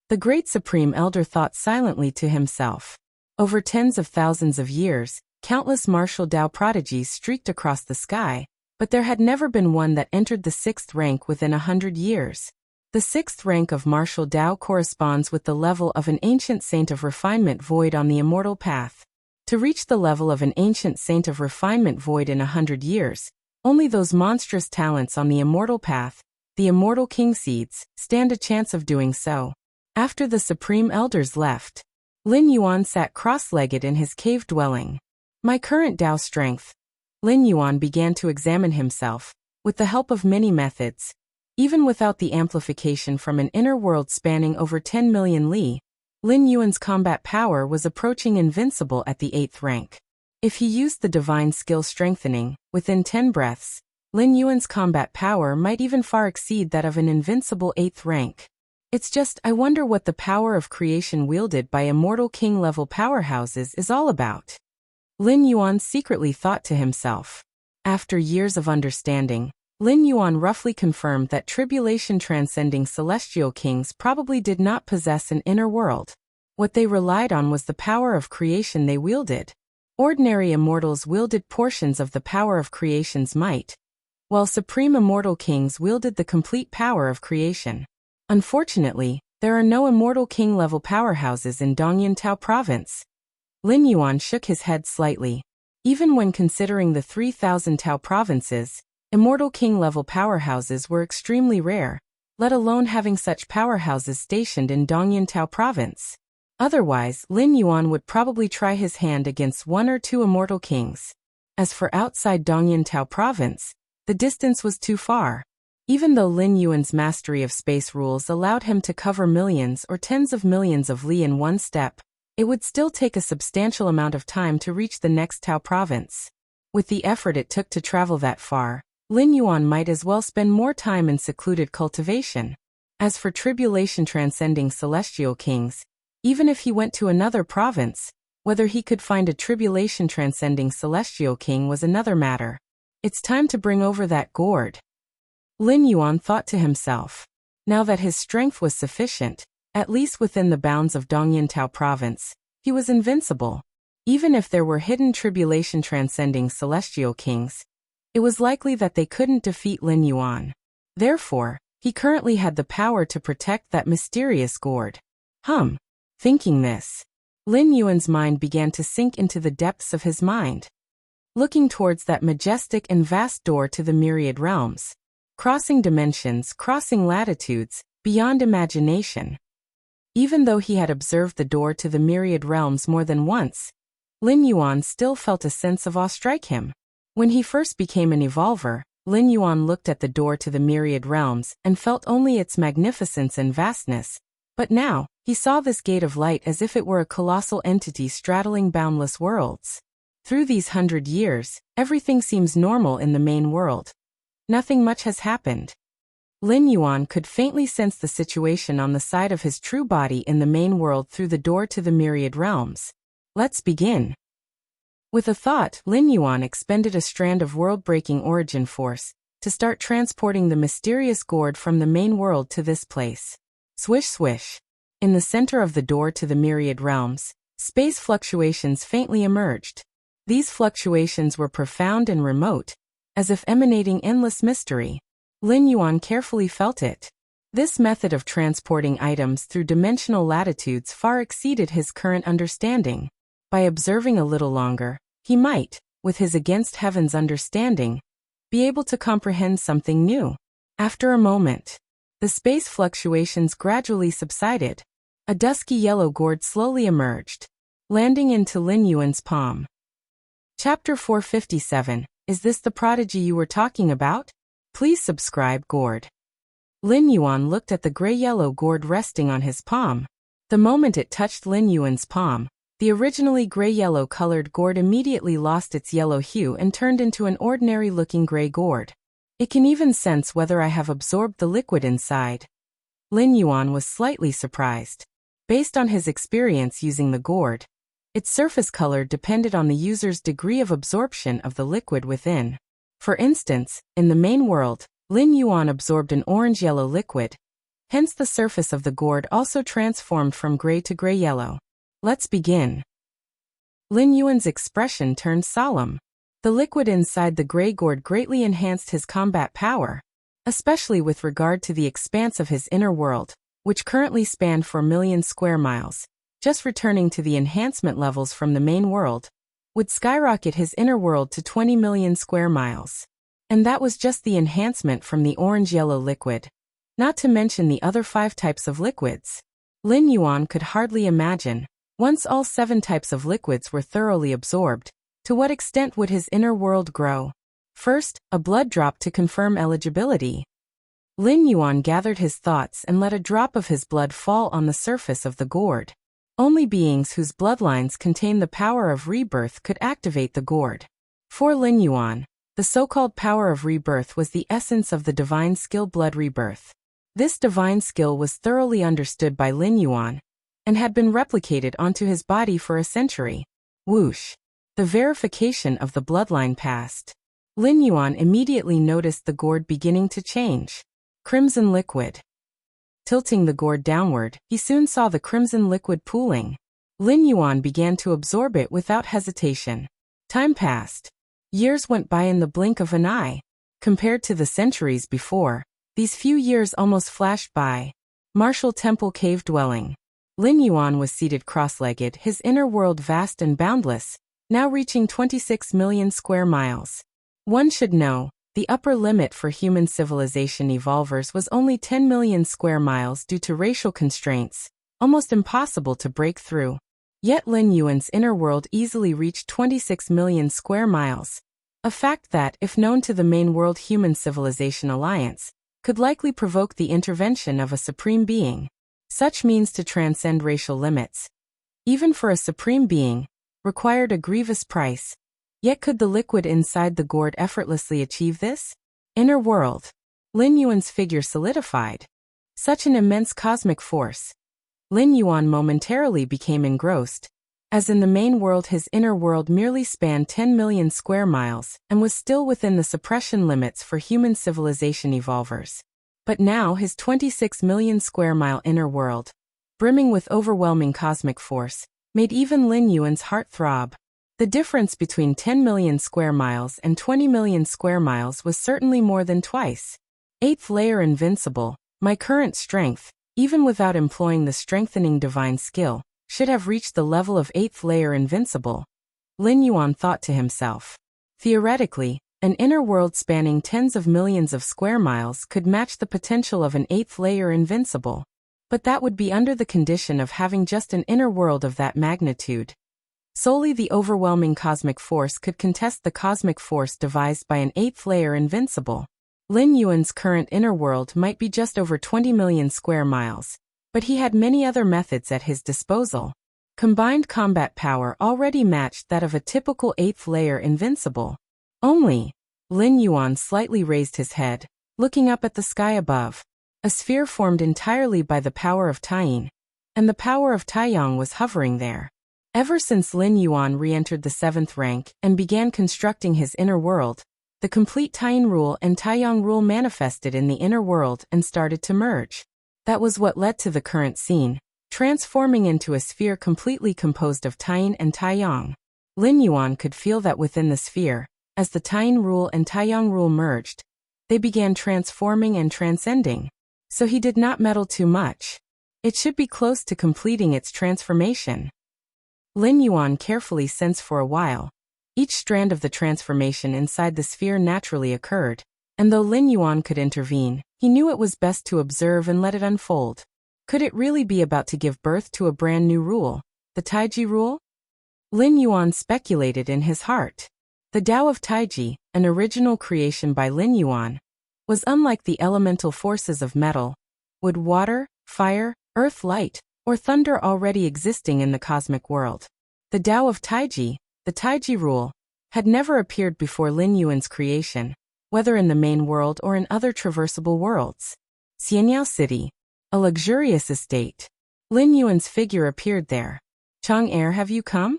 The Great Supreme Elder thought silently to himself. Over tens of thousands of years, countless martial Dao prodigies streaked across the sky, but there had never been one that entered the 6th rank within 100 years. The 6th rank of martial Dao corresponds with the level of an ancient saint of refinement void on the immortal path. To reach the level of an ancient saint of refinement void in 100 years, only those monstrous talents on the immortal path, the immortal king seeds, stand a chance of doing so. After the Supreme Elders left, Lin Yuan sat cross-legged in his cave dwelling. My current Dao strength. Lin Yuan began to examine himself, with the help of many methods. Even without the amplification from an inner world spanning over 10 million li, Lin Yuan's combat power was approaching invincible at the 8th rank. If he used the divine skill strengthening, within 10 breaths, Lin Yuan's combat power might even far exceed that of an invincible 8th rank. It's just, I wonder what the power of creation wielded by immortal king-level powerhouses is all about. Lin Yuan secretly thought to himself. After years of understanding, Lin Yuan roughly confirmed that tribulation-transcending celestial kings probably did not possess an inner world. What they relied on was the power of creation they wielded. Ordinary immortals wielded portions of the power of creation's might, while supreme immortal kings wielded the complete power of creation. Unfortunately, there are no immortal king-level powerhouses in Dongyan Tao province. Lin Yuan shook his head slightly. Even when considering the 3,000 Tao provinces, immortal king-level powerhouses were extremely rare, let alone having such powerhouses stationed in Dongyan Tao province. Otherwise, Lin Yuan would probably try his hand against one or two immortal kings. As for outside Dongyan Tao province, the distance was too far. Even though Lin Yuan's mastery of space rules allowed him to cover millions or tens of millions of li in one step, it would still take a substantial amount of time to reach the next Tao province. With the effort it took to travel that far, Lin Yuan might as well spend more time in secluded cultivation. As for tribulation transcending celestial kings, even if he went to another province, whether he could find a tribulation transcending celestial king was another matter. It's time to bring over that gourd. Lin Yuan thought to himself. Now that his strength was sufficient, at least within the bounds of Dongyan Tao province, he was invincible. Even if there were hidden tribulation transcending celestial kings, it was likely that they couldn't defeat Lin Yuan. Therefore, he currently had the power to protect that mysterious gourd. Thinking this, Lin Yuan's mind began to sink into the depths of his mind. Looking towards that majestic and vast door to the myriad realms, crossing dimensions, crossing latitudes, beyond imagination. Even though he had observed the door to the myriad realms more than once, Lin Yuan still felt a sense of awe strike him. When he first became an evolver, Lin Yuan looked at the door to the myriad realms and felt only its magnificence and vastness, but now, he saw this gate of light as if it were a colossal entity straddling boundless worlds. Through these 100 years, everything seems normal in the main world. Nothing much has happened. Lin Yuan could faintly sense the situation on the side of his true body in the main world through the door to the myriad realms. Let's begin. With a thought, Lin Yuan expended a strand of world-breaking origin force to start transporting the mysterious gourd from the main world to this place. Swish swish. In the center of the door to the myriad realms, space fluctuations faintly emerged. These fluctuations were profound and remote, as if emanating endless mystery. Lin Yuan carefully felt it. This method of transporting items through dimensional latitudes far exceeded his current understanding. By observing a little longer, he might, with his against heaven's understanding, be able to comprehend something new. After a moment, the space fluctuations gradually subsided. A dusky yellow gourd slowly emerged, landing into Lin Yuan's palm. Chapter 457, Is this the prodigy you were talking about? Please subscribe, gourd. Lin Yuan looked at the gray-yellow gourd resting on his palm. The moment it touched Lin Yuan's palm, the originally gray-yellow colored gourd immediately lost its yellow hue and turned into an ordinary-looking gray gourd. It can even sense whether I have absorbed the liquid inside. Lin Yuan was slightly surprised. Based on his experience using the gourd, its surface color depended on the user's degree of absorption of the liquid within. For instance, in the main world, Lin Yuan absorbed an orange-yellow liquid, hence the surface of the gourd also transformed from gray to gray-yellow. Let's begin. Lin Yuan's expression turned solemn. The liquid inside the gray gourd greatly enhanced his combat power, especially with regard to the expanse of his inner world, which currently spanned 4 million square miles. Just returning to the enhancement levels from the main world would skyrocket his inner world to 20 million square miles. And that was just the enhancement from the orange-yellow liquid, not to mention the other 5 types of liquids. Lin Yuan could hardly imagine, once all 7 types of liquids were thoroughly absorbed, to what extent would his inner world grow. First, a blood drop to confirm eligibility. Lin Yuan gathered his thoughts and let a drop of his blood fall on the surface of the gourd. Only beings whose bloodlines contain the power of rebirth could activate the gourd. For Lin Yuan, the so-called power of rebirth was the essence of the divine skill blood rebirth. This divine skill was thoroughly understood by Lin Yuan, and had been replicated onto his body for a century. Whoosh! The verification of the bloodline passed. Lin Yuan immediately noticed the gourd beginning to change. Crimson liquid. Tilting the gourd downward, he soon saw the crimson liquid pooling. Lin Yuan began to absorb it without hesitation. Time passed. Years went by in the blink of an eye. Compared to the centuries before, these few years almost flashed by. Martial Temple Cave Dwelling. Lin Yuan was seated cross-legged, his inner world vast and boundless, now reaching 26 million square miles. One should know, the upper limit for human civilization evolvers was only 10 million square miles due to racial constraints, almost impossible to break through. Yet Lin Yuan's inner world easily reached 26 million square miles, a fact that, if known to the main world human civilization alliance, could likely provoke the intervention of a supreme being. Such means to transcend racial limits, even for a supreme being, required a grievous price. Yet could the liquid inside the gourd effortlessly achieve this? Inner world. Lin Yuan's figure solidified. Such an immense cosmic force. Lin Yuan momentarily became engrossed. As in the main world, his inner world merely spanned 10 million square miles and was still within the suppression limits for human civilization evolvers. But now his 26 million square mile inner world, brimming with overwhelming cosmic force, made even Lin Yuan's heart throb. The difference between 10 million square miles and 20 million square miles was certainly more than twice. 8th layer invincible, my current strength, even without employing the strengthening divine skill, should have reached the level of 8th layer invincible. Lin Yuan thought to himself. Theoretically, an inner world spanning tens of millions of square miles could match the potential of an 8th layer invincible. But that would be under the condition of having just an inner world of that magnitude. Solely the overwhelming cosmic force could contest the cosmic force devised by an 8th layer invincible. Lin Yuan's current inner world might be just over 20 million square miles, but he had many other methods at his disposal. Combined combat power already matched that of a typical 8th layer invincible. Only, Lin Yuan slightly raised his head, looking up at the sky above. A sphere formed entirely by the power of Taiyin, and the power of Taiyang was hovering there. Ever since Lin Yuan re-entered the 7th rank and began constructing his inner world, the complete Taiyin rule and Taiyang rule manifested in the inner world and started to merge. That was what led to the current scene, transforming into a sphere completely composed of Taiyin and Taiyang. Lin Yuan could feel that within the sphere, as the Taiyin rule and Taiyang rule merged, they began transforming and transcending. So he did not meddle too much. It should be close to completing its transformation. Lin Yuan carefully sensed for a while. Each strand of the transformation inside the sphere naturally occurred, and though Lin Yuan could intervene, he knew it was best to observe and let it unfold. Could it really be about to give birth to a brand new rule, the Taiji rule? Lin Yuan speculated in his heart. The Tao of Taiji, an original creation by Lin Yuan, was unlike the elemental forces of metal, wood, water, fire, earth, light, or thunder already existing in the cosmic world. The Tao of Taiji, the Taiji rule, had never appeared before Lin Yuan's creation, whether in the main world or in other traversable worlds. Xianyao City, a luxurious estate. Lin Yuan's figure appeared there. Chang'er, have you come?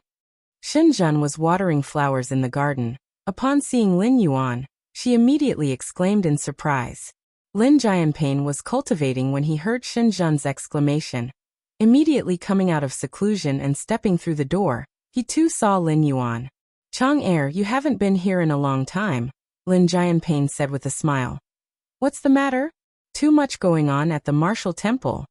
Shenzhen was watering flowers in the garden. Upon seeing Lin Yuan, she immediately exclaimed in surprise. Lin Jianping was cultivating when he heard Shenzhen's exclamation. Immediately coming out of seclusion and stepping through the door, he too saw Lin Yuan. Chang'er, you haven't been here in a long time, Lin Jianping said with a smile. What's the matter? Too much going on at the martial temple.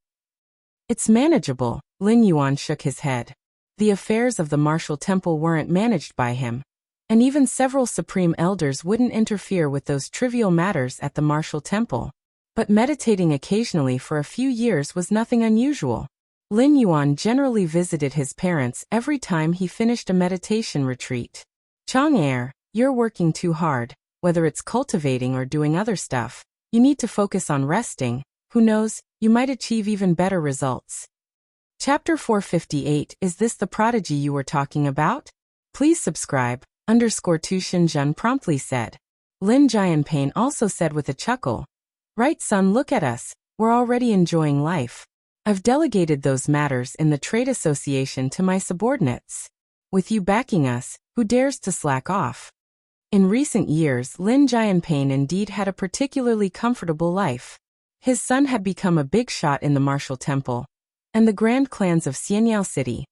It's manageable, Lin Yuan shook his head. The affairs of the martial temple weren't managed by him, and even several supreme elders wouldn't interfere with those trivial matters at the martial temple. But meditating occasionally for a few years was nothing unusual. Lin Yuan generally visited his parents every time he finished a meditation retreat. Chang'er, you're working too hard, whether it's cultivating or doing other stuff. You need to focus on resting. Who knows, you might achieve even better results. Chapter 458. Is this the prodigy you were talking about? Please subscribe. _2 Shenzhen promptly said. Lin Jianping also said with a chuckle. Right, son, look at us. We're already enjoying life. I've delegated those matters in the trade association to my subordinates. With you backing us, who dares to slack off? In recent years, Lin Jianping indeed had a particularly comfortable life. His son had become a big shot in the martial temple, and the grand clans of Xianyao City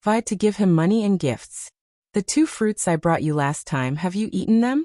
vied to give him money and gifts. The 2 fruits I brought you last time, have you eaten them?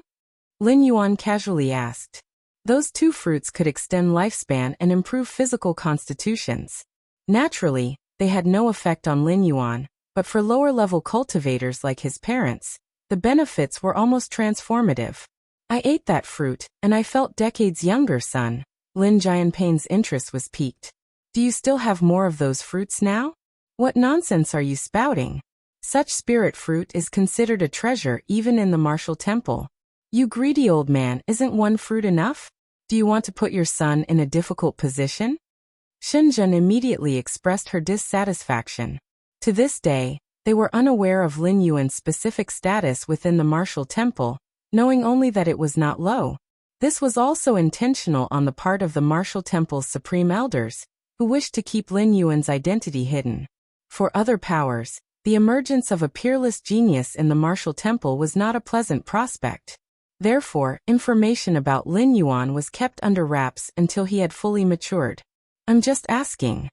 Lin Yuan casually asked. Those 2 fruits could extend lifespan and improve physical constitutions. Naturally, they had no effect on Lin Yuan, but for lower-level cultivators like his parents, the benefits were almost transformative. I ate that fruit, and I felt decades younger, son. Lin Jianping's interest was piqued. Do you still have more of those fruits now? What nonsense are you spouting? Such spirit fruit is considered a treasure even in the martial temple. You greedy old man, isn't 1 fruit enough? Do you want to put your son in a difficult position? Shenzhen immediately expressed her dissatisfaction. To this day, they were unaware of Lin Yuan's specific status within the martial temple, knowing only that it was not low. This was also intentional on the part of the martial temple's supreme elders, who wished to keep Lin Yuan's identity hidden. For other powers, the emergence of a peerless genius in the martial temple was not a pleasant prospect. Therefore, information about Lin Yuan was kept under wraps until he had fully matured. I'm just asking.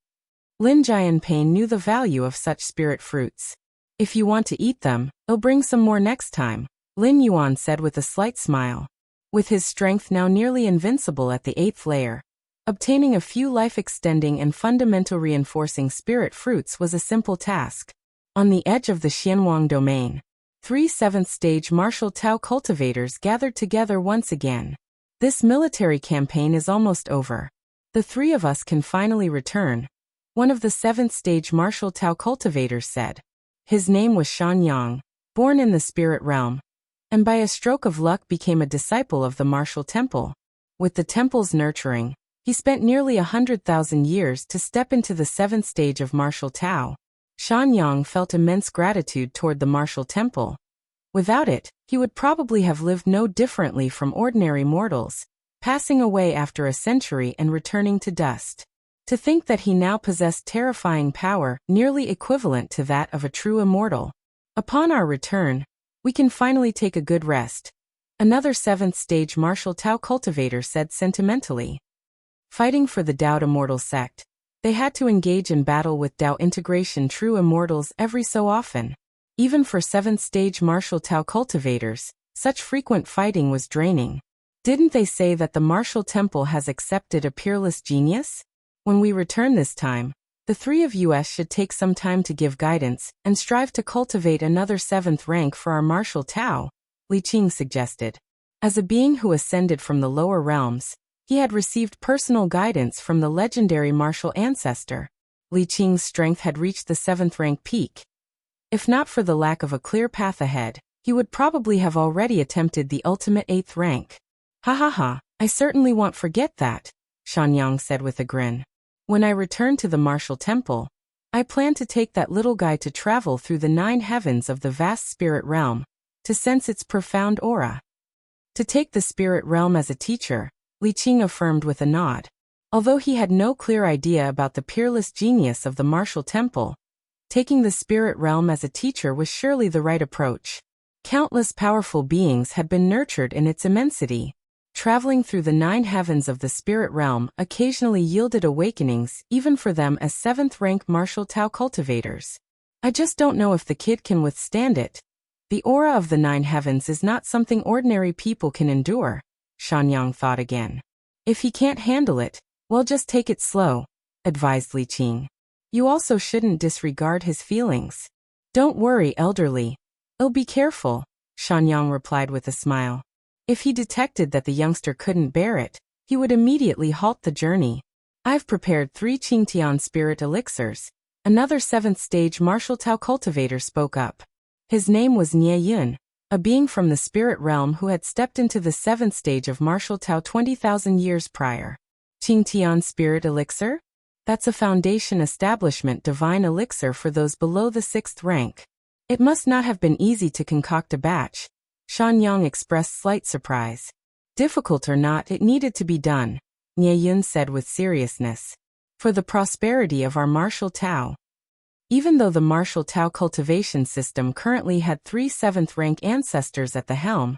Lin Jianpei knew the value of such spirit fruits. If you want to eat them, I'll bring some more next time, Lin Yuan said with a slight smile. With his strength now nearly invincible at the 8th layer, obtaining a few life-extending and fundamental reinforcing spirit fruits was a simple task. On the edge of the Xianwang domain, 3 7th-stage martial Tao cultivators gathered together once again. This military campaign is almost over. The 3 of us can finally return, one of the 7th-stage martial Tao cultivators said. His name was Shan Yang, born in the spirit realm, and by a stroke of luck became a disciple of the martial temple. With the temple's nurturing, he spent nearly 100,000 years to step into the 7th stage of martial Tao. Shan Yang felt immense gratitude toward the martial temple. Without it, he would probably have lived no differently from ordinary mortals, passing away after a century and returning to dust. To think that he now possessed terrifying power, nearly equivalent to that of a true immortal. Upon our return, we can finally take a good rest, another 7th-stage martial Tao cultivator said sentimentally. Fighting for the Tao Immortal sect, they had to engage in battle with Tao integration true immortals every so often. Even for 7th-stage martial Tao cultivators, such frequent fighting was draining. Didn't they say that the martial temple has accepted a peerless genius? When we return this time, the 3 of us should take some time to give guidance and strive to cultivate another 7th rank for our martial Tao, Li Qing suggested. As a being who ascended from the lower realms, he had received personal guidance from the legendary martial ancestor. Li Qing's strength had reached the 7th rank peak. If not for the lack of a clear path ahead, he would probably have already attempted the ultimate 8th rank. Ha ha ha, I certainly won't forget that, Shan Yang said with a grin. When I return to the martial temple, I plan to take that little guy to travel through the 9 heavens of the vast spirit realm, to sense its profound aura. To take the spirit realm as a teacher, Li Qing affirmed with a nod. Although he had no clear idea about the peerless genius of the martial temple, taking the spirit realm as a teacher was surely the right approach. Countless powerful beings had been nurtured in its immensity. Traveling through the 9 heavens of the spirit realm occasionally yielded awakenings even for them as 7th-rank martial Tao cultivators. I just don't know if the kid can withstand it. The aura of the 9 heavens is not something ordinary people can endure, Shan Yang thought again. If he can't handle it, well, just take it slow, advised Li Qing. You also shouldn't disregard his feelings. Don't worry, elderly. I'll be careful, Shan Yang replied with a smile. If he detected that the youngster couldn't bear it, he would immediately halt the journey. I've prepared 3 Qingtian spirit elixirs, another 7th-stage martial Tao cultivator spoke up. His name was Nie Yun, a being from the spirit realm who had stepped into the 7th stage of martial Tao 20,000 years prior. Qingtian spirit elixir? That's a foundation establishment divine elixir for those below the 6th rank. It must not have been easy to concoct a batch. Shan Yang expressed slight surprise. Difficult or not, it needed to be done, Nie Yun said with seriousness. For the prosperity of our martial Tao. Even though the martial Tao cultivation system currently had 3 7th-rank ancestors at the helm,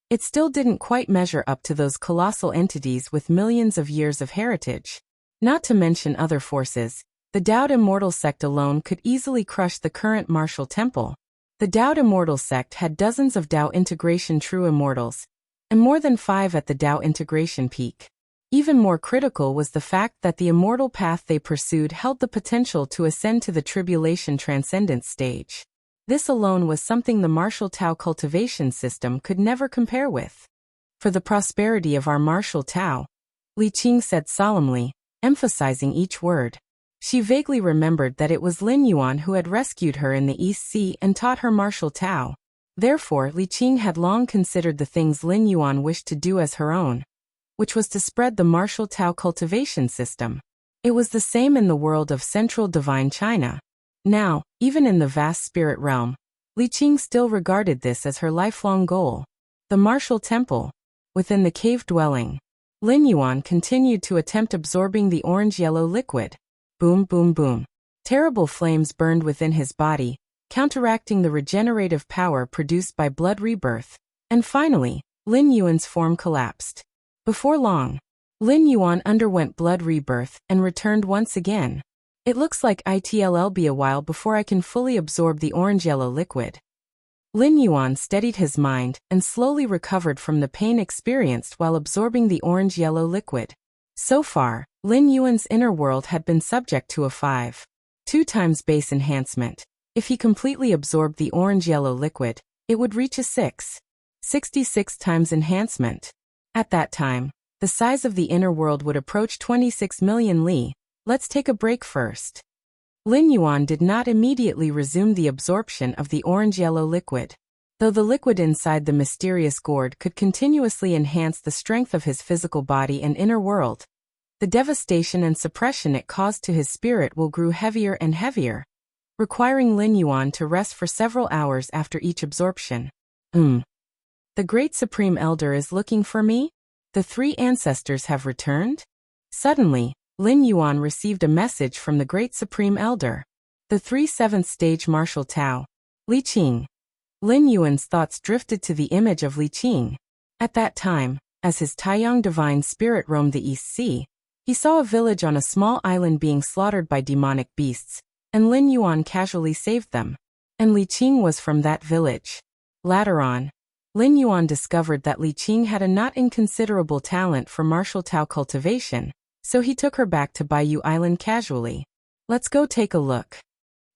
it still didn't quite measure up to those colossal entities with millions of years of heritage. Not to mention other forces, the Tao Immortal sect alone could easily crush the current martial temple. The Tao Immortal sect had dozens of Tao integration true immortals, and more than 5 at the Tao integration peak. Even more critical was the fact that the immortal path they pursued held the potential to ascend to the tribulation transcendence stage. This alone was something the martial Tao cultivation system could never compare with. For the prosperity of our martial Tao, Li Qing said solemnly, emphasizing each word. She vaguely remembered that it was Lin Yuan who had rescued her in the East Sea and taught her martial Tao. Therefore, Li Qing had long considered the things Lin Yuan wished to do as her own. which was to spread the martial Tao cultivation system. It was the same in the world of central divine China. Now, even in the vast spirit realm, Li Qing still regarded this as her lifelong goal. The martial temple. Within the cave dwelling, Lin Yuan continued to attempt absorbing the orange-yellow liquid. Boom, boom, boom. Terrible flames burned within his body, counteracting the regenerative power produced by blood rebirth. And finally, Lin Yuan's form collapsed. Before long, Lin Yuan underwent blood rebirth and returned once again. It looks like it'll be a while before I can fully absorb the orange-yellow liquid. Lin Yuan steadied his mind and slowly recovered from the pain experienced while absorbing the orange-yellow liquid. So far, Lin Yuan's inner world had been subject to a 5.2 times base enhancement. If he completely absorbed the orange-yellow liquid, it would reach a 6.66 times enhancement. At that time, the size of the inner world would approach 26 million li. Let's take a break first. Lin Yuan did not immediately resume the absorption of the orange-yellow liquid. Though the liquid inside the mysterious gourd could continuously enhance the strength of his physical body and inner world, the devastation and suppression it caused to his spirit will grew heavier and heavier, requiring Lin Yuan to rest for several hours after each absorption. The Great Supreme Elder is looking for me? The three ancestors have returned? Suddenly, Lin Yuan received a message from the Great Supreme Elder. The 7th stage martial Tao. Li Qing. Lin Yuan's thoughts drifted to the image of Li Qing. At that time, as his Taiyang divine spirit roamed the East Sea, he saw a village on a small island being slaughtered by demonic beasts, and Lin Yuan casually saved them. And Li Qing was from that village. Later on, Lin Yuan discovered that Li Qing had a not inconsiderable talent for martial Tao cultivation, so he took her back to Baiyu Island casually. Let's go take a look.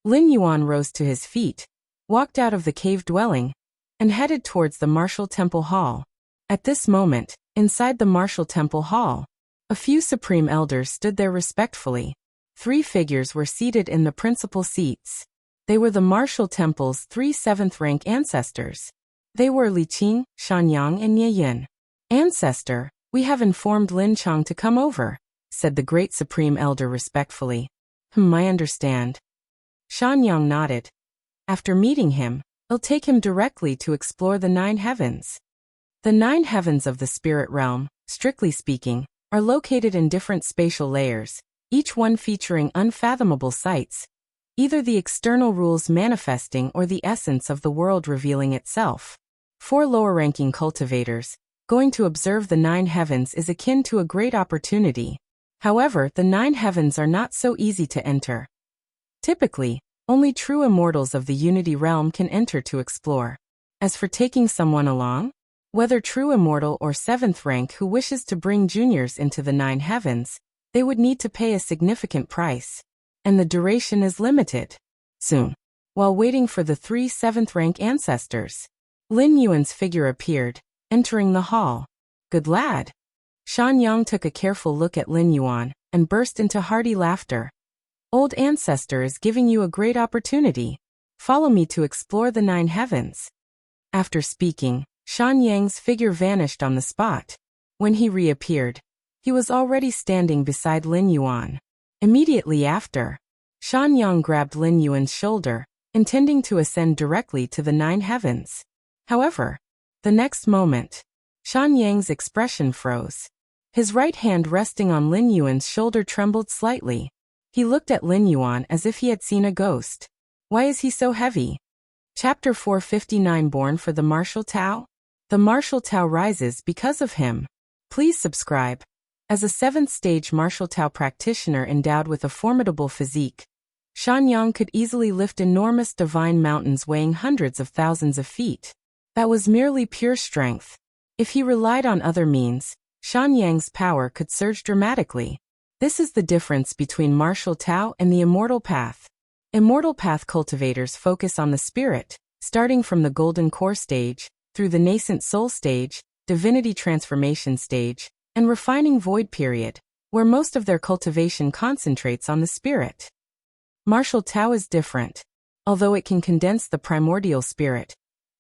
Lin Yuan rose to his feet, walked out of the cave dwelling, and headed towards the martial temple hall. At this moment, inside the martial temple hall, a few supreme elders stood there respectfully. 3 figures were seated in the principal seats. They were the martial temple's 3 7th-rank ancestors. They were Li Qing, Shanyang, and Ye Yin. Ancestor, we have informed Lin Chang to come over, said the great supreme elder respectfully. I understand. Shanyang nodded. After meeting him, I'll take him directly to explore the 9 heavens. The 9 heavens of the spirit realm, strictly speaking, are located in different spatial layers, each one featuring unfathomable sights, either the external rules manifesting or the essence of the world revealing itself. For lower-ranking cultivators, going to observe the 9 heavens is akin to a great opportunity. However, the 9 heavens are not so easy to enter. Typically, only true immortals of the Unity realm can enter to explore. As for taking someone along, whether true immortal or 7th rank who wishes to bring juniors into the 9 heavens, they would need to pay a significant price. And the duration is limited. Soon, while waiting for the 3 7th-rank ancestors, Lin Yuan's figure appeared, entering the hall. Good lad. Shanyang took a careful look at Lin Yuan and burst into hearty laughter. Old ancestor is giving you a great opportunity. Follow me to explore the 9 heavens. After speaking, Shanyang's figure vanished on the spot. When he reappeared, he was already standing beside Lin Yuan. Immediately after, Shanyang grabbed Lin Yuan's shoulder, intending to ascend directly to the 9 heavens. However, the next moment, Shanyang's expression froze. His right hand resting on Lin Yuan's shoulder trembled slightly. He looked at Lin Yuan as if he had seen a ghost. Why is he so heavy? Chapter 459. Born for the Martial Tao? The Martial Tao rises because of him. Please subscribe. As a 7th-stage martial Tao practitioner endowed with a formidable physique, Shanyang could easily lift enormous divine mountains weighing hundreds of thousands of feet. That was merely pure strength. If he relied on other means, Shanyang's power could surge dramatically. This is the difference between martial Tao and the immortal path. Immortal path cultivators focus on the spirit, starting from the golden core stage, through the nascent soul stage, divinity transformation stage, and refining void period, where most of their cultivation concentrates on the spirit. Martial Tao is different. Although it can condense the primordial spirit,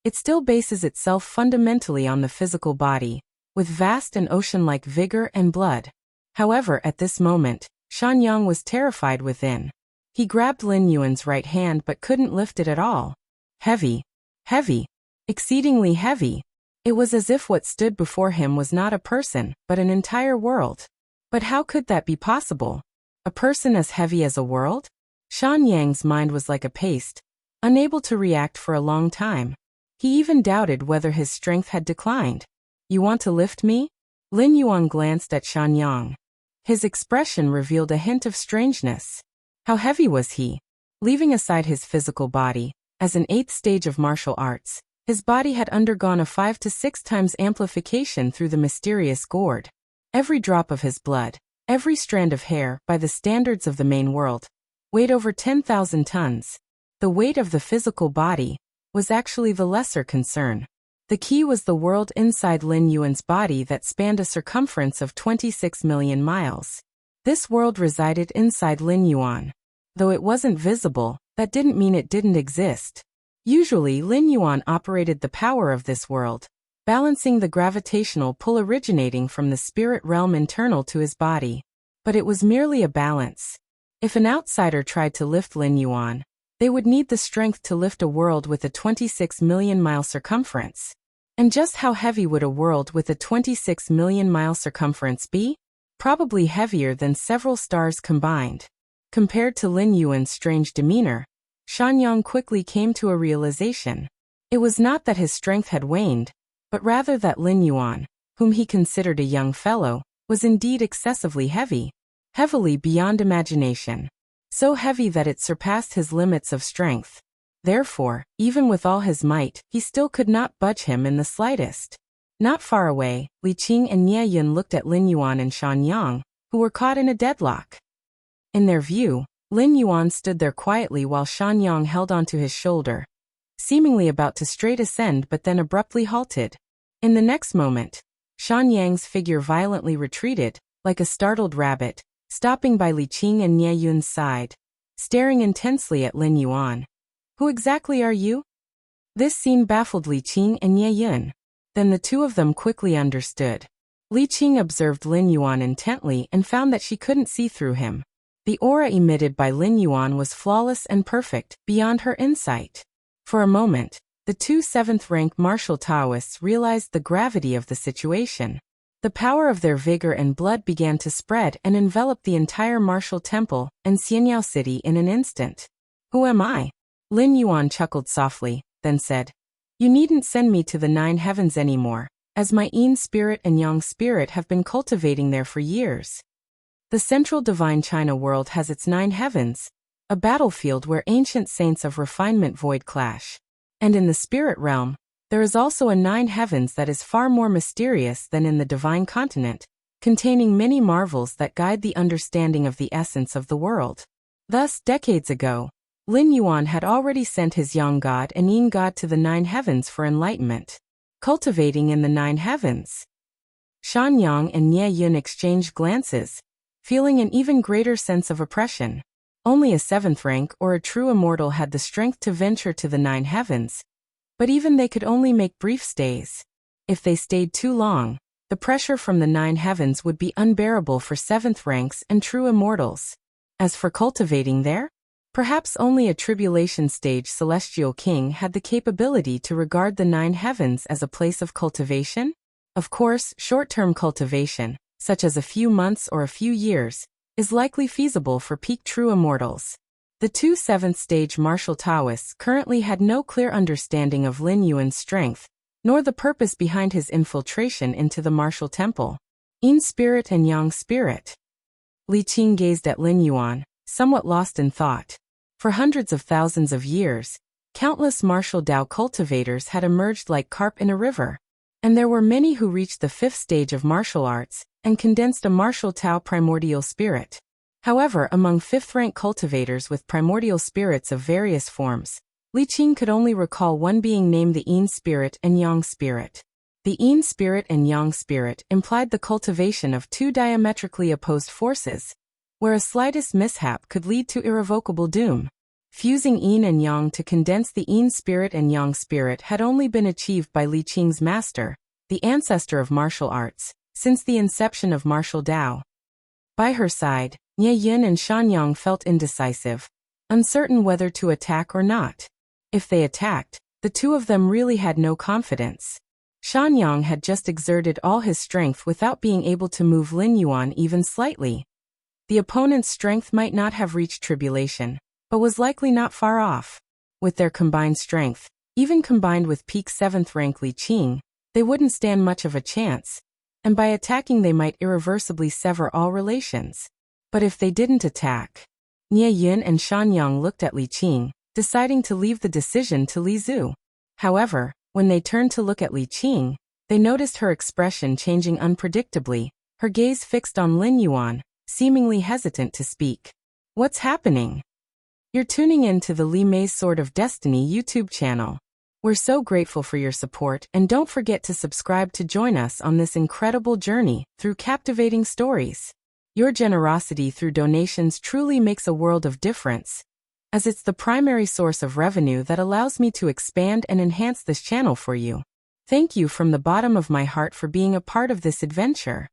it still bases itself fundamentally on the physical body, with vast and ocean-like vigor and blood. However, at this moment, Shan Yang was terrified within. He grabbed Lin Yuan's right hand but couldn't lift it at all. Heavy. Heavy. Exceedingly heavy. It was as if what stood before him was not a person, but an entire world. But how could that be possible? A person as heavy as a world? Shan Yang's mind was like a paste, unable to react for a long time. He even doubted whether his strength had declined. You want to lift me? Lin Yuan glanced at Shan Yang. His expression revealed a hint of strangeness. How heavy was he? Leaving aside his physical body, as an 8th stage of martial arts, his body had undergone a 5 to 6 times amplification through the mysterious gourd. Every drop of his blood, every strand of hair, by the standards of the main world, weighed over 10,000 tons. The weight of the physical body was actually the lesser concern. The key was the world inside Lin Yuan's body that spanned a circumference of 26 million miles. This world resided inside Lin Yuan. Though it wasn't visible, that didn't mean it didn't exist. Usually, Lin Yuan operated the power of this world, balancing the gravitational pull originating from the spirit realm internal to his body. But it was merely a balance. If an outsider tried to lift Lin Yuan, they would need the strength to lift a world with a 26 million mile circumference. And just how heavy would a world with a 26 million mile circumference be? Probably heavier than several stars combined. Compared to Lin Yuan's strange demeanor, Shan Yang quickly came to a realization. It was not that his strength had waned, but rather that Lin Yuan, whom he considered a young fellow, was indeed excessively heavy. Heavily beyond imagination. So heavy that it surpassed his limits of strength. Therefore, even with all his might, he still could not budge him in the slightest. Not far away, Li Qing and Nie Yun looked at Lin Yuan and Shan Yang, who were caught in a deadlock. In their view, Lin Yuan stood there quietly while Shan Yang held onto his shoulder, seemingly about to straight ascend but then abruptly halted. In the next moment, Shan Yang's figure violently retreated, like a startled rabbit, stopping by Li Qing and Nie Yun's side, staring intensely at Lin Yuan. Who exactly are you? This scene baffled Li Qing and Nie Yun. Then the two of them quickly understood. Li Qing observed Lin Yuan intently and found that she couldn't see through him. The aura emitted by Lin Yuan was flawless and perfect, beyond her insight. For a moment, the two 7th-rank martial Taoists realized the gravity of the situation. The power of their vigor and blood began to spread and envelop the entire martial temple and Xianyao city in an instant. Who am I? Lin Yuan chuckled softly, then said, You needn't send me to the 9 heavens anymore, as my Yin spirit and Yang spirit have been cultivating there for years. The central divine China world has its 9 heavens, a battlefield where ancient saints of refinement void clash. And in the spirit realm, there is also a 9 heavens that is far more mysterious than in the divine continent, containing many marvels that guide the understanding of the essence of the world. Thus, decades ago, Lin Yuan had already sent his Yang god and Yin god to the 9 heavens for enlightenment. Cultivating in the 9 heavens. Shan Yang and Nie Yun exchanged glances, feeling an even greater sense of oppression. Only a 7th rank or a true immortal had the strength to venture to the 9 heavens. But even they could only make brief stays. If they stayed too long, the pressure from the 9 heavens would be unbearable for 7th ranks and true immortals. As for cultivating there, perhaps only a tribulation stage celestial king had the capability to regard the 9 heavens as a place of cultivation. Of course, short-term cultivation, such as a few months or a few years, is likely feasible for peak true immortals. The two 7th stage martial Taoists currently had no clear understanding of Lin Yuan's strength, nor the purpose behind his infiltration into the martial temple. Yin spirit and Yang spirit. Li Qing gazed at Lin Yuan, somewhat lost in thought. For hundreds of thousands of years, countless martial Dao cultivators had emerged like carp in a river. And there were many who reached the 5th stage of martial arts and condensed a martial Tao primordial spirit. However, among 5th-rank cultivators with primordial spirits of various forms, Li Qing could only recall one being named the Yin spirit and Yang spirit. The Yin spirit and Yang spirit implied the cultivation of two diametrically opposed forces, where a slightest mishap could lead to irrevocable doom. Fusing Yin and Yang to condense the Yin spirit and Yang spirit had only been achieved by Li Qing's master, the ancestor of martial arts, since the inception of martial Tao. By her side, Nie Yin and Shanyang felt indecisive, uncertain whether to attack or not. If they attacked, the two of them really had no confidence. Shanyang had just exerted all his strength without being able to move Lin Yuan even slightly. The opponent's strength might not have reached tribulation, but was likely not far off. With their combined strength, even combined with peak 7th rank Li Qing, they wouldn't stand much of a chance, and by attacking they might irreversibly sever all relations. But if they didn't attack, Nie Yin and Shanyang looked at Li Qing, deciding to leave the decision to Li Zhu. However, when they turned to look at Li Qing, they noticed her expression changing unpredictably, her gaze fixed on Lin Yuan, seemingly hesitant to speak. What's happening? You're tuning in to the Li Mei's Sword of Destiny YouTube channel. We're so grateful for your support, and don't forget to subscribe to join us on this incredible journey through captivating stories. Your generosity through donations truly makes a world of difference, as it's the primary source of revenue that allows me to expand and enhance this channel for you. Thank you from the bottom of my heart for being a part of this adventure.